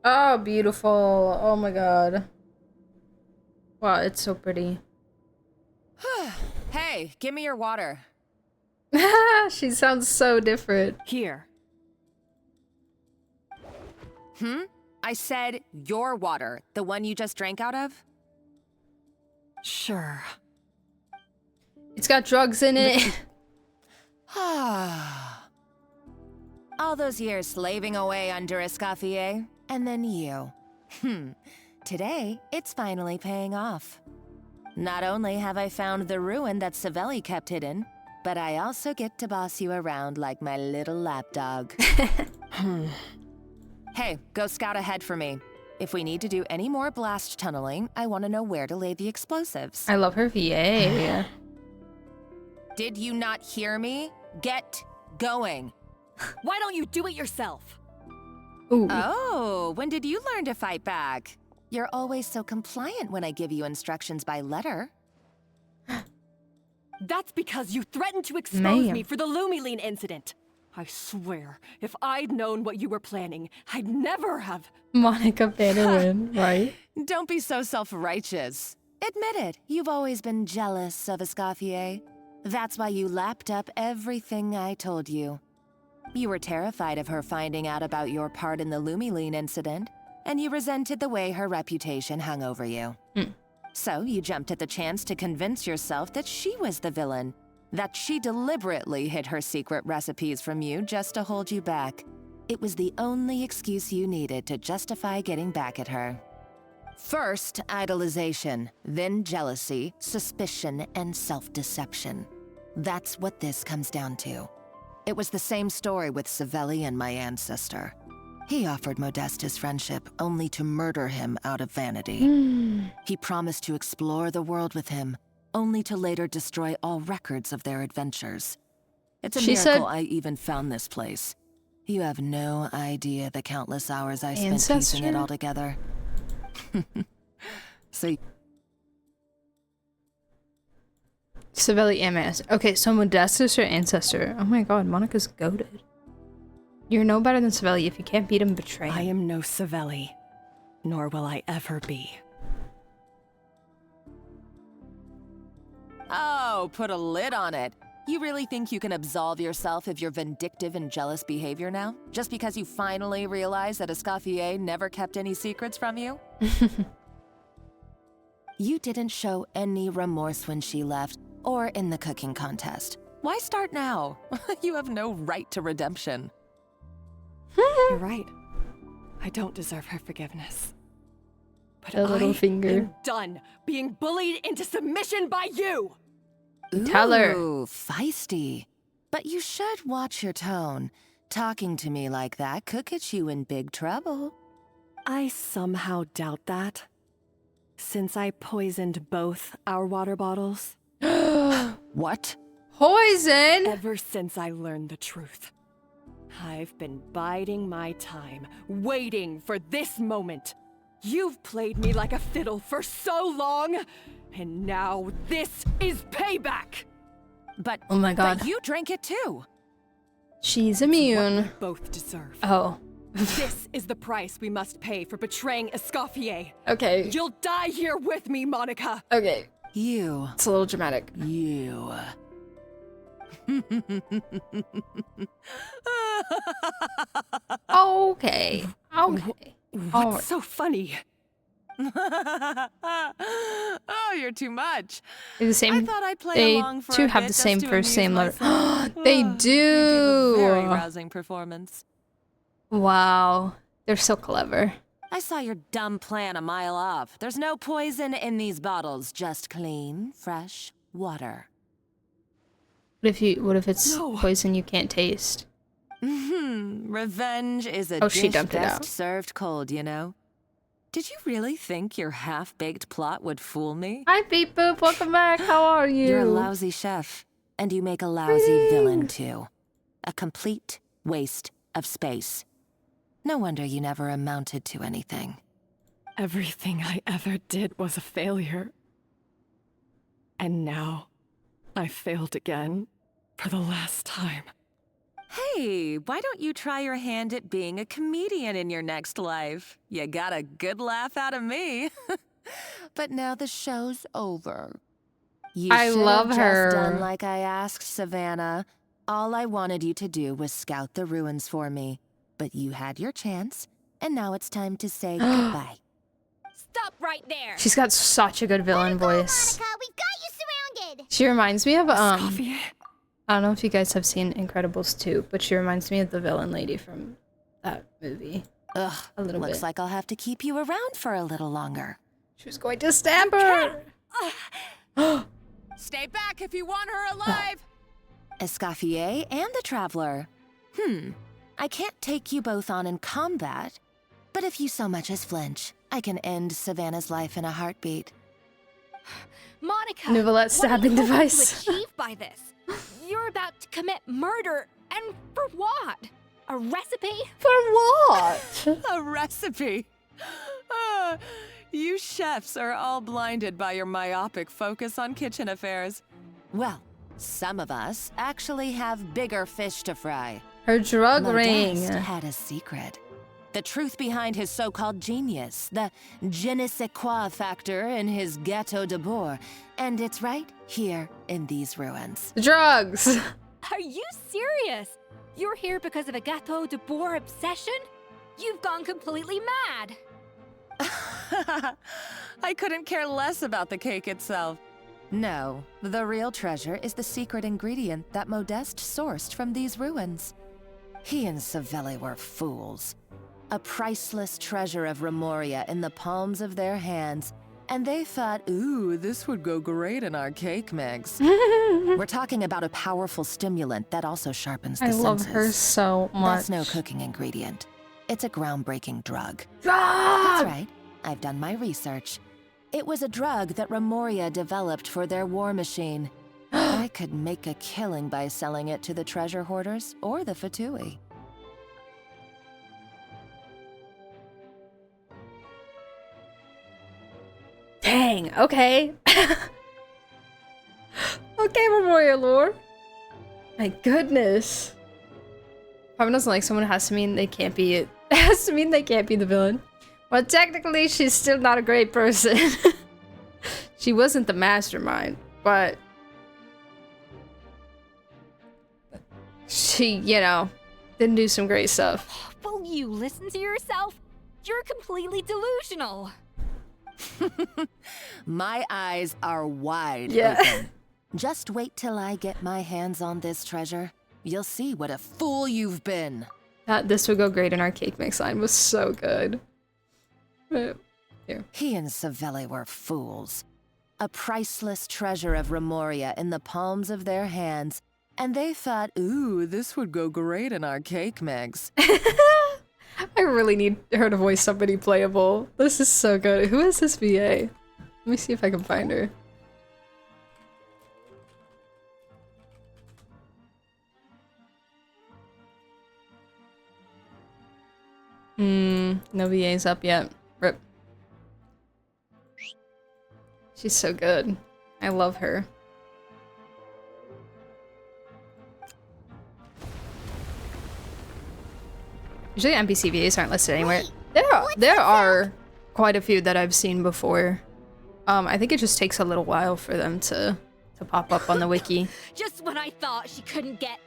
Oh, beautiful. Oh my god. Wow, it's so pretty. Hey, give me your water. She sounds so different. Here. I said your water, the one you just drank out of? Sure. It's got drugs in it. All those years slaving away under escoffier, and then you. Today, it's finally paying off. Not only have I found the ruin that Savelli kept hidden, but I also get to boss you around like my little lapdog. Hey, go scout ahead for me. If we need to do any more blast tunneling, I want to know where to lay the explosives. I love her VA. Did you not hear me? Get going. Why don't you do it yourself? Ooh. Oh, when did you learn to fight back? You're always so compliant when I give you instructions by letter. That's because you threatened to expose Ma'am. me for the Lumiline incident. I swear, if I'd known what you were planning, I'd never have. Monica Vanderwin, right? Don't be so self-righteous. Admit it, you've always been jealous of Escoffier. That's why you lapped up everything I told you. You were terrified of her finding out about your part in the Lumiline incident, and you resented the way her reputation hung over you. So you jumped at the chance to convince yourself that she was the villain, that she deliberately hid her secret recipes from you just to hold you back. It was the only excuse you needed to justify getting back at her. First, idolization, then jealousy, suspicion, and self-deception. That's what this comes down to. It was the same story with Savelli and my ancestor. He offered Modeste his friendship, only to murder him out of vanity. He promised to explore the world with him, only to later destroy all records of their adventures. It's a miracle I even found this place. You have no idea the countless hours I spent piecing it all together. So... Savelli MS. Okay, so Modeste is her ancestor. Oh my god, Monica's goated. You're no better than Savelli. If you can't beat him, betray him. I am no Savelli, nor will I ever be. Oh, put a lid on it. You really think you can absolve yourself of your vindictive and jealous behavior now? Just because you finally realize that Escoffier never kept any secrets from you? You didn't show any remorse when she left, or in the cooking contest. Why start now? You have no right to redemption. You're right. I don't deserve her forgiveness. But A little finger. I'm done being bullied into submission by you! Tell her. Ooh, feisty. But you should watch your tone. Talking to me like that could get you in big trouble. I somehow doubt that. Since I poisoned both our water bottles. What? Poison? Ever since I learned the truth. I've been biding my time, waiting for this moment. You've played me like a fiddle for so long, and now this is payback! But, oh my god. But you drank it too. She's immune. What we both deserve. Oh. This is the price we must pay for betraying Escoffier. Okay. You'll die here with me, Monica. Okay. You. It's a little dramatic. You. Okay. Okay. What's so funny? Oh, you're too much. They're the same. I thought I'd play They along for too a have bit the just same to first, same amuse letter. myself. They You do. gave a very rousing performance. Wow. They're so clever. I saw your dumb plan a mile off. There's no poison in these bottles, just clean, fresh water. What if it's poison you can't taste? Revenge is a She dish dumped it best out. served cold, you know? Did you really think your half-baked plot would fool me? Hi, Beep Boop. Welcome back. How are you? You're a lousy chef, and you make a lousy villain, too. A complete waste of space. No wonder you never amounted to anything. Everything I ever did was a failure. And now, I failed again, for the last time. Hey, why don't you try your hand at being a comedian in your next life? You got a good laugh out of me. But now the show's over. You I should love have her. just done like I asked, Savannah. All I wanted you to do was scout the ruins for me. But you had your chance, and now it's time to say goodbye. Stop right there! She's got such a good villain voice. Monica, we've got you surrounded! She reminds me of I don't know if you guys have seen Incredibles 2, but she reminds me of the villain lady from that movie. Ugh, a little looks bit. like I'll have to keep you around for a little longer. She was going to stab her! Stay back if you want her alive! Escoffier and the Traveler. I can't take you both on in combat, but if you so much as flinch, I can end Savannah's life in a heartbeat. Monica, Nouvellette stabbing what are you hoping device. to achieve by this? You're about to commit murder, and for what? A recipe? For what? A recipe? You chefs are all blinded by your myopic focus on kitchen affairs. Well, Some of us actually have bigger fish to fry. Her drug ring. Modeste had a secret. The truth behind his so-called genius, the je ne sais quoi factor in his Gâteau de Bourg, and it's right here in these ruins. Drugs! Are you serious? You're here because of a Gâteau de Bourg obsession? You've gone completely mad! I couldn't care less about the cake itself. No, the real treasure is the secret ingredient that Modeste sourced from these ruins. He and Savelli were fools. A priceless treasure of Remoria in the palms of their hands, and they thought, ooh, this would go great in our cake mix. We're talking about a powerful stimulant that also sharpens the senses. I love her so much. That's no cooking ingredient. It's a groundbreaking drug. Ah! That's right. I've done my research. It was a drug that Remoria developed for their war machine. I could make a killing by selling it to the treasure hoarders or the Fatui. Dang, okay. Okay, Remoria lore. My goodness. Probably doesn't like someone has to mean they can't be it. It has to mean they can't be the villain. Well, technically, she's still not a great person. She wasn't the mastermind, but she, you know, didn't do some great stuff. Will you listen to yourself? You're completely delusional. My eyes are wide Yeah. open. Just wait till I get my hands on this treasure. You'll see what a fool you've been. This would go great in our cake mix line. Was so good. Here. He and Savelli were fools. A priceless treasure of Remoria in the palms of their hands, and they thought, ooh, this would go great in our cake mix. I really need her to voice somebody playable. This is so good. Who is this VA? Let me see if I can find her. No VA's up yet. Rip. She's so good. I love her. Usually NPC VAs aren't listed anywhere. There are quite a few that I've seen before. I think it just takes a little while for them to pop up on the wiki. Just when I thought she couldn't get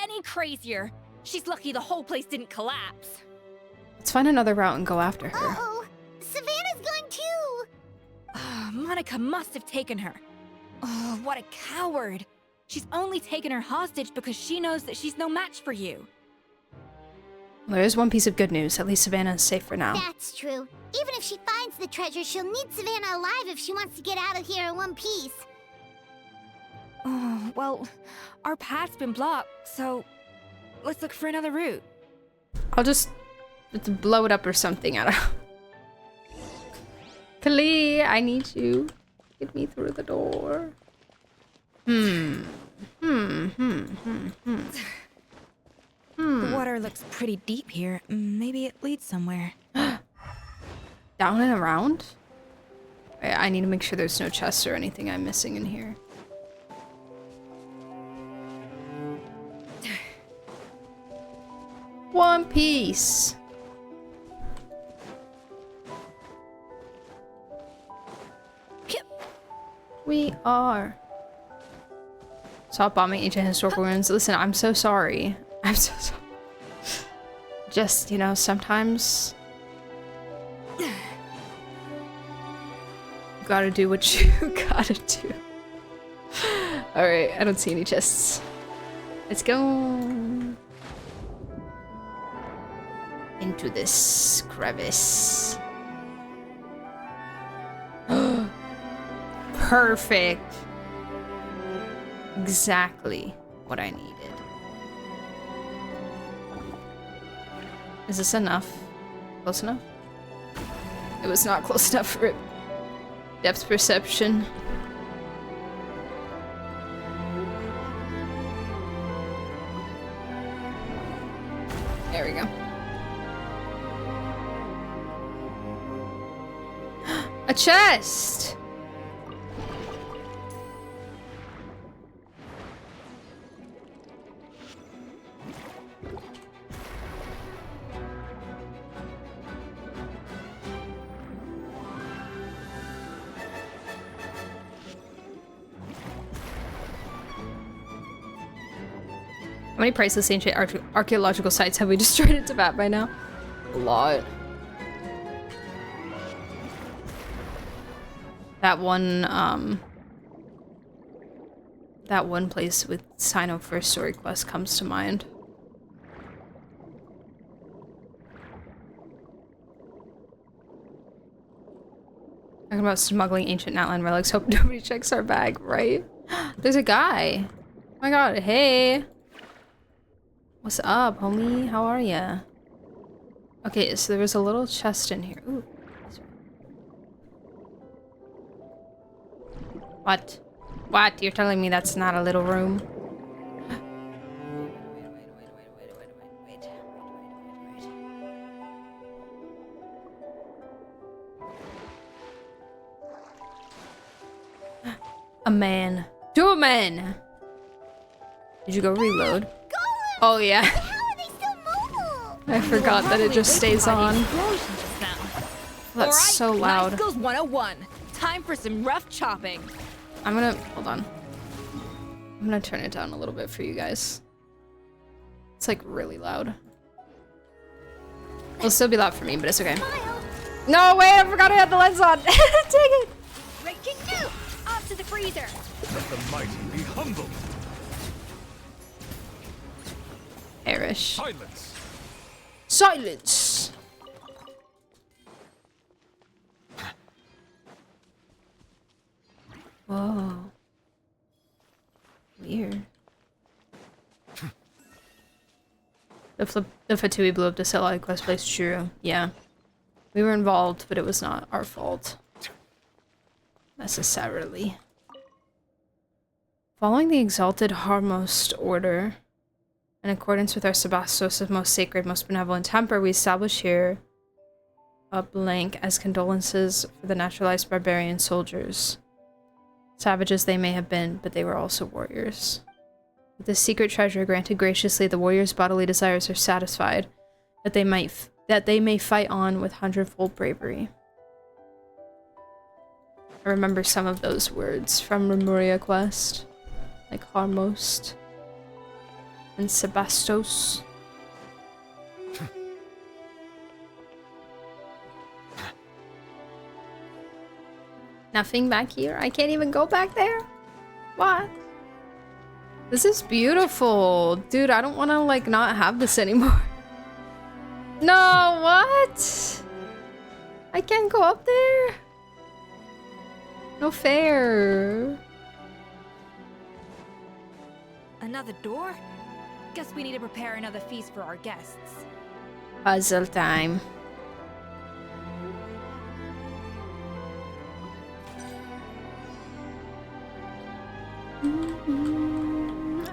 any crazier. She's lucky the whole place didn't collapse. Let's find another route and go after her. Uh-oh! Savannah's gone too! Monica must have taken her. Oh, what a coward. She's only taken her hostage because she knows that she's no match for you. There is one piece of good news. At least Savannah is safe for now. That's true. Even if she finds the treasure, she'll need Savannah alive if she wants to get out of here in one piece. Oh, well, our path's been blocked, so let's look for another route. I'll just blow it up or something. I don't know. Kali, I need you. Get me through the door. The water looks pretty deep here. Maybe it leads somewhere. Down and around? I need to make sure there's no chests or anything I'm missing in here. One Piece. We are. Stop bombing ancient historical ruins. Listen, I'm so sorry. I'm so sorry. Just, you know, sometimes you gotta do what you gotta do. Alright, I don't see any chests. Let's go into this crevice. Perfect. Exactly what I needed. Is this enough? Close enough? It was not close enough for depth perception. There we go. A chest! many priceless ancient archaeological sites have we destroyed in Tibet by now? A lot. That one place with Sino first story quest comes to mind. Talking about smuggling ancient Natlan relics. Hope nobody checks our bag, right? There's a guy. Oh my god, hey. What's up, homie? How are ya? Okay, so there was a little chest in here. Ooh. What? What? You're telling me that's not a little room? A man. To a man! Did you go reload? Oh yeah. I forgot that it just stays on. That's so loud. Life Skills 101. Time for some rough chopping. I'm gonna, hold on. I'm gonna turn it down a little bit for you guys. It's like really loud. It'll still be loud for me, but it's okay. No, wait, I forgot I had the lens on. Dang it. Right kick two. Off to the freezer. Let the mighty be humble. Perish. Silence. Silence. Whoa. Weird. The Fatui blew up the satellite quest place. True. Yeah. We were involved, but it was not our fault. Necessarily. Following the exalted Harmost order, in accordance with our Sebastos' most sacred, most benevolent temper, we establish here a blank as condolences for the naturalized barbarian soldiers. Savages they may have been, but they were also warriors. With this secret treasure granted graciously, the warriors' bodily desires are satisfied, that they may fight on with hundredfold bravery. I remember some of those words from Remuria quest, like Harmost and Sebastos. Nothing back here? I can't even go back there? What? This is beautiful. Dude, I don't want to, like, not have this anymore. No, what? I can't go up there? No fair. Another door? Guess we need to prepare another feast for our guests. Puzzle time.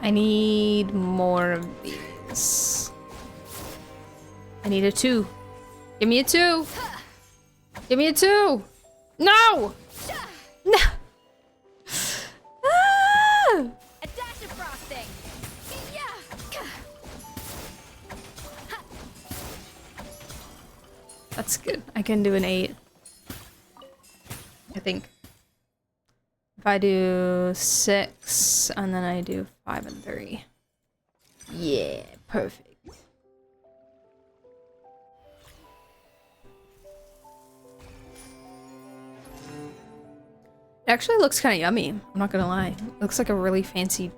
I need more of these. I need a 2. Give me a 2. Give me a 2. No! No! Ah! A dash of frosting. That's good. I can do an 8. I think. If I do 6 and then I do 5 and 3. Yeah, perfect. It actually looks kind of yummy. I'm not gonna lie. It looks like a really fancy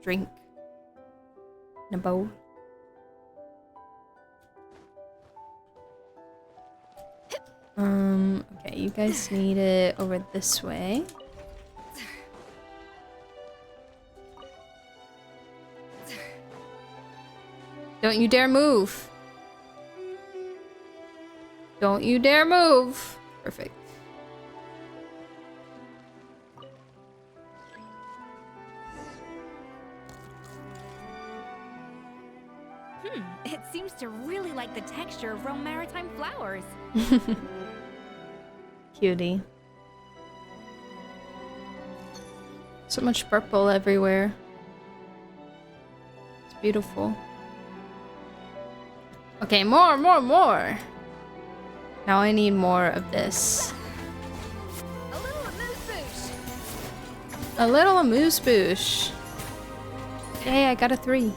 drink in a bowl. Okay, you guys need it over this way. Don't you dare move. Don't you dare move. Perfect. It seems to really like the texture of Rome maritime flowers. Cutie. So much purple everywhere. It's beautiful. Okay, more. Now I need more of this. A little amuse-bouche. Hey, I got a 3.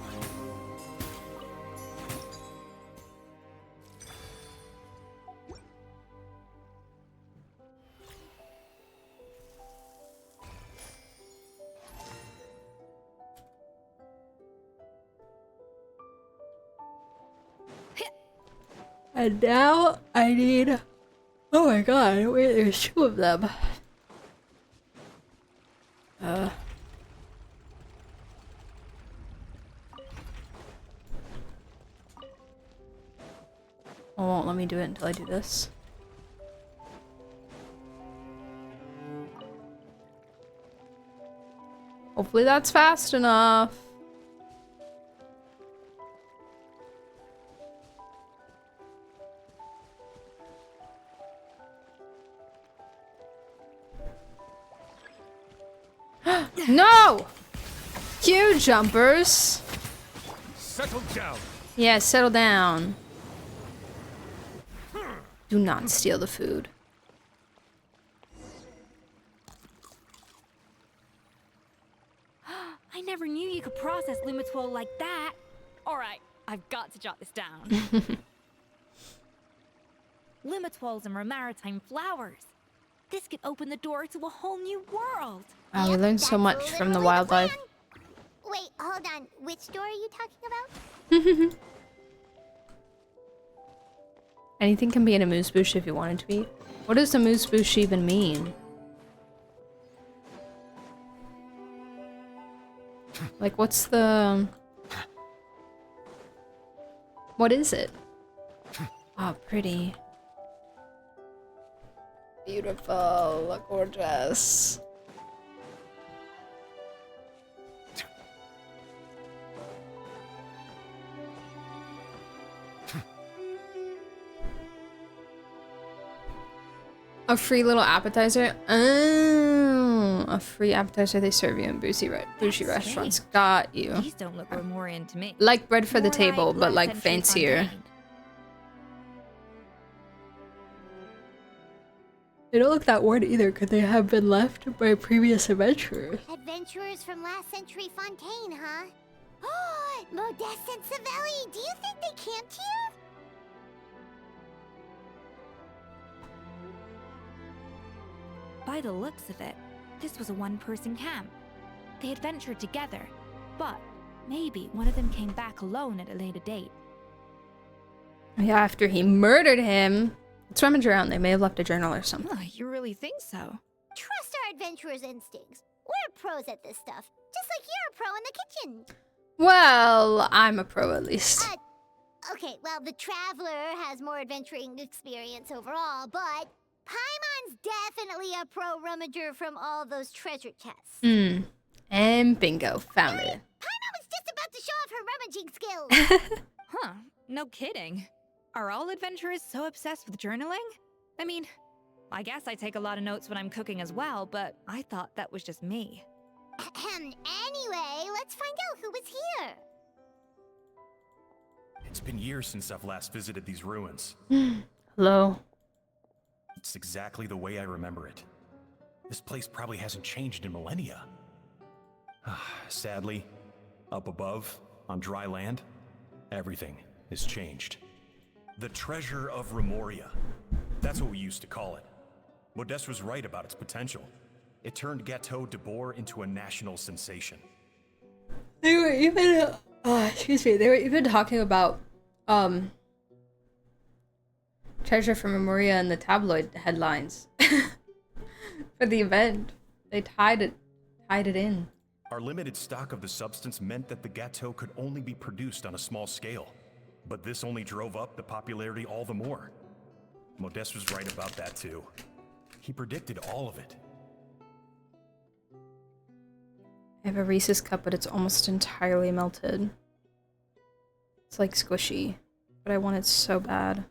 And now I need... Oh my god, wait, there's 2 of them. It won't let me do it until I do this. Hopefully that's fast enough. No! Queue jumpers. Settle down. Yeah, settle down. Do not steal the food. I never knew you could process Lumitwol like that. Alright, I've got to jot this down. Lumitwols and maritime flowers. This could open the door to a whole new world. Oh, we learned so much from the wildlife. Wait, hold on. Which store are you talking about? Anything can be in a moose bush if you want it to be. What does the moose bush even mean? Like, what's the... What is it? Oh, pretty. Beautiful, gorgeous. A free little appetizer? Oh, a free appetizer they serve you in bougie restaurants. Got you. These don't look Romorian to me. Like bread for the More table, like but last like century fancier. Fontaine. They don't look that worn either. Could they have been left by previous adventurers? Adventurers from last century Fontaine, huh? Oh, Modeste and Savelli, do you think they camped here? By the looks of it, this was a one-person camp. They adventured together, but maybe one of them came back alone at a later date. Yeah, after he murdered him. Let's rummage around. They may have left a journal or something. Oh, you really think so? Trust our adventurers' instincts. We're pros at this stuff, just like you're a pro in the kitchen. Well, I'm a pro at least. Okay, well, the Traveler has more adventuring experience overall, but Paimon's definitely a pro rummager from all those treasure chests. And bingo, found it. Paimon was just about to show off her rummaging skills. Huh, no kidding. Are all adventurers so obsessed with journaling? I mean, I guess I take a lot of notes when I'm cooking as well, but I thought that was just me. Anyway, let's find out who was here. It's been years since I've last visited these ruins. Hello. It's exactly the way I remember it. This place probably hasn't changed in millennia. Sadly, up above, on dry land, everything has changed. The treasure of Remoria. That's what we used to call it. Modeste was right about its potential. It turned Gâteau de Bourg into a national sensation. They were even, excuse me, they were even talking about, treasure from Memoria in the tabloid headlines. For the event. They tied it in. Our limited stock of the substance meant that the Gâteau could only be produced on a small scale. But this only drove up the popularity all the more. Modeste was right about that too. He predicted all of it. I have a Reese's cup, but it's almost entirely melted. It's like squishy, but I want it so bad.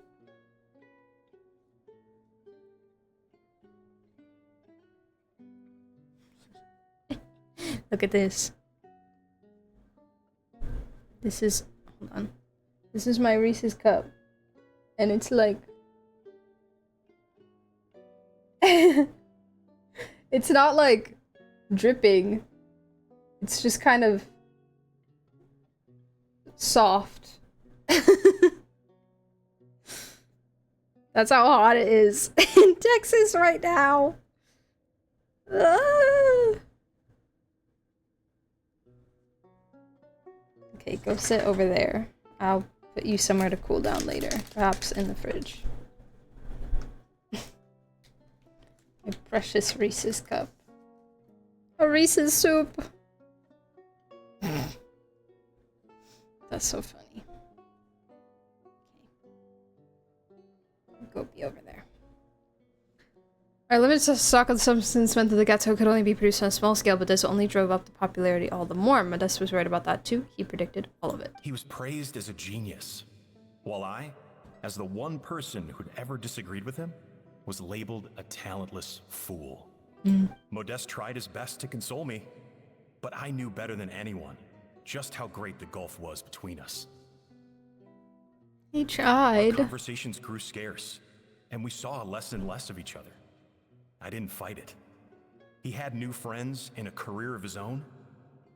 Look at this. This is, hold on. This is my Reese's cup. And it's like... It's not like dripping. It's just kind of soft. That's how hot it is in Texas right now. Ah. Okay, go sit over there. I'll Put you somewhere to cool down later. Perhaps in the fridge. My precious Reese's cup. A Reese's soup! That's so funny. Okay. Go be over there. Our limited stock of the substance meant that the gâteau could only be produced on a small scale, but this only drove up the popularity all the more. Modeste was right about that too. He predicted all of it. He was praised as a genius, while I, as the one person who'd ever disagreed with him, was labeled a talentless fool. Modeste tried his best to console me, but I knew better than anyone just how great the gulf was between us. He tried. Our conversations grew scarce, and we saw less and less of each other. I didn't fight it. He had new friends and a career of his own.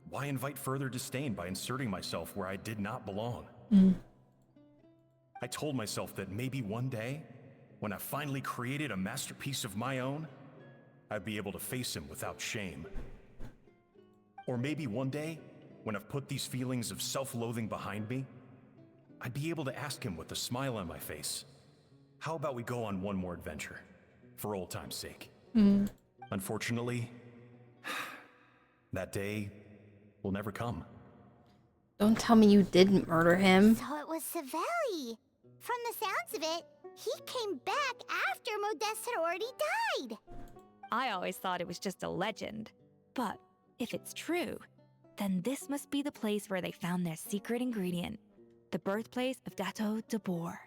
Why invite further disdain by inserting myself where I did not belong? I told myself that maybe one day, when I finally created a masterpiece of my own, I'd be able to face him without shame. Or maybe one day, when I've put these feelings of self-loathing behind me, I'd be able to ask him with a smile on my face, how about we go on one more adventure, for old time's sake? Unfortunately, that day will never come. Don't tell me you didn't murder him. So it was Savelli. From the sounds of it, he came back after Modeste had already died. I always thought it was just a legend. But if it's true, then this must be the place where they found their secret ingredient. The birthplace of Dato de Boer.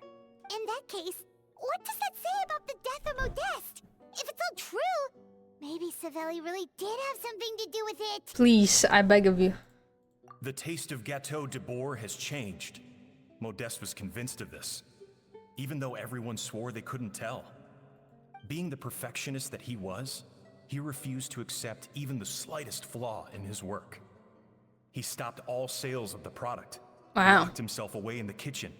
In that case, what does that say about the death of Modeste? If it's all true, maybe Savelli really did have something to do with it. Please, I beg of you. The taste of Gâteau de Boer has changed. Modeste was convinced of this, even though everyone swore they couldn't tell. Being the perfectionist that he was, he refused to accept even the slightest flaw in his work. He stopped all sales of the product, locked himself away in the kitchen,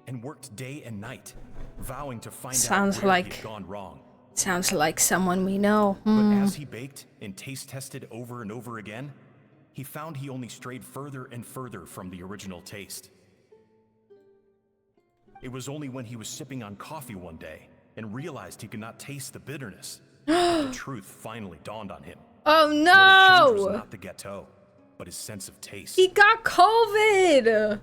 and worked day and night, vowing to find out where he'd gone wrong. Sounds like someone we know. But as he baked and taste tested over and over again, he found he only strayed further and further from the original taste. It was only when he was sipping on coffee one day and realized he could not taste the bitterness that the truth finally dawned on him. Oh What had changed was no! not the gâteau, but his sense of taste. He got COVID!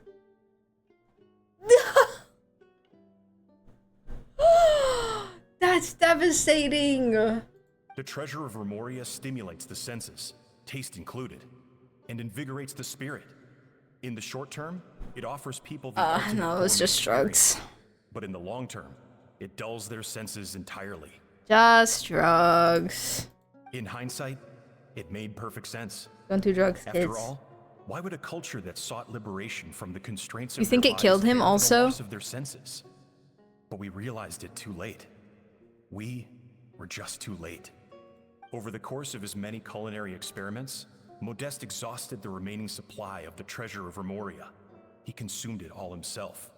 That's devastating! The treasure of Remoria stimulates the senses, taste included, and invigorates the spirit. In the short term, it offers people the ultimate no, it's just experience. drugs. But in the long term, it dulls their senses entirely. Just drugs. In hindsight, it made perfect sense. Don't do drugs, After kids. all, why would a culture that sought liberation from the constraints You of think their it killed bodies him care for the also? loss of their senses? But we realized it too late. We were just too late. Over the course of his many culinary experiments, Modeste exhausted the remaining supply of the treasure of Remoria. He consumed it all himself.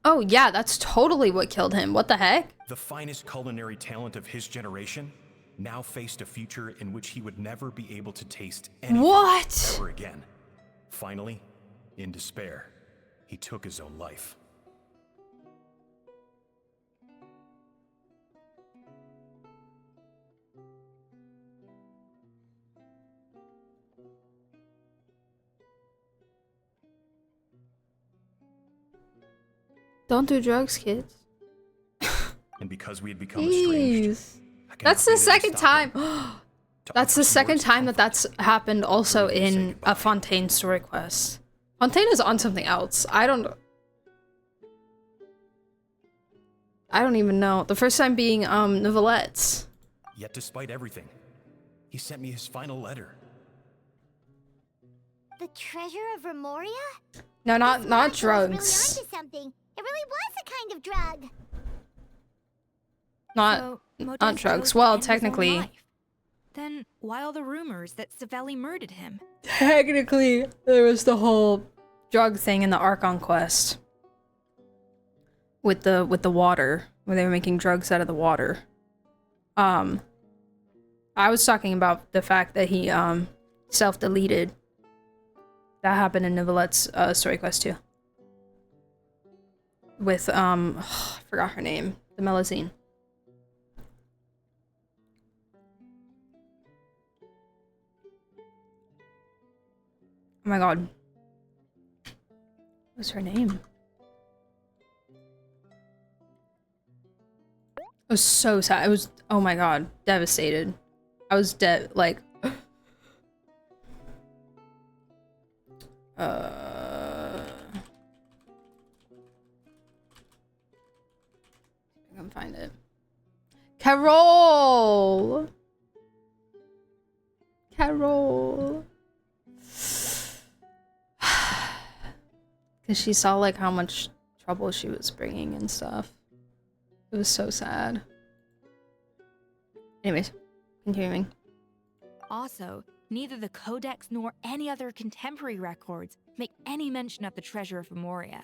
Oh yeah, that's totally what killed him. What the heck? The finest culinary talent of his generation now faced a future in which he would never be able to taste anything ever again. Finally, in despair, he took his own life. Don't do drugs, kids. And because we had become estranged, Jeez. That's the second time. That's the second time that that's happened also in a Fontaine story quest. Fontaine is on something else. I don't even know. The first time being Novelettes. Yet despite everything, he sent me his final letter. The treasure of Remoria? No, not Really drugs. onto something. It really was a kind of drug. Not Modeste not chose drugs. to Well, end his own technically. life. Then why all the rumors that Savelli murdered him? Technically, there was the whole drug thing in the Archon quest. With the water, where they were making drugs out of the water. I was talking about the fact that he self-deleted That happened in Nicolette's story quest too. With I forgot her name. The Melusine. Oh my god. What's her name? It was so sad. It was, oh my god, devastated. I was dead, like, I can find it. Carol! Carol! Because she saw, like, how much trouble she was bringing and stuff. It was so sad. Anyways, continuing. Also, neither the Codex nor any other contemporary records make any mention of the treasure of Moria.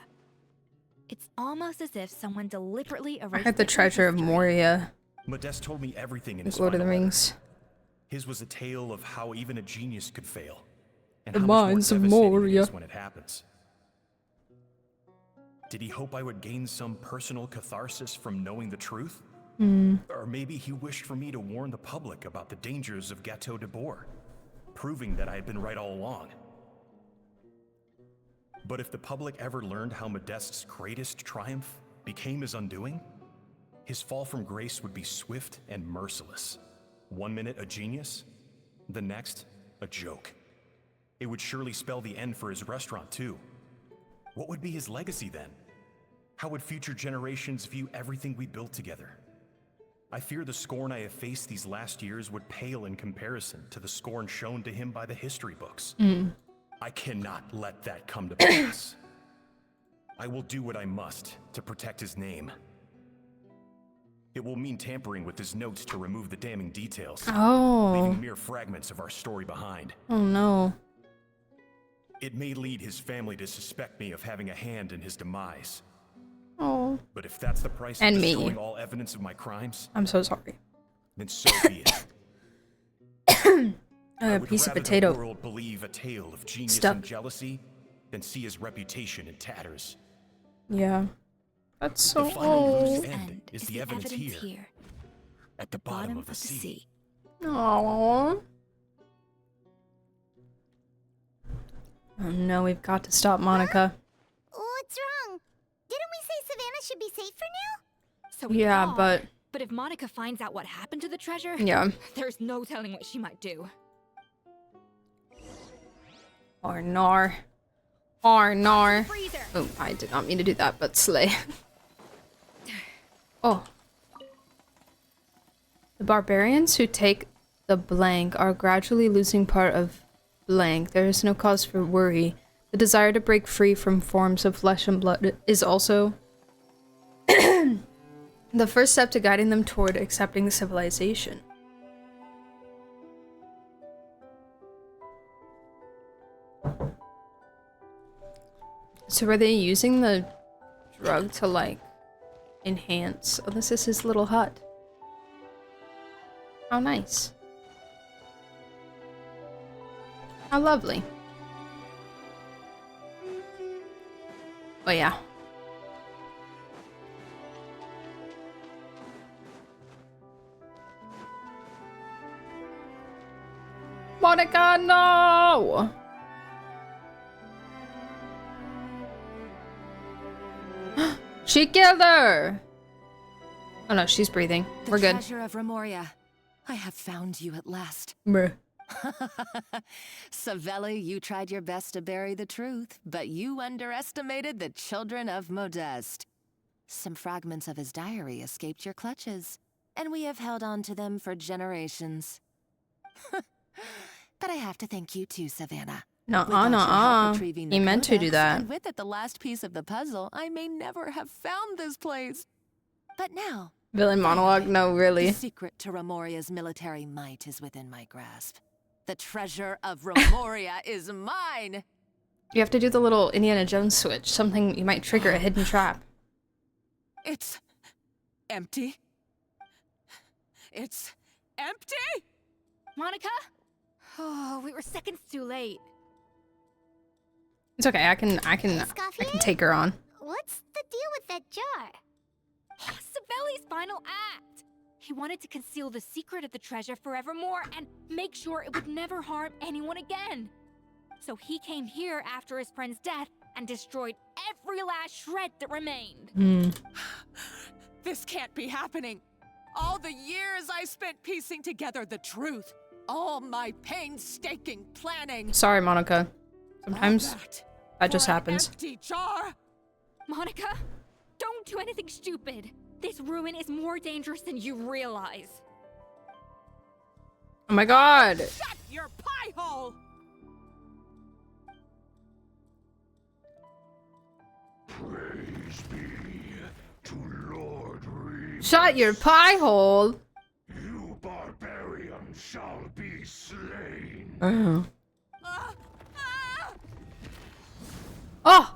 It's almost as if someone deliberately I erased heard the it from treasure of history. Moria. Modeste told me everything in Like his Lord of the final letter. Rings. His was a tale of how even a genius could fail. And The how much more mines of devastating it Moria. is when it happens. Did he hope I would gain some personal catharsis from knowing the truth? Or maybe he wished for me to warn the public about the dangers of Gâteau de Bourg, proving that I had been right all along. But if the public ever learned how Modeste's greatest triumph became his undoing, his fall from grace would be swift and merciless. 1 minute a genius, the next a joke. It would surely spell the end for his restaurant too. What would be his legacy then? How would future generations view everything we built together? I fear the scorn I have faced these last years would pale in comparison to the scorn shown to him by the history books. I cannot let that come to pass. I will do what I must to protect his name. It will mean tampering with his notes to remove the damning details, leaving mere fragments of our story behind. Oh no. It may lead his family to suspect me of having a hand in his demise. Oh. But if that's the price And of me. destroying all evidence of my crimes, I'm so sorry. then so be it. A would piece of rather potato. the world believe a tale of genius Stuff. and jealousy than see his reputation in tatters. Yeah. That's so The final loose old. end is the evidence here, at the bottom of the sea. Aww. Oh no, we've got to stop Monica. What's wrong? Didn't we say Savannah should be safe for now? So we Yeah, thought. but- But if Monica finds out what happened to the treasure, Yeah. there's no telling what she might do. Arnar. Arnar. Oh, I did not mean to do that, but slay. Oh. The barbarians who take the blank are gradually losing part of blank. There is no cause for worry. The desire to break free from forms of flesh and blood is also the first step to guiding them toward accepting the civilization. So were they using the drug to, like, enhance? Oh, this is his little hut. How nice. How lovely. Oh, yeah. Monica, no! She killed her! Oh no, she's breathing. We're The good. treasure of Remoria. I have found you at last. Bruh. Savelli, you tried your best to bury the truth, but you underestimated the children of Modeste. Some fragments of his diary escaped your clutches, and we have held on to them for generations. But I have to thank you too, Savannah. Nuh-uh, Without your help nuh-uh. retrieving He the meant to do codex, that. And with it the last piece of the puzzle, I may never have found this place. But now, Villain monologue? No, really. the secret to Remoria's military might is within my grasp. The treasure of Remoria is mine! You have to do the little Indiana Jones switch. Something you might trigger a hidden trap. It's empty. It's empty? Monica? Oh, we were seconds too late. It's okay. I can take her on. What's the deal with that jar? Savelli's final act. He wanted to conceal the secret of the treasure forevermore and make sure it would never harm anyone again. So he came here after his friend's death and destroyed every last shred that remained. This can't be happening. All the years I spent piecing together the truth. All my painstaking planning. Sorry, Monica. Sometimes that just happens. Empty jar. Monica, don't do anything stupid. This ruin is more dangerous than you realize. Oh my god. Shut your pie hole. Praise be to Lord Reed. Shut your pie hole. You barbarian shall be slain. Oh. Oh.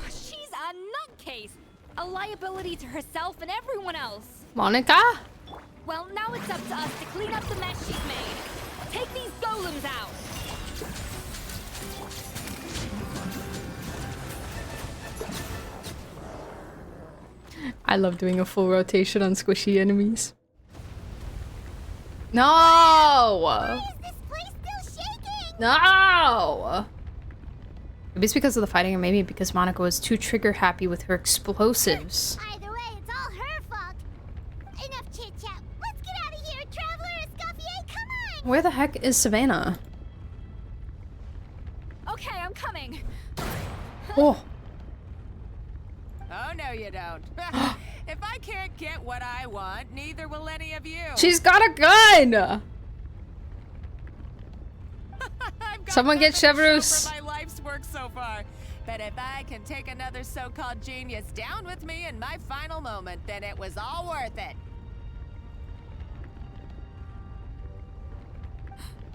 She's a nutcase. A liability to herself and everyone else. Monica? Well, now it's up to us to clean up the mess she's made. Take these golems out. I love doing a full rotation on squishy enemies. No! Why is this place still shaking? No! Maybe it's because of the fighting, or maybe because Monica was too trigger happy with her explosives. Either way, it's all her fault. Enough chit-chat. Let's get out of here, Traveler Escoffier, come on! Where the heck is Savannah? Okay, I'm coming. Oh. Oh, no, you don't. If I can't get what I want, neither will any of you. She's got a gun! Someone get Chevrus. For my life's work so far. But if I can take another so-called genius down with me in my final moment, then it was all worth it.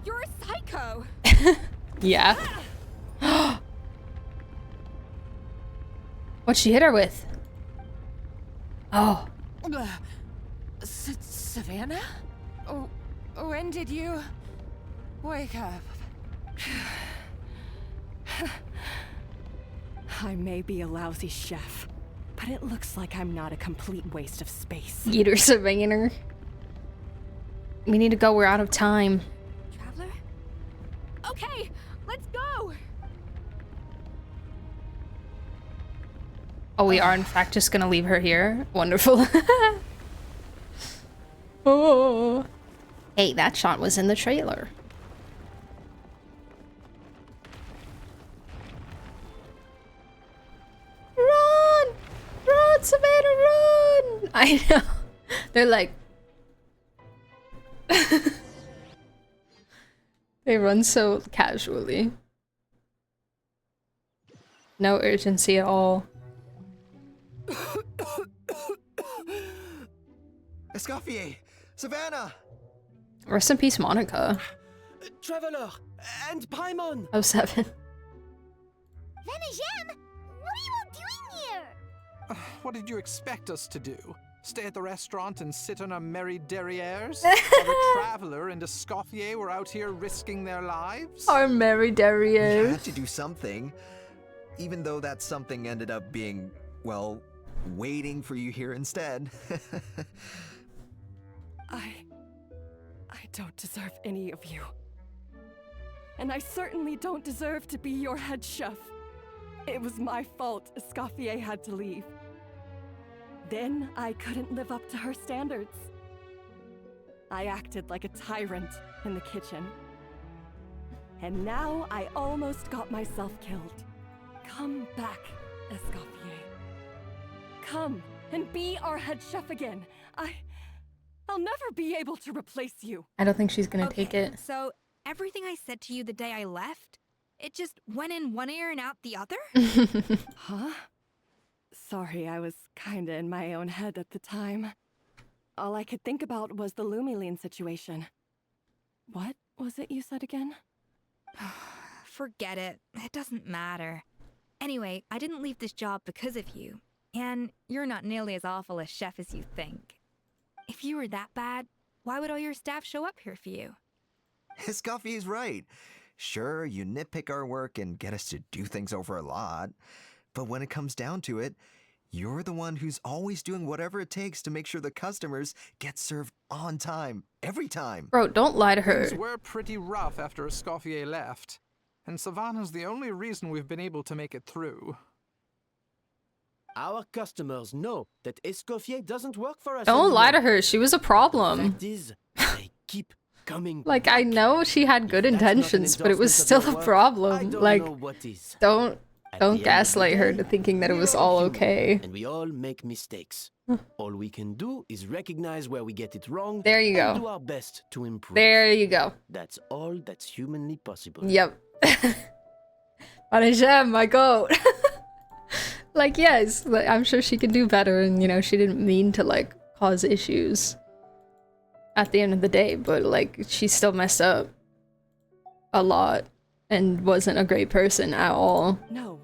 You're a psycho. Yeah. What'd she hit her with? Oh. Savannah? Oh, when did you wake up? I may be a lousy chef, but it looks like I'm not a complete waste of space. Eat her, Savannah. We need to go. We're out of time. Traveler? Okay, let's go. Oh, we are in fact just gonna leave her here. Wonderful. Oh. Hey, that shot was in the trailer. Run! Run, Savannah, run! I know. They're like... They run so casually. No urgency at all. Escoffier! Savannah! Rest in peace, Monica. Traveler and Paimon. Oh, 7. Venejem, what are you all doing here? What did you expect us to do? Stay at the restaurant and sit on our merry derrieres? While the Traveler and Escoffier were out here risking their lives? Our merry We derriere. had to do something. Even though that something ended up being, well, waiting for you here instead. I don't deserve any of you. And I certainly don't deserve to be your head chef. It was my fault Escoffier had to leave. Then I couldn't live up to her standards. I acted like a tyrant in the kitchen. And now I almost got myself killed. Come back, Escoffier. Come and be our head chef again. I'll never be able to replace you. I don't think she's gonna take it. So everything I said to you the day I left, it just went in one ear and out the other? Huh? Sorry, I was kinda in my own head at the time. All I could think about was the Lumiline situation. What was it you said again? Forget it. It doesn't matter. Anyway, I didn't leave this job because of you. And you're not nearly as awful a chef as you think. If you were that bad, why would all your staff show up here for you? Escoffier's right. Sure, you nitpick our work and get us to do things over a lot, but when it comes down to it, you're the one who's always doing whatever it takes to make sure the customers get served on time, every time. Bro, don't lie to her. Things were pretty rough after Escoffier left, and Savannah's the only reason we've been able to make it through. Our customers know that Escoffier doesn't work for us Don't lie to anymore. her. She was a problem. Fact is, they keep coming. Like, I know she had good intentions, but it was still a problem. Like, don't gaslight her to thinking that it was all okay. And we all make mistakes. All we can do is recognize where we get it wrong. There you and go. do our best to improve. There you go. That's all that's humanly possible. Yep. Parajam, my goat. Like, yes, like, I'm sure she could do better, and, you know, she didn't mean to, like, cause issues at the end of the day, but, like, she still messed up a lot and wasn't a great person at all. No,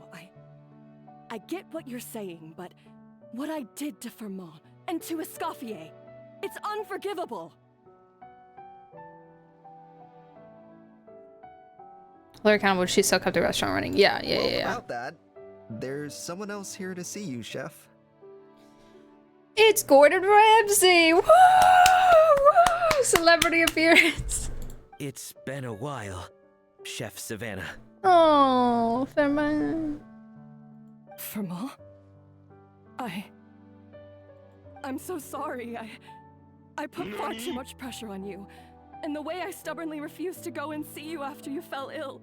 I get what you're saying, but what I did to Firmin and to Escoffier, it's unforgivable. Hold her accountable, she still kept the restaurant running. Yeah. About that, there's someone else here to see you, Chef. It's Gordon Ramsay! Woo! Woo! Celebrity appearance! It's been a while, Chef Savannah. Oh, Firmin. Firmin? I'm so sorry. I put far too much pressure on you. And the way I stubbornly refused to go and see you after you fell ill.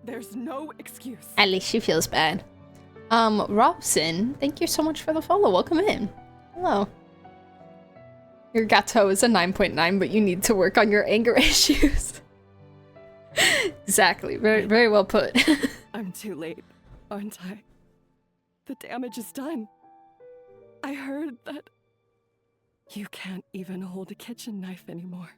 There's no excuse. At least she feels bad. Robson, thank you so much for the follow. Welcome in. Hello. Your gato is a 9.9, but you need to work on your anger issues. Exactly. Very, very well put. I'm too late, aren't I? The damage is done. I heard that you can't even hold a kitchen knife anymore.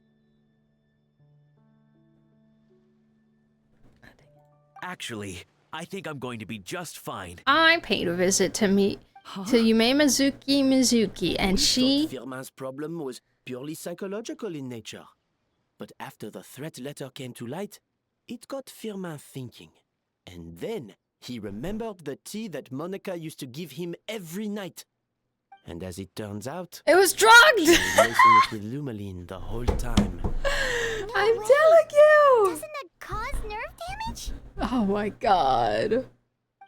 Actually, I think I'm going to be just fine. I paid a visit to Yume Mizuki, and she... Firmin's problem was purely psychological in nature. But after the threat letter came to light, it got Firmin thinking. And then he remembered the tea that Monica used to give him every night. And as it turns out... It was drugged! She was lacing it with Lumaline the whole time. I'm telling you! Doesn't that cause nerve damage? Oh my god.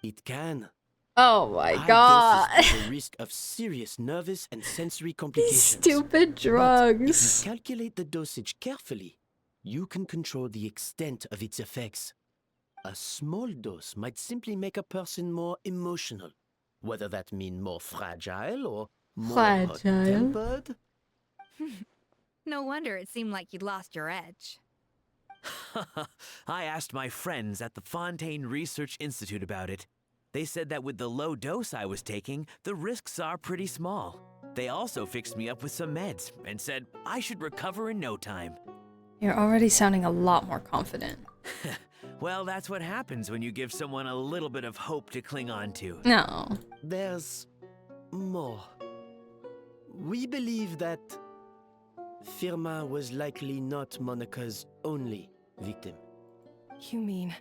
It can. Oh my High god. doses have a risk of serious nervous and sensory complications. Stupid drugs. But if you calculate the dosage carefully, you can control the extent of its effects. A small dose might simply make a person more emotional, whether that mean more fragile or more hot-tempered. No wonder it seemed like you'd lost your edge. I asked my friends at the Fontaine Research Institute about it. They said that with the low dose I was taking, the risks are pretty small. They also fixed me up with some meds and said I should recover in no time. You're already sounding a lot more confident. Well, that's what happens when you give someone a little bit of hope to cling on to. No. There's more. We believe that Firmin was likely not Monica's only victim. You mean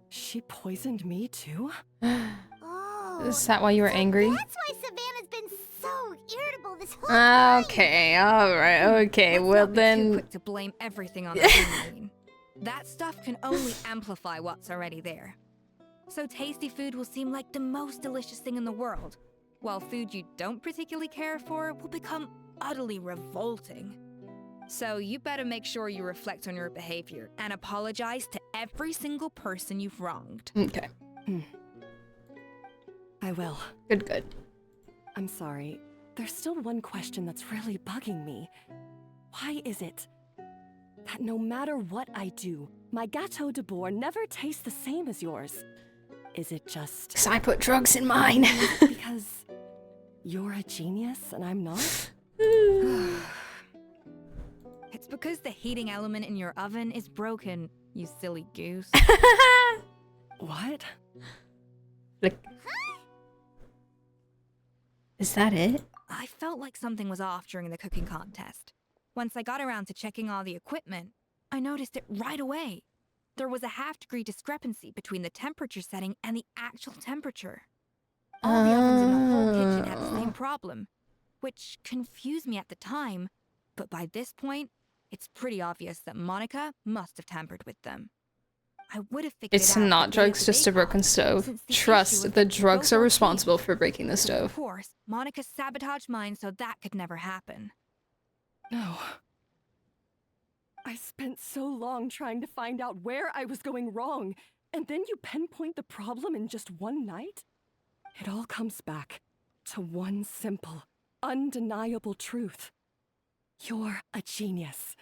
she poisoned me too? Is that why you were angry? That's why Savannah's been so irritable this whole time. Okay, alright, okay, well Too then... quick to blame everything on the Lumaline. That stuff can only amplify what's already there. So tasty food will seem like the most delicious thing in the world, while food you don't particularly care for will become utterly revolting. So you better make sure you reflect on your behavior and apologize to every single person you've wronged. Okay. I will. Good. I'm sorry. There's still one question that's really bugging me. Why is it that no matter what I do, my Gâteau de Bourg never tastes the same as yours? Is it just... 'Cause I put drugs in mine. Because you're a genius and I'm not? It's because the heating element in your oven is broken, you silly goose. What? Is that it? I felt like something was off during the cooking contest. Once I got around to checking all the equipment, I noticed it right away. There was a half-degree discrepancy between the temperature setting and the actual temperature. All the ovens in the whole kitchen had the same problem, which confused me at the time, but by this point, it's pretty obvious that Monica must have tampered with them. I would have figured It's it out not the day of drugs, the just a bake-off, broken stove. since the issue Trust, was the that drugs both are were responsible cheap. for breaking the Of stove. course, Monica sabotaged mine, so that could never happen. No. I spent so long trying to find out where I was going wrong, and then you pinpoint the problem in just one night? It all comes back to one simple, undeniable truth. You're a genius.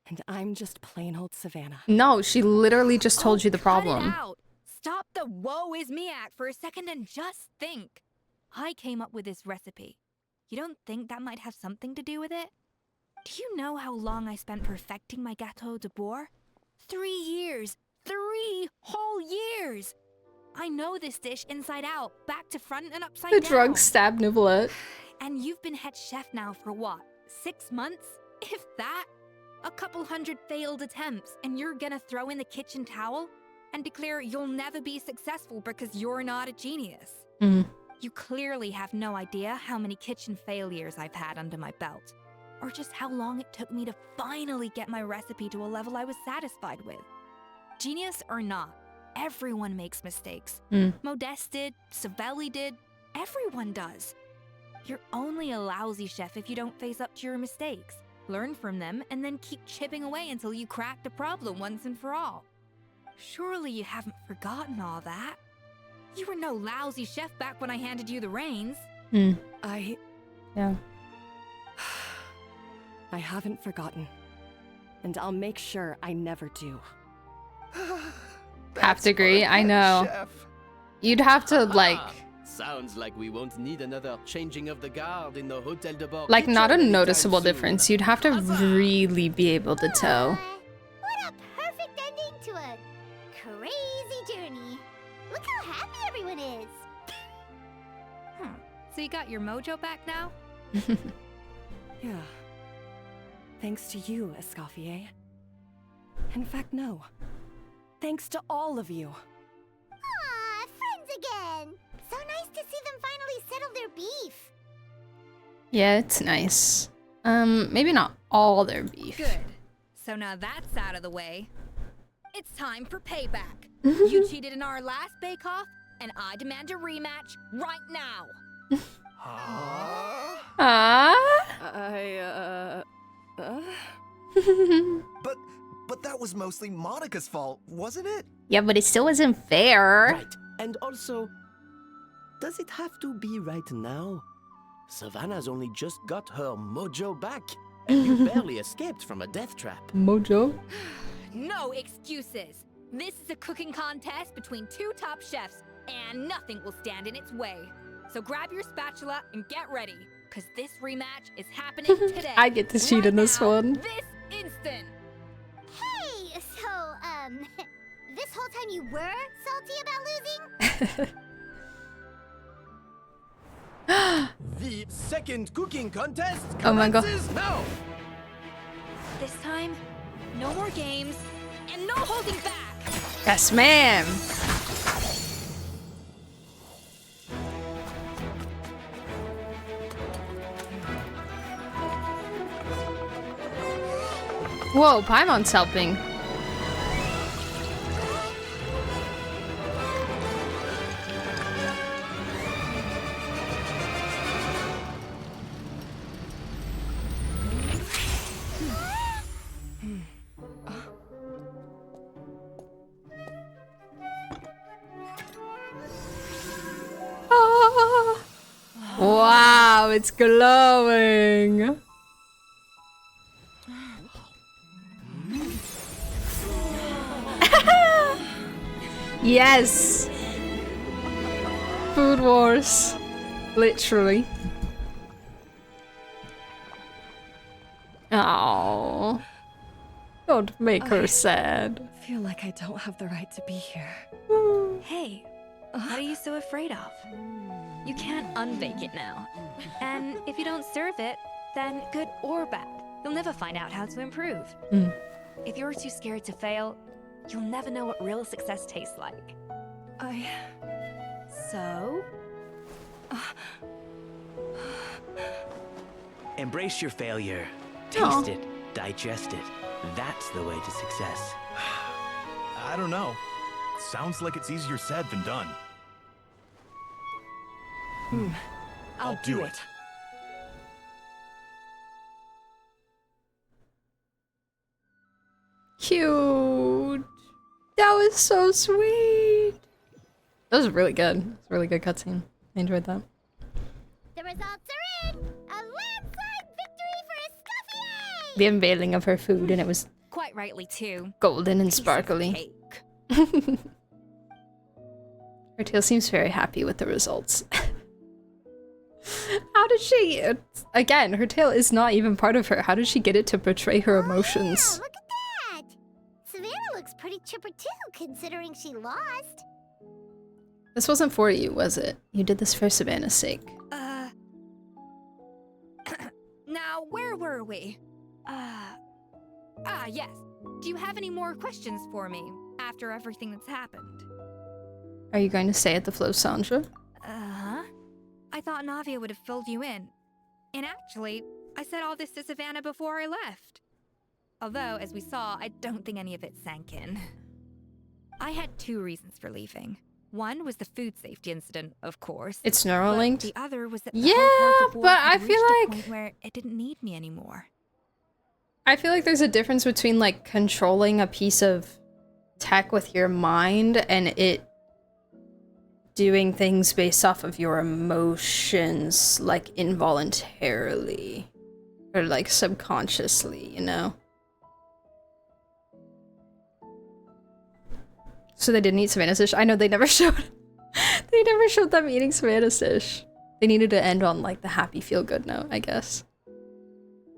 And I'm just plain old Savannah. No, she literally just told you the problem. Cut it out. Stop the woe is me act for a second and just think. I came up with this recipe. You don't think that might have something to do with it? Do you know how long I spent perfecting my gâteau de bois? 3 years. 3 whole years. I know this dish inside out, back to front and upside The down. drug stab Niblette. And you've been head chef now for what? 6 months? If that? A couple hundred failed attempts, and you're gonna throw in the kitchen towel and declare you'll never be successful because you're not a genius. You clearly have no idea how many kitchen failures I've had under my belt, or just how long it took me to finally get my recipe to a level I was satisfied with. Genius or not, everyone makes mistakes. Modeste did, Savelli did, everyone does. You're only a lousy chef if you don't face up to your mistakes, learn from them, and then keep chipping away until you crack the problem once and for all. Surely you haven't forgotten all that. You were no lousy chef back when I handed you the reins. Yeah. I haven't forgotten. And I'll make sure I never do. Half degree, I know. You'd have to, like... Sounds like we won't need another changing of the guard in the Hotel de Bord. Like, not a noticeable difference. You'd have to really be able to tell. What a perfect ending to a crazy journey. Look how happy everyone is. So you got your mojo back now? Yeah. Thanks to you, Escoffier. In fact, no. Thanks to all of you. Aw, friends again. So nice to see them finally settle their beef. Yeah, it's nice. Maybe not all their beef. Good. So now that's out of the way. It's time for payback. You cheated in our last bake-off, and I demand a rematch right now. But that was mostly Monica's fault, wasn't it? Yeah, but it still wasn't fair. Right. And also, does it have to be right now? Savannah's only just got her mojo back, and you barely escaped from a death trap. Mojo? No excuses. This is a cooking contest between 2 top chefs, and nothing will stand in its way. So grab your spatula and get ready, because this rematch is happening today. I get to cheat in this one. This instant. Hey, so, this whole time you were salty about losing? The second cooking contest Oh my god. commences now. This time, no more games, and no holding back. Yes, ma'am. Whoa, Paimon's helping. Wow, it's glowing. Yes. Food wars. Literally. Oh. Don't make her sad. I feel like I don't have the right to be here. Hey, what are you so afraid of? You can't unbake it now. And if you don't serve it, then good or bad, you'll never find out how to improve. If you're too scared to fail, you'll never know what real success tastes like. So? Embrace your failure. Aw. Taste it. Digest it. That's the way to success. I don't know. Sounds like it's easier said than done. I'll do it. Cute. That was so sweet. That was really good. It's a really good cutscene. I enjoyed that. The results are in! A landslide victory for Escoffier! The unveiling of her food, and it was Quite rightly, too. golden and Piece of sparkly. cake. Her tail seems very happy with the results. How did she... Again, her tail is not even part of her. How did she get it to portray her emotions? Yeah, look at that! Savannah looks pretty chipper too, considering she lost. This wasn't for you, was it? You did this for Savannah's sake. Now, where were we? Yes. Do you have any more questions for me after everything that's happened? Are you going to stay at the Flow Sandra? Uh-huh. I thought Navia would have filled you in. And actually, I said all this to Savannah before I left. Although, as we saw, I don't think any of it sank in. I had 2 reasons for leaving. One was the food safety incident, of course. It's Neuralinked? The other was that the Yeah, hotel board but had I feel reached a like- point where it didn't need me anymore. I feel like there's a difference between, like, controlling a piece of tech with your mind and it doing things based off of your emotions, like, involuntarily. Or, like, subconsciously, you know? So they didn't eat Savannah's dish? I know they never showed... they never showed them eating Savannah's dish. They needed to end on, like, the happy feel-good note, I guess.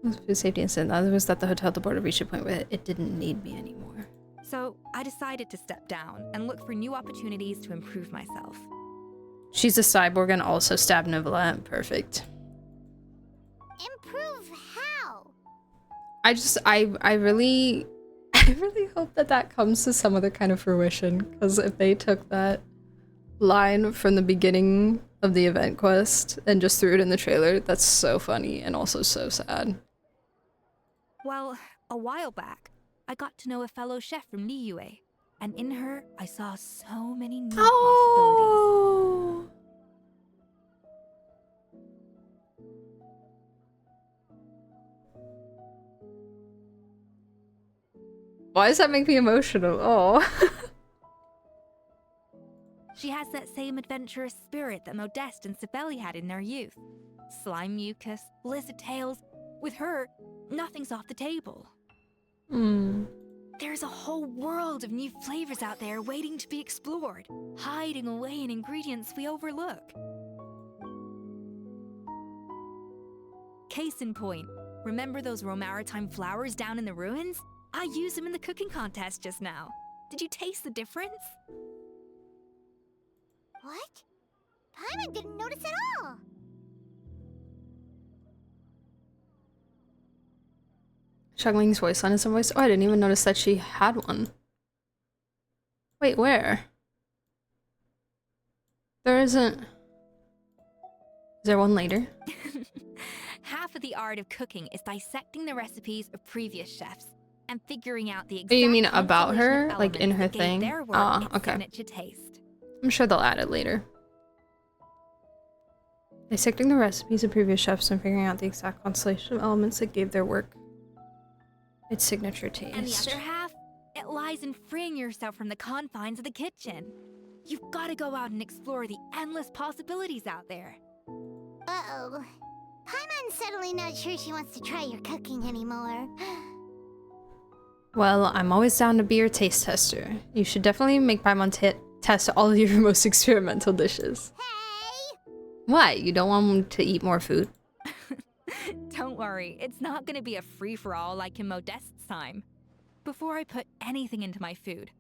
Food safety incident. The other was that the hotel board had reached a point where it didn't need me anymore. So I decided to step down and look for new opportunities to improve myself. She's a cyborg and also stabbed Nicolette. Perfect. Improve how? I really hope that that comes to some other kind of fruition, because if they took that line from the beginning of the event quest and just threw it in the trailer, that's so funny and also so sad. Well, a while back, I got to know a fellow chef from Liyue, and in her, I saw so many new possibilities. Why does that make me emotional? Oh. She has that same adventurous spirit that Modeste and Sibeli had in their youth. Slime mucus, blizzard tails. With her, nothing's off the table. There's a whole world of new flavors out there waiting to be explored, hiding away in ingredients we overlook. Case in point, remember those Romaritime flowers down in the ruins? I used them in the cooking contest just now. Did you taste the difference? What? Paimon didn't notice at all. Xiangling's voice line is a voice. Oh, I didn't even notice that she had one. Wait, where? There isn't. Is there one later? Half of the art of cooking is dissecting the recipes of previous chefs and figuring out the exact Oh, you mean about her? constellation of Like in her elements that gave thing? their work Ah, its okay. signature taste. I'm sure they'll add it later. Dissecting the recipes of previous chefs and figuring out the exact constellation of elements that gave their work its signature taste. And the other half, it lies in freeing yourself from the confines of the kitchen. You've got to go out and explore the endless possibilities out there. Uh-oh. Paimon's suddenly not sure she wants to try your cooking anymore. Well, I'm always down to be your taste tester. You should definitely make Paimon test all of your most experimental dishes. Hey! What? You don't want him to eat more food? Don't worry, it's not going to be a free-for-all like in Modeste's time. Before I put anything into my food,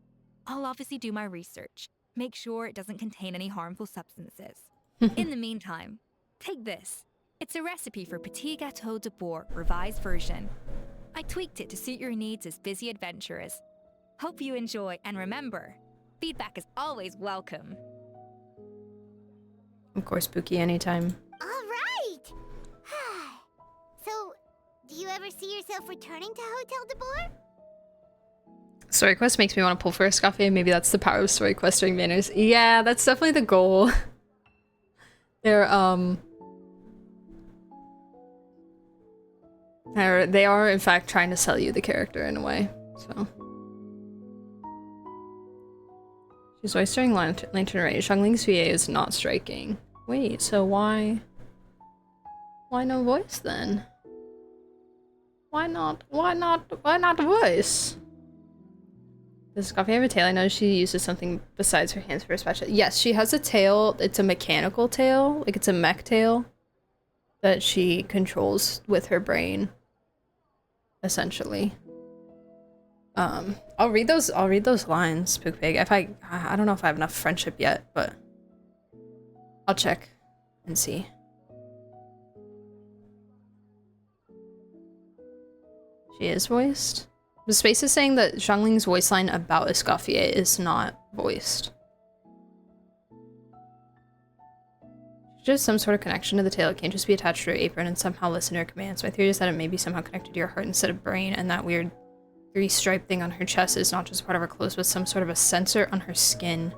I'll obviously do my research. Make sure it doesn't contain any harmful substances. In the meantime, take this. It's a recipe for Petit Gâteau de Bourg, revised version. I tweaked it to suit your needs as busy adventurers. Hope you enjoy, and remember, feedback is always welcome. Of course, Spooky, anytime. All right. So, do you ever see yourself returning to Hotel de Boer? Story quest makes me want to pull for escoffier. Maybe that's the power of story quest during manners. Yeah, that's definitely the goal. They are in fact trying to sell you the character in a way. So she's always during Lantern Ray. Xiangling's VA is not striking. Wait, so why no voice then? Why not voice? Does Escoffier have a tail? I know she uses something besides her hands for a special. Yes, she has a tail. It's a mechanical tail. Like, it's a mech tail that she controls with her brain, essentially. I'll read those lines, Spook Pig. I don't know if I have enough friendship yet, but I'll check and see. She is voiced. The space is saying that Xiangling's voice line about Escoffier is not voiced. Just some sort of connection to the tail. It can't just be attached to her apron and somehow listen to her commands. My theory is that it may be somehow connected to your heart instead of brain, and that weird three-stripe thing on her chest is not just part of her clothes, but some sort of a sensor on her skin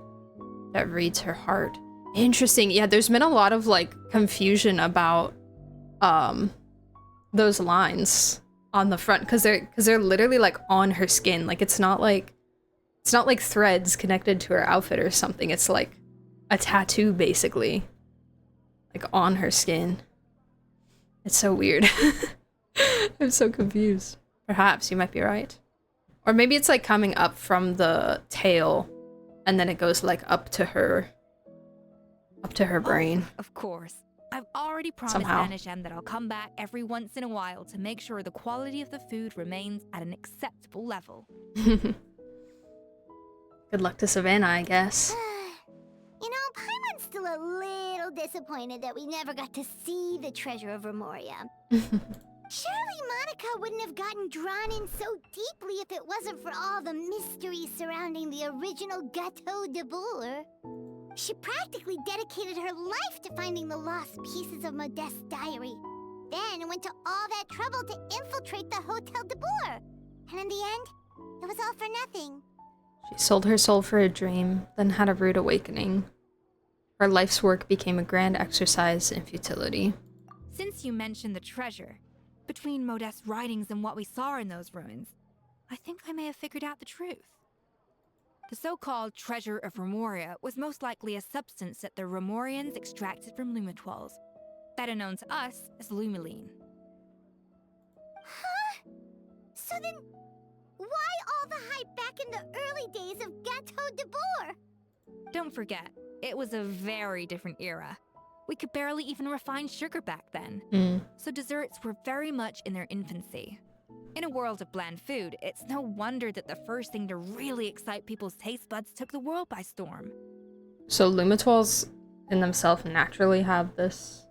that reads her heart. Interesting. Yeah, there's been a lot of, like, confusion about those lines on the front, because they're literally, like, on her skin. Like, it's not like threads connected to her outfit or something. It's like a tattoo, basically, like, on her skin. It's so weird. I'm so confused. Perhaps you might be right. Or maybe it's like coming up from the tail and then it goes like up to her brain. Oh, of course. I've already promised Anishem that I'll come back every once in a while to make sure the quality of the food remains at an acceptable level. Good luck to Savannah, I guess. You know, Paimon's still a little disappointed that we never got to see the treasure of Remoria. Surely Monica wouldn't have gotten drawn in so deeply if it wasn't for all the mystery surrounding the original Gâteau de Boer. She practically dedicated her life to finding the lost pieces of Modeste's diary. Then went to all that trouble to infiltrate the Hotel de Boer. And in the end, it was all for nothing. She sold her soul for a dream, then had a rude awakening. Her life's work became a grand exercise in futility. Since you mentioned the treasure, between Modeste's writings and what we saw in those ruins, I think I may have figured out the truth. The so-called treasure of Remoria was most likely a substance that the Remorians extracted from Lumitoiles, better known to us as Lumiline. Huh? So then, why all the hype back in the early days of Gâteau de Boer? Don't forget, it was a very different era. We could barely even refine sugar back then, so desserts were very much in their infancy. In a world of bland food, it's no wonder that the first thing to really excite people's taste buds took the world by storm. So Lumitoiles in themselves naturally have this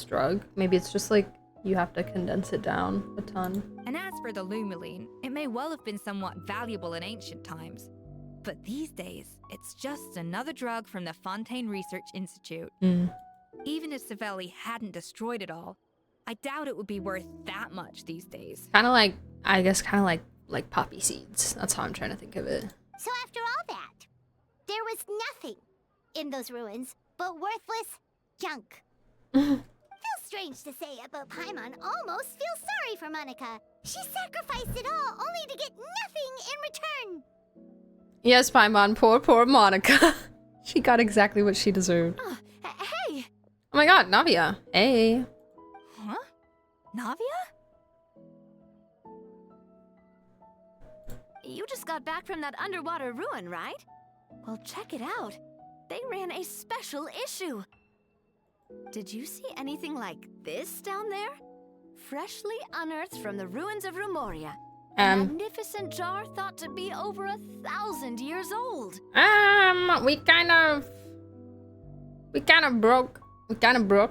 drug. Maybe it's just like you have to condense it down a ton. And as for the Lumiline, it may well have been somewhat valuable in ancient times. But these days, it's just another drug from the Fontaine Research Institute. Even if Savelli hadn't destroyed it all, I doubt it would be worth that much these days. Kind of like, I guess, like poppy seeds. That's how I'm trying to think of it. So after all that, there was nothing in those ruins but worthless junk. Feels strange to say it, but Paimon almost feels sorry for Monica. She sacrificed it all only to get nothing in return. Yes, Paimon, poor Monica. She got exactly what she deserved. Hey! Oh my god, Navia. Hey. Huh? Navia? You just got back from that underwater ruin, right? Well, check it out. They ran a special issue. Did you see anything like this down there? Freshly unearthed from the ruins of Remoria. A magnificent jar thought to be over 1,000 years old. We kind of broke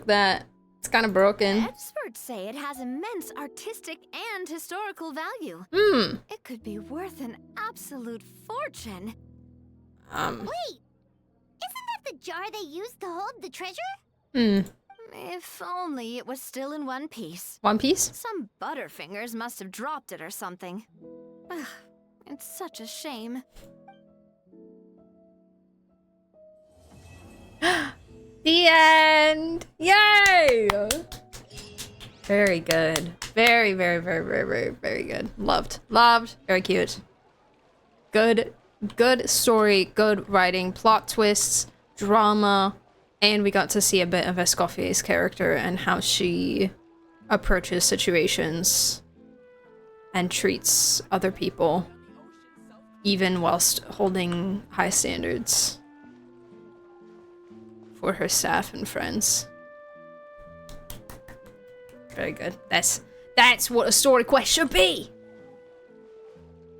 that It's kind of broken. Experts say it has immense artistic and historical value. Hmm. It could be worth an absolute fortune. Wait! Isn't that the jar they used to hold the treasure? If only it was still in one piece. One piece? Some butterfingers must have dropped it or something. Ugh, it's such a shame. The end! Yay! Very good. Very, very, very, very, very, very good. Loved. Loved. Very cute. Good. Good story. Good writing. Plot twists. Drama. And we got to see a bit of Escoffier's character and how she approaches situations and treats other people, even whilst holding high standards for her staff and friends. Very good. That's what a story quest should be!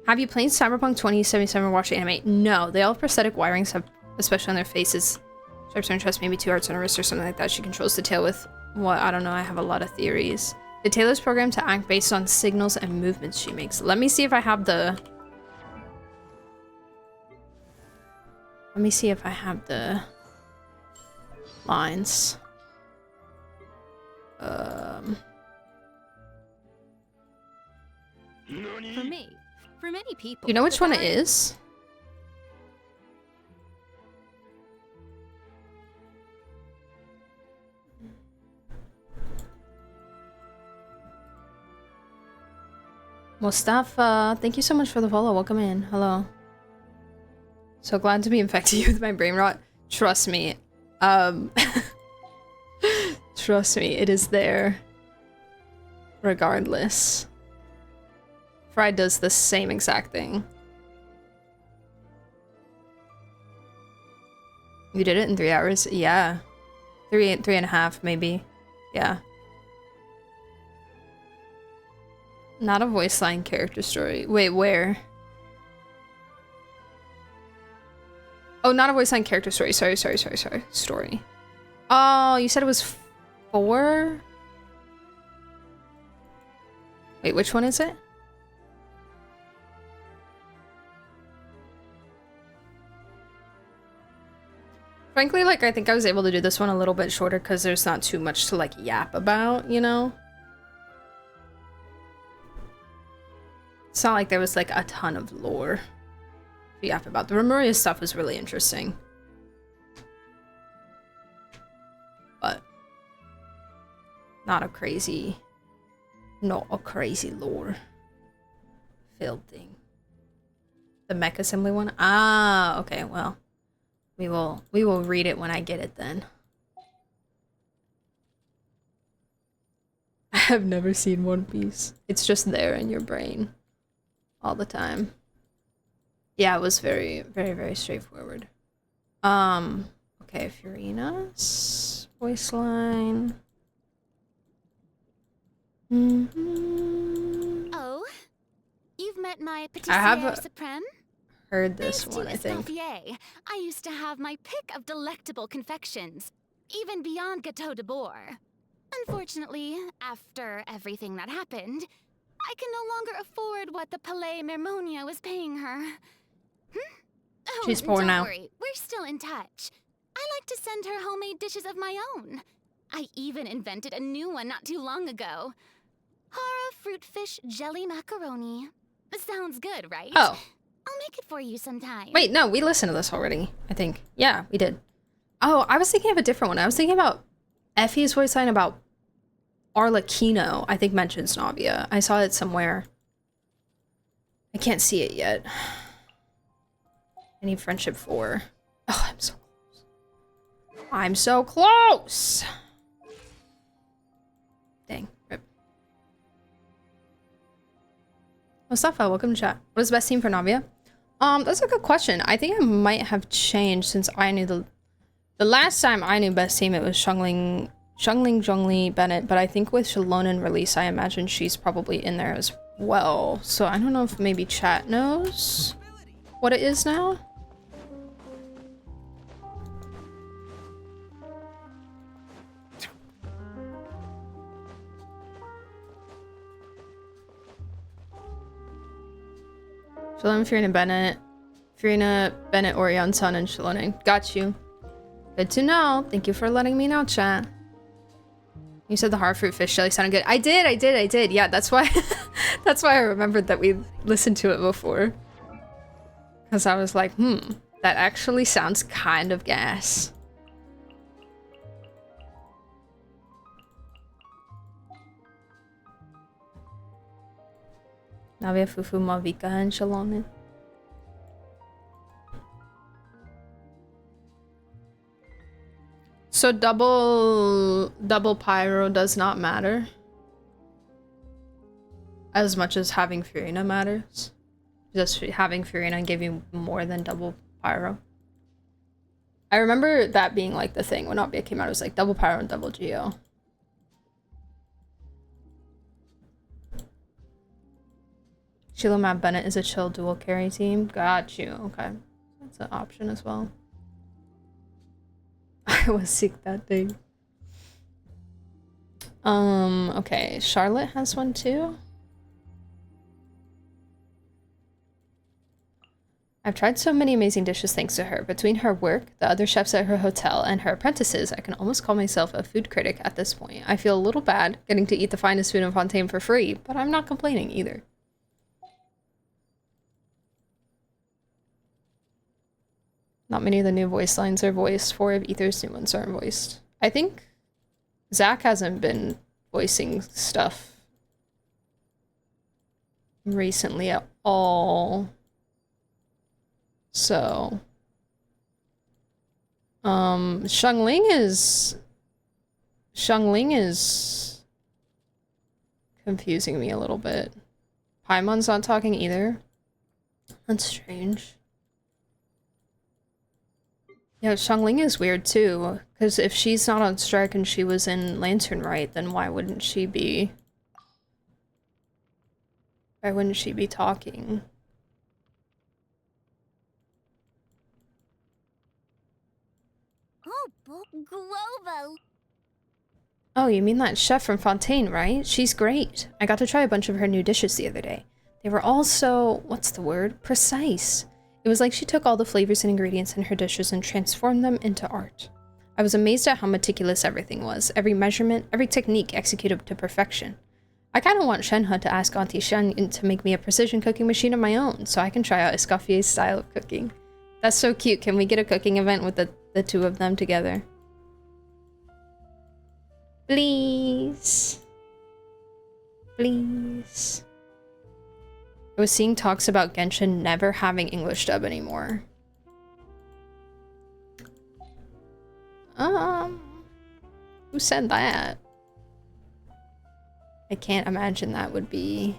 Have you played Cyberpunk 2077 or watched the anime? No, they all have prosthetic wirings, have, especially on their faces. Stripes on her chest, maybe 2 hearts on her wrist or something like that. She controls the tail with what? I don't know. I have a lot of theories. The tail is programmed to act based on signals and movements she makes. Let me see if I have the... Let me see if I have the lines. For me, for many people. You know which one it is? Mustafa, thank you so much for the follow. Welcome in. Hello. So glad to be infected with my brain rot. Trust me. Trust me, it is there. Regardless. Fry does the same exact thing. You did it in 3 hours? Yeah. 3.5 maybe. Yeah. Not a voice line character story. Wait, where? Oh, not a voice line character story. Sorry. Story. Oh, you said it was 4? Wait, which one is it? Frankly, like, I think I was able to do this one a little bit shorter because there's not too much to, like, yap about, you know? It's not like there was, like, a ton of lore to yap about. The Remuria stuff was really interesting. But not a crazy lore filled thing. The mech assembly one? Ah, okay, well. We will read it when I get it then. I have never seen One Piece. It's just there in your brain all the time. Yeah, it was very, very, very straightforward. Okay, Furina's voice line. Oh, you've met my I have pâtissière suprême? Heard this one, I think. Escoffier, I used to have my pick of delectable confections, even beyond Gâteau de Bourg. Unfortunately, after everything that happened, I can no longer afford what the Palais Mermonia was paying her. Oh, She's poor don't now. worry, we're still in touch. I like to send her homemade dishes of my own. I even invented a new one not too long ago. Hara fruit fish jelly macaroni. Sounds good, right? Oh. I'll make it for you sometime. Wait, no, we listened to this already, I think. Yeah, we did. Oh, I was thinking of a different one. I was thinking about Effie's voice line about Arlecchino, I think mentions Navia. I saw it somewhere. I can't see it yet. I need friendship 4. Oh, I'm so close. I'm so close! Dang. Rip. Mustafa, welcome to chat. What is the best team for Navia? That's a good question. I think it might have changed since I knew the last time I knew best team, it was Xiangling Zhongli Bennett, but I think with Shalonen release, I imagine she's probably in there as well. So I don't know if maybe chat knows what it is now. Shalom, Fiorina Bennett. Fiorina Bennett, Orion, Sun, and Shalone. Got you. Good to know. Thank you for letting me know, chat. You said the hard fruit fish jelly sounded good. I did. Yeah, that's why that's why I remembered that we listened to it before. Because I was like, that actually sounds kind of gas. Navia Fufu Mavika and Shalom. So double pyro does not matter as much as having Fiorina matters. Just having Fiorina give you more than double pyro. I remember that being like the thing when Navia came out. It was like double pyro and double geo. Sheila Matt Bennett is a chill dual carry team. Got you. Okay, that's an option as well. I was sick that day. Okay, Charlotte has one too. I've tried so many amazing dishes thanks to her. Between her work, the other chefs at her hotel, and her apprentices, I can almost call myself a food critic at this point. I feel a little bad getting to eat the finest food in Fontaine for free, but I'm not complaining either. Not many of the new voice lines are voiced. 4 of Ether's new ones aren't voiced. I think Zach hasn't been voicing stuff recently at all. So, Xiangling is confusing me a little bit. Paimon's not talking either. That's strange. Yeah, Xiangling is weird too, because if she's not on strike and she was in Lantern Right, then why wouldn't she be talking? Grovo. Oh, you mean that chef from Fontaine, right? She's great. I got to try a bunch of her new dishes the other day. They were all so, what's the word? Precise. It was like she took all the flavors and ingredients in her dishes and transformed them into art. I was amazed at how meticulous everything was. Every measurement, every technique executed to perfection. I kind of want Shenhe to ask Auntie Shen to make me a precision cooking machine of my own so I can try out Escoffier's style of cooking. That's so cute. Can we get a cooking event with the two of them together? Please. Please. I was seeing talks about Genshin never having English dub anymore. Who said that? I can't imagine that would be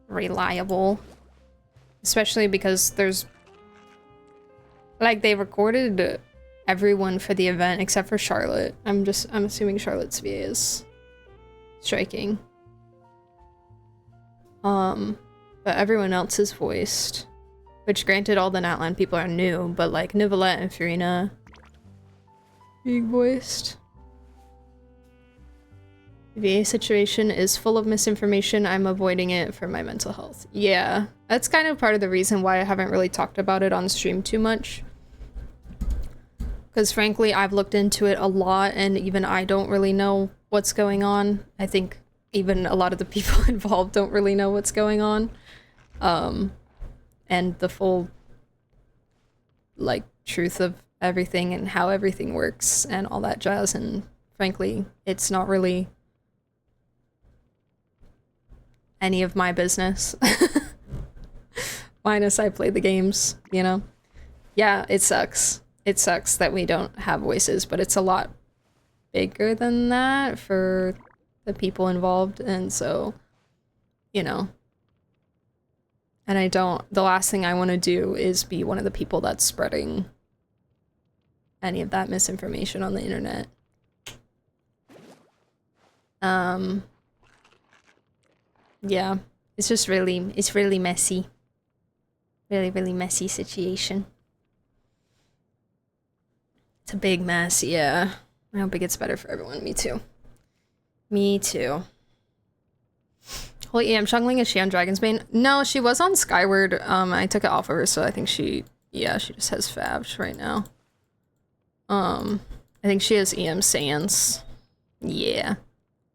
reliable. Especially because there's like they recorded everyone for the event except for Charlotte. I'm assuming Charlotte's VA is striking. But everyone else is voiced. Which granted all the Natlan people are new, but like Nicolette and Fiorina being voiced. The VA situation is full of misinformation. I'm avoiding it for my mental health. Yeah, that's kind of part of the reason why I haven't really talked about it on stream too much. Because frankly, I've looked into it a lot and even I don't really know what's going on. I think even a lot of the people involved don't really know what's going on. And the full, like, truth of everything and how everything works and all that jazz. And frankly, it's not really any of my business. Minus I play the games, you know? Yeah, it sucks. It sucks that we don't have voices, but it's a lot bigger than that for the people involved, and so, you know. And the last thing I want to do is be one of the people that's spreading any of that misinformation on the internet. Yeah, it's really messy. Really, really messy situation. It's a big mess, yeah. I hope it gets better for everyone. Me too. Me too. Holy EM Shungling, is she on Dragon's Bane? No, she was on Skyward. I took it off of her, so I think she just has Fabs right now. I think she has EM Sans. Yeah.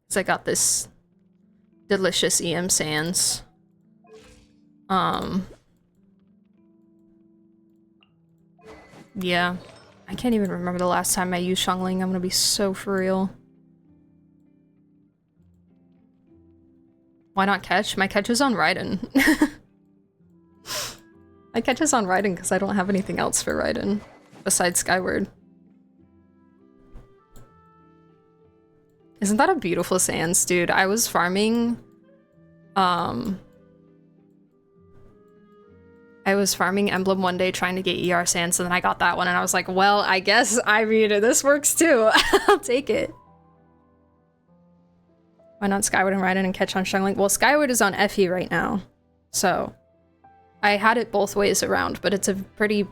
Cause I got this delicious EM Sans. Yeah. I can't even remember the last time I used Shungling. I'm gonna be so for real. Why not catch? My catch is on Raiden. My catch is on Raiden because I don't have anything else for Raiden besides Skyward. Isn't that a beautiful Sans, dude? I was farming Emblem one day trying to get ER Sans, and then I got that one and I was like, well, I guess, I mean, this works too. I'll take it. Why not Skyward and Raiden and catch on Shungling? Well, Skyward is on Effie right now, so I had it both ways around, but it's a pretty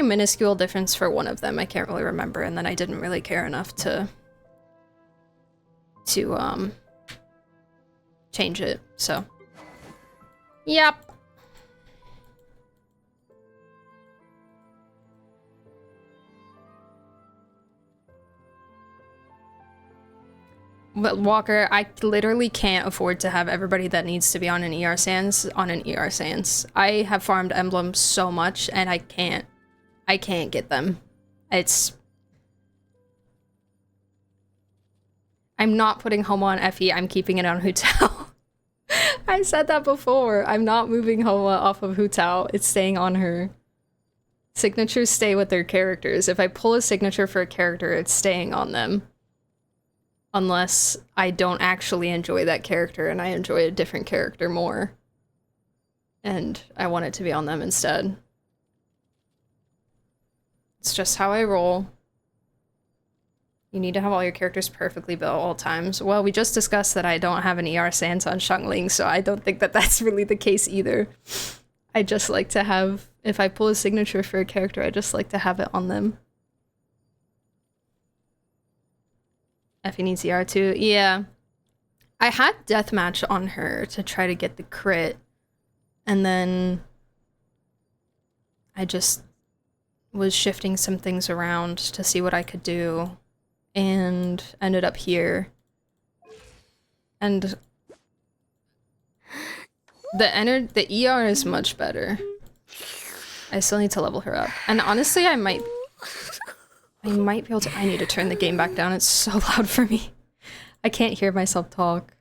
minuscule difference for one of them. I can't really remember, and then I didn't really care enough to change it, so. Yep. But Walker, I literally can't afford to have everybody that needs to be on an ER Sans on an ER Sans. I have farmed emblems so much and I can't get them. I'm not putting Homa on Effie, I'm keeping it on Hu Tao. I said that before. I'm not moving Homa off of Hu Tao. It's staying on her. Signatures stay with their characters. If I pull a signature for a character, it's staying on them. Unless I don't actually enjoy that character and I enjoy a different character more. And I want it to be on them instead. It's just how I roll. You need to have all your characters perfectly built at all times. Well, we just discussed that I don't have an ER Sans on Shungling, so I don't think that that's really the case either. I just like to have, if I pull a signature for a character, I just like to have it on them. Effie needs ER too. Yeah. I had Deathmatch on her to try to get the crit, and then I just was shifting some things around to see what I could do, and ended up here. And the ER is much better. I still need to level her up. And honestly, I might be able to. I need to turn the game back down. It's so loud for me. I can't hear myself talk.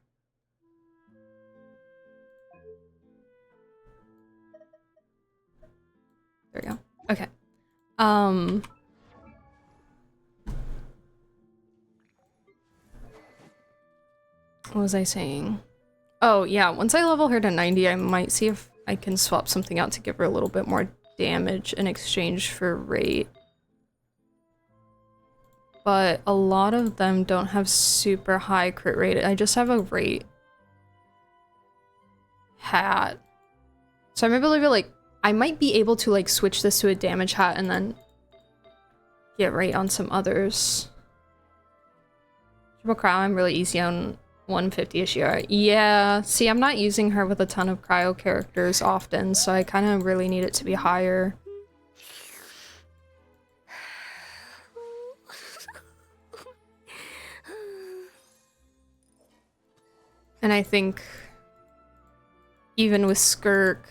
There we go. Okay. What was I saying? Oh, yeah. Once I level her to 90, I might see if I can swap something out to give her a little bit more damage in exchange for rate. But a lot of them don't have super high crit rate. I just have a rate hat. So I might be able to like switch this to a damage hat and then get rate on some others. Triple Cryo, I'm really easy on 150-ish ER. Yeah, see, I'm not using her with a ton of cryo characters often, so I kind of really need it to be higher. And I think even with Skirk,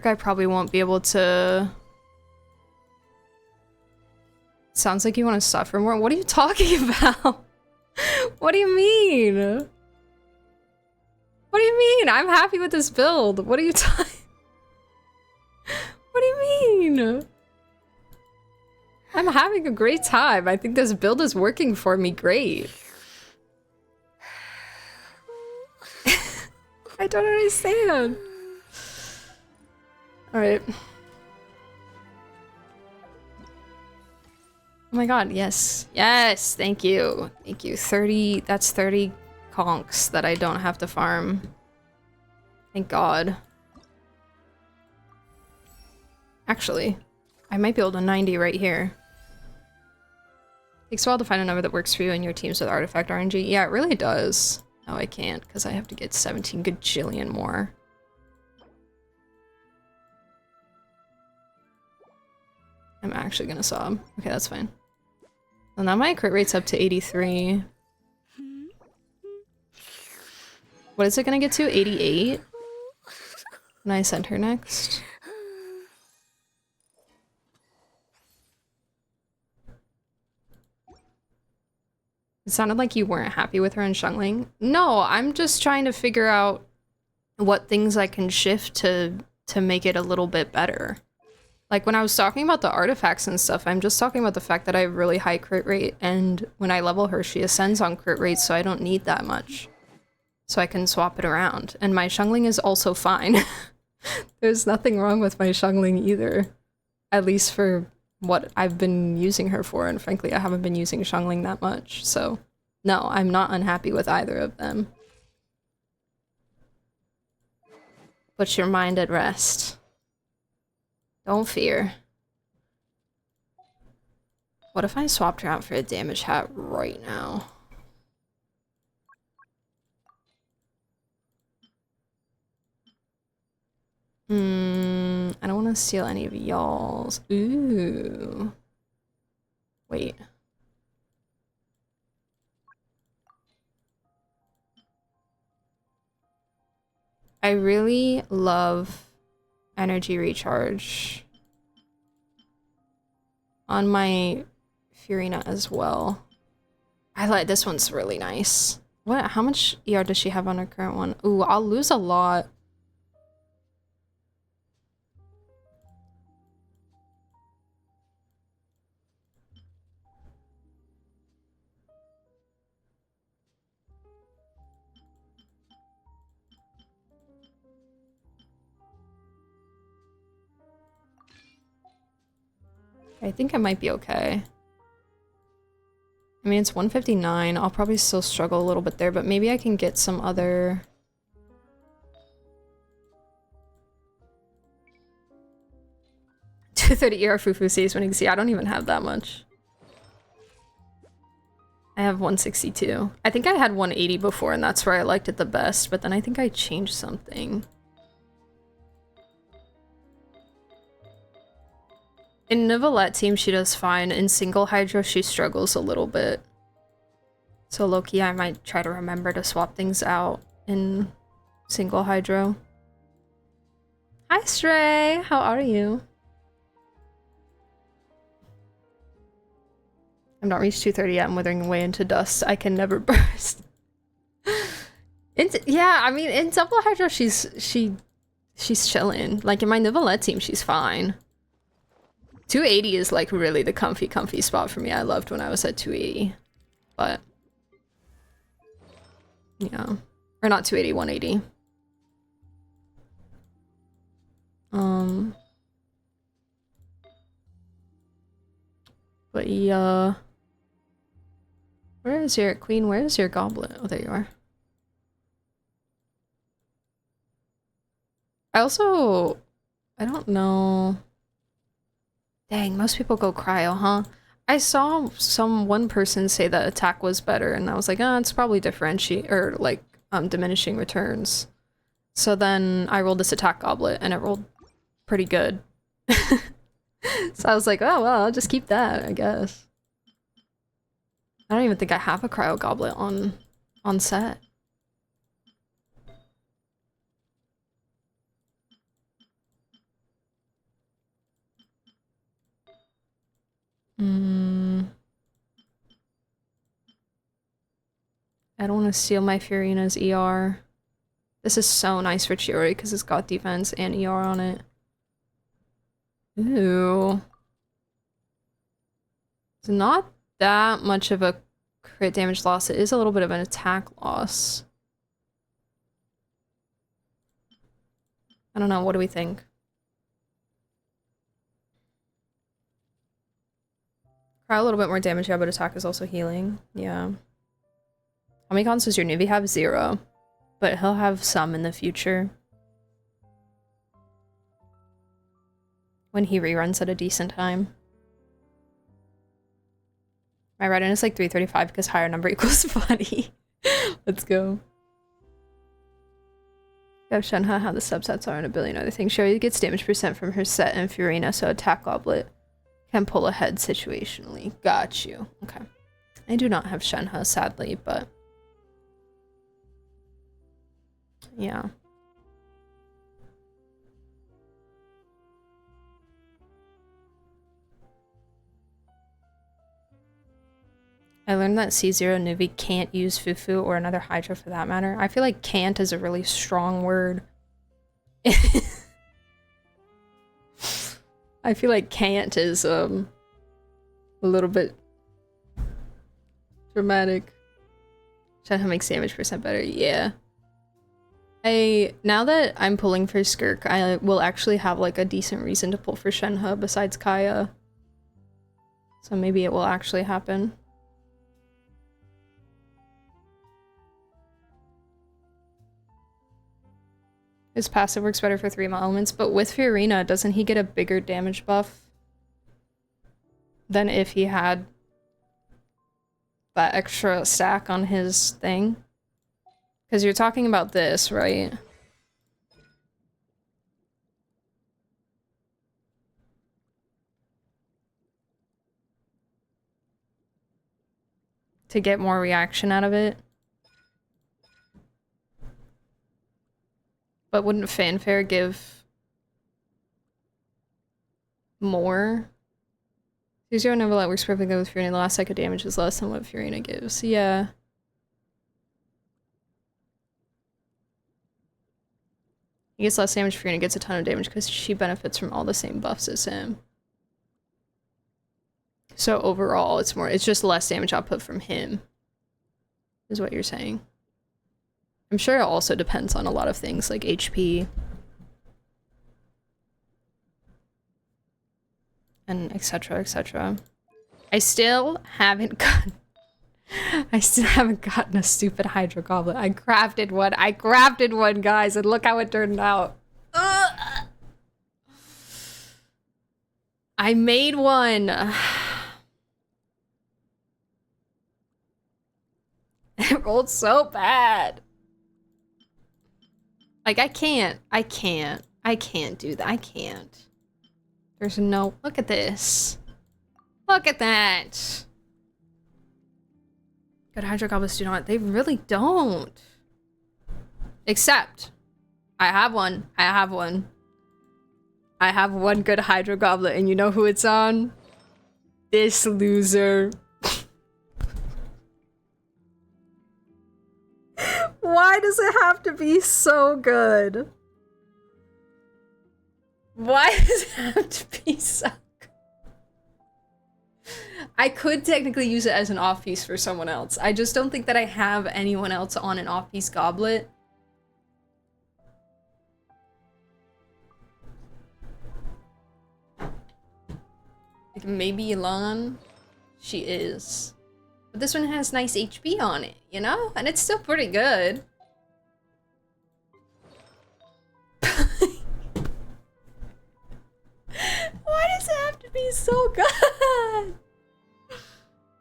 I probably won't be able to. Sounds like you want to suffer more. What are you talking about? What do you mean? What do you mean? I'm happy with this build. What are you talking? What do you mean? I'm having a great time. I think this build is working for me great. I don't understand. Alright. Oh my god, yes. Yes, thank you. Thank you. 30, that's 30 conks that I don't have to farm. Thank god. Actually, I might be able to 90 right here. Takes a while to find a number that works for you and your teams with artifact RNG. Yeah, it really does. No, I can't, because I have to get 17 gajillion more. I'm actually gonna sob. Okay, that's fine. Well, now my crit rate's up to 83. What is it gonna get to? 88? When I send her next? It sounded like you weren't happy with her in Xiangling. No, I'm just trying to figure out what things I can shift to make it a little bit better. Like when I was talking about the artifacts and stuff, I'm just talking about the fact that I have really high crit rate, and when I level her, she ascends on crit rate, so I don't need that much. So I can swap it around. And my Xiangling is also fine. There's nothing wrong with my Xiangling either. At least for what I've been using her for, and frankly, I haven't been using Xiangling that much, so no, I'm not unhappy with either of them. Put your mind at rest. Don't fear. What if I swapped her out for a damage hat right now? I don't want to steal any of y'all's. Ooh. Wait. I really love energy recharge on my Furina as well. I like this one's really nice. What? How much ER does she have on her current one? Ooh, I'll lose a lot. I think I might be okay. I mean, it's 159. I'll probably still struggle a little bit there, but maybe I can get some other... $230 ER Fufu says when you can see I don't even have that much. I have 162. I think I had 180 before, and that's where I liked it the best, but then I think I changed something. In Nicolette team, she does fine. In single Hydro, she struggles a little bit. So low-key, I might try to remember to swap things out in single Hydro. Hi, Stray! How are you? I've not reached 230 yet. I'm withering away into dust. I can never burst. Yeah, I mean, in double Hydro, she's chilling. Like, in my Nicolette team, she's fine. 280 is like really the comfy spot for me. I loved when I was at 280, but yeah, or not 280, 180. But yeah, where is your queen? Where is your goblet? Oh, there you are. I don't know. Dang, most people go cryo, huh? I saw one person say that attack was better, and I was like, oh, it's probably differentiate or like diminishing returns. So then I rolled this attack goblet, and it rolled pretty good. So I was like, oh well, I'll just keep that, I guess. I don't even think I have a cryo goblet on set. I don't want to steal my Furina's ER. This is so nice for Chiori because it's got defense and ER on it. Ooh. It's not that much of a crit damage loss. It is a little bit of an attack loss. I don't know. What do we think? Cry a little bit more damage, yeah, but attack is also healing. Yeah. How many cons does your newbie have? 0. But he'll have some in the future. when he reruns at a decent time. My Reddit is like 335 because higher number equals funny. Let's go. Go Shenhe how the subsets are and a billion other things. She always gets damage percent from her set and Furina, so attack goblet can pull ahead situationally. Got you. Okay. I do not have Shenhe, sadly, but yeah. I learned that C0 Nuvi can't use Fufu or another Hydra for that matter. I feel like can't is a really strong word. I feel like can't is a little bit dramatic. Shenhe makes damage percent better. Yeah. Now that I'm pulling for Skirk, I will actually have like a decent reason to pull for Shenhe besides Kaya. So maybe it will actually happen. His passive works better for 3 elements, but with Furina, doesn't he get a bigger damage buff than if he had that extra stack on his thing? Because you're talking about this, right? To get more reaction out of it. But wouldn't Fanfare give more? C0 Neverlet works perfectly with Furina. The last cycle damage is less than what Furina gives. Yeah. He gets less damage, Furina gets a ton of damage because she benefits from all the same buffs as him. So overall, it's just less damage output from him, is what you're saying. I'm sure it also depends on a lot of things like HP and etc, etc. I still haven't gotten a stupid Hydro Goblet. I crafted one, guys, and look how it turned out. Ugh. I made one. It rolled so bad. Like, I can't do that. I can't. There's no... Look at this. Look at that. Good Hydro Goblets do not. They really don't. Except, I have one. I have one good Hydro Goblet, and you know who it's on? This loser. Why does it have to be so good? Why does it have to be so good? I could technically use it as an off-piece for someone else. I just don't think that I have anyone else on an off-piece goblet. Like maybe Elan? She is. But this one has nice HP on it, you know? And it's still pretty good. Why does it have to be so good?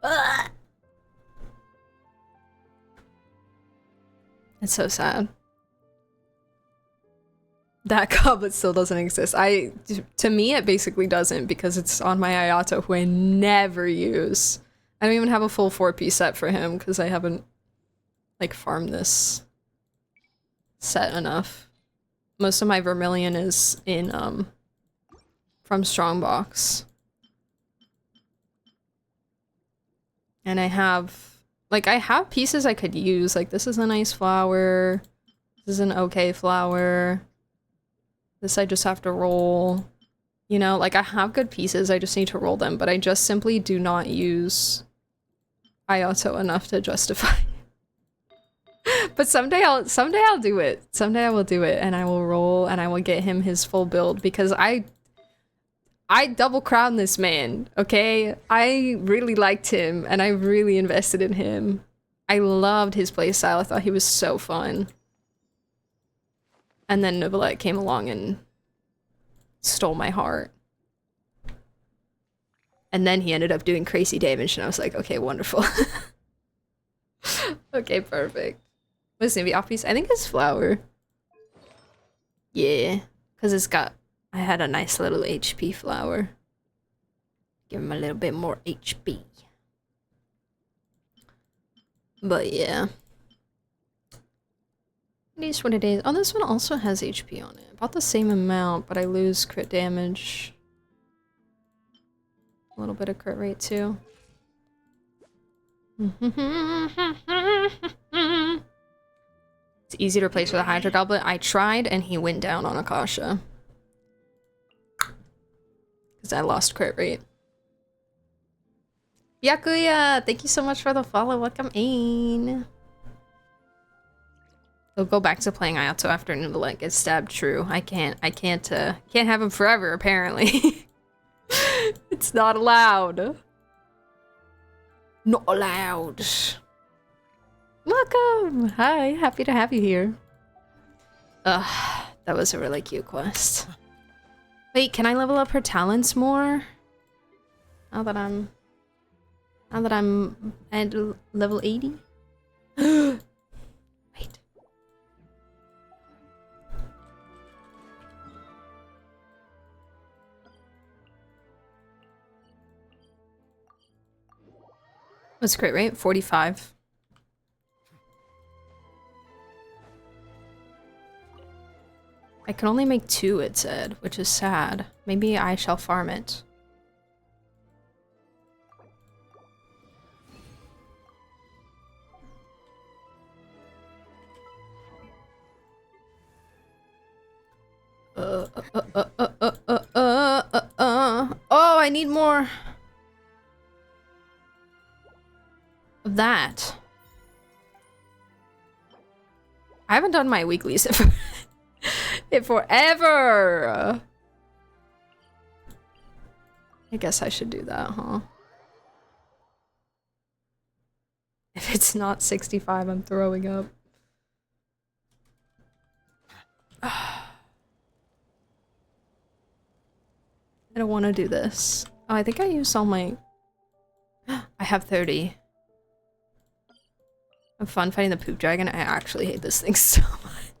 Ugh. It's so sad. That goblet still doesn't exist. To me, it basically doesn't because it's on my Ayato, who I never use. I don't even have a full 4-piece set for him because I haven't, like, farmed this set enough. Most of my Vermilion is in, from Strongbox. And I have pieces I could use. Like, this is a nice flower. This is an okay flower. This I just have to roll. You know, like, I have good pieces, I just need to roll them, but I just simply do not use Ayato enough to justify. But someday I'll do it. Someday I will do it, and I will roll, and I will get him his full build, because I double crowned this man, okay? I really liked him, and I really invested in him. I loved his playstyle, I thought he was so fun. And then Neuvillette came along and stole my heart. And then he ended up doing crazy damage, and I was like, okay, wonderful. Okay, perfect. What's his name? Off piece? I think it's flower. Yeah, because it's got... I had a nice little HP flower. Give him a little bit more HP. But yeah. It is what it is. Oh, this one also has HP on it. About the same amount, but I lose crit damage. A little bit of crit rate too. It's easy to replace with a Hydra Goblet. I tried and he went down on Akasha. Because I lost crit rate. Yakuya, thank you so much for the follow. Welcome in. He'll go back to playing Ayato after Noodle gets stabbed. True. I can't have him forever, apparently. It's not allowed. Not allowed. Welcome. Hi, happy to have you here. Ugh, that was a really cute quest. Wait, can I level up her talents more? Now that I'm at level 80? Wait. What's crit rate? 45. I can only make 2, it said, which is sad. Maybe I shall farm it. Oh, I need more of that. I haven't done my weeklies in forever. I guess I should do that, huh? If it's not 65, I'm throwing up. I don't want to do this. Oh, I think I used all my... I have 30. Have fun fighting the poop dragon. I actually hate this thing so much.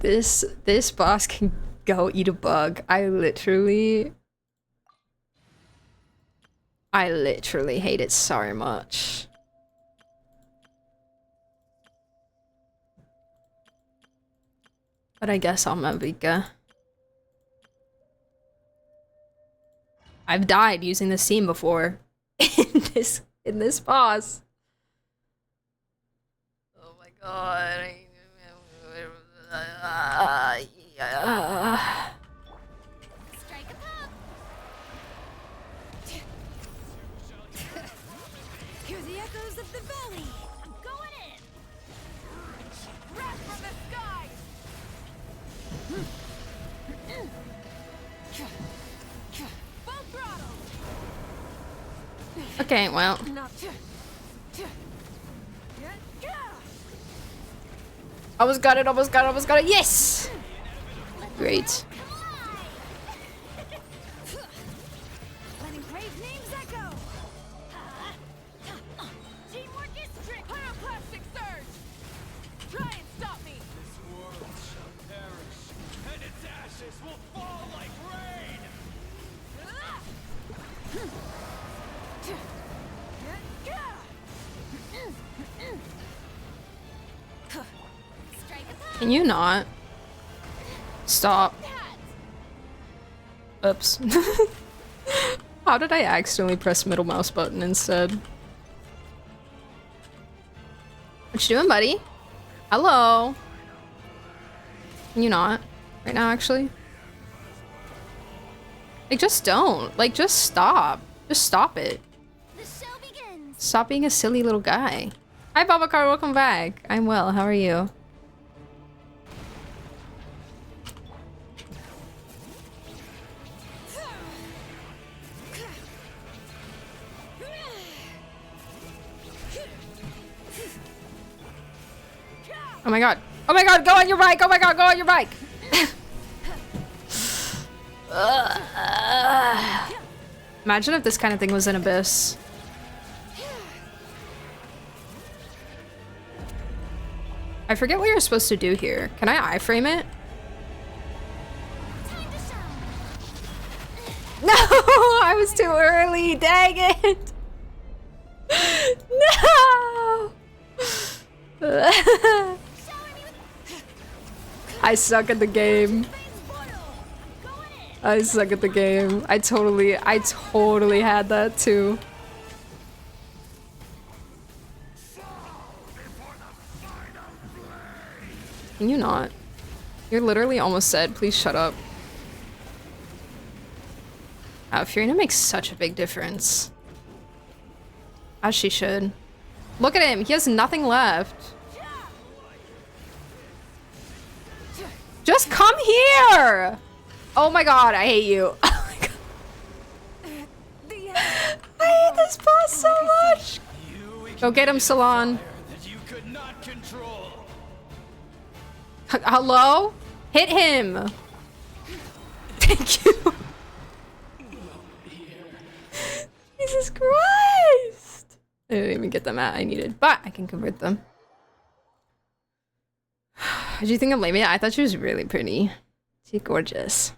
This boss can go eat a bug. I literally hate it so much. But I guess I'll Mavika. I've died using this team before in this boss. Oh my god. Hear the echoes of the valley. I'm going in. Wrath from the sky. Full throttle. Okay, well. Almost got it, almost got it. Yes! Great. Letting brave names echo. Teamwork is strict. Pyroclastic surge. Try and stop me. This world shall perish, and its ashes will fall like rain. Can you not? Stop. Oops. How did I accidentally press middle mouse button instead? What you doing, buddy? Hello? Can you not? Right now, actually? Like, just don't. Like, just stop. Just stop it. Stop being a silly little guy. Hi, Babacar. Welcome back. I'm well. How are you? Oh my god. Oh my god, go on your bike! Oh my god, go on your bike! Imagine if this kind of thing was in Abyss. I forget what you're supposed to do here. Can I iframe it? No, I was too early. Dang it. No. I suck at the game. I suck at the game. I totally had that too. Can you not? You're literally almost said, please shut up. Fiorina makes such a big difference. As she should. Look at him, he has nothing left. Just come here! Oh my god, I hate you. Oh my god. I hate this boss so much. Go get him, Salon. Hello? Hit him. Thank you. Jesus Christ. I didn't even get the mat I needed, but I can convert them. What do you think of Lamia? I thought she was really pretty. She's gorgeous.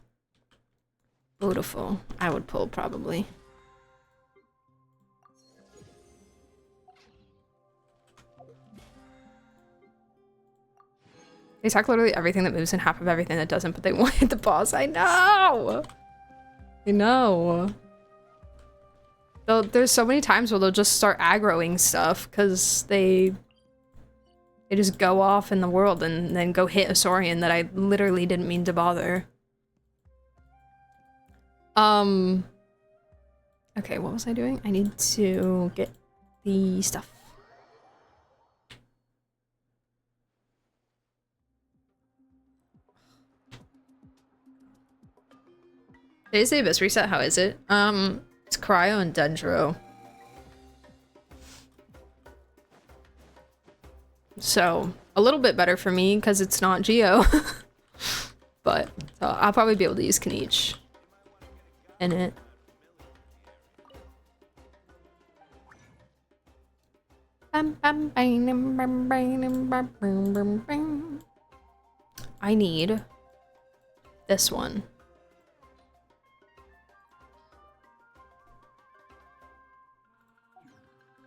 Beautiful. I would pull probably. They talk literally everything that moves and half of everything that doesn't, but they wanted the boss. I know! I know. There's so many times where they'll just start aggroing stuff because they just go off in the world and then go hit a Saurian that I literally didn't mean to bother. Okay, what was I doing? I need to get the stuff. Today's the Abyss reset, how is it? It's Cryo and Dendro. So, a little bit better for me because it's not Geo. But I'll probably be able to use Kniech in it. I need this one.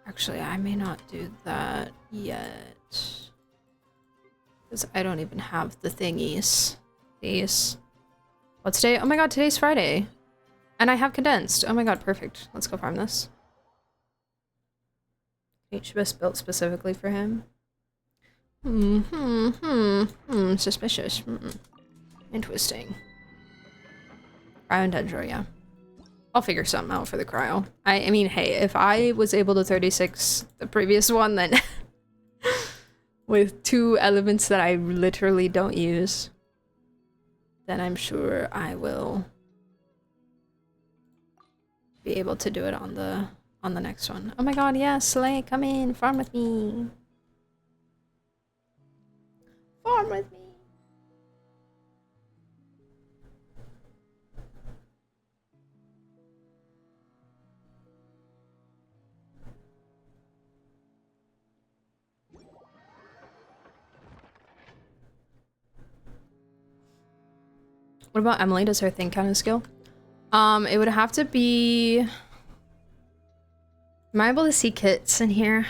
Actually, I may not do that yet. Because I don't even have the thingies. These. What's today? Oh my god, today's Friday. And I have condensed. Oh my god, perfect. Let's go farm this. Each was built specifically for him. Suspicious. Interesting. Cryo and Dendro, yeah. I'll figure something out for the cryo. I mean, hey, if I was able to 36 the previous one, then with 2 elements that I literally don't use, then I'm sure I will be able to do it on the next one. Oh my god, yeah, Slay, come in, farm with me. Farm with me. What about Emily? Does her thing count as skill? It would have to be... Am I able to see kits in here?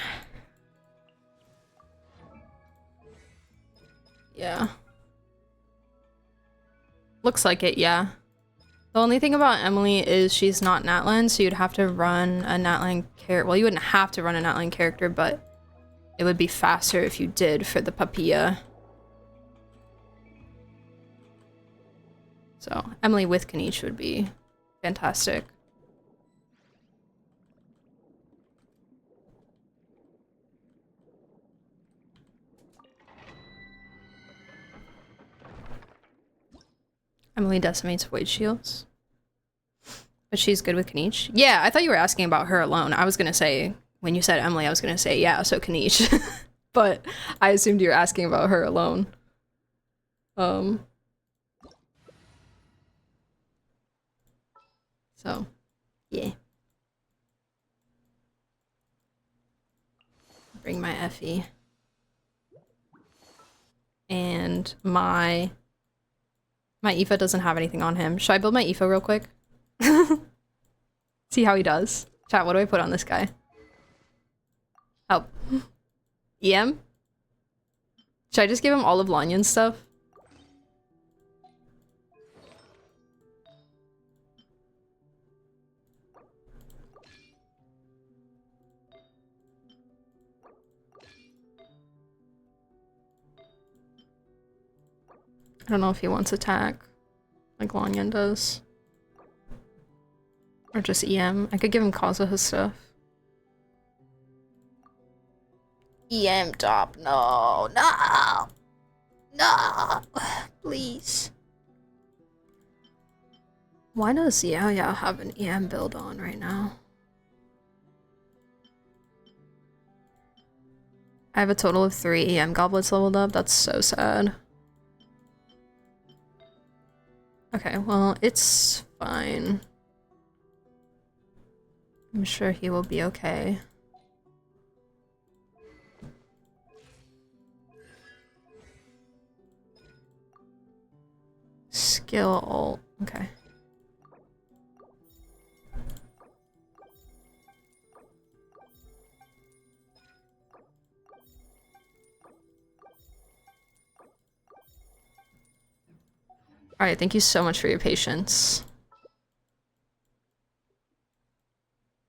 Yeah. Looks like it, yeah. The only thing about Emily is she's not Natlan, so you'd have to run a Natlan character. Well, you wouldn't have to run a Natlan character, but it would be faster if you did for the Papilla. So, Emily with Kniech would be fantastic. Emily decimates void shields. But she's good with Kniech. Yeah, I thought you were asking about her alone. I was gonna say, when you said Emily, I was gonna say, yeah, so Kniech. But I assumed you were asking about her alone. So, yeah. Bring my Effie. And my Aoife doesn't have anything on him. Should I build my Aoife real quick? See how he does. Chat, what do I put on this guy? Help. EM? Should I just give him all of Lanyan's stuff? I don't know if he wants attack, like Lanyan does. Or just EM. I could give him Kazuha's stuff. EM top, no, no, no, please. Why does Yao Yao have an EM build on right now? I have a total of 3 EM goblets leveled up. That's so sad. Okay, well, it's fine. I'm sure he will be okay. Skill ult. Okay. Alright, thank you so much for your patience.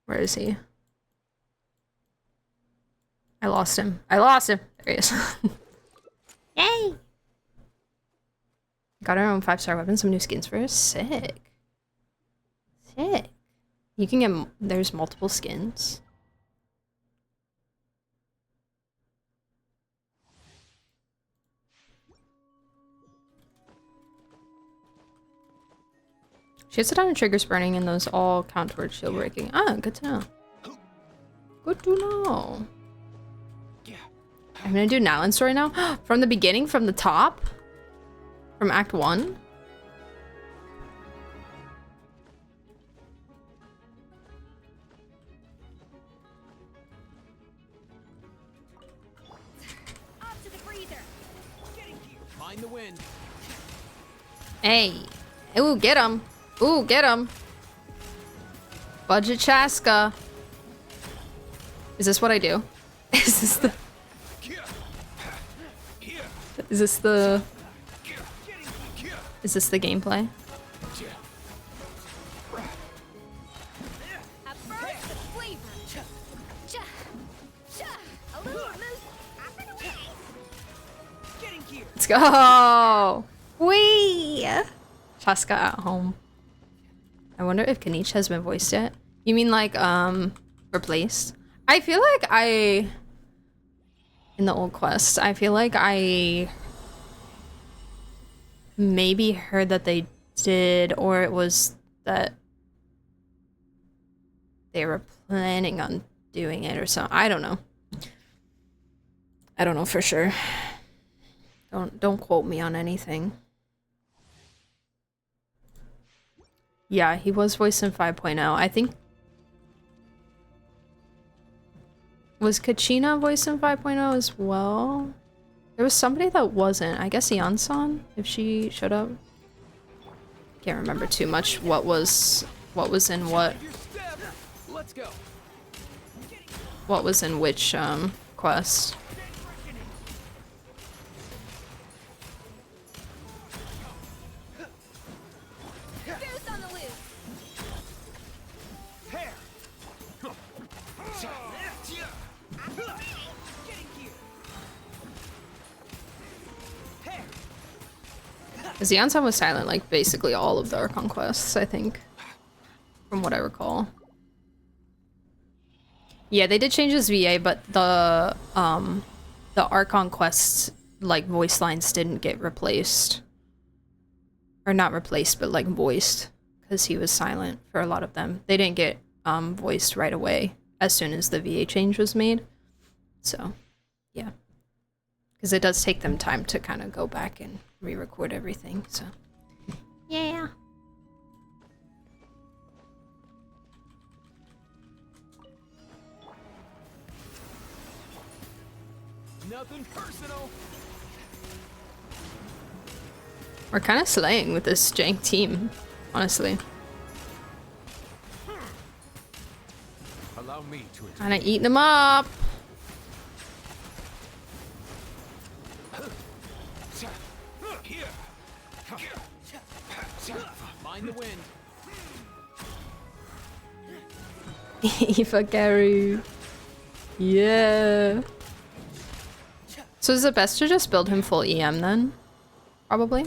Where is he? I lost him. I lost him! There he is. Yay! Got our own 5-star weapon, some new skins for us. Sick. Sick. You can get, there's multiple skins. She hits it on triggers burning and those all count towards shield breaking. Ah, good to know. Good to know. I'm gonna do Nalan's story now. From the beginning, from the top? From Act 1? Up to the freezer. Mind the wind. Hey. Ooh, get him. Ooh, get him. Budget Chaska. Is this what I do? Is this the... Is this the... Is this the gameplay? Let's go! Whee! Chaska at home. I wonder if Kanich has been voiced yet. You mean like, replaced? I feel like in the old quest, I feel like I maybe heard that they did, or it was that they were planning on doing it or something. I don't know. I don't know for sure. Don't quote me on anything. Yeah, he was voiced in 5.0. I think... Was Kachina voiced in 5.0 as well? There was somebody that wasn't. I guess Yansan, if she showed up. Can't remember too much what was in what. What was in which quest. Yansan was silent like basically all of the Archon quests, I think. From what I recall. Yeah, they did change his VA, but the Archon quests, like, voice lines didn't get replaced. Or not replaced, but like voiced. Because he was silent for a lot of them. They didn't get voiced right away as soon as the VA change was made. So, yeah. Because it does take them time to kind of go back and re-record everything, so. Yeah. Nothing personal. We're kind of slaying with this jank team, honestly. Allow me to Kind of eating them up. Here. Mind the wind. Eva Gary. Yeah. So is it best to just build him full EM then? Probably.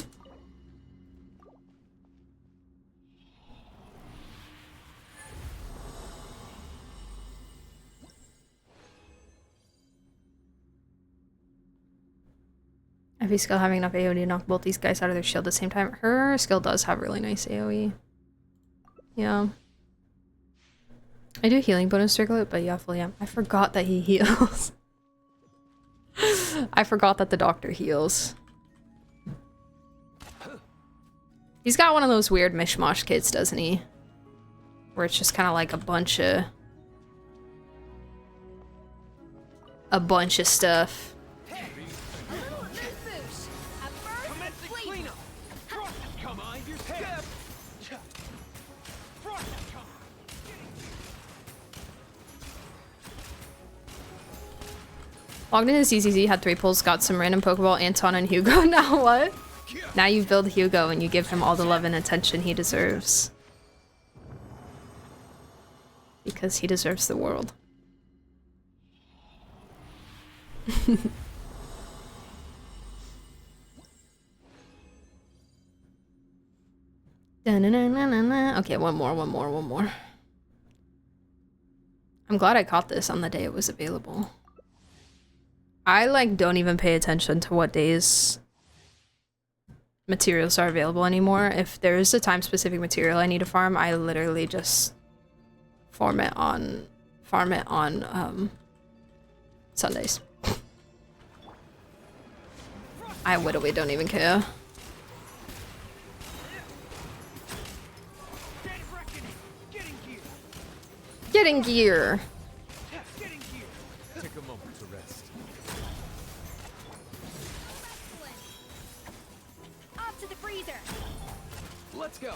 If he's still having enough AoE to knock both these guys out of their shield at the same time. Her skill does have really nice AoE. Yeah. I do healing bonus Circlet, but yeah, full EM. I forgot that he heals. I forgot that the doctor heals. He's got one of those weird mishmash kits, doesn't he? Where it's just kind of like a bunch of stuff. Logged into ZZZ, had 3 pulls, got some random Pokeball, Anton, and Hugo. Now what? Now you build Hugo and you give him all the love and attention he deserves. Because he deserves the world. Okay, one more. I'm glad I caught this on the day it was available. I like don't even pay attention to what days materials are available anymore. If there is a time specific material I need to farm, I literally just farm it on Sundays. I literally don't even care. Get in gear. Take a moment to rest. Off to the freezer. Let's go.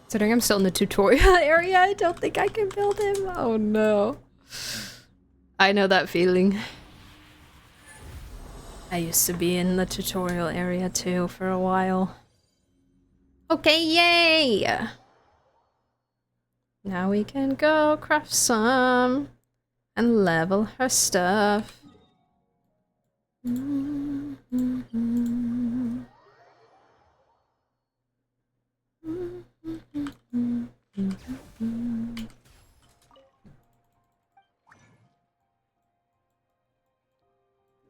Considering I'm still in the tutorial area, I don't think I can build him. Oh no. I know that feeling. I used to be in the tutorial area too for a while. Okay, yay! Now we can go craft some and level her stuff.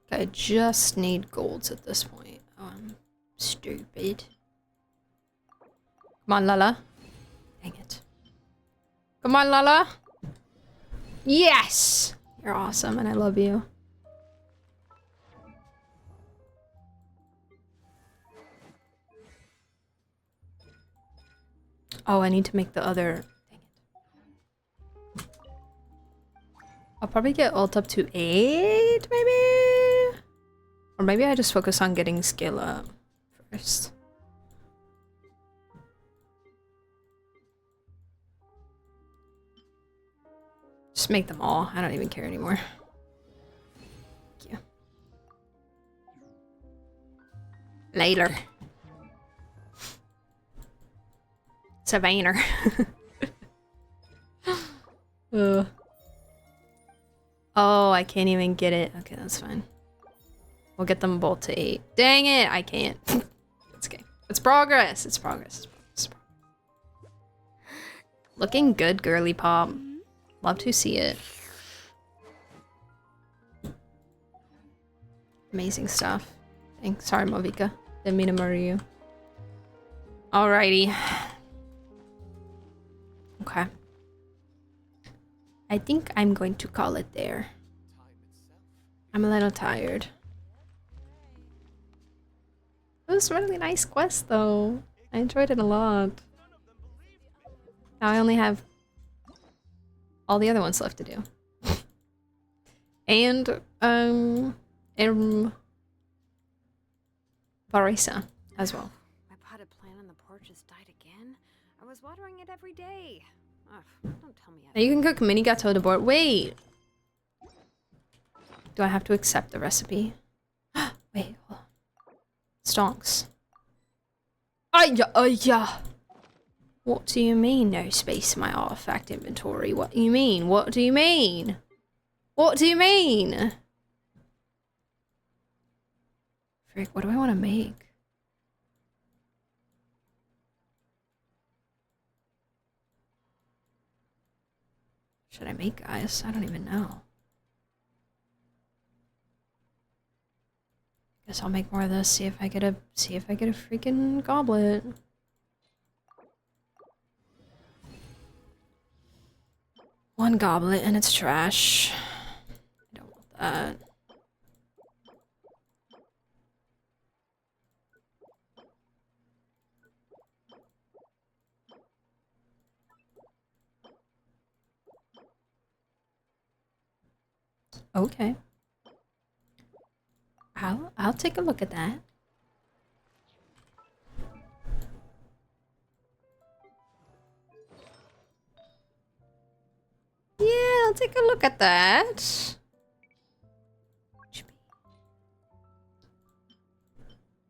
I just need golds at this point. Oh, I'm stupid. Come on, Lala. Dang it. Come on, Lala. Yes! You're awesome and I love you. Oh, I need to make the other... Dang it. I'll probably get ult up to 8, maybe? Or maybe I just focus on getting skill up first. Just make them all. I don't even care anymore. Thank you. Later. Savannah. Oh, I can't even get it. Okay, that's fine. We'll get them both to 8. Dang it, I can't. It's okay. It's progress. It's progress. It's progress. Looking good, girly pop. Love to see it. Amazing stuff. Thanks. Sorry, Mavika. Didn't mean to murder you. Alrighty. Okay. I think I'm going to call it there. I'm a little tired. It was a really nice quest though. I enjoyed it a lot. Now I only have all the other ones left to do. And, Barisa as well. My potted plant on the porch has died again. I was watering it every day. Ugh, don't tell me. Now you can cook mini gâteau de board. Wait! Do I have to accept the recipe? Wait, hold on. Stonks. Yeah. What do you mean, no space in my artifact inventory? What do you mean? What do you mean? What do you mean? Frick, what do I want to make? Should I make, guys? I don't even know. Guess I'll make more of this. See if I get a freaking goblet. One goblet and it's trash. I don't want that. Okay. I'll take a look at that. Yeah, I'll take a look at that.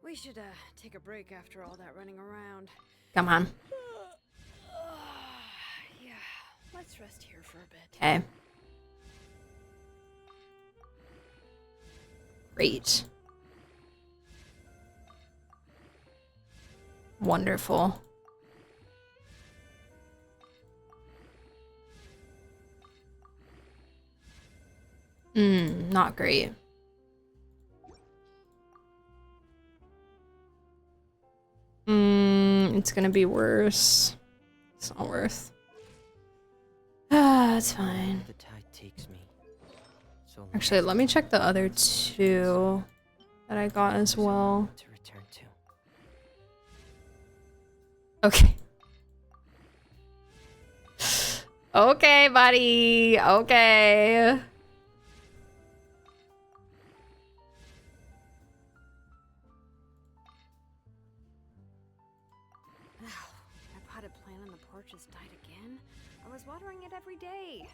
We should take a break after all that running around. Come on. Yeah, let's rest here for a bit. Okay. Great. Wonderful. Not great. It's gonna be worse. It's not worth. It's fine. The tide takes me. So Actually, let me check the other two that I got as well. to return to. Okay. Okay, buddy. Okay. My potted plant on the porch has died again. I was watering it every day.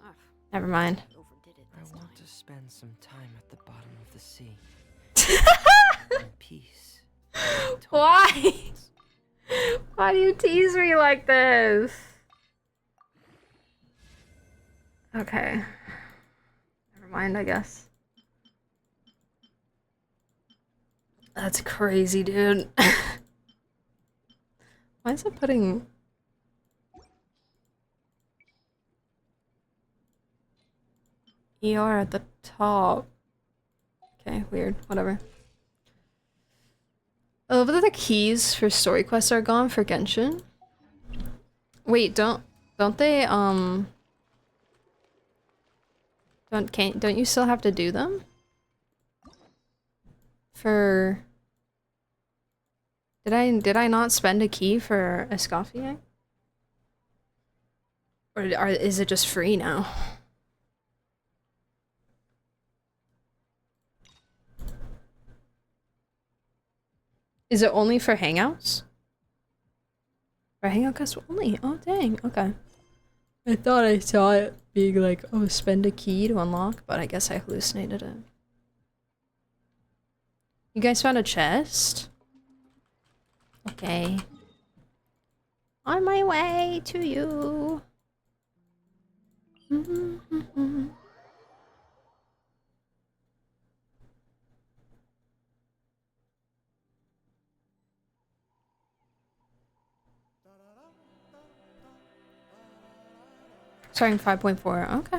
Ugh, Never mind. overdid it I this want time. to spend some time at the bottom of the sea. In peace. Why? Why do you tease me like this? Okay. Never mind, I guess. That's crazy, dude. Why is it putting... ER at the top? Okay, weird. Whatever. Oh, but the keys for story quests are gone for Genshin. Wait, don't they don't you still have to do them? For did I not spend a key for escoffier? Or is it just free now? Is it only for hangouts? For hangout quests only? Oh dang, okay. I thought I saw it being like, oh, spend a key to unlock, but I guess I hallucinated it. You guys found a chest? Okay. On my way to you. Starting 5.4. Okay.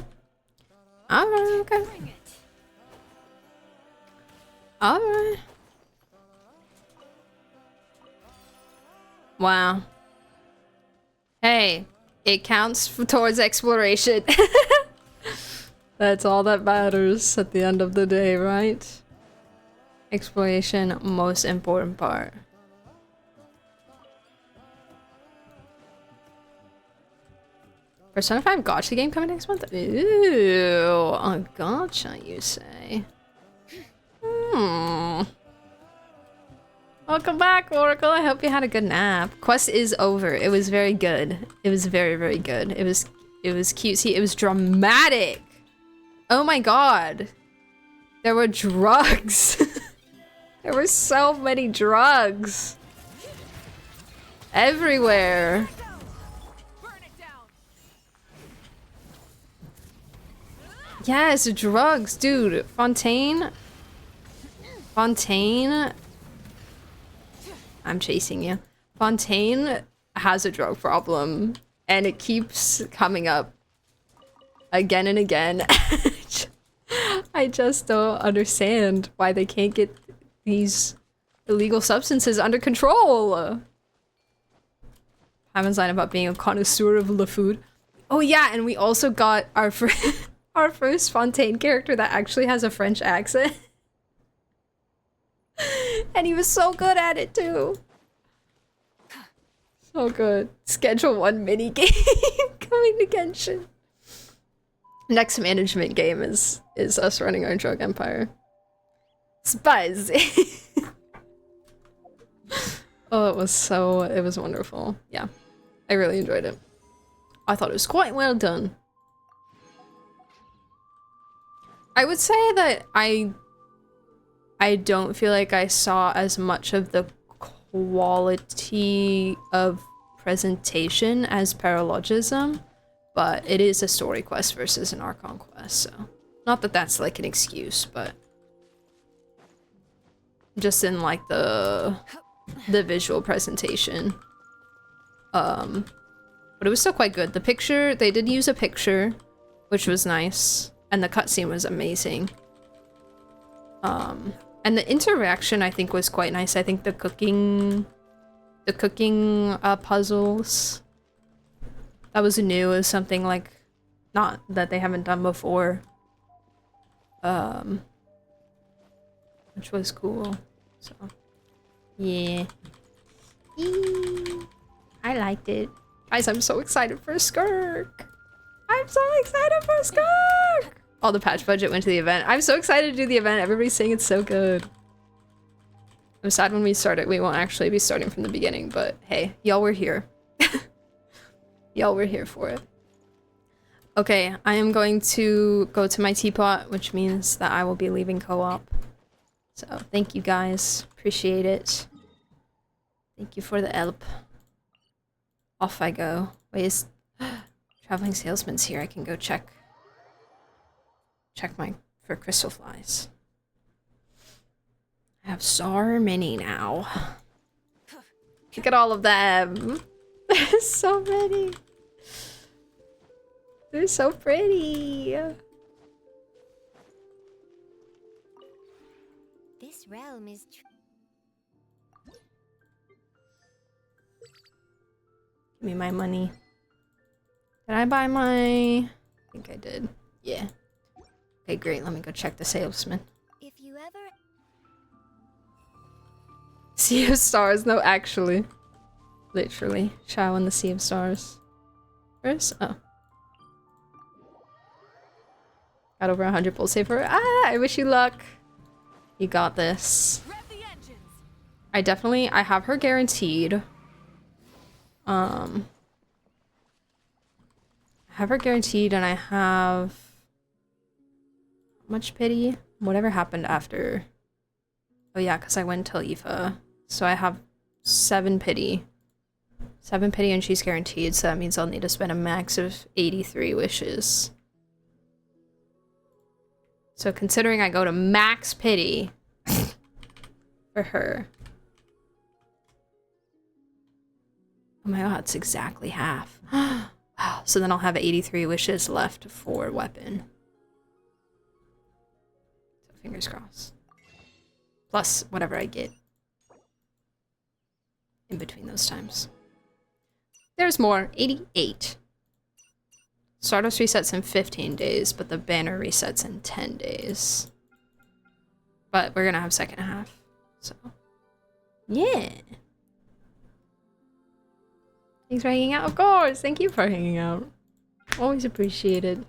Alright, okay. Alright. Wow. Hey, it counts towards exploration. That's all that matters at the end of the day, right? Exploration, most important part. Persona 5 gacha game coming next month? Ooh, a gacha, you say? Welcome back, Oracle. I hope you had a good nap. Quest is over. It was very good. It was very, very good. It was cutesy. It was dramatic. Oh my god. There were drugs. There were so many drugs. Everywhere. Yes, drugs, dude. Fontaine. I'm chasing you. Fontaine has a drug problem, and it keeps coming up again and again. I just don't understand why they can't get these illegal substances under control. Haven's line about being a connoisseur of the food. Oh yeah, and we also got our our first Fontaine character that actually has a French accent. And he was so good at it too. So good. Schedule 1 mini game coming to Genshin. Next management game is us running our drug empire. Spicy. Oh, it was wonderful. Yeah. I really enjoyed it. I thought it was quite well done. I would say that I don't feel like I saw as much of the quality of presentation as paralogism, but it is a story quest versus an Archon quest, so not that that's like an excuse, but just in like the visual presentation. But it was still quite good. The picture, they did use a picture, which was nice, and the cutscene was amazing. And the interaction I think was quite nice. I think the cooking puzzles, that was new. It was something like not that they haven't done before. Which was cool. So yeah. I liked it. Guys, I'm so excited for Skirk. I'm so excited for Skirk. All the patch budget went to the event. I'm so excited to do the event. Everybody's saying it's so good. I'm sad when we start it, we won't actually be starting from the beginning, but hey, y'all were here. Y'all were here for it. Okay, I am going to go to my teapot, which means that I will be leaving co-op. So thank you guys. Appreciate it. Thank you for the help. Off I go. Wait, is traveling salesman's here. I can go check for crystal flies. I have so many now. Look at all of them. There's so many. They're so pretty. This realm is Give me my money. Did I buy my... I think I did. Yeah. Okay, great. Let me go check the salesman. If you ever Sea of Stars. No, actually. Literally. Shao in the Sea of Stars. Where's... Oh. Got over 100 bull saver. Ah! I wish you luck. You got this. I have her guaranteed. I have her guaranteed, and I have... much pity? Whatever happened after... Oh yeah, because I went to Aoife. So I have 7 pity. 7 pity and she's guaranteed, so that means I'll need to spend a max of 83 wishes. So considering I go to max pity for her. Oh my god, it's exactly half. Wow, so then I'll have 83 wishes left for weapon. So fingers crossed. Plus whatever I get in between those times. There's more. 88. Stardust resets in 15 days, but the banner resets in 10 days. But we're gonna have second half, so yeah. Thanks for hanging out. Of course, thank you for hanging out. Always appreciated.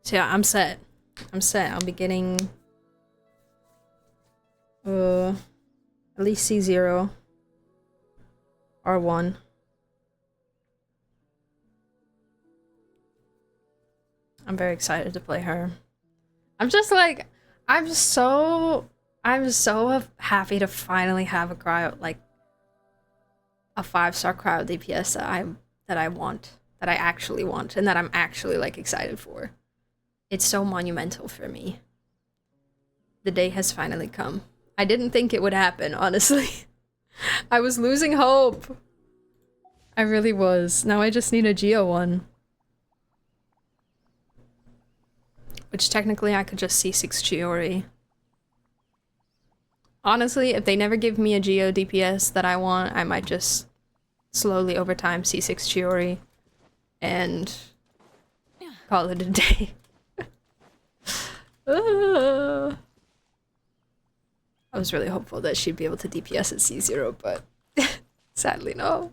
So yeah, I'm set. I'm set. I'll be getting at least C0 R1. I'm very excited to play her. I'm just like, I'm so happy to finally have a cryo, like a 5-star cryo DPS that I want, that I actually want, and that I'm actually like excited for. It's so monumental for me. The day has finally come. I didn't think it would happen, honestly. I was losing hope. I really was. Now I just need a Geo one. Which technically I could just C6 Chiori. Honestly, if they never give me a Geo DPS that I want, I might just slowly over time C6 Chiori and call it a day. I was really hopeful that she'd be able to DPS at C0, but sadly no.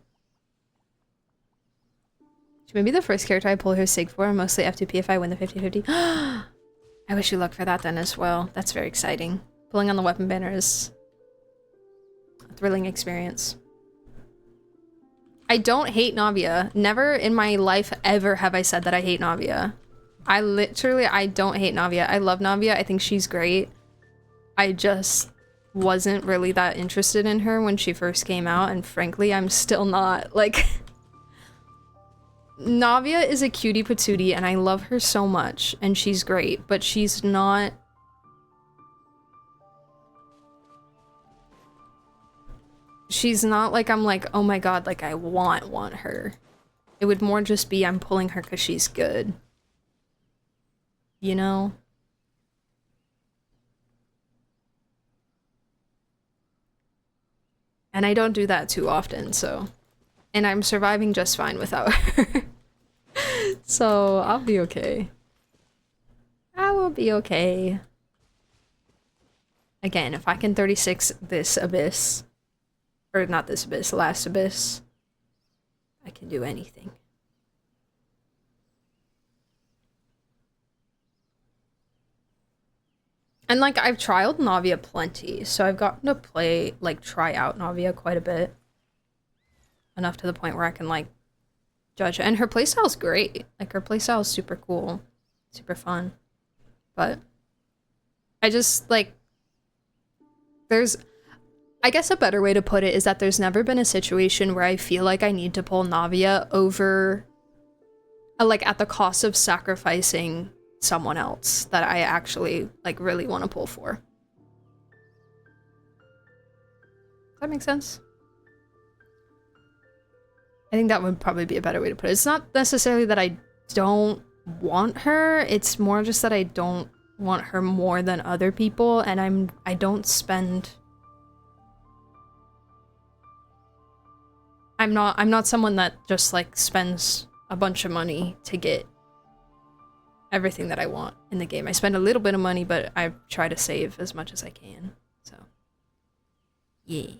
She may be the first character I pull her Sig for, mostly F2P if I win the 50-50. I wish you luck for that then as well. That's very exciting. Pulling on the weapon banner is a thrilling experience. I don't hate Navia. Never in my life ever have I said that I hate Navia. I don't hate Navia. I love Navia. I think she's great. I just wasn't really that interested in her when she first came out, and frankly, I'm still not. Like, Navia is a cutie patootie, and I love her so much, and she's great, but she's not... She's not like, I'm like, oh my god, like, I want her. It would more just be I'm pulling her because she's good. You know? And I don't do that too often, so... And I'm surviving just fine without her. So, I'll be okay. I will be okay. Again, if I can 36 this abyss... Or not this abyss, last abyss... I can do anything. And like, I've trialed Navia plenty, so I've gotten to play, like, try out Navia quite a bit. Enough to the point where I can, like, judge. And her playstyle's great. Like, her playstyle is super cool. Super fun. But I just, like, there's... I guess a better way to put it is that there's never been a situation where I feel like I need to pull Navia over... like, at the cost of sacrificing someone else that I actually, like, really want to pull for. Does that make sense? I think that would probably be a better way to put it. It's not necessarily that I don't want her, it's more just that I don't want her more than other people, and I don't spend... I'm not someone that just, like, spends a bunch of money to get everything that I want in the game. I spend a little bit of money, but I try to save as much as I can. So, yeah.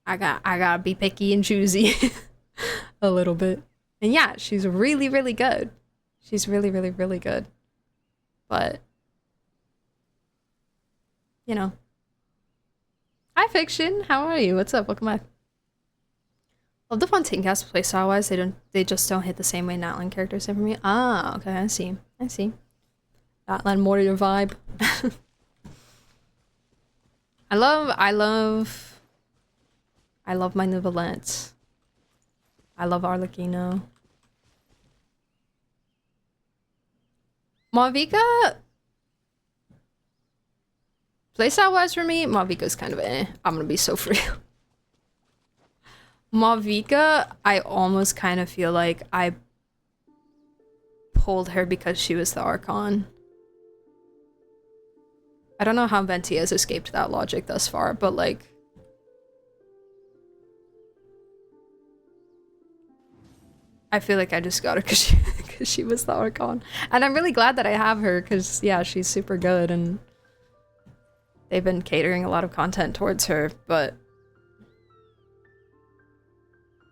I gotta be picky and choosy a little bit. And yeah, she's really, really good. She's really, really, really good. But, you know. Hi, Fiction. How are you? What's up? Welcome back. Love the Fontaine cast playstyle wise. They just don't hit the same way Natlan characters did for me. Ah, okay, I see. I see. Natlan more to your vibe. I love my Nivelette. I love Arlecchino. Mavica, playstyle wise for me, Mavica's kind of eh. I'm gonna be so free. Mavica, I almost kind of feel like I pulled her because she was the Archon. I don't know how Venti has escaped that logic thus far, but like... I feel like I just got her because she was the Archon. And I'm really glad that I have her because, yeah, she's super good and they've been catering a lot of content towards her, but...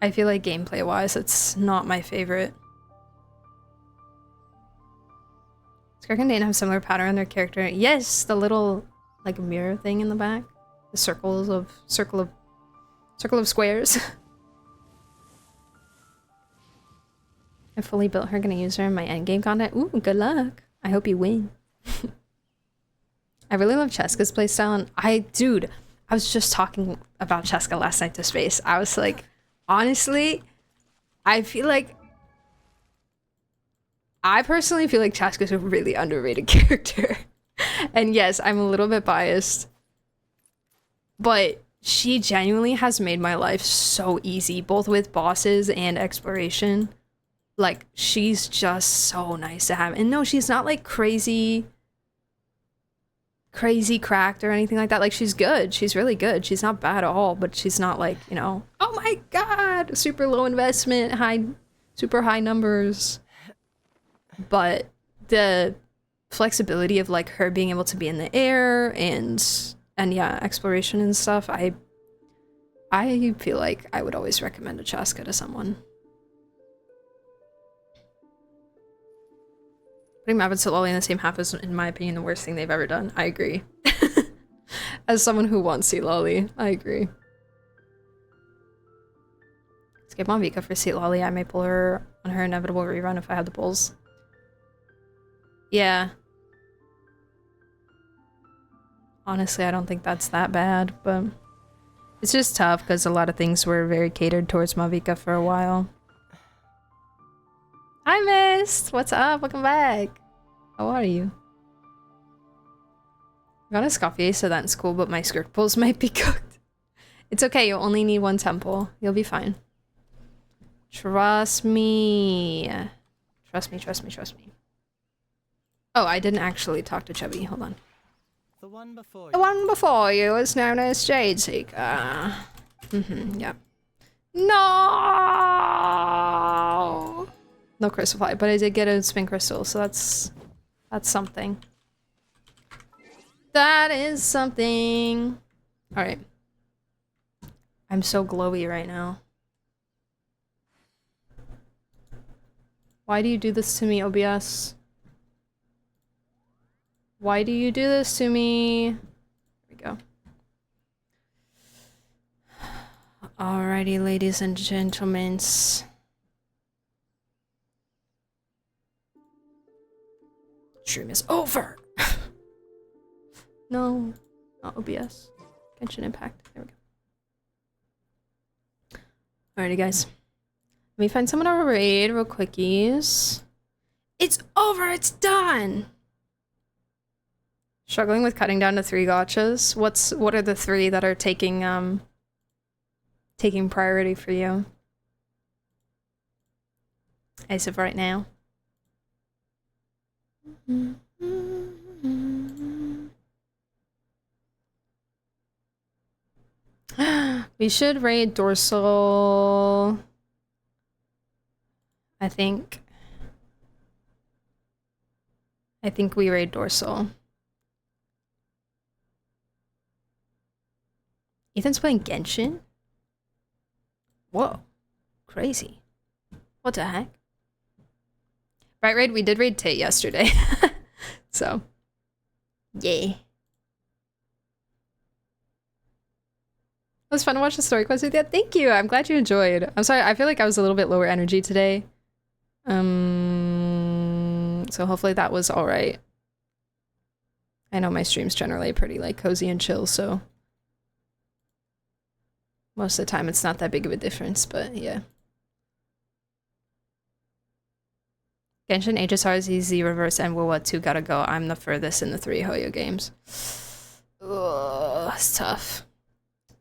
I feel like gameplay-wise, it's not my favorite. Skirk and Dane have similar pattern in their character. Yes, the little like mirror thing in the back. The circle of squares. I fully built her, gonna use her in my endgame content. Ooh, good luck. I hope you win. I really love Cheska's playstyle, and dude, I was just talking about Cheska last night to Space. I was like, honestly, I personally feel like Cheska's a really underrated character. And yes, I'm a little bit biased, but she genuinely has made my life so easy, both with bosses and exploration. Like, she's just so nice to have. And no, she's not like crazy cracked or anything like that. Like, she's good. She's really good. She's not bad at all, but she's not like, you know, oh my god, super low investment, super high numbers. But the flexibility of like her being able to be in the air and yeah, exploration and stuff, I feel like I would always recommend a Cheska to someone. Putting Mab and Lolly in the same half is, in my opinion, the worst thing they've ever done. I agree. As someone who wants Sea Lolly, I agree. Skip on Vika for Sea Lolly. I may pull her on her inevitable rerun if I have the pulls. Yeah. Honestly, I don't think that's that bad, but it's just tough because a lot of things were very catered towards Mavika for a while. Hi, Mist! What's up? Welcome back. How are you? I got a escoffier, so that's cool, but my skirt pulls might be cooked. It's okay, you'll only need one temple. You'll be fine. Trust me. Trust me, trust me, trust me. Oh, I didn't actually talk to Chubby. Hold on. The one before you is known as Jade Seeker. Yep. No! No crystal fly, but I did get a spin crystal, so that's something. That is something. Alright. I'm so glowy right now. Why do you do this to me, OBS? Why do you do this to me? There we go. Alrighty, ladies and gentlemen. Stream is over. No, not OBS. Genshin Impact. There we go. Alrighty, guys. Let me find someone to raid real quickies. It's over. It's done. Struggling with cutting down to 3 gotchas. What are the 3 that are taking priority for you as of right now? We should raid Dorsal. I think we raid Dorsal. Ethan's playing Genshin? Whoa. Crazy. What the heck? Right, raid? We did raid Tate yesterday. So. Yay. It was fun to watch the story quest with you. Thank you. I'm glad you enjoyed. I'm sorry. I feel like I was a little bit lower energy today. So hopefully that was all right. I know my stream's generally pretty like cozy and chill, so most of the time it's not that big of a difference, but yeah. Genshin, HSRZZ, Reverse, and Wawa 2 gotta go. I'm the furthest in the 3 Hoyo games. Ugh, it's tough.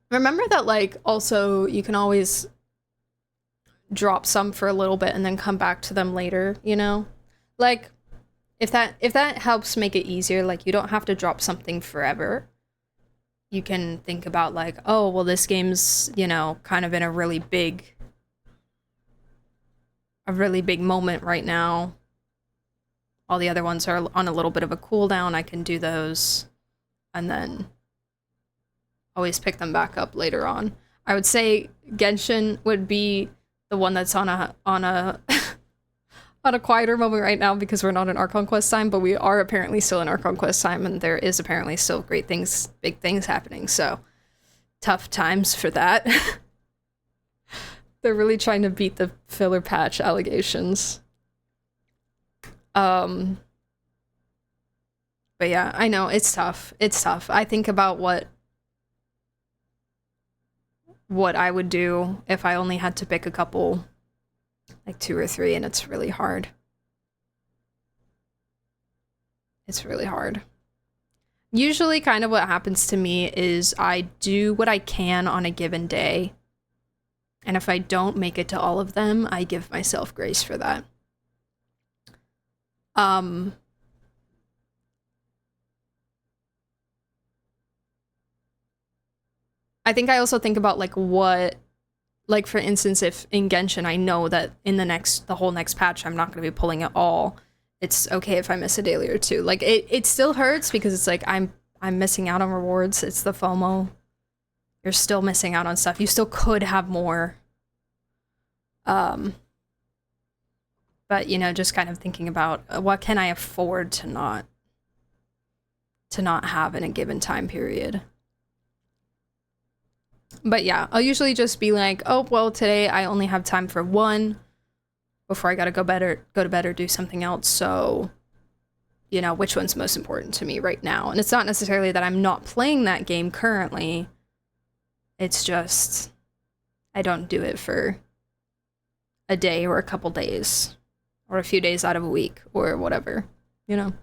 Remember that, like, also you can always drop some for a little bit and then come back to them later, you know? Like, if that helps make it easier, like, you don't have to drop something forever. You can think about, like, oh, well, this game's, you know, kind of in a really big moment right now. All the other ones are on a little bit of a cooldown. I can do those and then always pick them back up later on. I would say Genshin would be the one that's on a on a quieter moment right now because we're not in Archon Quest time, but we are apparently still in Archon Quest time, and there is apparently still great things, big things happening, so tough times for that. They're really trying to beat the filler patch allegations. But yeah, I know, it's tough. It's tough. I think about what I would do if I only had to pick a couple, like 2 or 3, and it's really hard. It's really hard. Usually kind of what happens to me is I do what I can on a given day, and if I don't make it to all of them, I give myself grace for that. I think I also think about like what, like for instance, if in Genshin I know that in the whole next patch I'm not going to be pulling it all, it's okay if I miss a daily or 2. Like it still hurts because it's like I'm missing out on rewards. It's the FOMO. You're still missing out on stuff. You still could have more. But you know, just kind of thinking about what can I afford to not have in a given time period. But yeah, I'll usually just be like, oh, well, today I only have time for 1 before I gotta go to bed or do something else. So, you know, which one's most important to me right now? And it's not necessarily that I'm not playing that game currently. It's just, I don't do it for a day or a couple days or a few days out of a week or whatever, you know?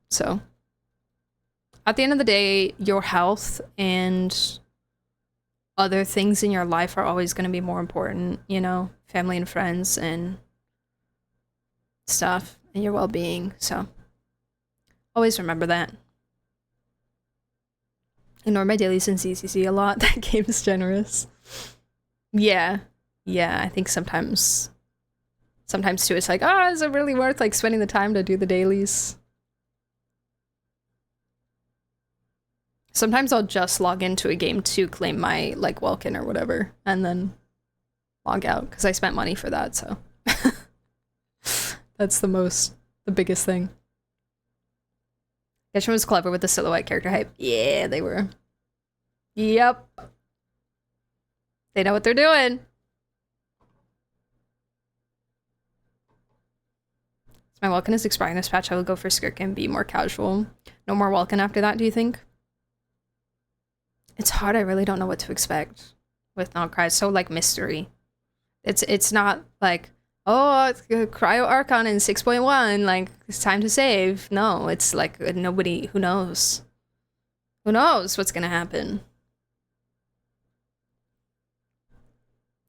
So, at the end of the day, your health and other things in your life are always going to be more important, you know, family and friends and stuff and your well-being. So always remember that. Ignore my dailies in CCC a lot. That game is generous. Yeah, I think sometimes too it's like, oh, is it really worth like spending the time to do the dailies? Sometimes I'll just log into a game to claim my, like, Welkin or whatever, and then log out, because I spent money for that, so. That's the biggest thing. Genshin was clever with the silhouette character hype. Yeah, they were. Yep. They know what they're doing. My Welkin is expiring this patch. I will go for Skirk and be more casual. No more Welkin after that, do you think? It's hard. I really don't know what to expect with Not Cry. It's so like mystery. It's not like, oh, it's Cryo Archon in 6.1, like it's time to save. No, it's like nobody, who knows? Who knows what's gonna happen?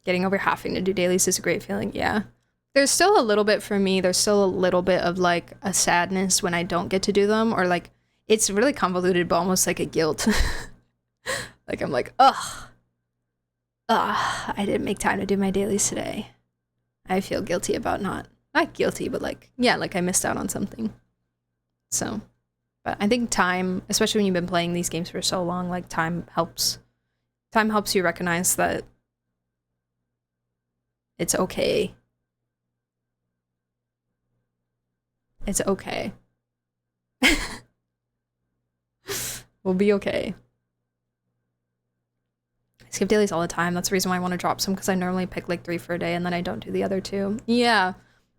Getting over having to do dailies is a great feeling, yeah. There's still a little bit for me, there's still a little bit of like a sadness when I don't get to do them, or like, it's really convoluted, but almost like a guilt. Like, I'm like, ugh, I didn't make time to do my dailies today. I feel guilty about not guilty, but like, yeah, like I missed out on something. So, but I think time, especially when you've been playing these games for so long, like time helps you recognize that it's okay. It's okay. We'll be okay. I skip dailies all the time. That's the reason why I want to drop some, because I normally pick like 3 for a day and then I don't do the other 2. Yeah,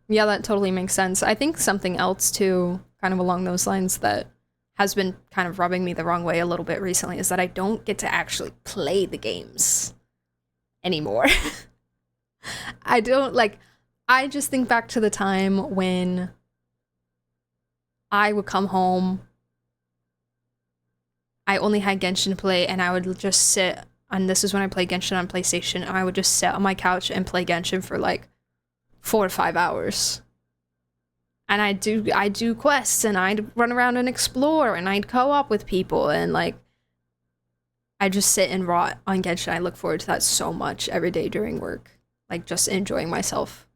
that totally makes sense. I think something else too, kind of along those lines, that has been kind of rubbing me the wrong way a little bit recently is that I don't get to actually play the games anymore. I don't, like, I just think back to the time when I would come home, I only had Genshin to play, and I would just sit, and this is when I played Genshin on PlayStation, and I would just sit on my couch and play Genshin for like 4 to 5 hours. And I do quests, and I'd run around and explore, and I'd co-op with people, and like, I just sit and rot on Genshin. I look forward to that so much every day during work. Like, just enjoying myself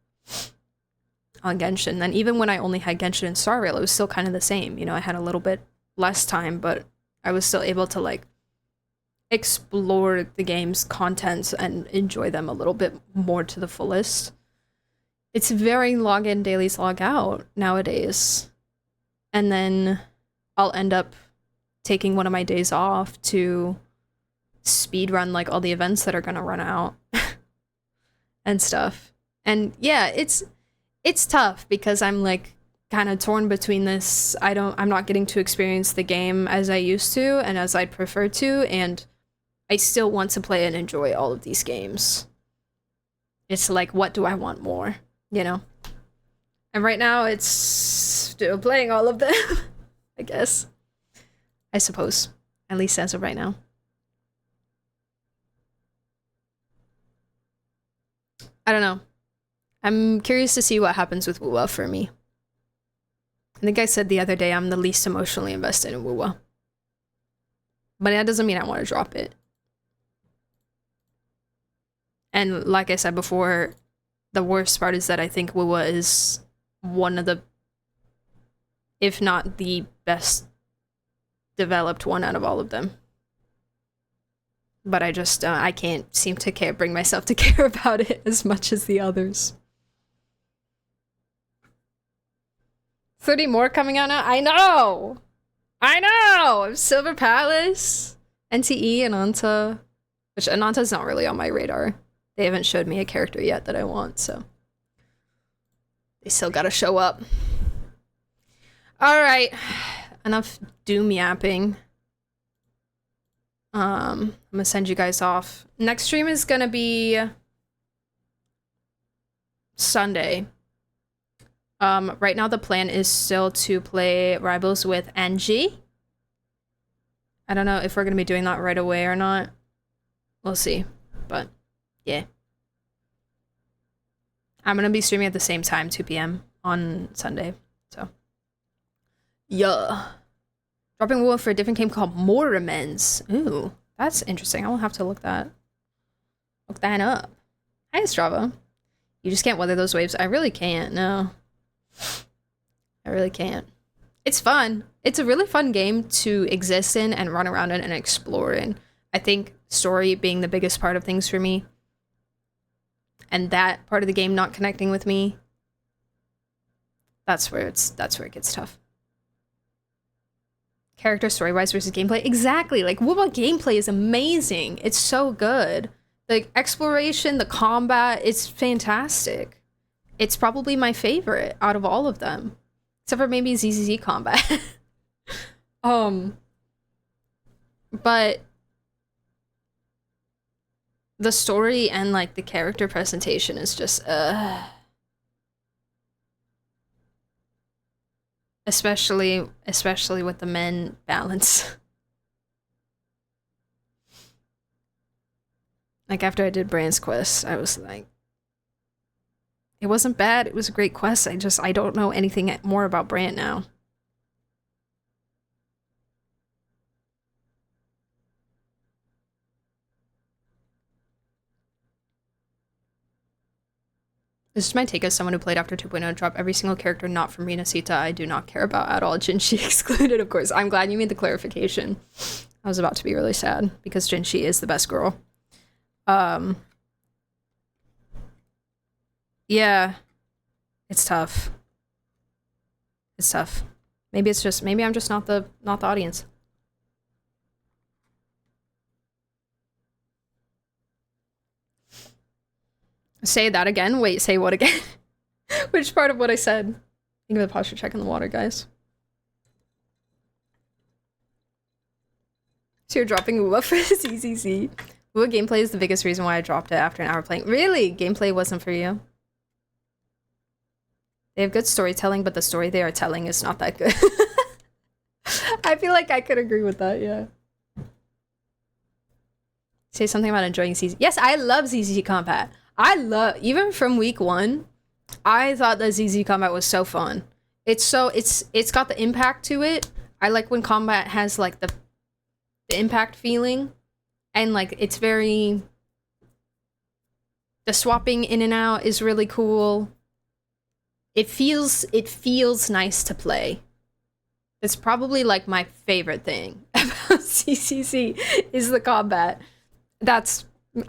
on Genshin. And even when I only had Genshin and Star Rail, it was still kind of the same. You know, I had a little bit less time, but I was still able to like explore the game's contents and enjoy them a little bit more to the fullest. It's very log in, dailies, log out nowadays. And then I'll end up taking one of my days off to speed run like all the events that are gonna run out and stuff. And yeah, it's tough because I'm like kind of torn between this. I'm not getting to experience the game as I used to and as I'd prefer to, and I still want to play and enjoy all of these games. It's like, what do I want more, you know? And right now it's still playing all of them, I guess. I suppose, at least as of right now. I don't know. I'm curious to see what happens with Wuwa for me. I think I said the other day I'm the least emotionally invested in Wuwa. But that doesn't mean I want to drop it. And like I said before, the worst part is that I think Wuwa is one of the, if not the best developed one out of all of them. But I just, I can't seem to bring myself to care about it as much as the others. 30 more coming out now? I know! I know! Silver Palace, NTE, and Ananta. Which Ananta's not really on my radar. They haven't showed me a character yet that I want, so. They still gotta show up. Alright. Enough doom yapping. I'm gonna send you guys off. Next stream is gonna be Sunday. Right now the plan is still to play Rivals with Angie. I don't know if we're gonna be doing that right away or not. We'll see, but yeah. I'm gonna be streaming at the same time, 2 p.m. on Sunday, so. Yeah. Dropping Wuwa for a different game called More Amends. Ooh, that's interesting. I'll have to look that up. Hi, Strava. You just can't weather those waves. I really can't, no. I really can't. It's fun. It's a really fun game to exist in and run around in and explore in. I think story being the biggest part of things for me. And that part of the game not connecting with me. That's where it gets tough. Character story-wise versus gameplay. Exactly. Like, Wuwa gameplay is amazing. It's so good. The exploration, the combat, it's fantastic. It's probably my favorite out of all of them. Except for maybe ZZZ combat. But the story and like the character presentation is just especially with the men balance. Like after I did Brand's quest, I was like, it wasn't bad, it was a great quest. I don't know anything more about Brand now. This is my take as someone who played after 2.0 drop every single character not from Rinasita I do not care about at all. Jinshi excluded, of course. I'm glad you made the clarification. I was about to be really sad because Jinshi is the best girl. Yeah. It's tough. It's tough. Maybe I'm just not the audience. Say that again. Wait, say what again? Which part of what I said? Think of the posture check in the water, guys. So you're dropping Wuwa for CCC. Wuwa gameplay is the biggest reason why I dropped it after an hour playing. Really? Gameplay wasn't for you? They have good storytelling, but the story they are telling is not that good. I feel like I could agree with that, yeah. Say something about enjoying ZZ. Yes, I love ZZ Combat. Even from week 1, I thought that ZZ Combat was so fun. It's got the impact to it. I like when combat has like the impact feeling, and like it's very, the swapping in and out is really cool. It feels nice to play. It's probably like my favorite thing about CCC is the combat.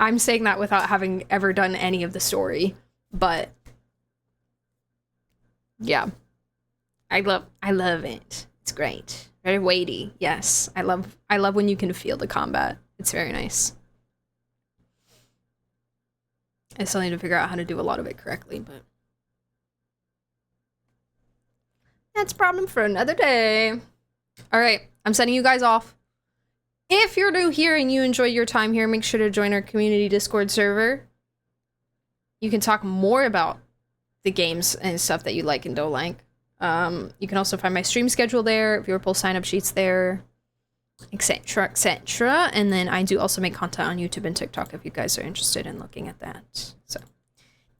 I'm saying that without having ever done any of the story, but Yeah. I love it. It's great. Very weighty. Yes. I love when you can feel the combat. It's very nice. I still need to figure out how to do a lot of it correctly, but that's a problem for another day. All right, I'm sending you guys off. If you're new here and you enjoy your time here, make sure to join our community Discord server. You can talk more about the games and stuff that you like and don't like. You can also find my stream schedule there, viewer poll sign-up sheets there, etc, etc. And then I do also make content on YouTube and TikTok if you guys are interested in looking at that. So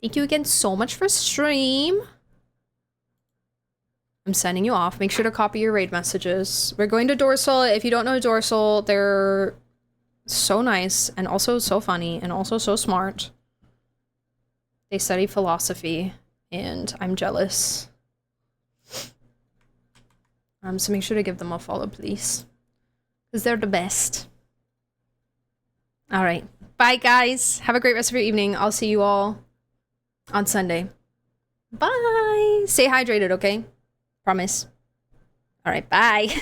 thank you again so much for stream. I'm sending you off. Make sure to copy your raid messages. We're going to Dorsal. If you don't know Dorsal, they're so nice and also so funny and also so smart. They study philosophy and I'm jealous. So make sure to give them a follow, please. Because they're the best. Alright. Bye, guys. Have a great rest of your evening. I'll see you all on Sunday. Bye. Stay hydrated, okay? Promise. Alright, bye.